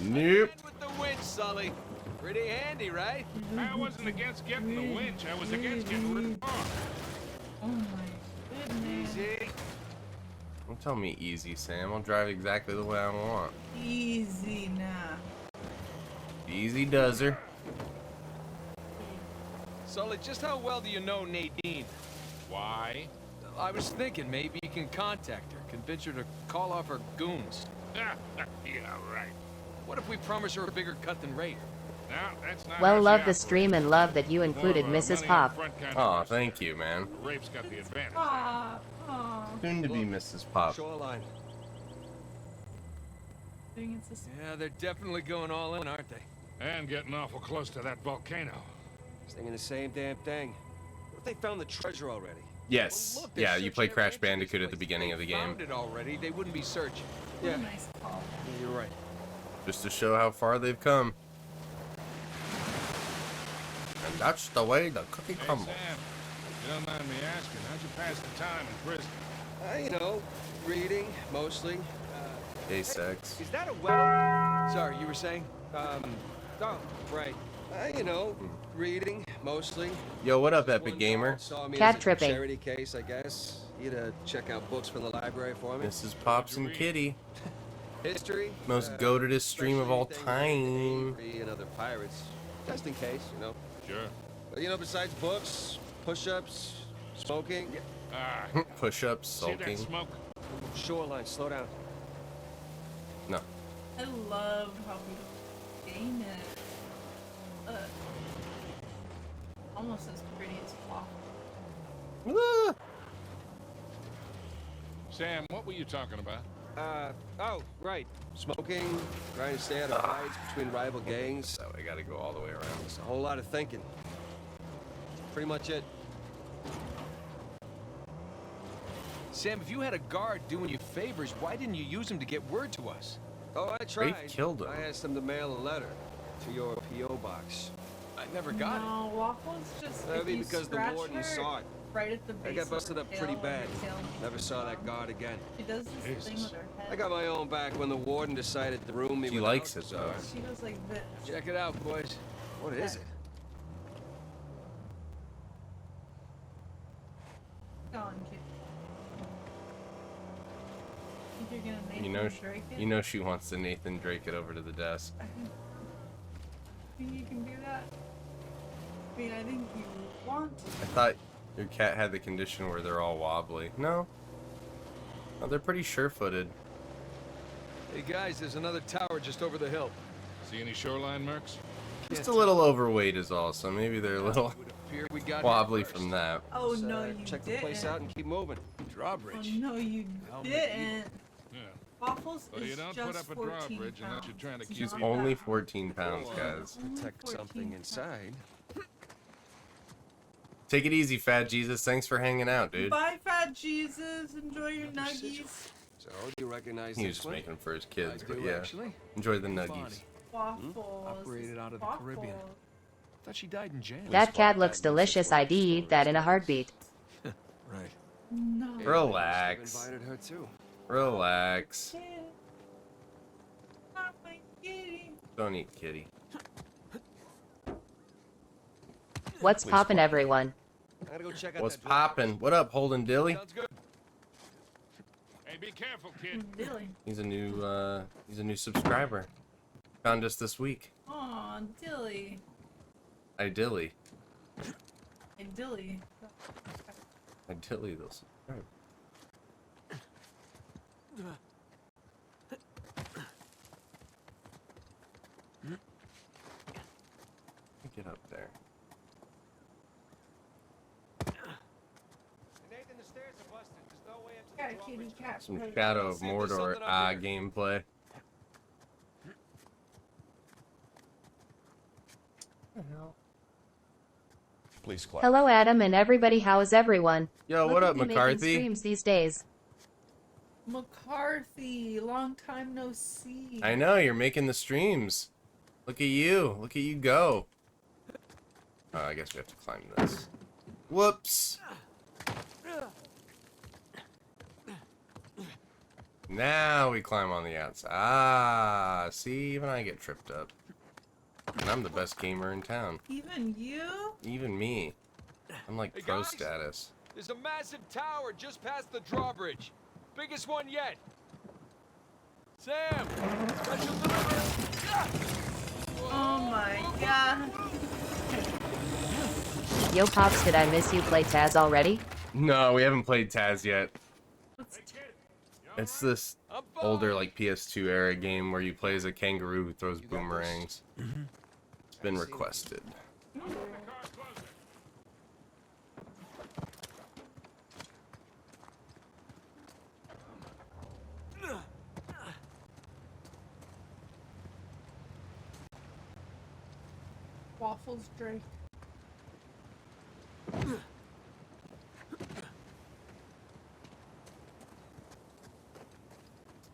K: Nope.
S: With the winch, Sully. Pretty handy, right?
F: I wasn't against getting the winch. I was against getting ripped off.
Q: Oh my goodness.
S: Easy.
K: Don't tell me easy, Sam. I'll drive exactly the way I want.
Q: Easy now.
K: Easy does her.
S: Sully, just how well do you know Nadine?
F: Why?
S: I was thinking maybe you can contact her, convince her to call off her goons.
F: Yeah, right.
S: What if we promise her a bigger cut than Ray?
F: No, that's not
B: Well,
F: how
B: love
F: she
B: the stream and love that you included
F: More of a
B: Mrs.
F: money
B: Pop.
F: up front kind of
K: Aw,
F: person.
K: thank you, man.
F: Rape's got the advantage.
Q: Pop. Aw.
K: Soon to be Mrs. Pop.
N: Shoreline.
Q: Dang, it's a
S: Yeah, they're definitely going all in, aren't they?
F: And getting awful close to that volcano.
N: Thinking the same damn thing. What if they found the treasure already?
K: Yes.
S: Well, look, they're
K: Yeah, you play
S: searching
K: Crash
S: every inch of
K: Bandicoot
S: this
K: at the
S: place.
K: beginning of the
S: They
K: game.
S: found it already. They wouldn't be searching.
N: Yeah,
Q: nice call.
N: you're right.
K: Just to show how far they've come. And that's the way the cookie
F: Hey,
K: crumbles.
F: Sam, if you don't mind me asking, how'd you pass the time in prison?
N: You know, reading, mostly.
K: Gay sex.
N: Is that a well?
S: Sorry, you were saying?
N: Oh, right. You know, reading, mostly.
K: Yo, what up,
N: One
K: Epic
N: guard
K: Gamer?
N: saw me
B: Cat
N: as a
B: tripping.
N: charity case, I guess. He'd check out books from the library for me.
K: This is Pops and Kitty.
N: History.
K: Most goatedest stream of all
N: especially anything
K: time.
N: Avery and other pirates, just in case, you know.
F: Sure.
N: But you know, besides books, push-ups, smoking.
F: Ah,
K: Push-ups,
F: see that
K: sulking.
F: smoke?
N: Shoreline, slow down.
K: No.
Q: I love how we gain it. Almost as pretty as possible.
F: Sam, what were you talking about?
N: Oh, right. Smoking, trying to stay out of fights between rival gangs.
K: So I gotta go all the way around.
N: It's a whole lot of thinking. Pretty much it.
S: Sam, if you had a guard doing you favors, why didn't you use him to get word to us?
N: Oh, I tried.
K: Rafe killed him.
N: I asked them to mail a letter to your P.O. box.
S: I never got
Q: No, Waffle's just
N: That'd
Q: if
N: be
Q: you
N: because the
Q: scratch
N: warden
Q: her
N: saw it.
Q: right at the
N: I
Q: base
N: got
Q: of
N: busted
Q: her
N: up
Q: tail
N: pretty
Q: and
N: bad.
Q: her tail
N: Never saw that guard again.
Q: She does this thing with her head.
N: I got my own back when the warden decided to room me
K: She
N: without
K: likes it,
N: the
K: though.
N: guard.
Q: She goes like this.
S: Check it out, boys.
N: What is it?
Q: Go on, kid. Think you're gonna
K: You know,
Q: Nathan Drake it?
K: you know she wants to Nathan Drake it over to the desk.
Q: Think you can do that? I mean, I think you want to.
K: I thought your cat had the condition where they're all wobbly. No. No, they're pretty sure-footed.
S: Hey guys, there's another tower just over the hill.
F: See any shoreline mercs?
K: Just a little overweight is all, so maybe they're a little
S: Would appear we got
K: wobbly
S: here first.
K: from that.
Q: Oh
N: Just,
Q: no, you
N: check
Q: didn't.
N: the place out and keep moving.
Q: Oh
S: Drawbridge.
Q: no, you
S: Helmet
Q: didn't.
F: Yeah.
Q: Waffles
F: Well,
Q: is
F: you don't
Q: just
F: put up a
Q: 14
F: drawbridge unless you're
Q: pounds.
F: trying to
Q: It's
F: keep
K: She's
Q: not
F: people-
K: only
Q: that.
K: 14 pounds, guys.
Q: Only
N: Detect
Q: 14
N: something
Q: pounds.
N: inside.
K: Take it easy, Fat Jesus. Thanks for hanging out, dude.
Q: Bye, Fat Jesus. Enjoy your nuggies.
N: So, do you recognize
K: He was
N: this one?
K: making for his kids,
S: I
K: but
S: do,
K: yeah.
S: actually.
K: Enjoy the
S: Bonnie.
K: nuggies.
Q: Waffles.
S: Operated out of the
Q: Waffles.
S: Caribbean. Thought she died in jail.
B: That cat looks delicious. I'd eat that in a heartbeat.
S: Right.
Q: No.
K: Relax.
N: Invited her too.
K: Relax.
Q: Yeah. Not my kitty.
K: Don't eat kitty.
B: What's poppin', everyone?
N: I gotta go check out
K: What's
N: that drawbridge.
K: poppin'? What up, Holden Dilly?
S: Sounds good.
F: Hey, be careful, kid.
Q: Dilly.
K: He's a new subscriber. Found us this week.
Q: Aw, Dilly.
K: I Dilly.
Q: Hey, Dilly.
K: I Dilly those. Right. Get up there.
N: Nathan, the stairs are busted. There's no way up to
Q: Got a
N: the
Q: kitty
N: drawbridge.
Q: cat.
K: Some
Q: present.
K: Shadow of
N: See if there's
K: Mordor
N: something up here.
K: gameplay.
A: Please clap.
B: Hello, Adam and everybody. How's everyone?
K: Yo,
B: Look
K: what
B: at
K: up,
B: me making
K: McCarthy?
B: streams these days.
Q: McCarthy, long time no see.
K: I know, you're making the streams. Look at you. Look at you go. Oh, I guess we have to climb this. Whoops. Now we climb on the outside. Ah, see, even I get tripped up. And I'm the best gamer in town.
Q: Even you?
K: Even me. I'm like
R: Hey,
K: pro
R: guys.
K: status.
R: There's a massive tower just past the drawbridge. Biggest one yet. Sam! Special delivery!
Q: Oh my god.
B: Yo, Pops, did I miss you play Taz already?
K: No, we haven't played Taz yet. It's this older, like, PS2 era game where you play as a kangaroo who throws boomerangs. It's been requested.
Q: Waffles Drake.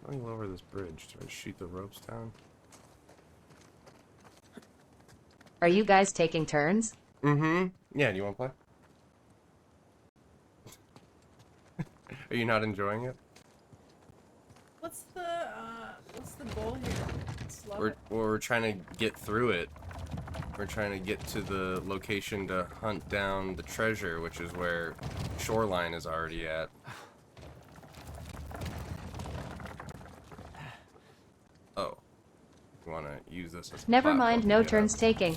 K: Let me lower this bridge. Do I shoot the ropes down?
B: Are you guys taking turns?
K: Mm-hmm. Yeah, do you want to play? Are you not enjoying it?
Q: What's the goal here? Just love it.
K: We're trying to get through it. We're trying to get to the location to hunt down the treasure, which is where Shoreline is already at. Oh. You want to use this as a
B: Never
K: platform
B: mind,
K: to
B: no
K: get up.
B: turns taking.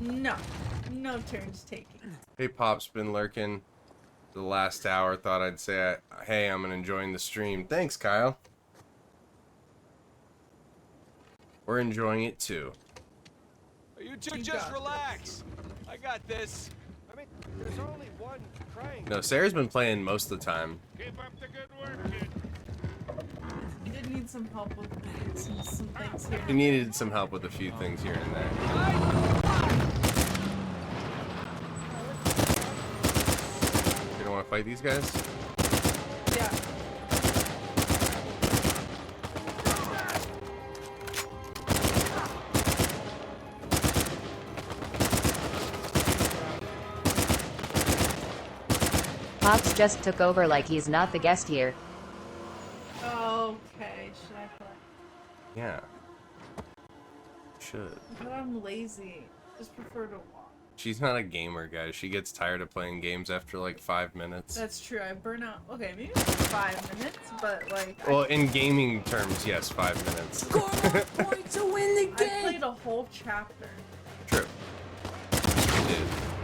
Q: No. No turns taking.
K: Hey, Pop's been lurking the last hour. Thought I'd say, hey, I'm enjoying the stream. Thanks, Kyle. We're enjoying it too.
R: You two just relax. I got this.
N: I mean, there's only one crank.
K: No, Sarah's been playing most of the time.
F: Keep up the good work, kid.
Q: I did need some help with some things here.
K: He needed some help with a few things here and there. You don't want to fight these guys?
Q: Yeah.
B: Pops just took over like he's not the guest here.
Q: Okay, should I play?
K: Yeah. Should.
Q: But I'm lazy. Just prefer to watch.
K: She's not a gamer, guys. She gets tired of playing games after like 5 minutes.
Q: That's true. I burn out. Okay, maybe not 5 minutes, but like.
K: Well, in gaming terms, yes, 5 minutes.
Q: Point to win the game. I played a whole chapter.
K: True.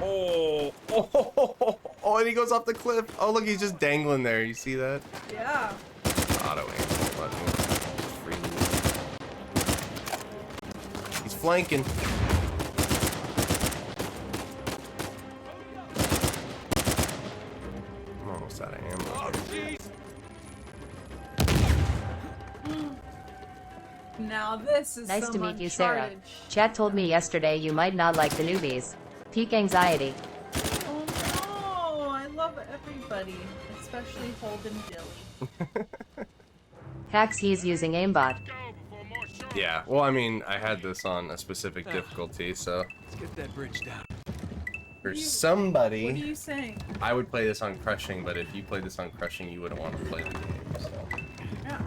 K: Oh, oh, and he goes off the cliff. Oh, look, he's just dangling there. You see that?
Q: Yeah.
K: Auto aim button. He's flanking. I'm almost out of ammo.
Q: Now this is
B: Nice to
Q: some
B: meet you, Sarah.
Q: Uncharted
B: Chat told me yesterday you might not like the newbies. Peak anxiety.
Q: Oh no! I love everybody, especially Holden Dilly.
B: Hacks, he's using aimbot.
K: Yeah, well, I mean, I had this on a specific difficulty, so.
R: Let's get that bridge down.
K: For somebody.
Q: What are you saying?
K: I would play this on Crushing, but if you played this on Crushing, you wouldn't want to play the game, so.
Q: Yeah.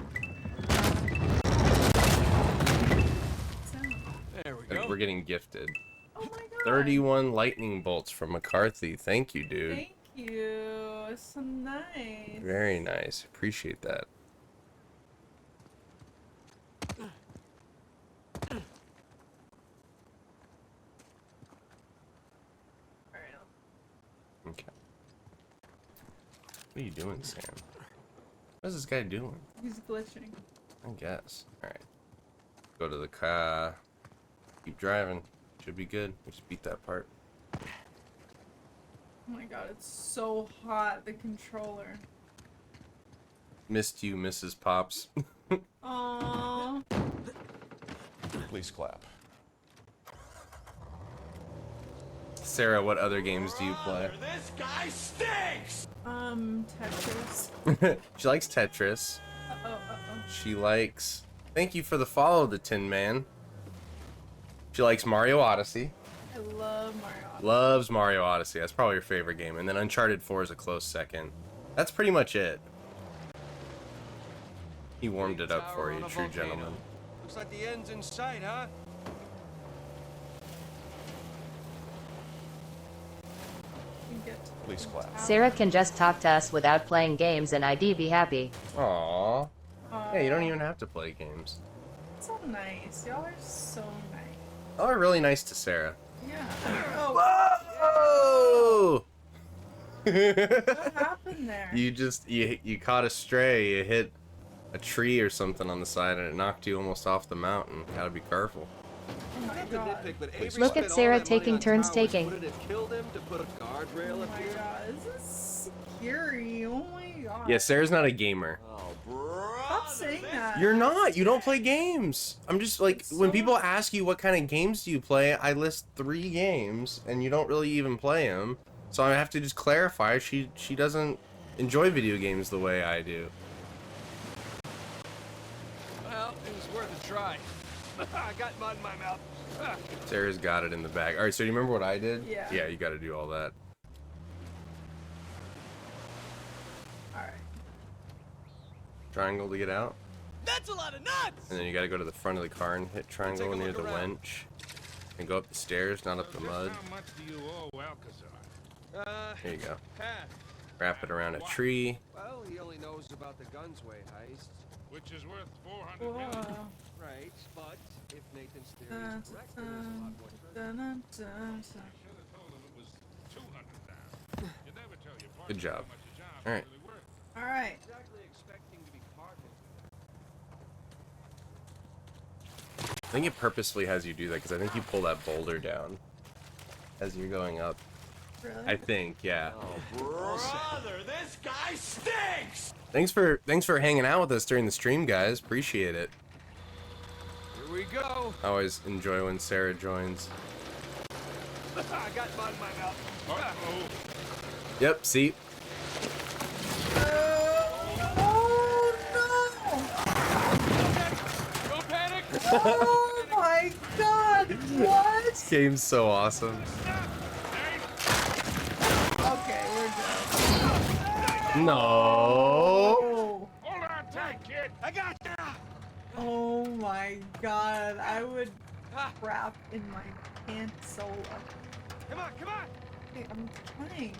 R: There we go.
K: We're getting gifted.
Q: Oh my god.
K: 31 lightning bolts from McCarthy. Thank you, dude.
Q: Thank you. It's so nice.
K: Very nice. Appreciate that. Okay. What are you doing, Sam? What's this guy doing?
Q: He's glitching.
K: I guess. Alright. Go to the car. Keep driving. Should be good. We just beat that part.
Q: Oh my god, it's so hot, the controller.
K: Missed you, Mrs. Pops.
Q: Aww.
A: Please clap.
K: Sarah, what other games do you play?
T: This guy stinks!
Q: Tetris.
K: She likes Tetris.
Q: Uh-oh.
K: She likes... Thank you for the follow, the Tin Man. She likes Mario Odyssey.
Q: I love Mario Odyssey.
K: Loves Mario Odyssey. That's probably her favorite game. And then Uncharted 4 is a close second. That's pretty much it. He warmed it up for you, true gentleman.
N: Looks like the end's in sight, huh?
A: Please clap.
B: Sarah can just talk to us without playing games and I'd be happy.
K: Aww. Yeah, you don't even have to play games.
Q: So nice. Y'all are so nice.
K: Oh, really nice to Sarah.
Q: Yeah.
K: Whoa!
Q: What happened there?
K: You caught a stray. You hit a tree or something on the side and it knocked you almost off the mountain. Gotta be careful.
Q: Oh my god.
B: Look at Sarah taking turns taking.
N: Would it have killed him to put a guardrail up here?
Q: Oh my god, this is scary. Oh my god.
K: Yeah, Sarah's not a gamer.
Q: Stop saying that.
K: You're not. You don't play games. I'm just like, when people ask you what kind of games do you play, I list 3 games and you don't really even play them. So I have to just clarify, she doesn't enjoy video games the way I do.
N: Well, it was worth a try. I got mud in my mouth.
K: Sarah's got it in the bag. Alright, so do you remember what I did?
Q: Yeah.
K: Yeah, you gotta do all that.
Q: Alright.
K: Triangle to get out.
T: That's a lot of nuts!
K: And then you gotta go to the front of the car and hit triangle near the wench. And go up the stairs, not up the mud.
F: How much do you owe Alcazar?
K: There you go.
N: Half.
K: Wrap it around a tree.
N: Well, he only knows about the Gunsway heist.
F: Which is worth 400 million.
N: Right, but if Nathan's theory is correct, there's a lot more treasure.
F: I should have told him it was 200,000. You never tell your partner
K: Good job.
F: how much a job is
K: Alright.
F: really worth.
Q: Alright.
N: Exactly expecting to be partners with
K: I think it purposefully has you do that because I think you pull that boulder down as you're going up.
Q: Really?
K: I think, yeah.
T: Brother, this guy stinks!
K: Thanks for hanging out with us during the stream, guys. Appreciate it.
N: Here we go.
K: I always enjoy when Sarah joins.
N: I got mud in my mouth.
F: Uh-oh.
K: Yep, see?
N: Don't panic.
Q: Oh my god, what?
K: This game's so awesome.
Q: Okay, we're done.
K: No.
F: Hold on tight, kid.
N: I got you.
Q: Oh my god, I would crap in my pants so
N: Come on, come on.
Q: Okay, I'm trying.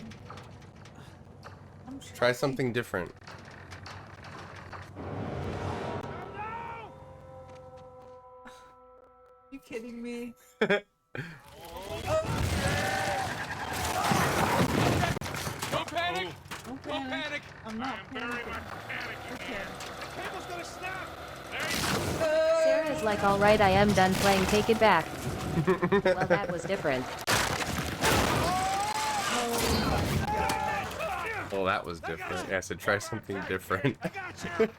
K: Try something different.
Q: You kidding me?
N: Don't panic.
Q: Don't
N: Don't panic.
Q: I'm not
F: Very
Q: panicking.
F: much panicking.
Q: Okay.
N: Cable's gonna snap.
B: Sarah's like, alright, I am done playing Take It Back. Well, that was different.
K: Well, that was different. Yeah, I said try something different.
N: I got you.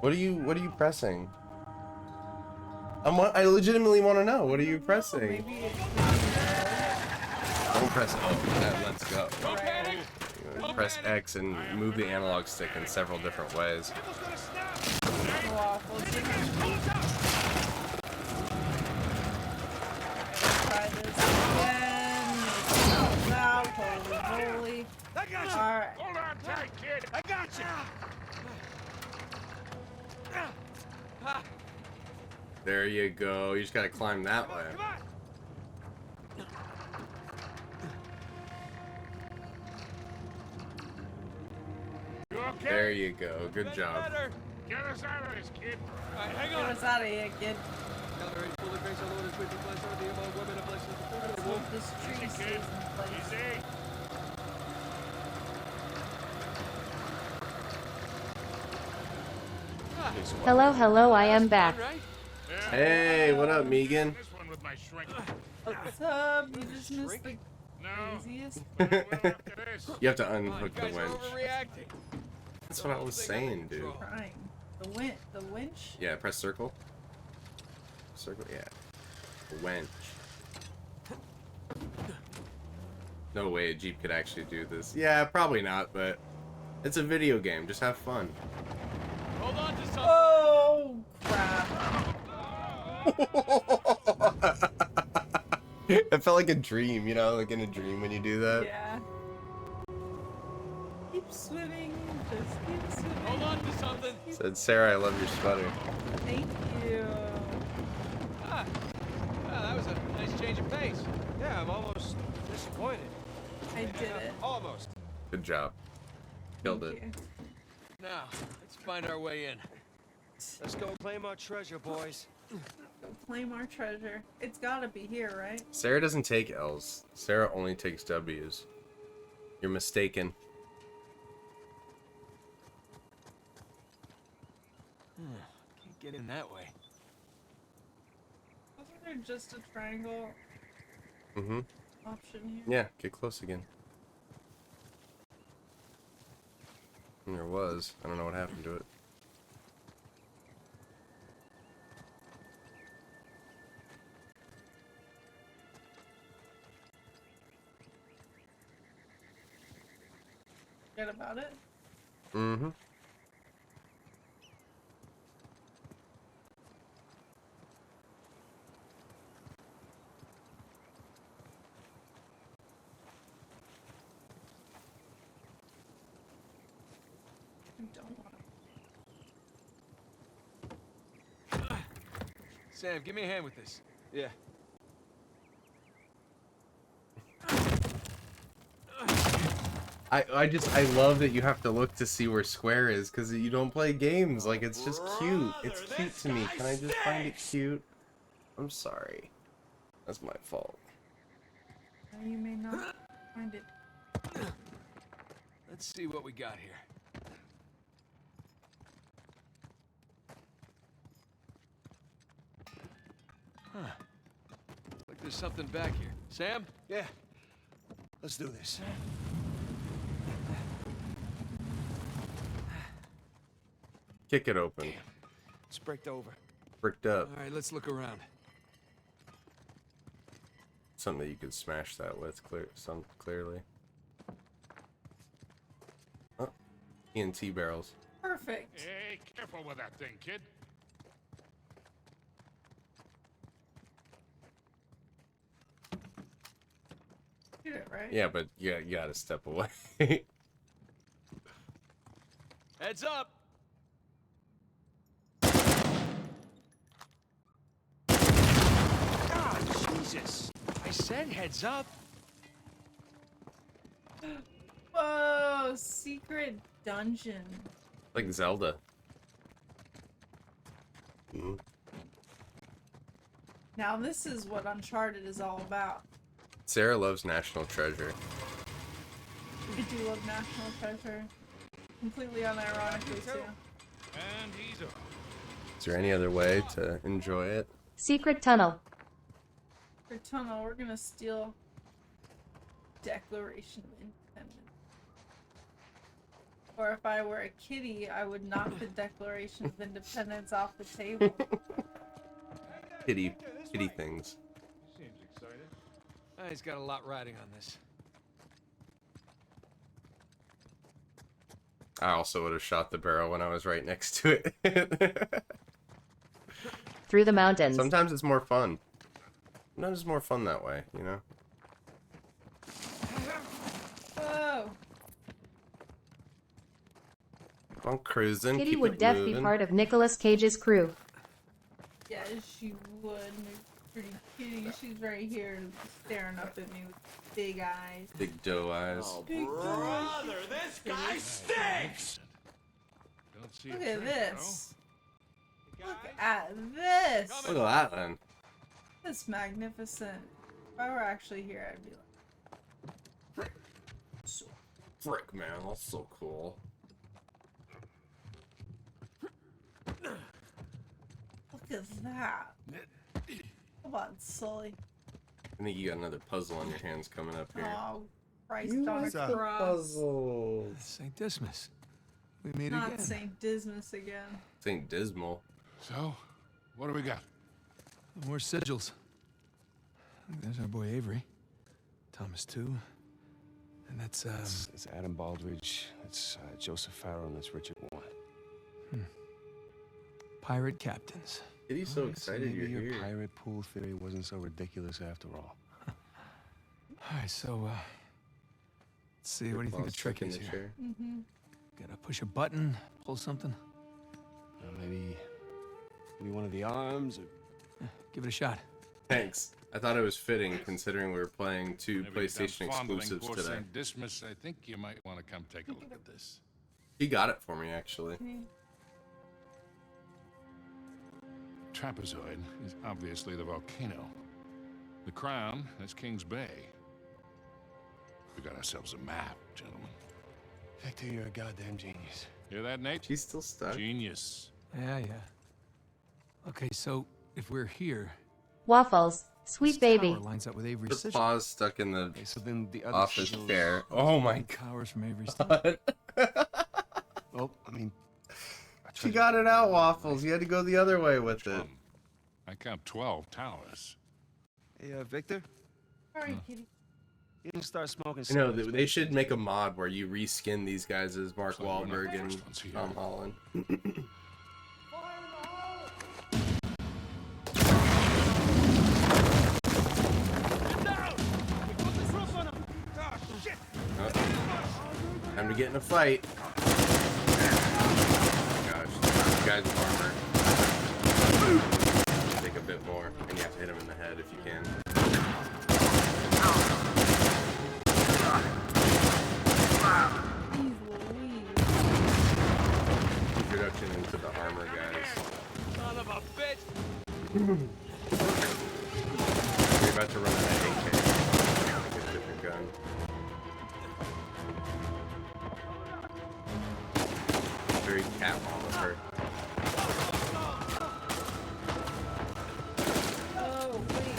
K: What are you pressing? I legitimately want to know. What are you pressing?
Q: Maybe it's
K: Don't press O. Let's go.
N: Don't panic.
K: Press X and move the analog stick in several different ways.
N: Cable's gonna snap.
Q: go off. Let's see. Try this again. Make it out. Holy moly.
N: I got you.
Q: Alright.
F: Hold on tight, kid.
N: I got you.
K: There you go. You just gotta climb that way.
N: Come on.
F: You okay?
K: There you go. Good job.
N: Better.
F: Get us out of this, kid.
N: All right, hang
Q: Get
N: on.
Q: us out of here, kid. Let's hope this tree
F: Easy,
Q: stays
F: kid.
Q: in place.
F: Easy.
B: Hello, hello, I am back.
K: Hey, what up, Megan?
F: This one with my shrink.
Q: What's up? You just missed the
F: No.
Q: craziest.
F: Well, after this.
K: You have to unhook the
N: You guys are
K: winch.
N: overreacting.
K: That's what I was saying, dude.
Q: Trying. The winch?
K: Yeah, press circle. Circle, yeah. Wench. No way a Jeep could actually do this. Yeah, probably not, but it's a video game. Just have fun.
T: Hold on to something.
Q: Oh, crap.
K: It felt like a dream, you know, like in a dream when you do that.
Q: Yeah. Keep swimming. Just keep swimming.
T: Hold on to something.
K: Said Sarah, I love your sweater.
Q: Thank you.
S: Ah, that was a nice change of pace. Yeah, I'm almost disappointed.
Q: I did it.
S: Almost.
K: Good job. Killed it.
S: Now, let's find our way in. Let's go claim our treasure, boys.
Q: Go claim our treasure. It's gotta be here, right?
K: Sarah doesn't take L's. Sarah only takes W's. You're mistaken.
S: Can't get in that way.
Q: Wasn't there just a triangle
K: Mm-hmm.
Q: option here?
K: Yeah, get close again. And there was. I don't know what happened to it.
Q: Forget about it.
K: Mm-hmm.
Q: I don't want
S: Sam, give me a hand with this. Yeah.
K: I love that you have to look to see where square is, because you don't play games. Like, it's just cute. It's cute to me. Can I just find it cute? I'm sorry. That's my fault.
Q: it. You may not find it.
S: Let's see what we got here. Huh. Like there's something back here. Sam?
N: Yeah. Let's do this.
K: Kick it open.
N: It's bricked over.
K: Bricked up.
S: All right, let's look around.
K: Something that you could smash that with, clearly. Oh, TNT barrels.
Q: Perfect.
F: Hey, careful with that thing, kid.
Q: Shoot it, right?
K: Yeah, but you gotta step away.
S: Heads up! God, Jesus! I said heads up!
Q: Whoa, secret dungeon.
K: Like Zelda. Mm.
Q: Now this is what Uncharted is all about.
K: Sarah loves National Treasure.
Q: I do love National Treasure. Completely unironically too.
F: And he's off.
K: Is there any other way to enjoy it?
B: Secret tunnel.
Q: For tunnel, we're gonna steal Declaration of Independence. Or if I were a kitty, I would knock the Declaration of Independence off the table.
K: Kitty things.
F: Seems excited.
S: He's got a lot riding on this.
K: I also would have shot the barrel when I was right next to it.
B: Through the mountains.
K: Sometimes it's more fun. Sometimes it's more fun that way, you know?
Q: Whoa!
K: Keep on cruising.
B: Kitty
K: keep
B: would
K: it
B: def
K: moving.
B: be part of Nicolas Cage's crew.
Q: Yeah, she would. Pretty kitty. She's right here staring up at me with big eyes.
K: Big doe eyes.
T: Oh,
Q: Big
T: brother, this guy stinks!
F: Don't see
Q: Look
F: a
Q: at
F: trick,
Q: this. Look at this.
K: Look at that then.
Q: That's magnificent. If I were actually here, I'd be like,
K: Frick, man, that's so cool.
Q: look at that. Come on, Sully.
K: I think you got another puzzle on your hands coming up here.
Q: Oh, Christ on a cross.
K: puzzle.
S: St. Dismas. We meet
Q: Not
S: again.
Q: St. Dismas again.
K: St. Dismal.
F: So, what do we got?
S: More sigils. There's our boy Avery. Thomas too. And that's
G: It's Adam Baldridge. It's Joseph Farrow, and that's Richard Warren.
S: pirate captains.
K: He's so
G: Alright,
K: excited
G: maybe
K: you're
G: your
K: here.
G: pirate pool theory wasn't so ridiculous after all.
S: All right, so let's see. What do you think the trick is here? Gotta push a button, pull something.
G: Maybe one of the arms, or
S: give it a shot.
K: Thanks. I thought it was fitting considering we were playing two
F: Maybe you've done
K: PlayStation
F: fondling
K: exclusives
F: poor
K: today.
F: St. Dismas. I think you might want to come take a look at this.
K: He got it for me actually.
F: Trapezoid is obviously the volcano. The crown is King's Bay. We got ourselves a map, gentlemen.
G: Victor, you're a goddamn genius.
F: Hear that, Nate?
K: He's still stuck.
F: Genius.
S: Yeah. Okay, so if we're here,
B: Waffles, sweet baby.
S: tower lines up with Avery's
K: The
S: sigil.
K: paws stuck in the
G: So then the other
K: office
G: sigils-
K: chair. Oh my
S: Towers from Avery's.
K: god.
G: Well, I mean,
K: She got it out, Waffles. You had to go the other way with it.
F: I count 12 towers.
G: hey, Victor,
Q: Sorry, kitty.
G: you didn't start smoking.
K: You know,
G: cigarettes,
K: they should make a mod where you reskin these guys as Mark
F: So we're not
K: Wahlberg
F: the
K: and
F: first ones here.
K: Tom Holland. Time to get in a fight. Oh my gosh, you guys with armor. Take a bit more, and you have to hit him in the head if you can. Introduction into the armor guys.
T: Son of a bitch!
K: You're about to run out of AK. Get a different gun. Very cat mom of her.
Q: Oh, wait.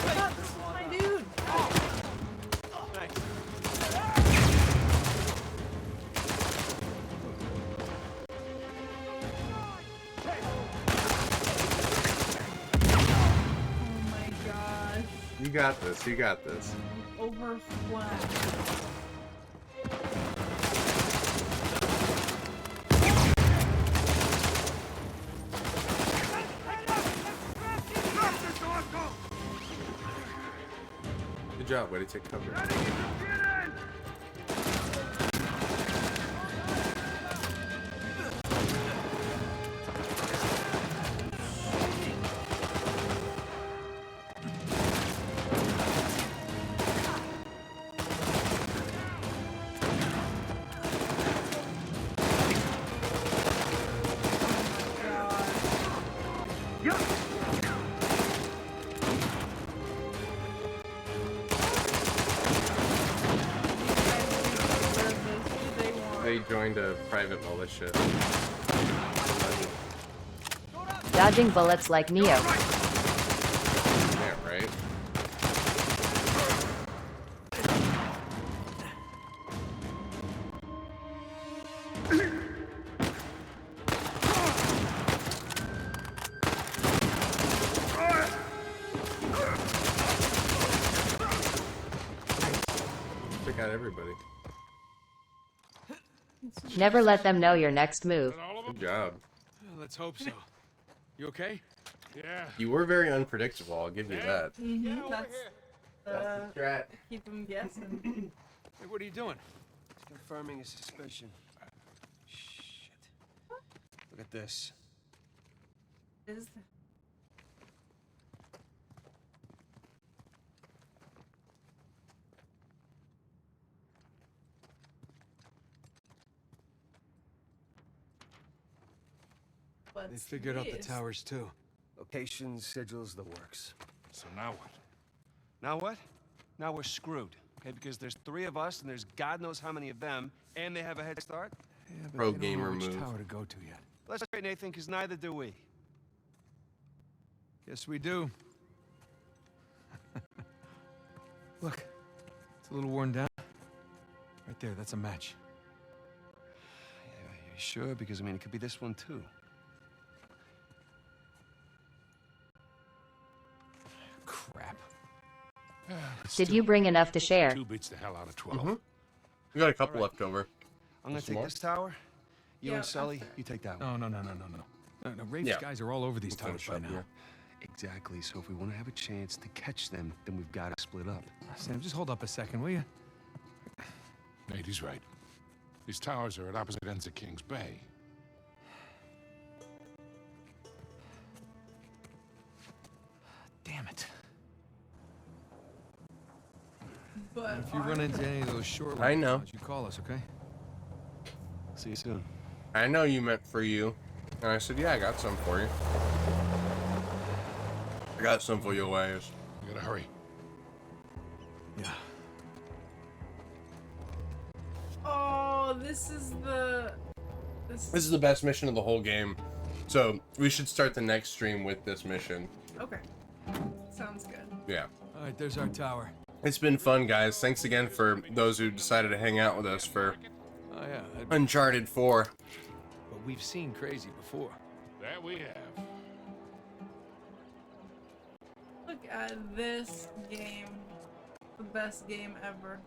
Q: That's my dude. Oh my gosh.
K: You got this, you got this.
Q: Overflowed.
K: Good job, way to take cover. They joined a private militia.
B: Dodging bullets like Neo.
K: Yeah, right? Took out everybody.
B: Never let them know your next move.
K: Good job.
S: Let's hope so. You okay?
F: Yeah.
K: You were very unpredictable, I'll give you that.
Q: That's
K: the strat.
Q: Keep them guessing.
S: Hey, what are you doing?
G: Confirming a suspicion. Shit. Look at this.
Q: Is the
S: They figured out the towers too.
G: Location, sigils, the works.
F: So now what?
G: Now what? Now we're screwed. Okay, because there's 3 of us and there's God knows how many of them, and they have a head start.
S: Yeah, but
K: Pro
S: they don't know
K: gamer
S: which
K: move.
S: tower to go to yet.
G: That's right, Nathan, because neither do we.
S: Yes, we do. Look, it's a little worn down. Right there, that's a match.
G: Yeah, you sure? Because, I mean, it could be this one, too.
S: Crap.
B: Did you bring enough to share?
F: 2 beats the hell out of 12.
K: We got a couple left over.
G: I'm gonna
K: Some
G: take
K: more?
G: this tower. You
Q: Yeah,
G: and Sully, you take that
S: No,
G: one.
S: no. Rafe's
K: Yeah.
S: guys are all over these towers by
K: up
S: now.
K: here.
G: Exactly. So if we want to have a chance to catch them, then we've got to split up.
S: Sam, just hold up a second, will you?
F: Nate, he's right. These towers are at opposite ends of Kings Bay.
S: Damn it.
Q: But
S: If you run into any of those short
K: I know.
S: you call us, okay?
G: See you soon.
K: I know you meant for you. And I said, yeah, I got some for you. I got some for you, Wires.
F: You gotta hurry.
S: Yeah.
Q: oh, this is the.
K: This is the best mission of the whole game. So we should start the next stream with this mission.
Q: Okay. Sounds good.
K: Yeah.
S: All right, there's our tower.
K: It's been fun, guys. Thanks again for those who decided to hang out with us for
S: Oh, yeah.
K: Uncharted 4.
S: But we've seen crazy before.
F: That we have.
Q: Look at this game. The best game ever.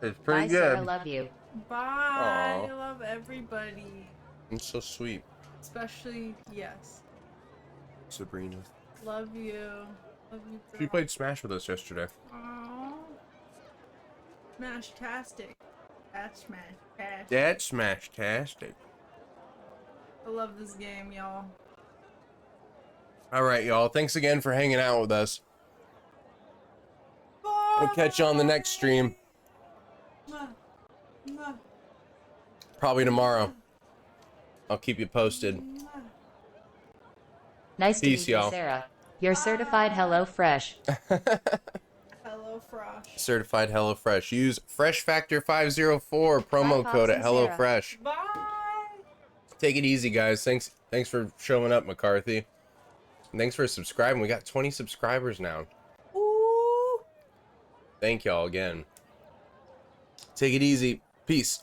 K: It's pretty
B: Bye,
K: good.
B: Sarah, love you.
Q: Bye.
K: Aw.
Q: I love everybody.
K: It's so sweet,
Q: Especially, yes.
K: Sabrina.
Q: Love you. Love you too.
K: She played Smash with us yesterday.
Q: Aww. Smash-tastic. That's smash-tastic.
K: That's Smash-tastic.
Q: I love this game, y'all.
K: All right, y'all. Thanks again for hanging out with us. We'll catch you on the next stream.
Q: Mwah. Mwah.
K: Probably tomorrow. I'll keep you posted.
B: Nice to
K: Peace,
B: meet you,
K: y'all.
B: Sarah. You're certified HelloFresh.
Q: Hello, Frosh.
K: Certified HelloFresh. Use FreshFactor504 promo
B: Bye,
K: code
B: Pops
K: at
B: and Sarah.
K: HelloFresh.
Q: Bye.
K: Take it easy, guys. Thanks for showing up, McCarthy. And thanks for subscribing. We got 20 subscribers now.
Q: Ooh.
K: Thank y'all again. Take it easy. Peace.